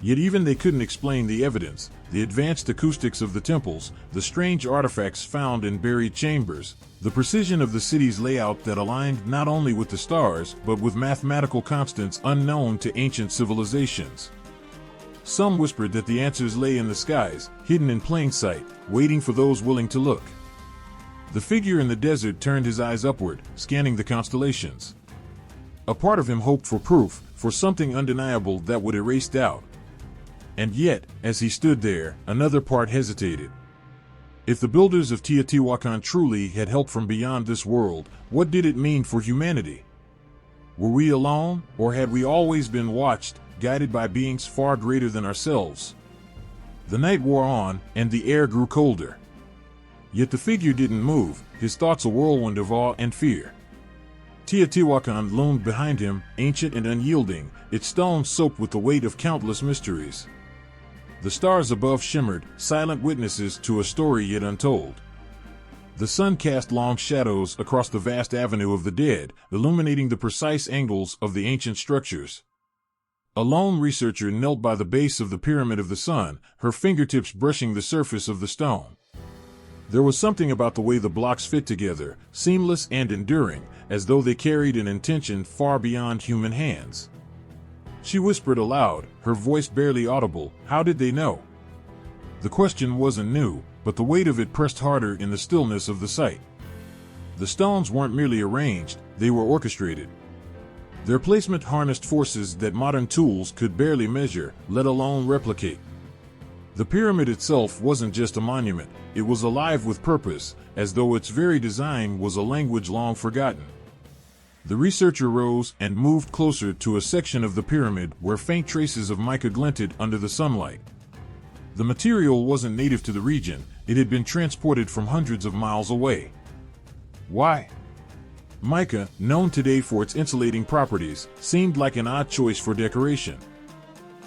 Yet even they couldn't explain the evidence, the advanced acoustics of the temples, the strange artifacts found in buried chambers, the precision of the city's layout that aligned not only with the stars but with mathematical constants unknown to ancient civilizations. Some whispered that the answers lay in the skies, hidden in plain sight, waiting for those willing to look. The figure in the desert turned his eyes upward, scanning the constellations. A part of him hoped for proof, for something undeniable that would erase doubt. And yet, as he stood there, another part hesitated. If the builders of Teotihuacan truly had help from beyond this world, what did it mean for humanity? Were we alone, or had we always been watched, guided by beings far greater than ourselves? The night wore on, and the air grew colder. Yet the figure didn't move, his thoughts a whirlwind of awe and fear. Teotihuacan loomed behind him, ancient and unyielding, its stones soaked with the weight of countless mysteries. The stars above shimmered, silent witnesses to a story yet untold. The sun cast long shadows across the vast avenue of the dead, illuminating the precise angles of the ancient structures. A lone researcher knelt by the base of the Pyramid of the Sun, her fingertips brushing the surface of the stone. There was something about the way the blocks fit together, seamless and enduring, as though they carried an intention far beyond human hands. She whispered aloud, her voice barely audible, "How did they know?" The question wasn't new, but the weight of it pressed harder in the stillness of the site. The stones weren't merely arranged, they were orchestrated. Their placement harnessed forces that modern tools could barely measure, let alone replicate. The pyramid itself wasn't just a monument, it was alive with purpose, as though its very design was a language long forgotten. The researcher rose and moved closer to a section of the pyramid where faint traces of mica glinted under the sunlight. The material wasn't native to the region, it had been transported from hundreds of miles away. Why? Mica, known today for its insulating properties, seemed like an odd choice for decoration.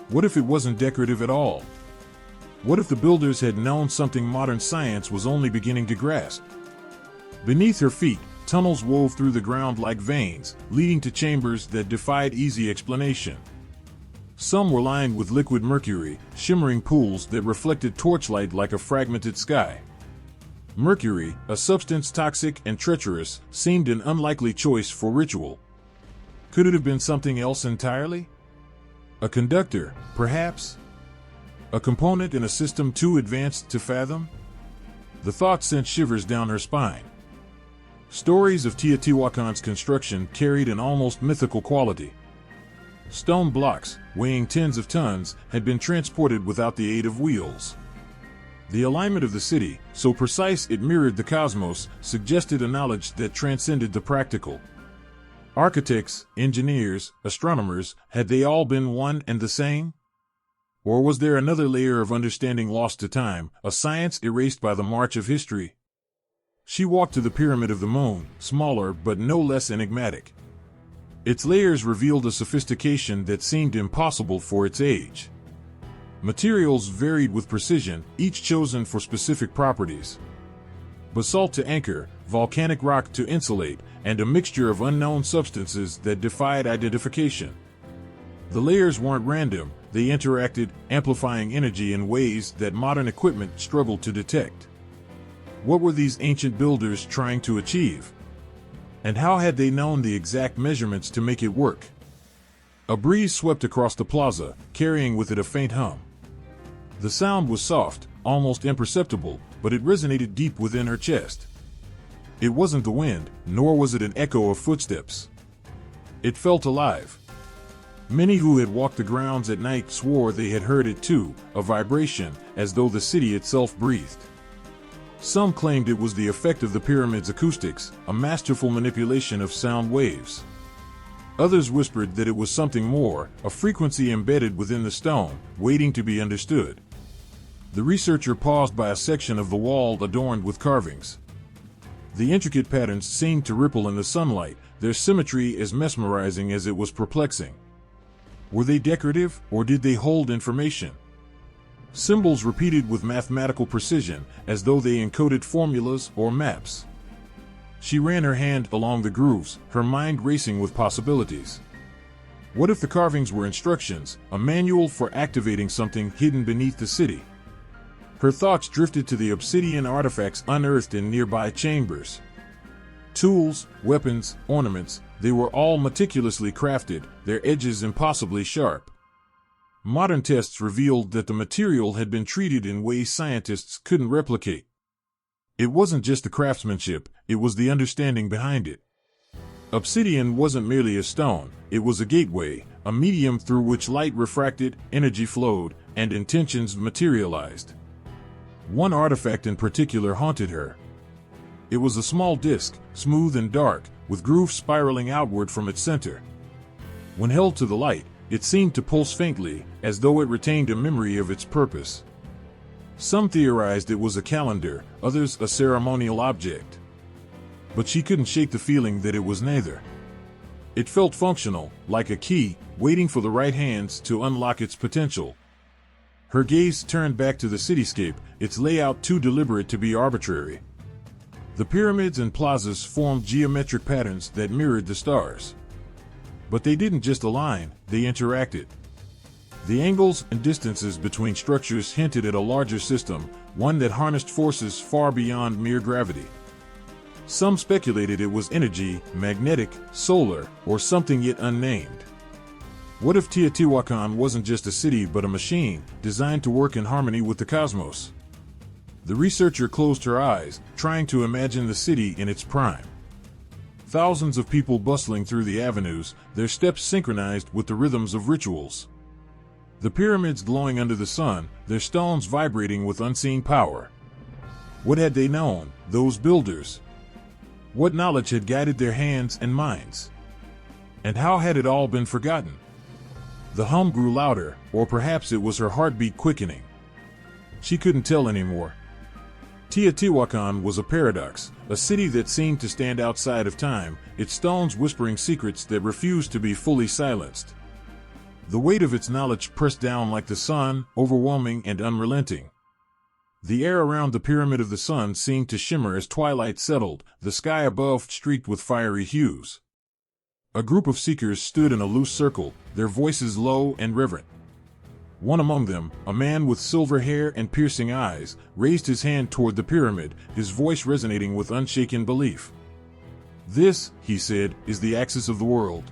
What if it wasn't decorative at all? What if the builders had known something modern science was only beginning to grasp? Beneath her feet, tunnels wove through the ground like veins, leading to chambers that defied easy explanation. Some were lined with liquid mercury, shimmering pools that reflected torchlight like a fragmented sky. Mercury, a substance toxic and treacherous, seemed an unlikely choice for ritual. Could it have been something else entirely? A conductor, perhaps? A component in a system too advanced to fathom? The thought sent shivers down her spine. Stories of Teotihuacan's construction carried an almost mythical quality. Stone blocks, weighing tens of tons, had been transported without the aid of wheels. The alignment of the city, so precise it mirrored the cosmos, suggested a knowledge that transcended the practical. Architects, engineers, astronomers, had they all been one and the same? Or was there another layer of understanding lost to time, a science erased by the march of history? She walked to the Pyramid of the Moon, smaller but no less enigmatic. Its layers revealed a sophistication that seemed impossible for its age. Materials varied with precision, each chosen for specific properties. Basalt to anchor, volcanic rock to insulate, and a mixture of unknown substances that defied identification. The layers weren't random, they interacted, amplifying energy in ways that modern equipment struggled to detect. What were these ancient builders trying to achieve? And how had they known the exact measurements to make it work? A breeze swept across the plaza, carrying with it a faint hum. The sound was soft, almost imperceptible, but it resonated deep within her chest. It wasn't the wind, nor was it an echo of footsteps. It felt alive. Many who had walked the grounds at night swore they had heard it too, a vibration, as though the city itself breathed. Some claimed it was the effect of the pyramid's acoustics, a masterful manipulation of sound waves. Others whispered that it was something more, a frequency embedded within the stone, waiting to be understood. The researcher paused by a section of the wall adorned with carvings. The intricate patterns seemed to ripple in the sunlight, their symmetry as mesmerizing as it was perplexing. Were they decorative, or did they hold information? Symbols repeated with mathematical precision, as though they encoded formulas or maps. She ran her hand along the grooves, her mind racing with possibilities. What if the carvings were instructions, a manual for activating something hidden beneath the city? Her thoughts drifted to the obsidian artifacts unearthed in nearby chambers. Tools, weapons, ornaments, they were all meticulously crafted, their edges impossibly sharp. Modern tests revealed that the material had been treated in ways scientists couldn't replicate. It wasn't just the craftsmanship, it was the understanding behind it. Obsidian wasn't merely a stone, it was a gateway, a medium through which light refracted, energy flowed, and intentions materialized. One artifact in particular haunted her. It was a small disc, smooth and dark, with grooves spiraling outward from its center. When held to the light, it seemed to pulse faintly, as though it retained a memory of its purpose. Some theorized it was a calendar, others a ceremonial object. But she couldn't shake the feeling that it was neither. It felt functional, like a key, waiting for the right hands to unlock its potential. Her gaze turned back to the cityscape, its layout too deliberate to be arbitrary. The pyramids and plazas formed geometric patterns that mirrored the stars. But they didn't just align, they interacted. The angles and distances between structures hinted at a larger system, one that harnessed forces far beyond mere gravity. Some speculated it was energy, magnetic, solar, or something yet unnamed. What if Teotihuacan wasn't just a city but a machine, designed to work in harmony with the cosmos? The researcher closed her eyes, trying to imagine the city in its prime. Thousands of people bustling through the avenues, their steps synchronized with the rhythms of rituals. The pyramids glowing under the sun, their stones vibrating with unseen power. What had they known, those builders? What knowledge had guided their hands and minds? And how had it all been forgotten? The hum grew louder, or perhaps it was her heartbeat quickening. She couldn't tell anymore. Teotihuacan was a paradox, a city that seemed to stand outside of time, its stones whispering secrets that refused to be fully silenced. The weight of its knowledge pressed down like the sun, overwhelming and unrelenting. The air around the Pyramid of the Sun seemed to shimmer as twilight settled, the sky above streaked with fiery hues. A group of seekers stood in a loose circle, their voices low and reverent. One among them, a man with silver hair and piercing eyes, raised his hand toward the pyramid, his voice resonating with unshaken belief. "This," he said, "is the axis of the world.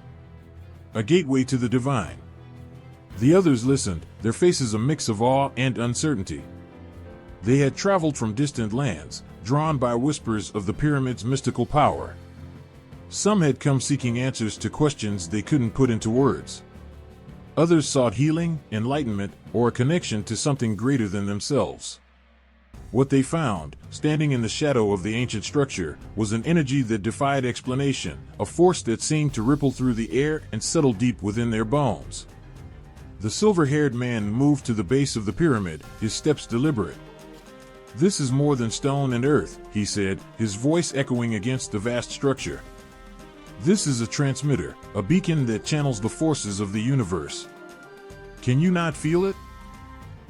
A gateway to the divine." The others listened, their faces a mix of awe and uncertainty. They had traveled from distant lands, drawn by whispers of the pyramid's mystical power. Some had come seeking answers to questions they couldn't put into words. Others sought healing, enlightenment, or a connection to something greater than themselves. What they found, standing in the shadow of the ancient structure, was an energy that defied explanation, a force that seemed to ripple through the air and settle deep within their bones. The silver-haired man moved to the base of the pyramid, his steps deliberate. "This is more than stone and earth," he said, his voice echoing against the vast structure. "This is a transmitter, a beacon that channels the forces of the universe. Can you not feel it?"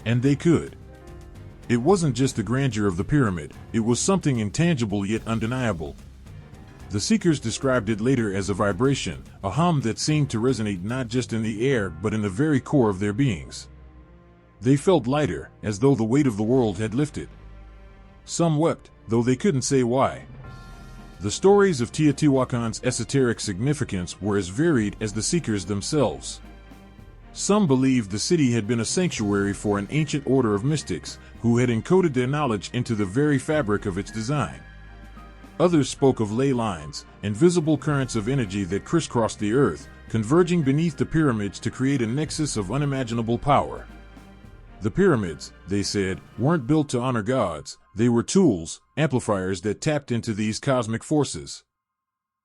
And they could. It wasn't just the grandeur of the pyramid, it was something intangible yet undeniable. The seekers described it later as a vibration, a hum that seemed to resonate not just in the air but in the very core of their beings. They felt lighter, as though the weight of the world had lifted. Some wept, though they couldn't say why. The stories of Teotihuacan's esoteric significance were as varied as the seekers themselves. Some believed the city had been a sanctuary for an ancient order of mystics, who had encoded their knowledge into the very fabric of its design. Others spoke of ley lines, invisible currents of energy that crisscrossed the earth, converging beneath the pyramids to create a nexus of unimaginable power. The pyramids, they said, weren't built to honor gods, they were tools, amplifiers that tapped into these cosmic forces.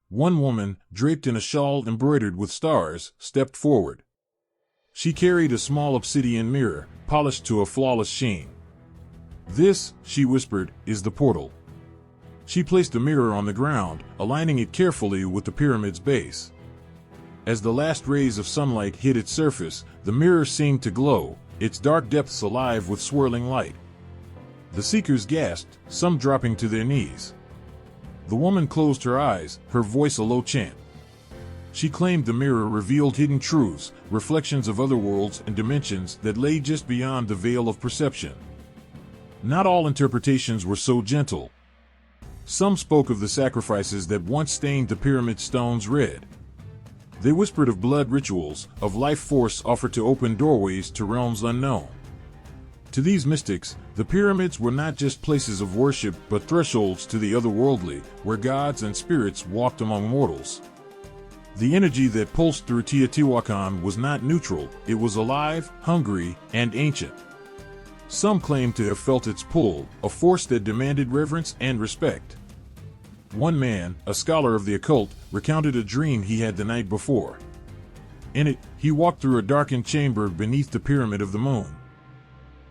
One woman, draped in a shawl embroidered with stars, stepped forward. She carried a small obsidian mirror, polished to a flawless sheen. "This," she whispered, "is the portal." She placed the mirror on the ground, aligning it carefully with the pyramid's base. As the last rays of sunlight hit its surface, the mirror seemed to glow, its dark depths alive with swirling light. The seekers gasped, some dropping to their knees. The woman closed her eyes, her voice a low chant. She claimed the mirror revealed hidden truths, reflections of other worlds and dimensions that lay just beyond the veil of perception. Not all interpretations were so gentle. Some spoke of the sacrifices that once stained the pyramid stones red. They whispered of blood rituals, of life force offered to open doorways to realms unknown. To these mystics, the pyramids were not just places of worship but thresholds to the otherworldly, where gods and spirits walked among mortals. The energy that pulsed through Teotihuacan was not neutral, it was alive, hungry, and ancient. Some claimed to have felt its pull, a force that demanded reverence and respect. One man, a scholar of the occult, recounted a dream he had the night before. In it, he walked through a darkened chamber beneath the Pyramid of the Moon.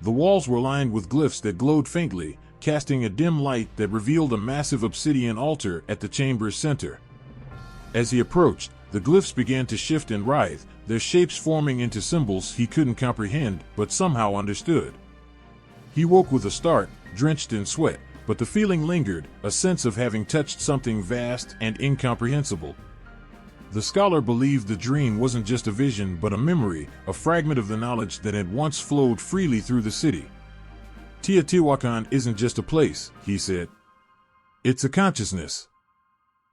The walls were lined with glyphs that glowed faintly, casting a dim light that revealed a massive obsidian altar at the chamber's center. As he approached, the glyphs began to shift and writhe, their shapes forming into symbols he couldn't comprehend but somehow understood. He woke with a start, drenched in sweat, but the feeling lingered, a sense of having touched something vast and incomprehensible. The scholar believed the dream wasn't just a vision but a memory, a fragment of the knowledge that had once flowed freely through the city. Teotihuacan isn't just a place, he said. It's a consciousness.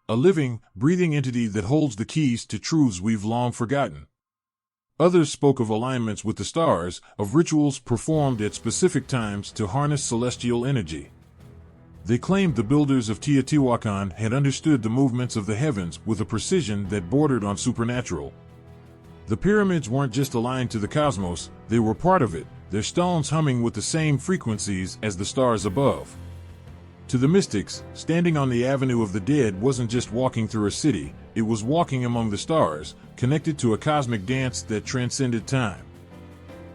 A living, breathing entity that holds the keys to truths we've long forgotten. Others spoke of alignments with the stars, of rituals performed at specific times to harness celestial energy. They claimed the builders of Teotihuacan had understood the movements of the heavens with a precision that bordered on supernatural. The pyramids weren't just aligned to the cosmos, they were part of it, their stones humming with the same frequencies as the stars above. To the mystics, standing on the Avenue of the Dead wasn't just walking through a city, it was walking among the stars, connected to a cosmic dance that transcended time.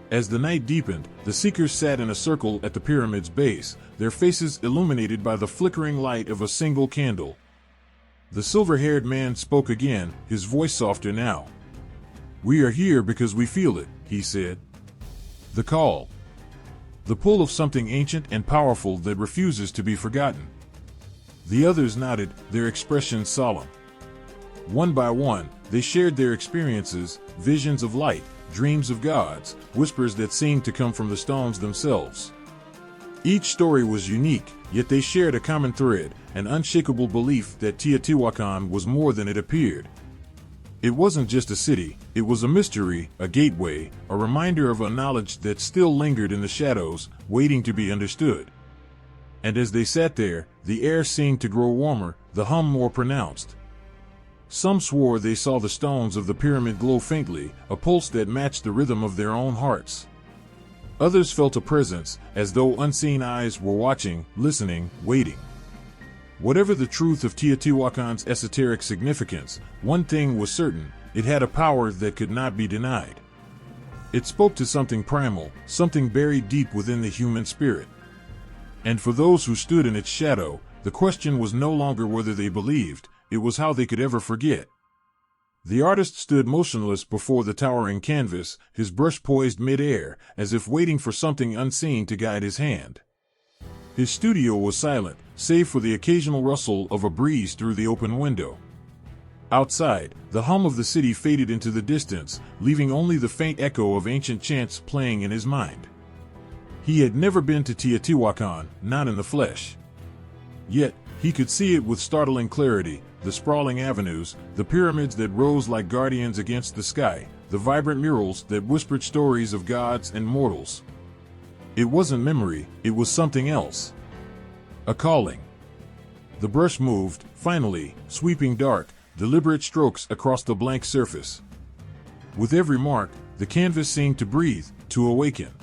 As the night deepened, the seekers sat in a circle at the pyramid's base, their faces illuminated by the flickering light of a single candle. The silver-haired man spoke again, his voice softer now. "We are here because we feel it," he said. "The call. The pull of something ancient and powerful that refuses to be forgotten." The others nodded, their expressions solemn. One by one, they shared their experiences, visions of light, dreams of gods, whispers that seemed to come from the stones themselves. Each story was unique, yet they shared a common thread, an unshakable belief that Teotihuacan was more than it appeared. It wasn't just a city, it was a mystery, a gateway, a reminder of a knowledge that still lingered in the shadows, waiting to be understood. And as they sat there, the air seemed to grow warmer, the hum more pronounced. Some swore they saw the stones of the pyramid glow faintly, a pulse that matched the rhythm of their own hearts. Others felt a presence, as though unseen eyes were watching, listening, waiting. Whatever the truth of Teotihuacan's esoteric significance, one thing was certain, it had a power that could not be denied. It spoke to something primal, something buried deep within the human spirit. And for those who stood in its shadow, the question was no longer whether they believed, it was how they could ever forget. The artist stood motionless before the towering canvas, his brush poised mid-air, as if waiting for something unseen to guide his hand. His studio was silent, save for the occasional rustle of a breeze through the open window. Outside, the hum of the city faded into the distance, leaving only the faint echo of ancient chants playing in his mind. He had never been to Teotihuacan, not in the flesh. Yet, he could see it with startling clarity, the sprawling avenues, the pyramids that rose like guardians against the sky, the vibrant murals that whispered stories of gods and mortals. It wasn't memory, it was something else. A calling. The brush moved, finally, sweeping dark, deliberate strokes across the blank surface. With every mark, the canvas seemed to breathe, to awaken.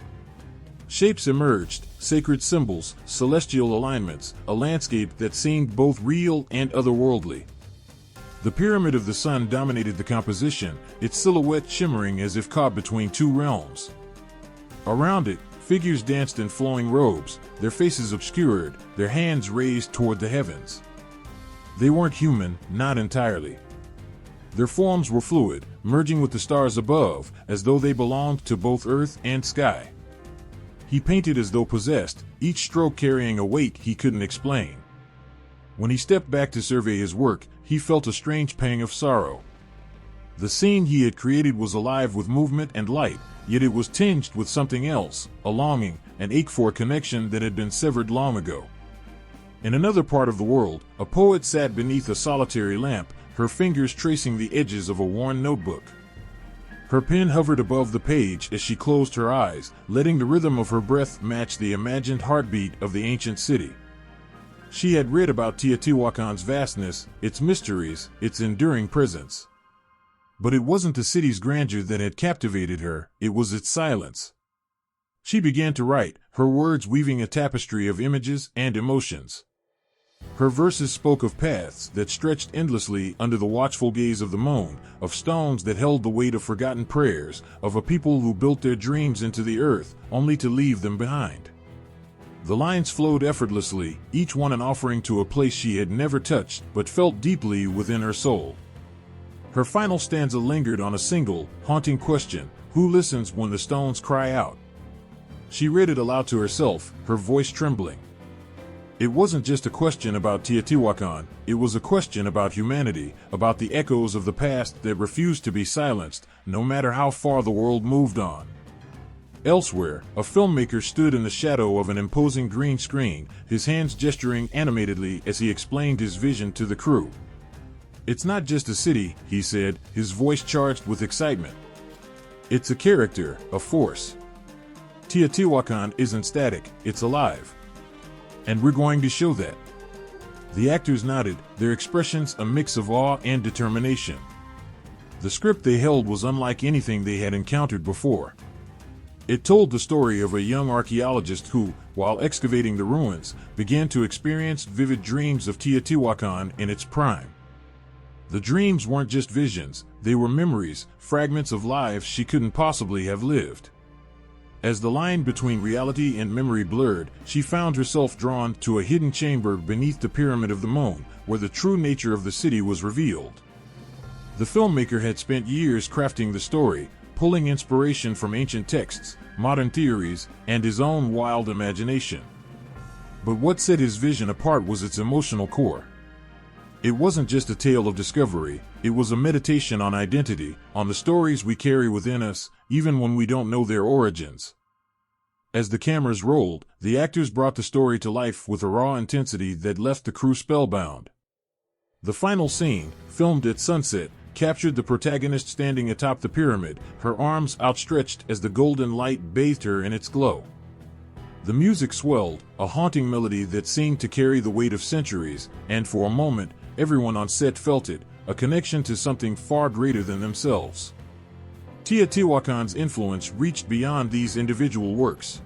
Shapes emerged, sacred symbols, celestial alignments, a landscape that seemed both real and otherworldly. The pyramid of the sun dominated the composition, its silhouette shimmering as if caught between two realms. Around it, figures danced in flowing robes, their faces obscured, their hands raised toward the heavens. They weren't human, not entirely. Their forms were fluid, merging with the stars above, as though they belonged to both earth and sky. He painted as though possessed, each stroke carrying a weight he couldn't explain. When he stepped back to survey his work, he felt a strange pang of sorrow. The scene he had created was alive with movement and light, yet it was tinged with something else, a longing, an ache for a connection that had been severed long ago. In another part of the world, a poet sat beneath a solitary lamp, her fingers tracing the edges of a worn notebook. Her pen hovered above the page as she closed her eyes, letting the rhythm of her breath match the imagined heartbeat of the ancient city. She had read about Teotihuacan's vastness, its mysteries, its enduring presence. But it wasn't the city's grandeur that had captivated her, it was its silence. She began to write, her words weaving a tapestry of images and emotions. Her verses spoke of paths that stretched endlessly under the watchful gaze of the moon, of stones that held the weight of forgotten prayers, of a people who built their dreams into the earth, only to leave them behind. The lines flowed effortlessly, each one an offering to a place she had never touched but felt deeply within her soul. Her final stanza lingered on a single, haunting question: who listens when the stones cry out? She read it aloud to herself, her voice trembling. It wasn't just a question about Teotihuacan, it was a question about humanity, about the echoes of the past that refused to be silenced, no matter how far the world moved on. Elsewhere, a filmmaker stood in the shadow of an imposing green screen, his hands gesturing animatedly as he explained his vision to the crew. "It's not just a city," he said, his voice charged with excitement. "It's a character, a force. Teotihuacan isn't static, it's alive. And we're going to show that." The actors nodded, their expressions a mix of awe and determination. The script they held was unlike anything they had encountered before. It told the story of a young archaeologist who, while excavating the ruins, began to experience vivid dreams of Teotihuacan in its prime. The dreams weren't just visions, they were memories, fragments of lives she couldn't possibly have lived. As the line between reality and memory blurred, she found herself drawn to a hidden chamber beneath the Pyramid of the Moon, where the true nature of the city was revealed. The filmmaker had spent years crafting the story, pulling inspiration from ancient texts, modern theories, and his own wild imagination. But what set his vision apart was its emotional core. It wasn't just a tale of discovery, it was a meditation on identity, on the stories we carry within us, even when we don't know their origins. As the cameras rolled, the actors brought the story to life with a raw intensity that left the crew spellbound. The final scene, filmed at sunset, captured the protagonist standing atop the pyramid, her arms outstretched as the golden light bathed her in its glow. The music swelled, a haunting melody that seemed to carry the weight of centuries, and for a moment, everyone on set felt it, a connection to something far greater than themselves. Teotihuacan's influence reached beyond these individual works.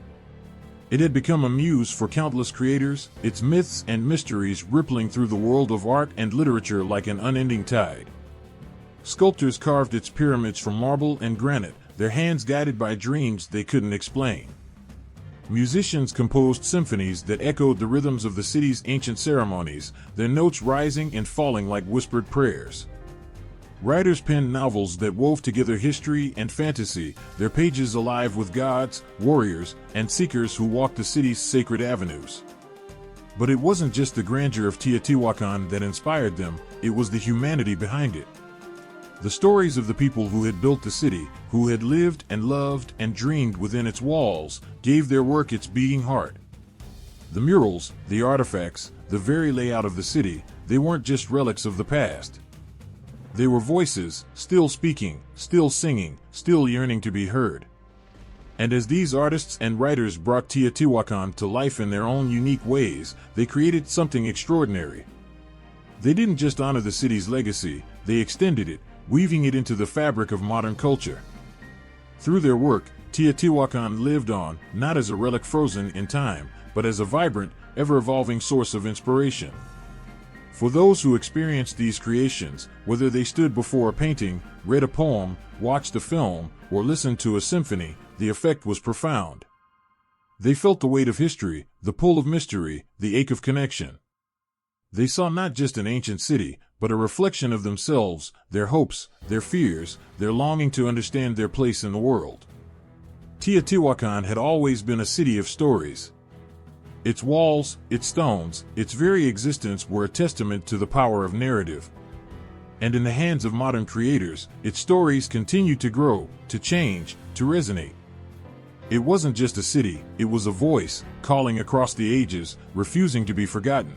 It had become a muse for countless creators, its myths and mysteries rippling through the world of art and literature like an unending tide. Sculptors carved its pyramids from marble and granite, their hands guided by dreams they couldn't explain. Musicians composed symphonies that echoed the rhythms of the city's ancient ceremonies, their notes rising and falling like whispered prayers. Writers penned novels that wove together history and fantasy, their pages alive with gods, warriors, and seekers who walked the city's sacred avenues. But it wasn't just the grandeur of Teotihuacan that inspired them, it was the humanity behind it. The stories of the people who had built the city, who had lived and loved and dreamed within its walls, gave their work its beating heart. The murals, the artifacts, the very layout of the city, they weren't just relics of the past. They were voices, still speaking, still singing, still yearning to be heard. And as these artists and writers brought Teotihuacan to life in their own unique ways, they created something extraordinary. They didn't just honor the city's legacy, they extended it, weaving it into the fabric of modern culture. Through their work, Teotihuacan lived on, not as a relic frozen in time, but as a vibrant, ever-evolving source of inspiration. For those who experienced these creations, whether they stood before a painting, read a poem, watched a film, or listened to a symphony, the effect was profound. They felt the weight of history, the pull of mystery, the ache of connection. They saw not just an ancient city, but a reflection of themselves, their hopes, their fears, their longing to understand their place in the world. Teotihuacan had always been a city of stories. Its walls, its stones, its very existence were a testament to the power of narrative. And in the hands of modern creators, its stories continue to grow, to change, to resonate. It wasn't just a city, it was a voice, calling across the ages, refusing to be forgotten.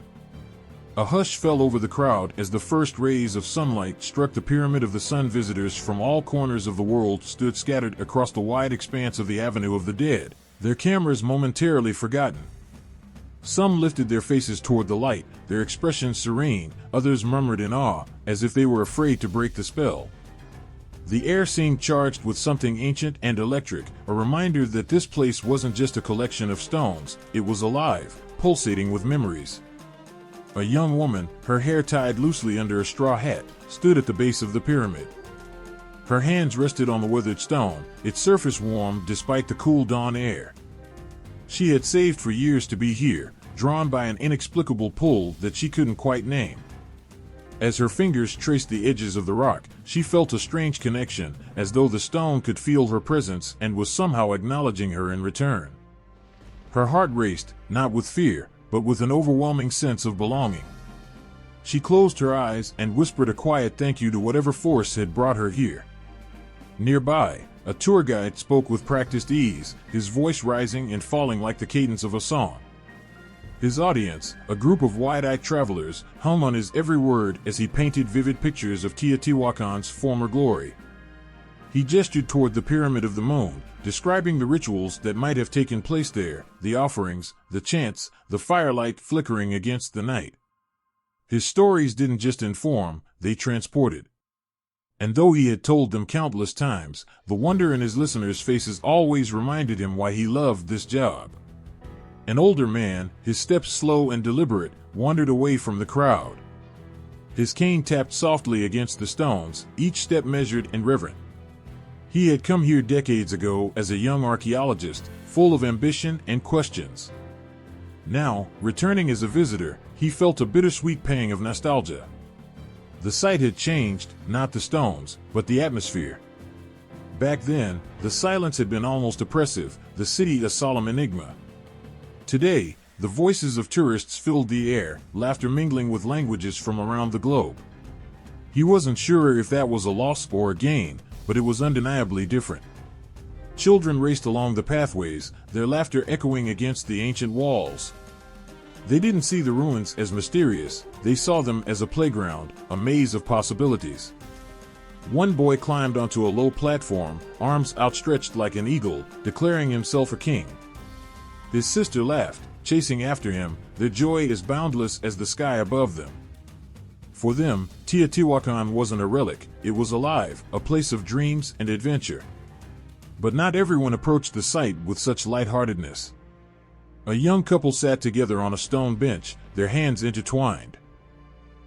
A hush fell over the crowd as the first rays of sunlight struck the Pyramid of the Sun. Visitors from all corners of the world stood scattered across the wide expanse of the Avenue of the Dead, their cameras momentarily forgotten. Some lifted their faces toward the light, their expressions serene, others murmured in awe, as if they were afraid to break the spell. The air seemed charged with something ancient and electric, a reminder that this place wasn't just a collection of stones, it was alive, pulsating with memories. A young woman, her hair tied loosely under a straw hat, stood at the base of the pyramid. Her hands rested on the weathered stone, its surface warm despite the cool dawn air. She had saved for years to be here, drawn by an inexplicable pull that she couldn't quite name. As her fingers traced the edges of the rock, she felt a strange connection, as though the stone could feel her presence and was somehow acknowledging her in return. Her heart raced, not with fear, but with an overwhelming sense of belonging. She closed her eyes and whispered a quiet thank you to whatever force had brought her here. Nearby, a tour guide spoke with practiced ease, his voice rising and falling like the cadence of a song. His audience, a group of wide-eyed travelers, hung on his every word as he painted vivid pictures of Teotihuacan's former glory. He gestured toward the Pyramid of the Moon, describing the rituals that might have taken place there, the offerings, the chants, the firelight flickering against the night. His stories didn't just inform, they transported. And though he had told them countless times, the wonder in his listeners' faces always reminded him why he loved this job. An older man, his steps slow and deliberate, wandered away from the crowd. His cane tapped softly against the stones, each step measured and reverent. He had come here decades ago as a young archaeologist, full of ambition and questions. Now, returning as a visitor, he felt a bittersweet pang of nostalgia. The site had changed, not the stones, but the atmosphere. Back then, the silence had been almost oppressive, the city a solemn enigma. Today, the voices of tourists filled the air, laughter mingling with languages from around the globe. He wasn't sure if that was a loss or a gain, but it was undeniably different. Children raced along the pathways, their laughter echoing against the ancient walls. They didn't see the ruins as mysterious, they saw them as a playground, a maze of possibilities. One boy climbed onto a low platform, arms outstretched like an eagle, declaring himself a king. His sister laughed, chasing after him, their joy as boundless as the sky above them. For them, Teotihuacan wasn't a relic, it was alive, a place of dreams and adventure. But not everyone approached the site with such lightheartedness. A young couple sat together on a stone bench, their hands intertwined.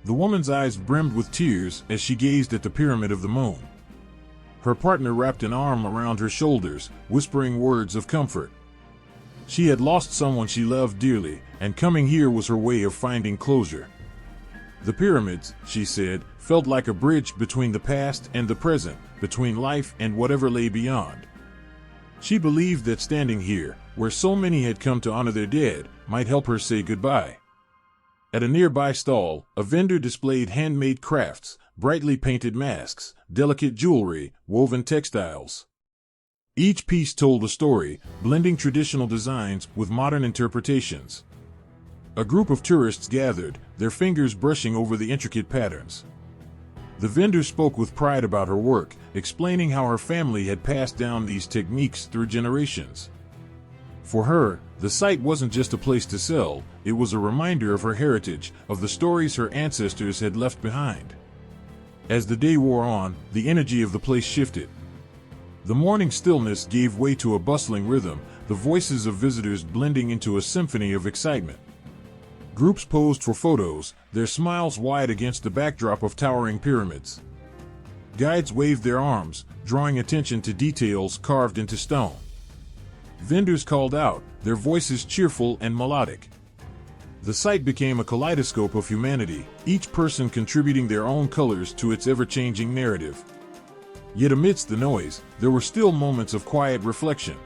The woman's eyes brimmed with tears as she gazed at the Pyramid of the Moon. Her partner wrapped an arm around her shoulders, whispering words of comfort. She had lost someone she loved dearly, and coming here was her way of finding closure. The pyramids, she said, felt like a bridge between the past and the present, between life and whatever lay beyond. She believed that standing here, where so many had come to honor their dead, might help her say goodbye. At a nearby stall, a vendor displayed handmade crafts, brightly painted masks, delicate jewelry, woven textiles. Each piece told a story, blending traditional designs with modern interpretations. A group of tourists gathered, their fingers brushing over the intricate patterns. The vendor spoke with pride about her work, explaining how her family had passed down these techniques through generations. For her, the site wasn't just a place to sell, it was a reminder of her heritage, of the stories her ancestors had left behind. As the day wore on, the energy of the place shifted. The morning stillness gave way to a bustling rhythm, the voices of visitors blending into a symphony of excitement. Groups posed for photos, their smiles wide against the backdrop of towering pyramids. Guides waved their arms, drawing attention to details carved into stone. Vendors called out, their voices cheerful and melodic. The site became a kaleidoscope of humanity, each person contributing their own colors to its ever-changing narrative. Yet amidst the noise, there were still moments of quiet reflection.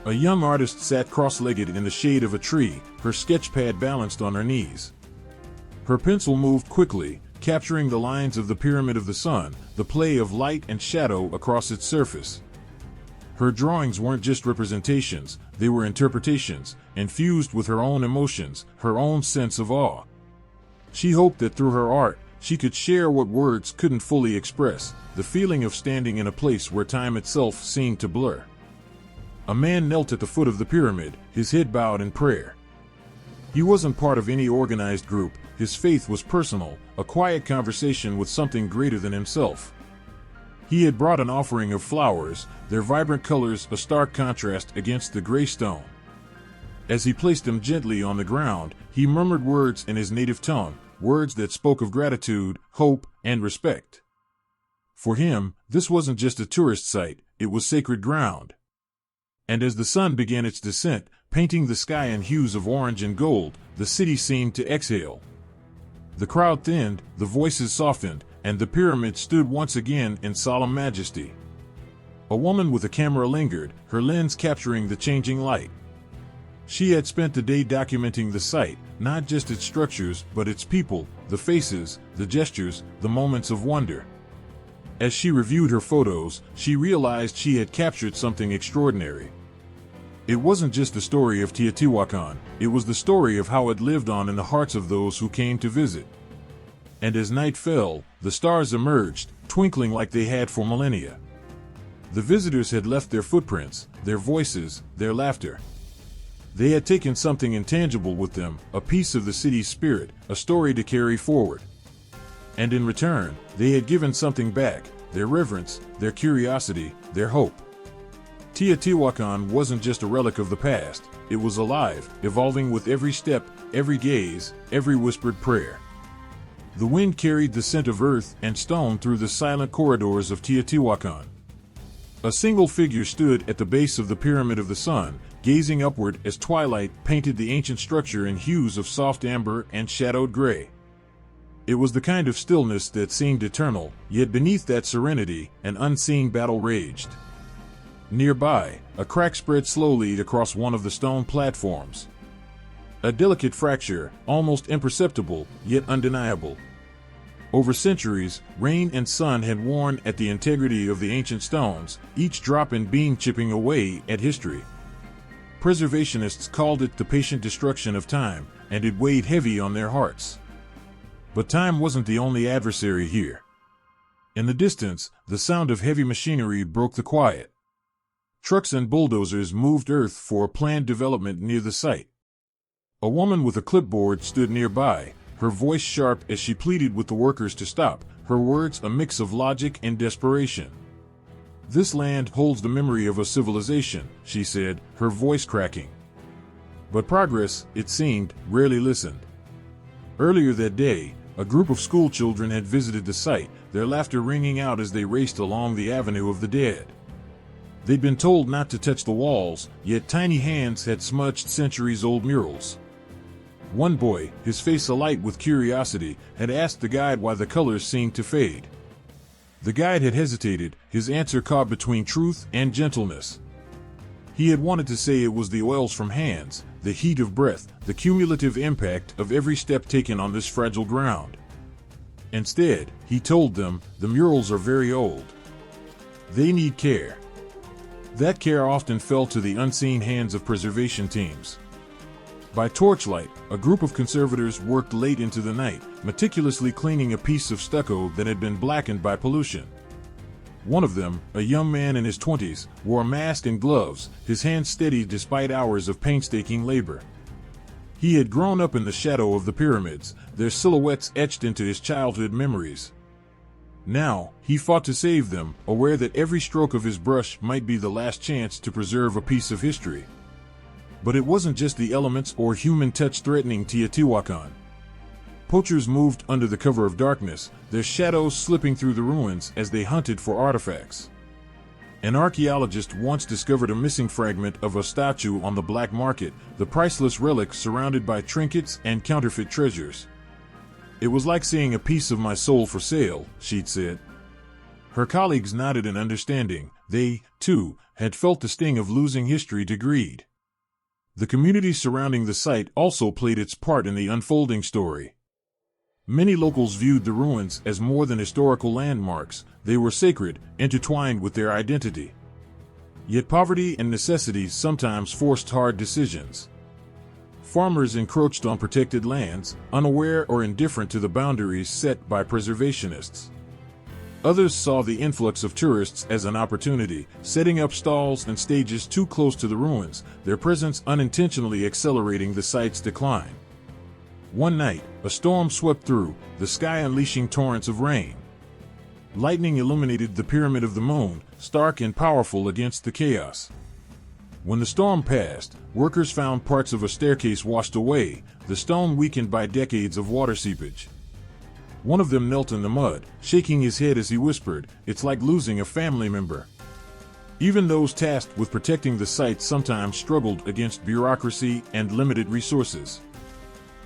A young artist sat cross-legged in the shade of a tree, her sketchpad balanced on her knees. Her pencil moved quickly, capturing the lines of the Pyramid of the Sun, the play of light and shadow across its surface. Her drawings weren't just representations, they were interpretations, infused with her own emotions, her own sense of awe. She hoped that through her art, she could share what words couldn't fully express, the feeling of standing in a place where time itself seemed to blur. A man knelt at the foot of the pyramid, his head bowed in prayer. He wasn't part of any organized group, his faith was personal, a quiet conversation with something greater than himself. He had brought an offering of flowers, their vibrant colors a stark contrast against the gray stone. As he placed them gently on the ground, he murmured words in his native tongue, words that spoke of gratitude, hope, and respect. For him, this wasn't just a tourist site, it was sacred ground. And as the sun began its descent, painting the sky in hues of orange and gold, the city seemed to exhale. The crowd thinned, the voices softened, and the pyramid stood once again in solemn majesty. A woman with a camera lingered, her lens capturing the changing light. She had spent the day documenting the site, not just its structures, but its people, the faces, the gestures, the moments of wonder. As she reviewed her photos, she realized she had captured something extraordinary. It wasn't just the story of Teotihuacan, it was the story of how it lived on in the hearts of those who came to visit. And as night fell, the stars emerged, twinkling like they had for millennia. The visitors had left their footprints, their voices, their laughter. They had taken something intangible with them, a piece of the city's spirit, a story to carry forward. And in return, they had given something back, their reverence, their curiosity, their hope. Teotihuacan wasn't just a relic of the past, it was alive, evolving with every step, every gaze, every whispered prayer. The wind carried the scent of earth and stone through the silent corridors of Teotihuacan. A single figure stood at the base of the Pyramid of the Sun, gazing upward as twilight painted the ancient structure in hues of soft amber and shadowed gray. It was the kind of stillness that seemed eternal, yet beneath that serenity, an unseen battle raged. Nearby, a crack spread slowly across one of the stone platforms. A delicate fracture, almost imperceptible, yet undeniable. Over centuries, rain and sun had worn at the integrity of the ancient stones, each drop and beam chipping away at history. Preservationists called it the patient destruction of time, and it weighed heavy on their hearts. But time wasn't the only adversary here. In the distance, the sound of heavy machinery broke the quiet. Trucks and bulldozers moved earth for a planned development near the site. A woman with a clipboard stood nearby, her voice sharp as she pleaded with the workers to stop, her words a mix of logic and desperation. "This land holds the memory of a civilization," she said, her voice cracking. But progress, it seemed, rarely listened. Earlier that day, a group of schoolchildren had visited the site, their laughter ringing out as they raced along the Avenue of the Dead. They'd been told not to touch the walls, yet tiny hands had smudged centuries-old murals. One boy, his face alight with curiosity, had asked the guide why the colors seemed to fade. The guide had hesitated, his answer caught between truth and gentleness. He had wanted to say it was the oils from hands, the heat of breath, the cumulative impact of every step taken on this fragile ground. Instead, he told them, the murals are very old. They need care. That care often fell to the unseen hands of preservation teams. By torchlight, a group of conservators worked late into the night, meticulously cleaning a piece of stucco that had been blackened by pollution. One of them, a young man in his 20s, wore a mask and gloves, his hands steady despite hours of painstaking labor. He had grown up in the shadow of the pyramids, their silhouettes etched into his childhood memories. Now, he fought to save them, aware that every stroke of his brush might be the last chance to preserve a piece of history. But it wasn't just the elements or human touch threatening Teotihuacan. Poachers moved under the cover of darkness, their shadows slipping through the ruins as they hunted for artifacts. An archaeologist once discovered a missing fragment of a statue on the black market, the priceless relic surrounded by trinkets and counterfeit treasures. "It was like seeing a piece of my soul for sale," she'd said. Her colleagues nodded in understanding. They, too, had felt the sting of losing history to greed. The community surrounding the site also played its part in the unfolding story. Many locals viewed the ruins as more than historical landmarks. They were sacred, intertwined with their identity. Yet poverty and necessity sometimes forced hard decisions. Farmers encroached on protected lands, unaware or indifferent to the boundaries set by preservationists. Others saw the influx of tourists as an opportunity, setting up stalls and stages too close to the ruins, their presence unintentionally accelerating the site's decline. One night, a storm swept through, the sky unleashing torrents of rain. Lightning illuminated the Pyramid of the Moon, stark and powerful against the chaos. When the storm passed, workers found parts of a staircase washed away, the stone weakened by decades of water seepage. One of them knelt in the mud, shaking his head as he whispered, "It's like losing a family member." Even those tasked with protecting the site sometimes struggled against bureaucracy and limited resources.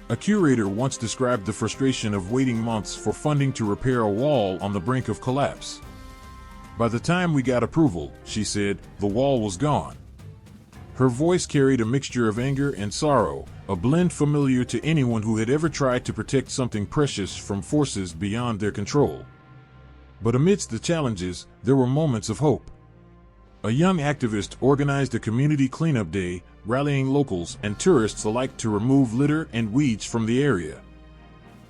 A curator once described the frustration of waiting months for funding to repair a wall on the brink of collapse. "By the time we got approval," she said, "the wall was gone." Her voice carried a mixture of anger and sorrow, a blend familiar to anyone who had ever tried to protect something precious from forces beyond their control. But amidst the challenges, there were moments of hope. A young activist organized a community cleanup day, rallying locals and tourists alike to remove litter and weeds from the area.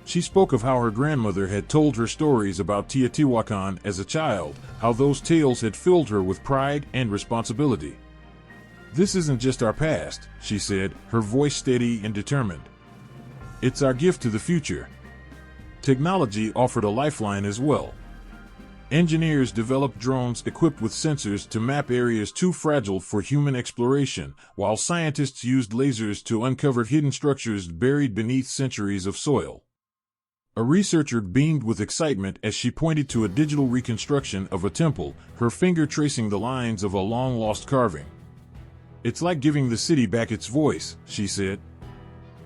She spoke of how her grandmother had told her stories about Teotihuacan as a child, how those tales had filled her with pride and responsibility. "This isn't just our past," she said, her voice steady and determined. "It's our gift to the future." Technology offered a lifeline as well. Engineers developed drones equipped with sensors to map areas too fragile for human exploration, while scientists used lasers to uncover hidden structures buried beneath centuries of soil. A researcher beamed with excitement as she pointed to a digital reconstruction of a temple, her finger tracing the lines of a long-lost carving. "It's like giving the city back its voice," she said.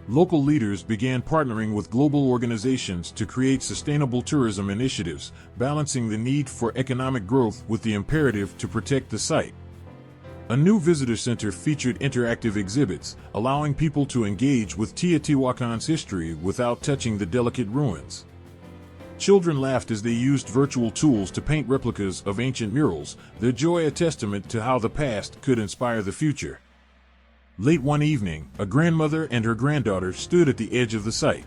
Local leaders began partnering with global organizations to create sustainable tourism initiatives, balancing the need for economic growth with the imperative to protect the site. A new visitor center featured interactive exhibits, allowing people to engage with Teotihuacan's history without touching the delicate ruins. Children laughed as they used virtual tools to paint replicas of ancient murals, their joy a testament to how the past could inspire the future. Late one evening, a grandmother and her granddaughter stood at the edge of the site.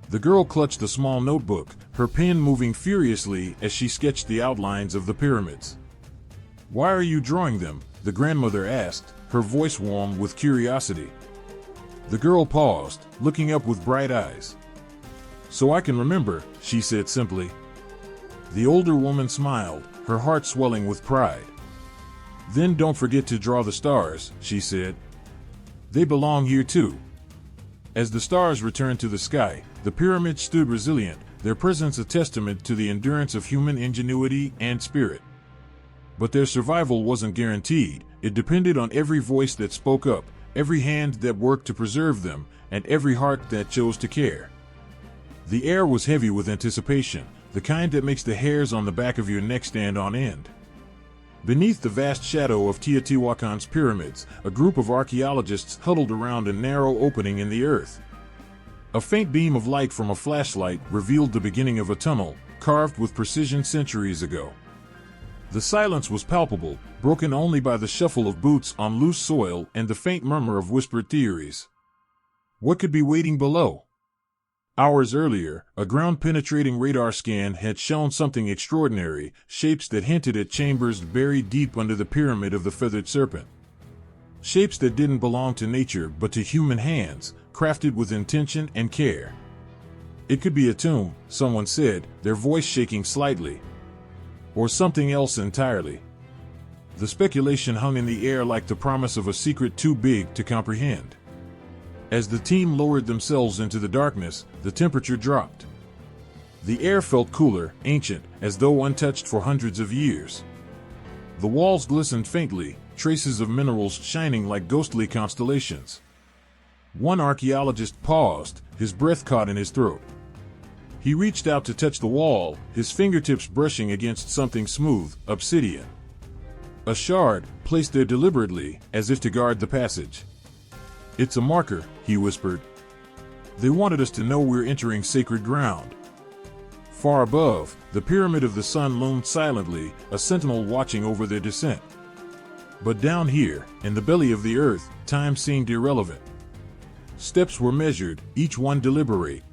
The girl clutched a small notebook, her pen moving furiously as she sketched the outlines of the pyramids. "Why are you drawing them?" the grandmother asked, her voice warm with curiosity. The girl paused, looking up with bright eyes. "So I can remember," she said simply. The older woman smiled, her heart swelling with pride. "Then don't forget to draw the stars," she said. "They belong here too." As the stars returned to the sky, the pyramids stood resilient, their presence a testament to the endurance of human ingenuity and spirit. But their survival wasn't guaranteed. It depended on every voice that spoke up, every hand that worked to preserve them, and every heart that chose to care. The air was heavy with anticipation, the kind that makes the hairs on the back of your neck stand on end. Beneath the vast shadow of Teotihuacan's pyramids, a group of archaeologists huddled around a narrow opening in the earth. A faint beam of light from a flashlight revealed the beginning of a tunnel, carved with precision centuries ago. The silence was palpable, broken only by the shuffle of boots on loose soil and the faint murmur of whispered theories. What could be waiting below? Hours earlier, a ground-penetrating radar scan had shown something extraordinary, shapes that hinted at chambers buried deep under the pyramid of the feathered serpent. Shapes that didn't belong to nature but to human hands, crafted with intention and care. It could be a tomb, someone said, their voice shaking slightly. Or something else entirely. The speculation hung in the air like the promise of a secret too big to comprehend. As the team lowered themselves into the darkness, the temperature dropped. The air felt cooler, ancient, as though untouched for hundreds of years. The walls glistened faintly, traces of minerals shining like ghostly constellations. One archaeologist paused, his breath caught in his throat. He reached out to touch the wall, his fingertips brushing against something smooth, obsidian. A shard, placed there deliberately, as if to guard the passage. "It's a marker," he whispered. "They wanted us to know we're entering sacred ground." Far above, the Pyramid of the Sun loomed silently, a sentinel watching over their descent. But down here, in the belly of the earth, time seemed irrelevant. Steps were measured, each one deliberate.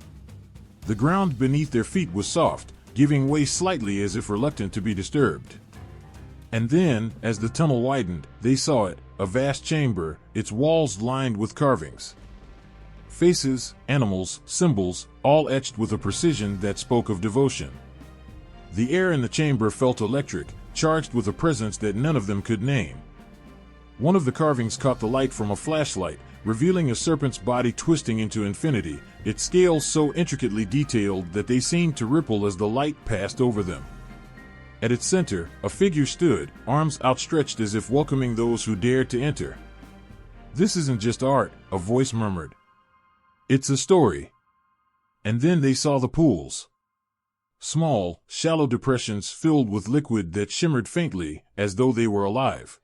The ground beneath their feet was soft, giving way slightly as if reluctant to be disturbed. And then, as the tunnel widened, they saw it, a vast chamber, its walls lined with carvings. Faces, animals, symbols, all etched with a precision that spoke of devotion. The air in the chamber felt electric, charged with a presence that none of them could name. One of the carvings caught the light from a flashlight, revealing a serpent's body twisting into infinity, its scales so intricately detailed that they seemed to ripple as the light passed over them. At its center, a figure stood, arms outstretched as if welcoming those who dared to enter. "This isn't just art," a voice murmured. "It's a story." And then they saw the pools. Small, shallow depressions filled with liquid that shimmered faintly, as though they were alive.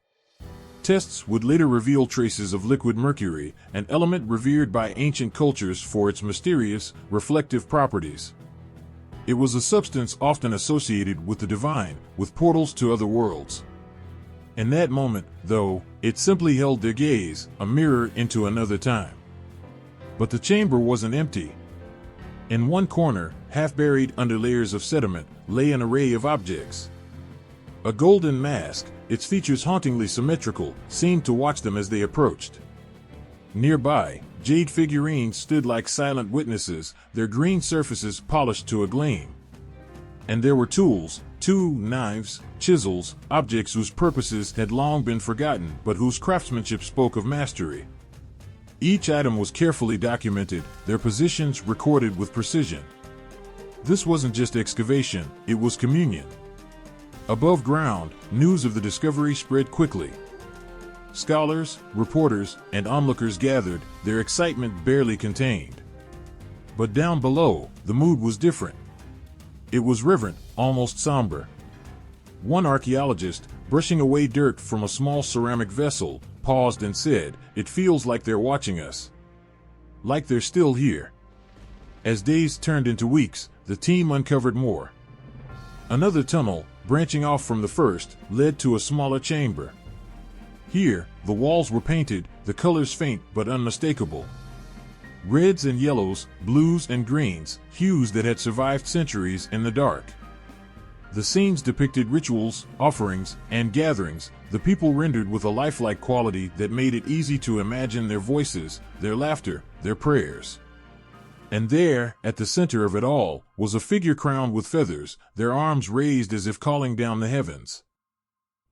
Tests would later reveal traces of liquid mercury, an element revered by ancient cultures for its mysterious, reflective properties. It was a substance often associated with the divine, with portals to other worlds. In that moment, though, it simply held their gaze, a mirror into another time. But the chamber wasn't empty. In one corner, half buried under layers of sediment, lay an array of objects. A golden mask, its features hauntingly symmetrical, seemed to watch them as they approached. Nearby, jade figurines stood like silent witnesses, their green surfaces polished to a gleam. And there were tools, knives, chisels, objects whose purposes had long been forgotten but whose craftsmanship spoke of mastery. Each item was carefully documented, their positions recorded with precision. This wasn't just excavation, it was communion. Above ground, news of the discovery spread quickly. Scholars, reporters, and onlookers gathered, their excitement barely contained. But down below, the mood was different. It was reverent, almost somber. One archaeologist, brushing away dirt from a small ceramic vessel, paused and said, "It feels like they're watching us. Like they're still here." As days turned into weeks, the team uncovered more. Another tunnel, branching off from the first, led to a smaller chamber. Here, the walls were painted, the colors faint but unmistakable. Reds and yellows, blues and greens, hues that had survived centuries in the dark. The scenes depicted rituals, offerings, and gatherings, the people rendered with a lifelike quality that made it easy to imagine their voices, their laughter, their prayers. And there, at the center of it all, was a figure crowned with feathers, their arms raised as if calling down the heavens.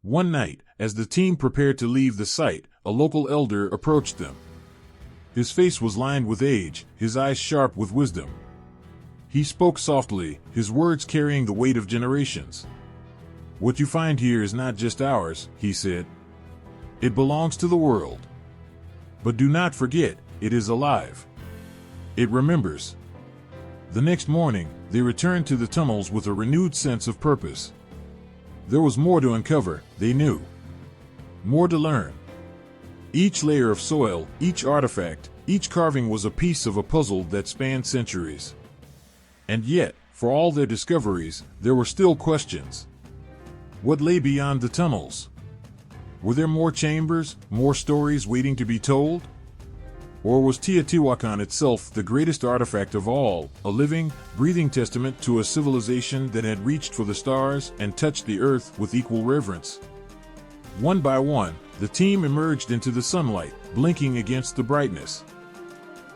One night, as the team prepared to leave the site, a local elder approached them. His face was lined with age, his eyes sharp with wisdom. He spoke softly, his words carrying the weight of generations. "What you find here is not just ours," he said. "It belongs to the world. But do not forget, it is alive. It remembers." The next morning, they returned to the tunnels with a renewed sense of purpose. There was more to uncover, they knew. More to learn. Each layer of soil, each artifact, each carving was a piece of a puzzle that spanned centuries. And yet, for all their discoveries, there were still questions. What lay beyond the tunnels? Were there more chambers, more stories waiting to be told? Or was Teotihuacan itself the greatest artifact of all, a living, breathing testament to a civilization that had reached for the stars and touched the earth with equal reverence? One by one, the team emerged into the sunlight, blinking against the brightness.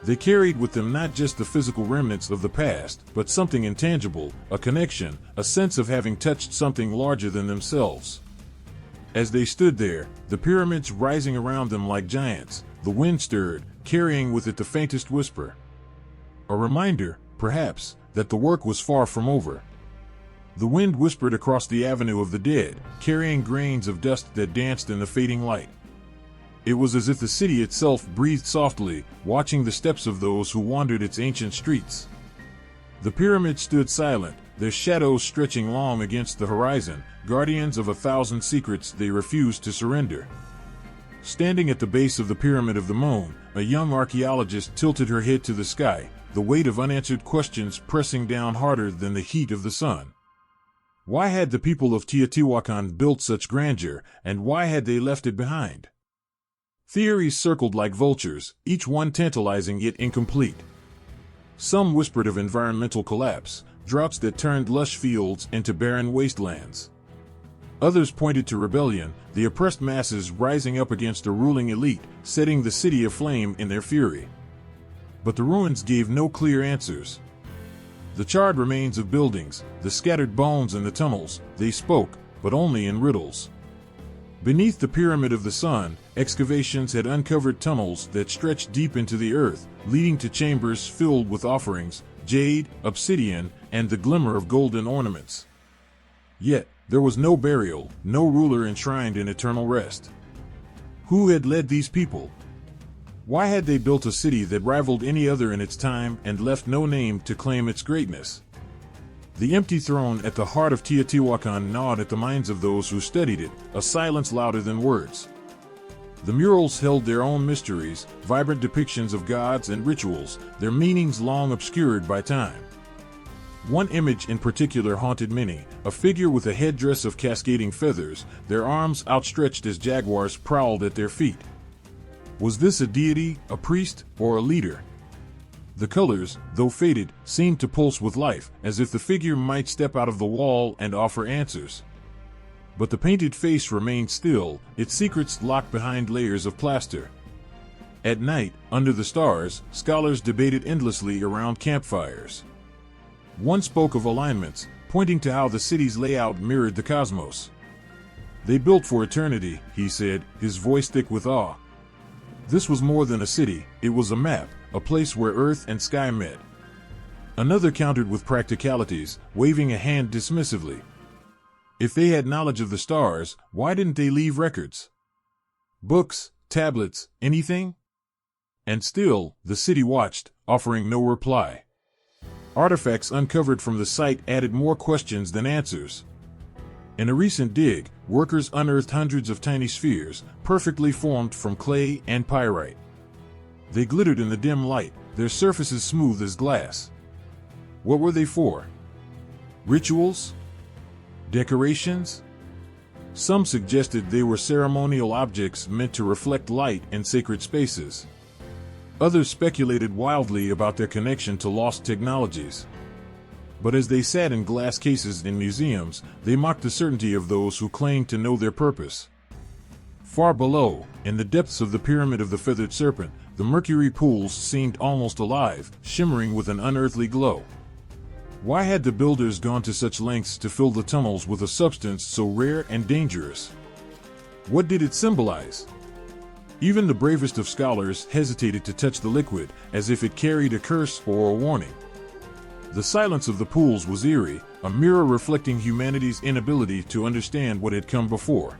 They carried with them not just the physical remnants of the past, but something intangible, a connection, a sense of having touched something larger than themselves. As they stood there, the pyramids rising around them like giants, the wind stirred, carrying with it the faintest whisper. A reminder, perhaps, that the work was far from over. The wind whispered across the avenue of the dead, carrying grains of dust that danced in the fading light. It was as if the city itself breathed softly, watching the steps of those who wandered its ancient streets. The pyramids stood silent, their shadows stretching long against the horizon, guardians of 1,000 secrets they refused to surrender. Standing at the base of the Pyramid of the Moon, a young archaeologist tilted her head to the sky, the weight of unanswered questions pressing down harder than the heat of the sun. Why had the people of Teotihuacan built such grandeur, and why had they left it behind? Theories circled like vultures, each one tantalizing yet incomplete. Some whispered of environmental collapse, droughts that turned lush fields into barren wastelands. Others pointed to rebellion, the oppressed masses rising up against a ruling elite, setting the city aflame in their fury. But the ruins gave no clear answers. The charred remains of buildings, the scattered bones in the tunnels, they spoke, but only in riddles. Beneath the Pyramid of the Sun, excavations had uncovered tunnels that stretched deep into the earth, leading to chambers filled with offerings, jade, obsidian, and the glimmer of golden ornaments. Yet, there was no burial, no ruler enshrined in eternal rest. Who had led these people? Why had they built a city that rivaled any other in its time and left no name to claim its greatness? The empty throne at the heart of Teotihuacan gnawed at the minds of those who studied it, a silence louder than words. The murals held their own mysteries, vibrant depictions of gods and rituals, their meanings long obscured by time. One image in particular haunted many, a figure with a headdress of cascading feathers, their arms outstretched as jaguars prowled at their feet. Was this a deity, a priest, or a leader? The colors, though faded, seemed to pulse with life, as if the figure might step out of the wall and offer answers. But the painted face remained still, its secrets locked behind layers of plaster. At night, under the stars, scholars debated endlessly around campfires. One spoke of alignments, pointing to how the city's layout mirrored the cosmos. They built for eternity, he said, his voice thick with awe. This was more than a city, it was a map, a place where earth and sky met. Another countered with practicalities, waving a hand dismissively. If they had knowledge of the stars, why didn't they leave records? Books, tablets, anything? And still, the city watched, offering no reply. Artifacts uncovered from the site added more questions than answers. In a recent dig, workers unearthed hundreds of tiny spheres, perfectly formed from clay and pyrite. They glittered in the dim light, their surfaces smooth as glass. What were they for? Rituals? Decorations? Some suggested they were ceremonial objects meant to reflect light in sacred spaces. Others speculated wildly about their connection to lost technologies. But as they sat in glass cases in museums, they mocked the certainty of those who claimed to know their purpose. Far below, in the depths of the Pyramid of the Feathered Serpent, the mercury pools seemed almost alive, shimmering with an unearthly glow. Why had the builders gone to such lengths to fill the tunnels with a substance so rare and dangerous? What did it symbolize? Even the bravest of scholars hesitated to touch the liquid, as if it carried a curse or a warning. The silence of the pools was eerie, a mirror reflecting humanity's inability to understand what had come before.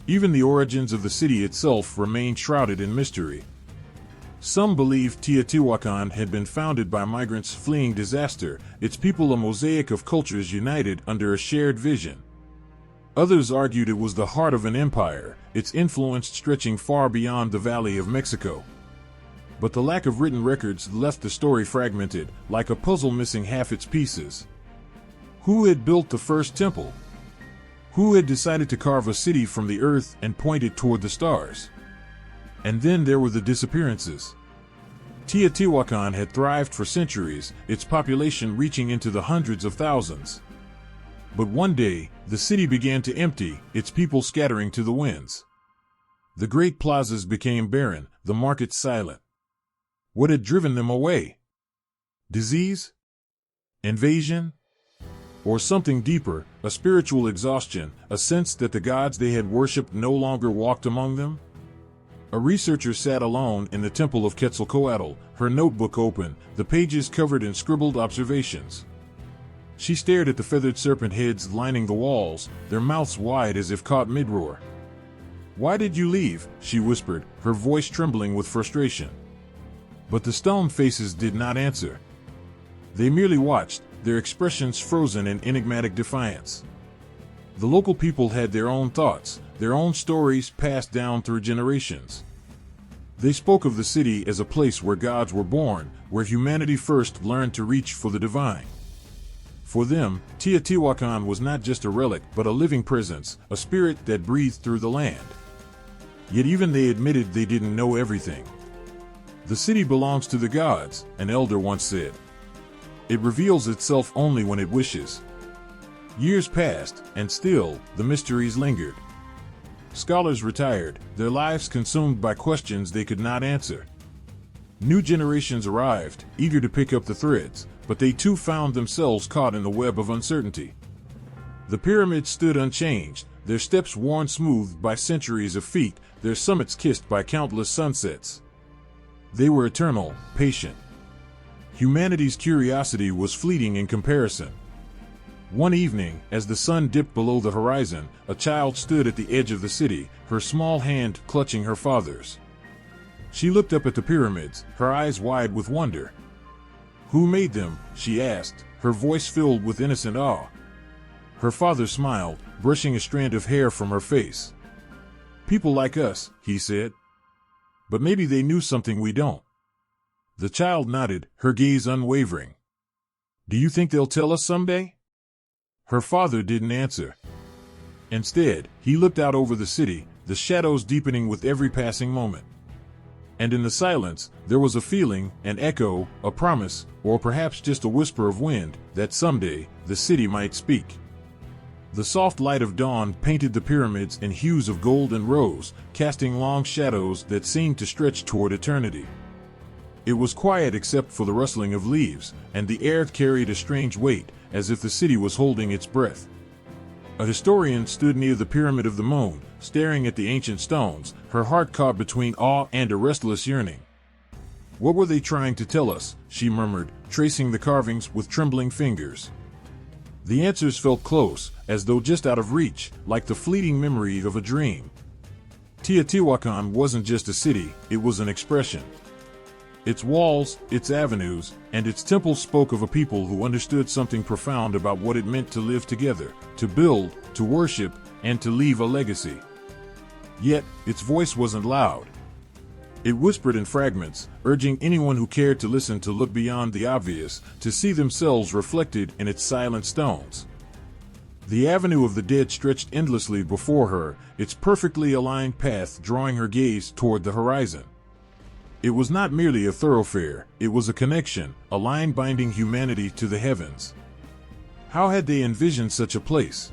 Even the origins of the city itself remained shrouded in mystery. Some believed Teotihuacan had been founded by migrants fleeing disaster, its people a mosaic of cultures united under a shared vision. Others argued it was the heart of an empire, its influence stretching far beyond the Valley of Mexico. But the lack of written records left the story fragmented, like a puzzle missing half its pieces. Who had built the first temple? Who had decided to carve a city from the earth and point it toward the stars? And then there were the disappearances. Teotihuacan had thrived for centuries, its population reaching into the hundreds of thousands. But one day, the city began to empty, its people scattering to the winds. The great plazas became barren, the markets silent. What had driven them away? Disease? Invasion? Or something deeper, a spiritual exhaustion, a sense that the gods they had worshipped no longer walked among them? A researcher sat alone in the temple of Quetzalcoatl, her notebook open, the pages covered in scribbled observations. She stared at the feathered serpent heads lining the walls, their mouths wide as if caught mid-roar. "Why did you leave?" she whispered, her voice trembling with frustration. But the stone faces did not answer. They merely watched, their expressions frozen in enigmatic defiance. The local people had their own thoughts, their own stories passed down through generations. They spoke of the city as a place where gods were born, where humanity first learned to reach for the divine. For them, Teotihuacan was not just a relic but a living presence, a spirit that breathed through the land. Yet even they admitted they didn't know everything. "The city belongs to the gods," an elder once said. "It reveals itself only when it wishes." Years passed, and still, the mysteries lingered. Scholars retired, their lives consumed by questions they could not answer. New generations arrived, eager to pick up the threads, but they too found themselves caught in the web of uncertainty. The pyramids stood unchanged, their steps worn smooth by centuries of feet, their summits kissed by countless sunsets. They were eternal, patient. Humanity's curiosity was fleeting in comparison. One evening, as the sun dipped below the horizon, a child stood at the edge of the city, her small hand clutching her father's. She looked up at the pyramids, her eyes wide with wonder. "Who made them?" she asked, her voice filled with innocent awe. Her father smiled, brushing a strand of hair from her face. "People like us," he said. "But maybe they knew something we don't." The child nodded, her gaze unwavering. "Do you think they'll tell us someday?" Her father didn't answer. Instead, he looked out over the city, the shadows deepening with every passing moment. And in the silence, there was a feeling, an echo, a promise, or perhaps just a whisper of wind, that someday, the city might speak. The soft light of dawn painted the pyramids in hues of gold and rose, casting long shadows that seemed to stretch toward eternity. It was quiet except for the rustling of leaves, and the air carried a strange weight, as if the city was holding its breath. A historian stood near the Pyramid of the Moon, staring at the ancient stones, her heart caught between awe and a restless yearning. "What were they trying to tell us?" she murmured, tracing the carvings with trembling fingers. The answers felt close, as though just out of reach, like the fleeting memory of a dream. Teotihuacan wasn't just a city, it was an expression. Its walls, its avenues, and its temples spoke of a people who understood something profound about what it meant to live together, to build, to worship, and to leave a legacy. Yet, its voice wasn't loud. It whispered in fragments, urging anyone who cared to listen to look beyond the obvious, to see themselves reflected in its silent stones. The Avenue of the Dead stretched endlessly before her, its perfectly aligned path drawing her gaze toward the horizon. It was not merely a thoroughfare, it was a connection, a line binding humanity to the heavens. How had they envisioned such a place?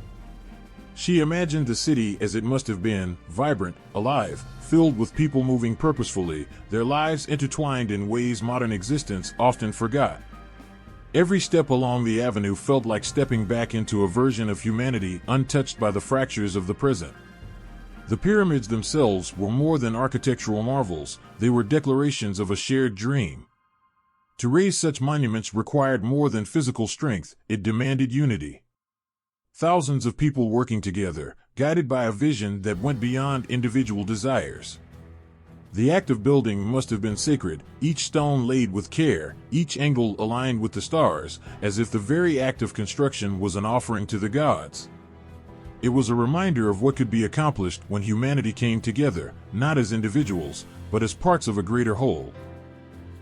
She imagined the city as it must have been, vibrant, alive, filled with people moving purposefully, their lives intertwined in ways modern existence often forgot. Every step along the avenue felt like stepping back into a version of humanity untouched by the fractures of the present. The pyramids themselves were more than architectural marvels, they were declarations of a shared dream. To raise such monuments required more than physical strength, it demanded unity. Thousands of people working together, guided by a vision that went beyond individual desires. The act of building must have been sacred, each stone laid with care, each angle aligned with the stars, as if the very act of construction was an offering to the gods. It was a reminder of what could be accomplished when humanity came together, not as individuals, but as parts of a greater whole.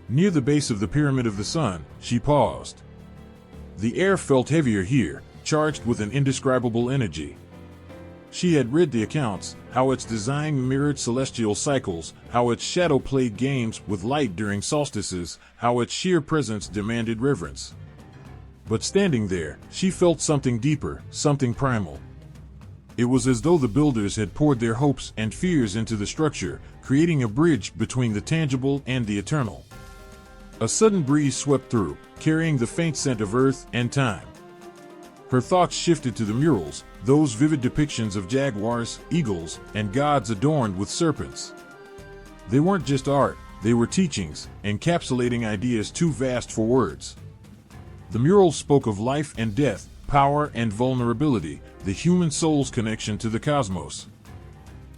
Near the base of the Pyramid of the Sun, she paused. The air felt heavier here, charged with an indescribable energy. She had read the accounts, how its design mirrored celestial cycles, how its shadow played games with light during solstices, how its sheer presence demanded reverence. But standing there, she felt something deeper, something primal. It was as though the builders had poured their hopes and fears into the structure, creating a bridge between the tangible and the eternal. A sudden breeze swept through, carrying the faint scent of earth and time. Her thoughts shifted to the murals, those vivid depictions of jaguars, eagles, and gods adorned with serpents. They weren't just art, they were teachings, encapsulating ideas too vast for words. The murals spoke of life and death, power and vulnerability, the human soul's connection to the cosmos.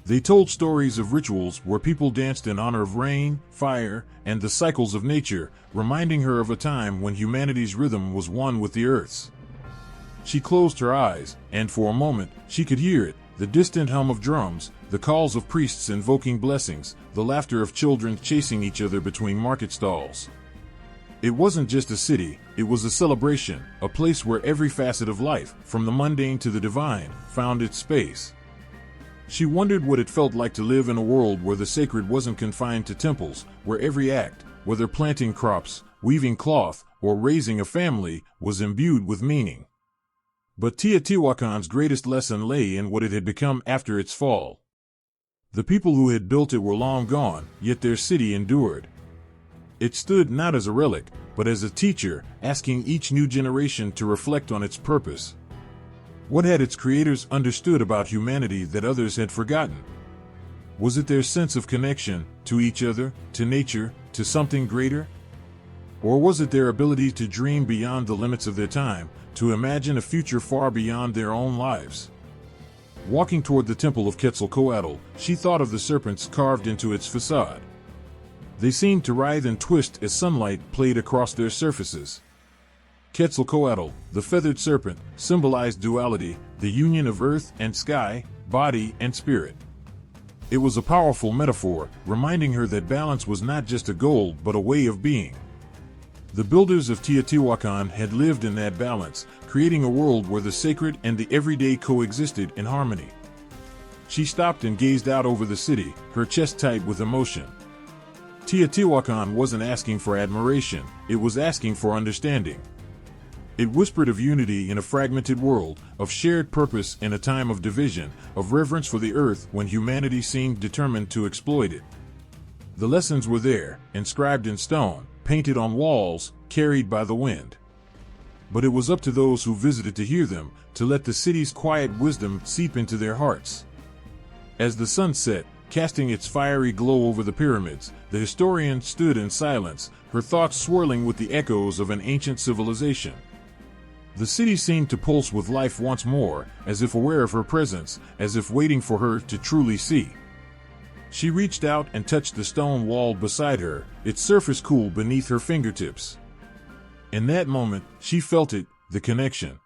They told stories of rituals where people danced in honor of rain, fire, and the cycles of nature, reminding her of a time when humanity's rhythm was one with the earth's. She closed her eyes, and for a moment, she could hear it, the distant hum of drums, the calls of priests invoking blessings, the laughter of children chasing each other between market stalls. It wasn't just a city, it was a celebration, a place where every facet of life, from the mundane to the divine, found its space. She wondered what it felt like to live in a world where the sacred wasn't confined to temples, where every act, whether planting crops, weaving cloth, or raising a family, was imbued with meaning. But Teotihuacan's greatest lesson lay in what it had become after its fall. The people who had built it were long gone, yet their city endured. It stood not as a relic, but as a teacher, asking each new generation to reflect on its purpose. What had its creators understood about humanity that others had forgotten? Was it their sense of connection, to each other, to nature, to something greater? Or was it their ability to dream beyond the limits of their time, to imagine a future far beyond their own lives? Walking toward the temple of Quetzalcoatl, she thought of the serpents carved into its facade. They seemed to writhe and twist as sunlight played across their surfaces. Quetzalcoatl, the feathered serpent, symbolized duality, the union of earth and sky, body and spirit. It was a powerful metaphor, reminding her that balance was not just a goal but a way of being. The builders of Teotihuacan had lived in that balance, creating a world where the sacred and the everyday coexisted in harmony. She stopped and gazed out over the city, her chest tight with emotion. Teotihuacan wasn't asking for admiration, it was asking for understanding. It whispered of unity in a fragmented world, of shared purpose in a time of division, of reverence for the earth when humanity seemed determined to exploit it. The lessons were there, inscribed in stone, painted on walls, carried by the wind. But it was up to those who visited to hear them, to let the city's quiet wisdom seep into their hearts. As the sun set, casting its fiery glow over the pyramids, the historian stood in silence, her thoughts swirling with the echoes of an ancient civilization. The city seemed to pulse with life once more, as if aware of her presence, as if waiting for her to truly see. She reached out and touched the stone wall beside her, its surface cool beneath her fingertips. In that moment, she felt it, the connection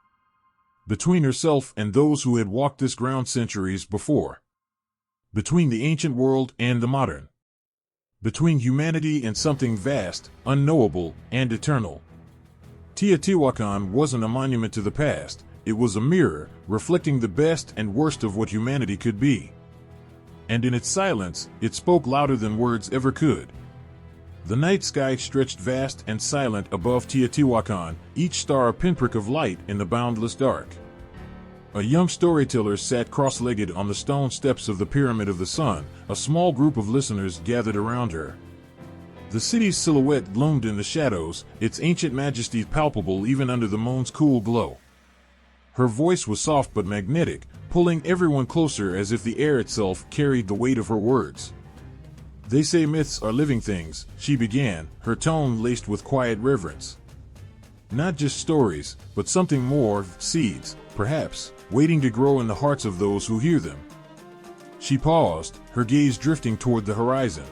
between herself and those who had walked this ground centuries before. Between the ancient world and the modern. Between humanity and something vast, unknowable, and eternal. Teotihuacan wasn't a monument to the past, it was a mirror, reflecting the best and worst of what humanity could be. And in its silence, it spoke louder than words ever could. The night sky stretched vast and silent above Teotihuacan, each star a pinprick of light in the boundless dark. A young storyteller sat cross-legged on the stone steps of the Pyramid of the Sun, a small group of listeners gathered around her. The city's silhouette loomed in the shadows, its ancient majesty palpable even under the moon's cool glow. Her voice was soft but magnetic, pulling everyone closer as if the air itself carried the weight of her words. "They say myths are living things," she began, her tone laced with quiet reverence. "Not just stories, but something more, seeds, perhaps, waiting to grow in the hearts of those who hear them." She paused, her gaze drifting toward the horizon.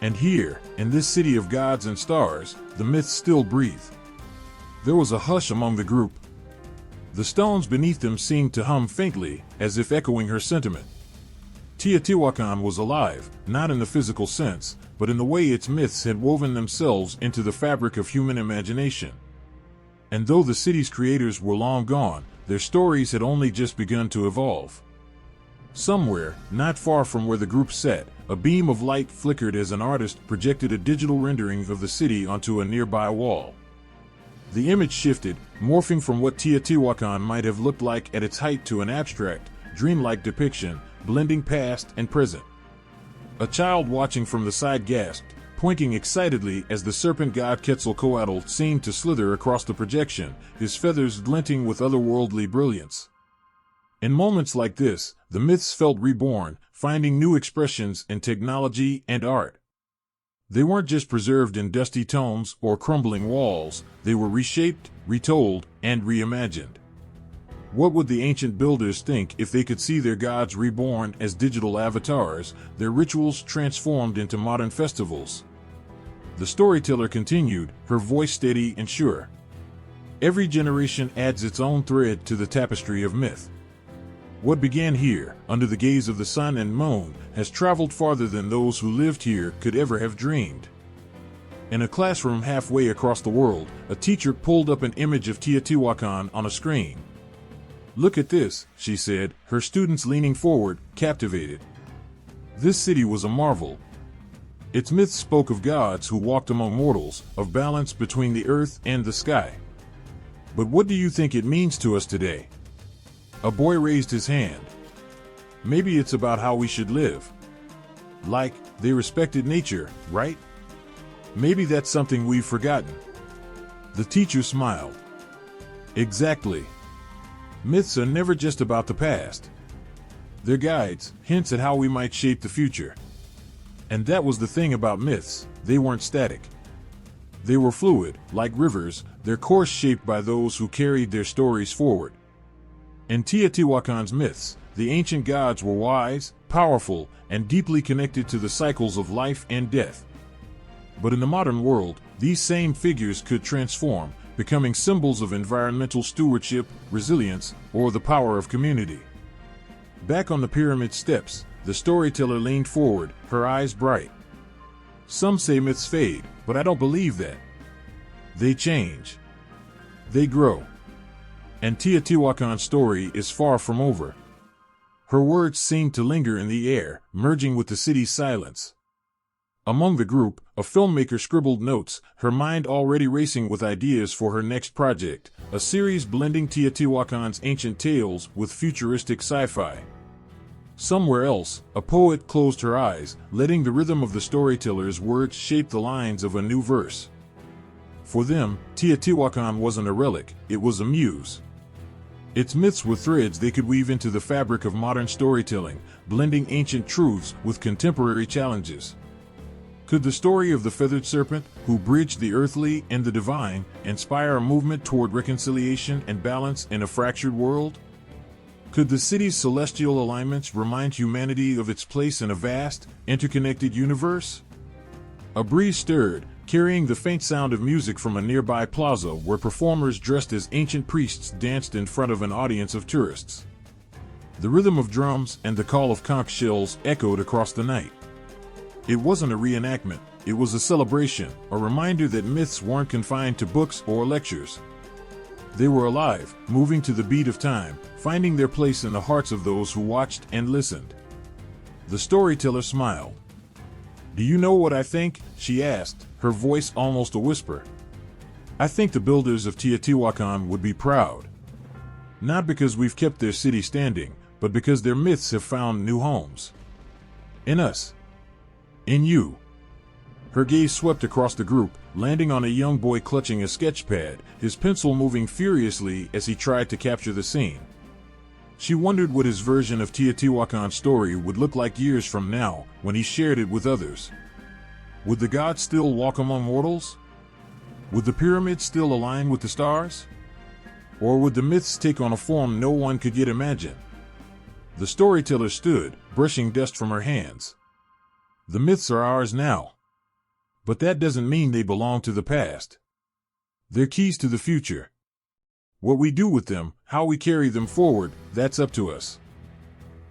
And here, in this city of gods and stars, the myths still breathe. There was a hush among the group. The stones beneath them seemed to hum faintly, as if echoing her sentiment. Teotihuacan was alive, not in the physical sense, but in the way its myths had woven themselves into the fabric of human imagination. And though the city's creators were long gone, their stories had only just begun to evolve. Somewhere, not far from where the group sat, a beam of light flickered as an artist projected a digital rendering of the city onto a nearby wall. The image shifted, morphing from what Teotihuacan might have looked like at its height to an abstract, dreamlike depiction, blending past and present. A child watching from the side gasped, pointing excitedly as the serpent god Quetzalcoatl seemed to slither across the projection, his feathers glinting with otherworldly brilliance. In moments like this, the myths felt reborn, finding new expressions in technology and art. They weren't just preserved in dusty tomes or crumbling walls, they were reshaped, retold, and reimagined. What would the ancient builders think if they could see their gods reborn as digital avatars, their rituals transformed into modern festivals? The storyteller continued, her voice steady and sure. Every generation adds its own thread to the tapestry of myth. What began here, under the gaze of the sun and moon, has traveled farther than those who lived here could ever have dreamed. In a classroom halfway across the world, a teacher pulled up an image of Teotihuacan on a screen. "Look at this," she said, her students leaning forward, captivated. This city was a marvel. Its myths spoke of gods who walked among mortals, of balance between the earth and the sky. But what do you think it means to us today? A boy raised his hand. Maybe it's about how we should live. Like, they respected nature, right? Maybe that's something we've forgotten. The teacher smiled. Exactly. Myths are never just about the past. They're guides, hints at how we might shape the future. And that was the thing about myths, they weren't static. They were fluid, like rivers, their course shaped by those who carried their stories forward. In Teotihuacan's myths, the ancient gods were wise, powerful, and deeply connected to the cycles of life and death. But in the modern world, these same figures could transform, becoming symbols of environmental stewardship, resilience, or the power of community. Back on the pyramid steps, the storyteller leaned forward, her eyes bright. Some say myths fade, but I don't believe that. They change. They grow. And Teotihuacan's story is far from over. Her words seemed to linger in the air, merging with the city's silence. Among the group, a filmmaker scribbled notes, her mind already racing with ideas for her next project, a series blending Teotihuacan's ancient tales with futuristic sci-fi. Somewhere else, a poet closed her eyes, letting the rhythm of the storyteller's words shape the lines of a new verse. For them, Teotihuacan wasn't a relic, it was a muse. Its myths were threads they could weave into the fabric of modern storytelling, blending ancient truths with contemporary challenges. Could the story of the feathered serpent, who bridged the earthly and the divine, inspire a movement toward reconciliation and balance in a fractured world? Could the city's celestial alignments remind humanity of its place in a vast, interconnected universe? A breeze stirred, carrying the faint sound of music from a nearby plaza where performers dressed as ancient priests danced in front of an audience of tourists. The rhythm of drums and the call of conch shells echoed across the night. It wasn't a reenactment, it was a celebration, a reminder that myths weren't confined to books or lectures. They were alive, moving to the beat of time, finding their place in the hearts of those who watched and listened. The storyteller smiled. "Do you know what I think?" she asked, her voice almost a whisper. "I think the builders of Teotihuacan would be proud. Not because we've kept their city standing, but because their myths have found new homes. In us. In you." Her gaze swept across the group, landing on a young boy clutching a sketch pad, his pencil moving furiously as he tried to capture the scene. She wondered what his version of Teotihuacan's story would look like years from now, when he shared it with others. Would the gods still walk among mortals? Would the pyramids still align with the stars? Or would the myths take on a form no one could yet imagine? The storyteller stood, brushing dust from her hands. The myths are ours now. But that doesn't mean they belong to the past. They're keys to the future. What we do with them, how we carry them forward, that's up to us.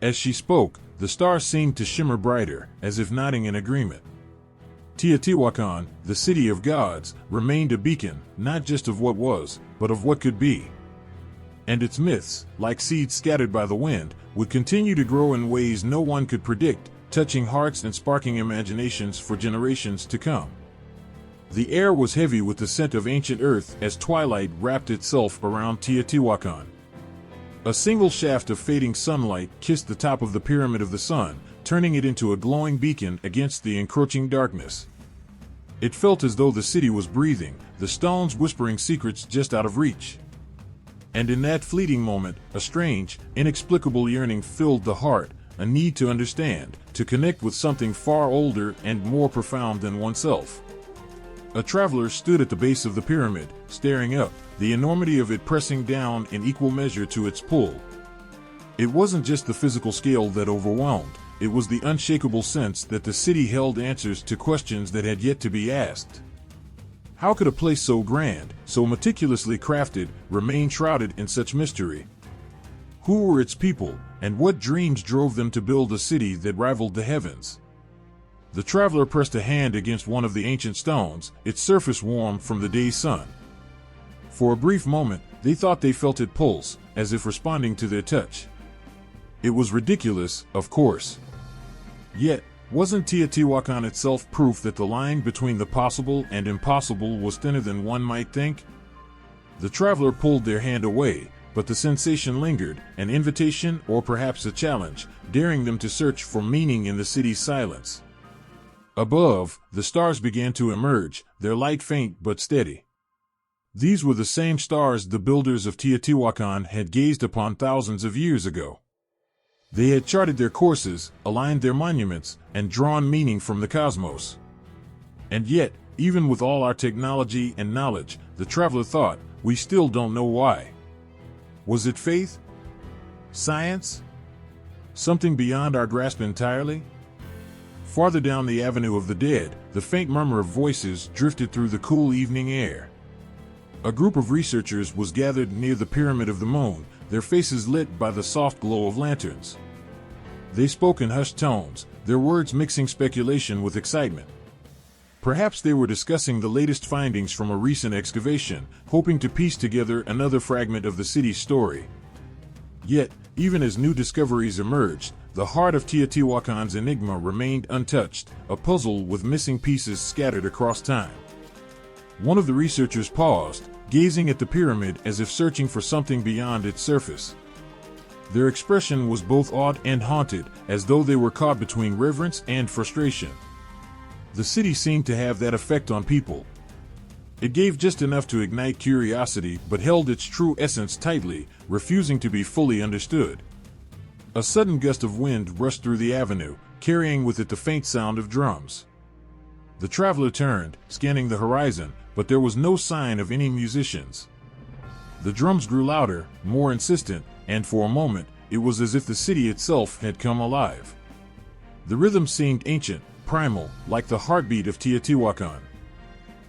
As she spoke, the stars seemed to shimmer brighter, as if nodding in agreement. Teotihuacan, the city of gods, remained a beacon, not just of what was, but of what could be. And its myths, like seeds scattered by the wind, would continue to grow in ways no one could predict, touching hearts and sparking imaginations for generations to come. The air was heavy with the scent of ancient earth as twilight wrapped itself around Teotihuacan. A single shaft of fading sunlight kissed the top of the Pyramid of the Sun, turning it into a glowing beacon against the encroaching darkness. It felt as though the city was breathing, the stones whispering secrets just out of reach. And in that fleeting moment, a strange, inexplicable yearning filled the heart, a need to understand, to connect with something far older and more profound than oneself. A traveler stood at the base of the pyramid, staring up, the enormity of it pressing down in equal measure to its pull. It wasn't just the physical scale that overwhelmed, it was the unshakable sense that the city held answers to questions that had yet to be asked. How could a place so grand, so meticulously crafted, remain shrouded in such mystery? Who were its people, and what dreams drove them to build a city that rivaled the heavens? The traveler pressed a hand against one of the ancient stones, its surface warm from the day's sun. For a brief moment, they thought they felt it pulse, as if responding to their touch. It was ridiculous, of course. Yet, wasn't Teotihuacan itself proof that the line between the possible and impossible was thinner than one might think? The traveler pulled their hand away, but the sensation lingered, an invitation or perhaps a challenge, daring them to search for meaning in the city's silence. Above, the stars began to emerge, their light faint but steady. These were the same stars the builders of Teotihuacan had gazed upon thousands of years ago. They had charted their courses, aligned their monuments, and drawn meaning from the cosmos. And yet, even with all our technology and knowledge, the traveler thought, we still don't know why. Was it faith? Science? Something beyond our grasp entirely? Farther down the Avenue of the Dead, the faint murmur of voices drifted through the cool evening air. A group of researchers was gathered near the Pyramid of the Moon, their faces lit by the soft glow of lanterns. They spoke in hushed tones, their words mixing speculation with excitement. Perhaps they were discussing the latest findings from a recent excavation, hoping to piece together another fragment of the city's story. Yet, even as new discoveries emerged, the heart of Teotihuacan's enigma remained untouched, a puzzle with missing pieces scattered across time. One of the researchers paused, gazing at the pyramid as if searching for something beyond its surface. Their expression was both awed and haunted, as though they were caught between reverence and frustration. The city seemed to have that effect on people. It gave just enough to ignite curiosity but held its true essence tightly, refusing to be fully understood. A sudden gust of wind rushed through the avenue, carrying with it the faint sound of drums. The traveler turned, scanning the horizon, but there was no sign of any musicians. The drums grew louder, more insistent, and for a moment, it was as if the city itself had come alive. The rhythm seemed ancient, primal, like the heartbeat of Teotihuacan.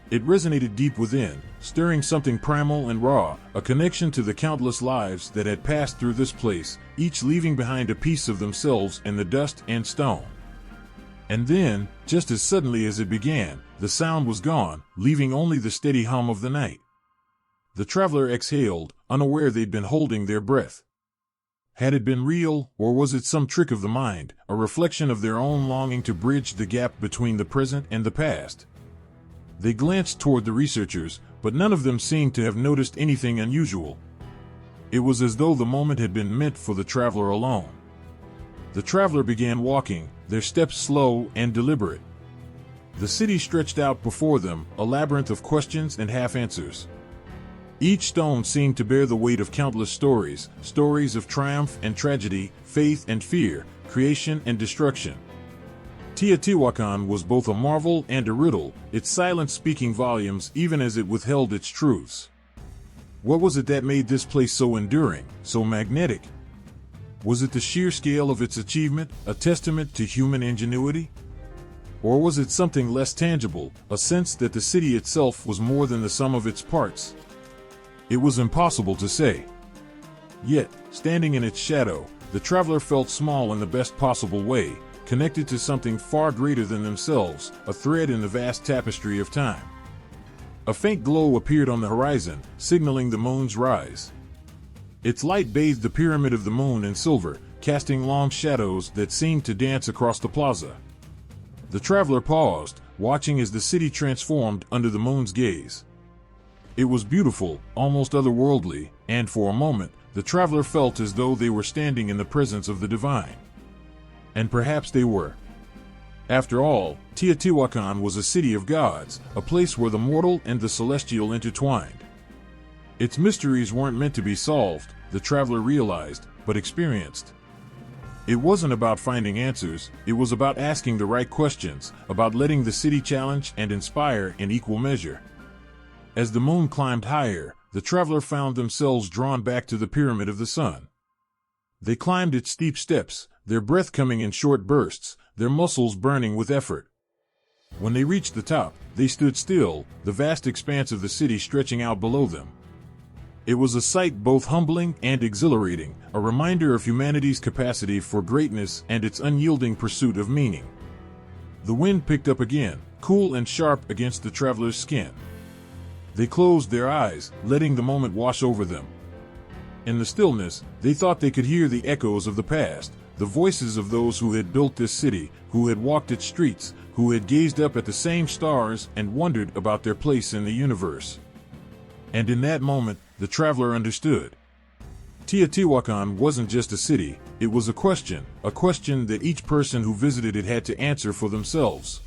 It resonated deep within, stirring something primal and raw, a connection to the countless lives that had passed through this place, each leaving behind a piece of themselves in the dust and stone. And then, just as suddenly as it began, the sound was gone, leaving only the steady hum of the night. The traveler exhaled, unaware they'd been holding their breath. Had it been real, or was it some trick of the mind, a reflection of their own longing to bridge the gap between the present and the past? They glanced toward the researchers, but none of them seemed to have noticed anything unusual. It was as though the moment had been meant for the traveler alone. The traveler began walking, their steps slow and deliberate. The city stretched out before them, a labyrinth of questions and half-answers. Each stone seemed to bear the weight of countless stories, stories of triumph and tragedy, faith and fear, creation and destruction. Teotihuacan was both a marvel and a riddle, its silence speaking volumes even as it withheld its truths. What was it that made this place so enduring, so magnetic? Was it the sheer scale of its achievement, a testament to human ingenuity? Or was it something less tangible, a sense that the city itself was more than the sum of its parts? It was impossible to say. Yet, standing in its shadow, the traveler felt small in the best possible way, connected to something far greater than themselves, a thread in the vast tapestry of time. A faint glow appeared on the horizon, signaling the moon's rise. Its light bathed the pyramid of the moon in silver, casting long shadows that seemed to dance across the plaza. The traveler paused, watching as the city transformed under the moon's gaze. It was beautiful, almost otherworldly, and for a moment, the traveler felt as though they were standing in the presence of the divine. And perhaps they were. After all, Teotihuacan was a city of gods, a place where the mortal and the celestial intertwined. Its mysteries weren't meant to be solved, the traveler realized, but experienced. It wasn't about finding answers, it was about asking the right questions, about letting the city challenge and inspire in equal measure. As the moon climbed higher, the traveler found themselves drawn back to the pyramid of the sun. They climbed its steep steps, their breath coming in short bursts, their muscles burning with effort. When they reached the top, they stood still, the vast expanse of the city stretching out below them. It was a sight both humbling and exhilarating, a reminder of humanity's capacity for greatness and its unyielding pursuit of meaning. The wind picked up again, cool and sharp against the traveler's skin. They closed their eyes, letting the moment wash over them. In the stillness, they thought they could hear the echoes of the past, the voices of those who had built this city, who had walked its streets, who had gazed up at the same stars and wondered about their place in the universe. And in that moment, the traveler understood. Teotihuacan wasn't just a city, it was a question that each person who visited it had to answer for themselves.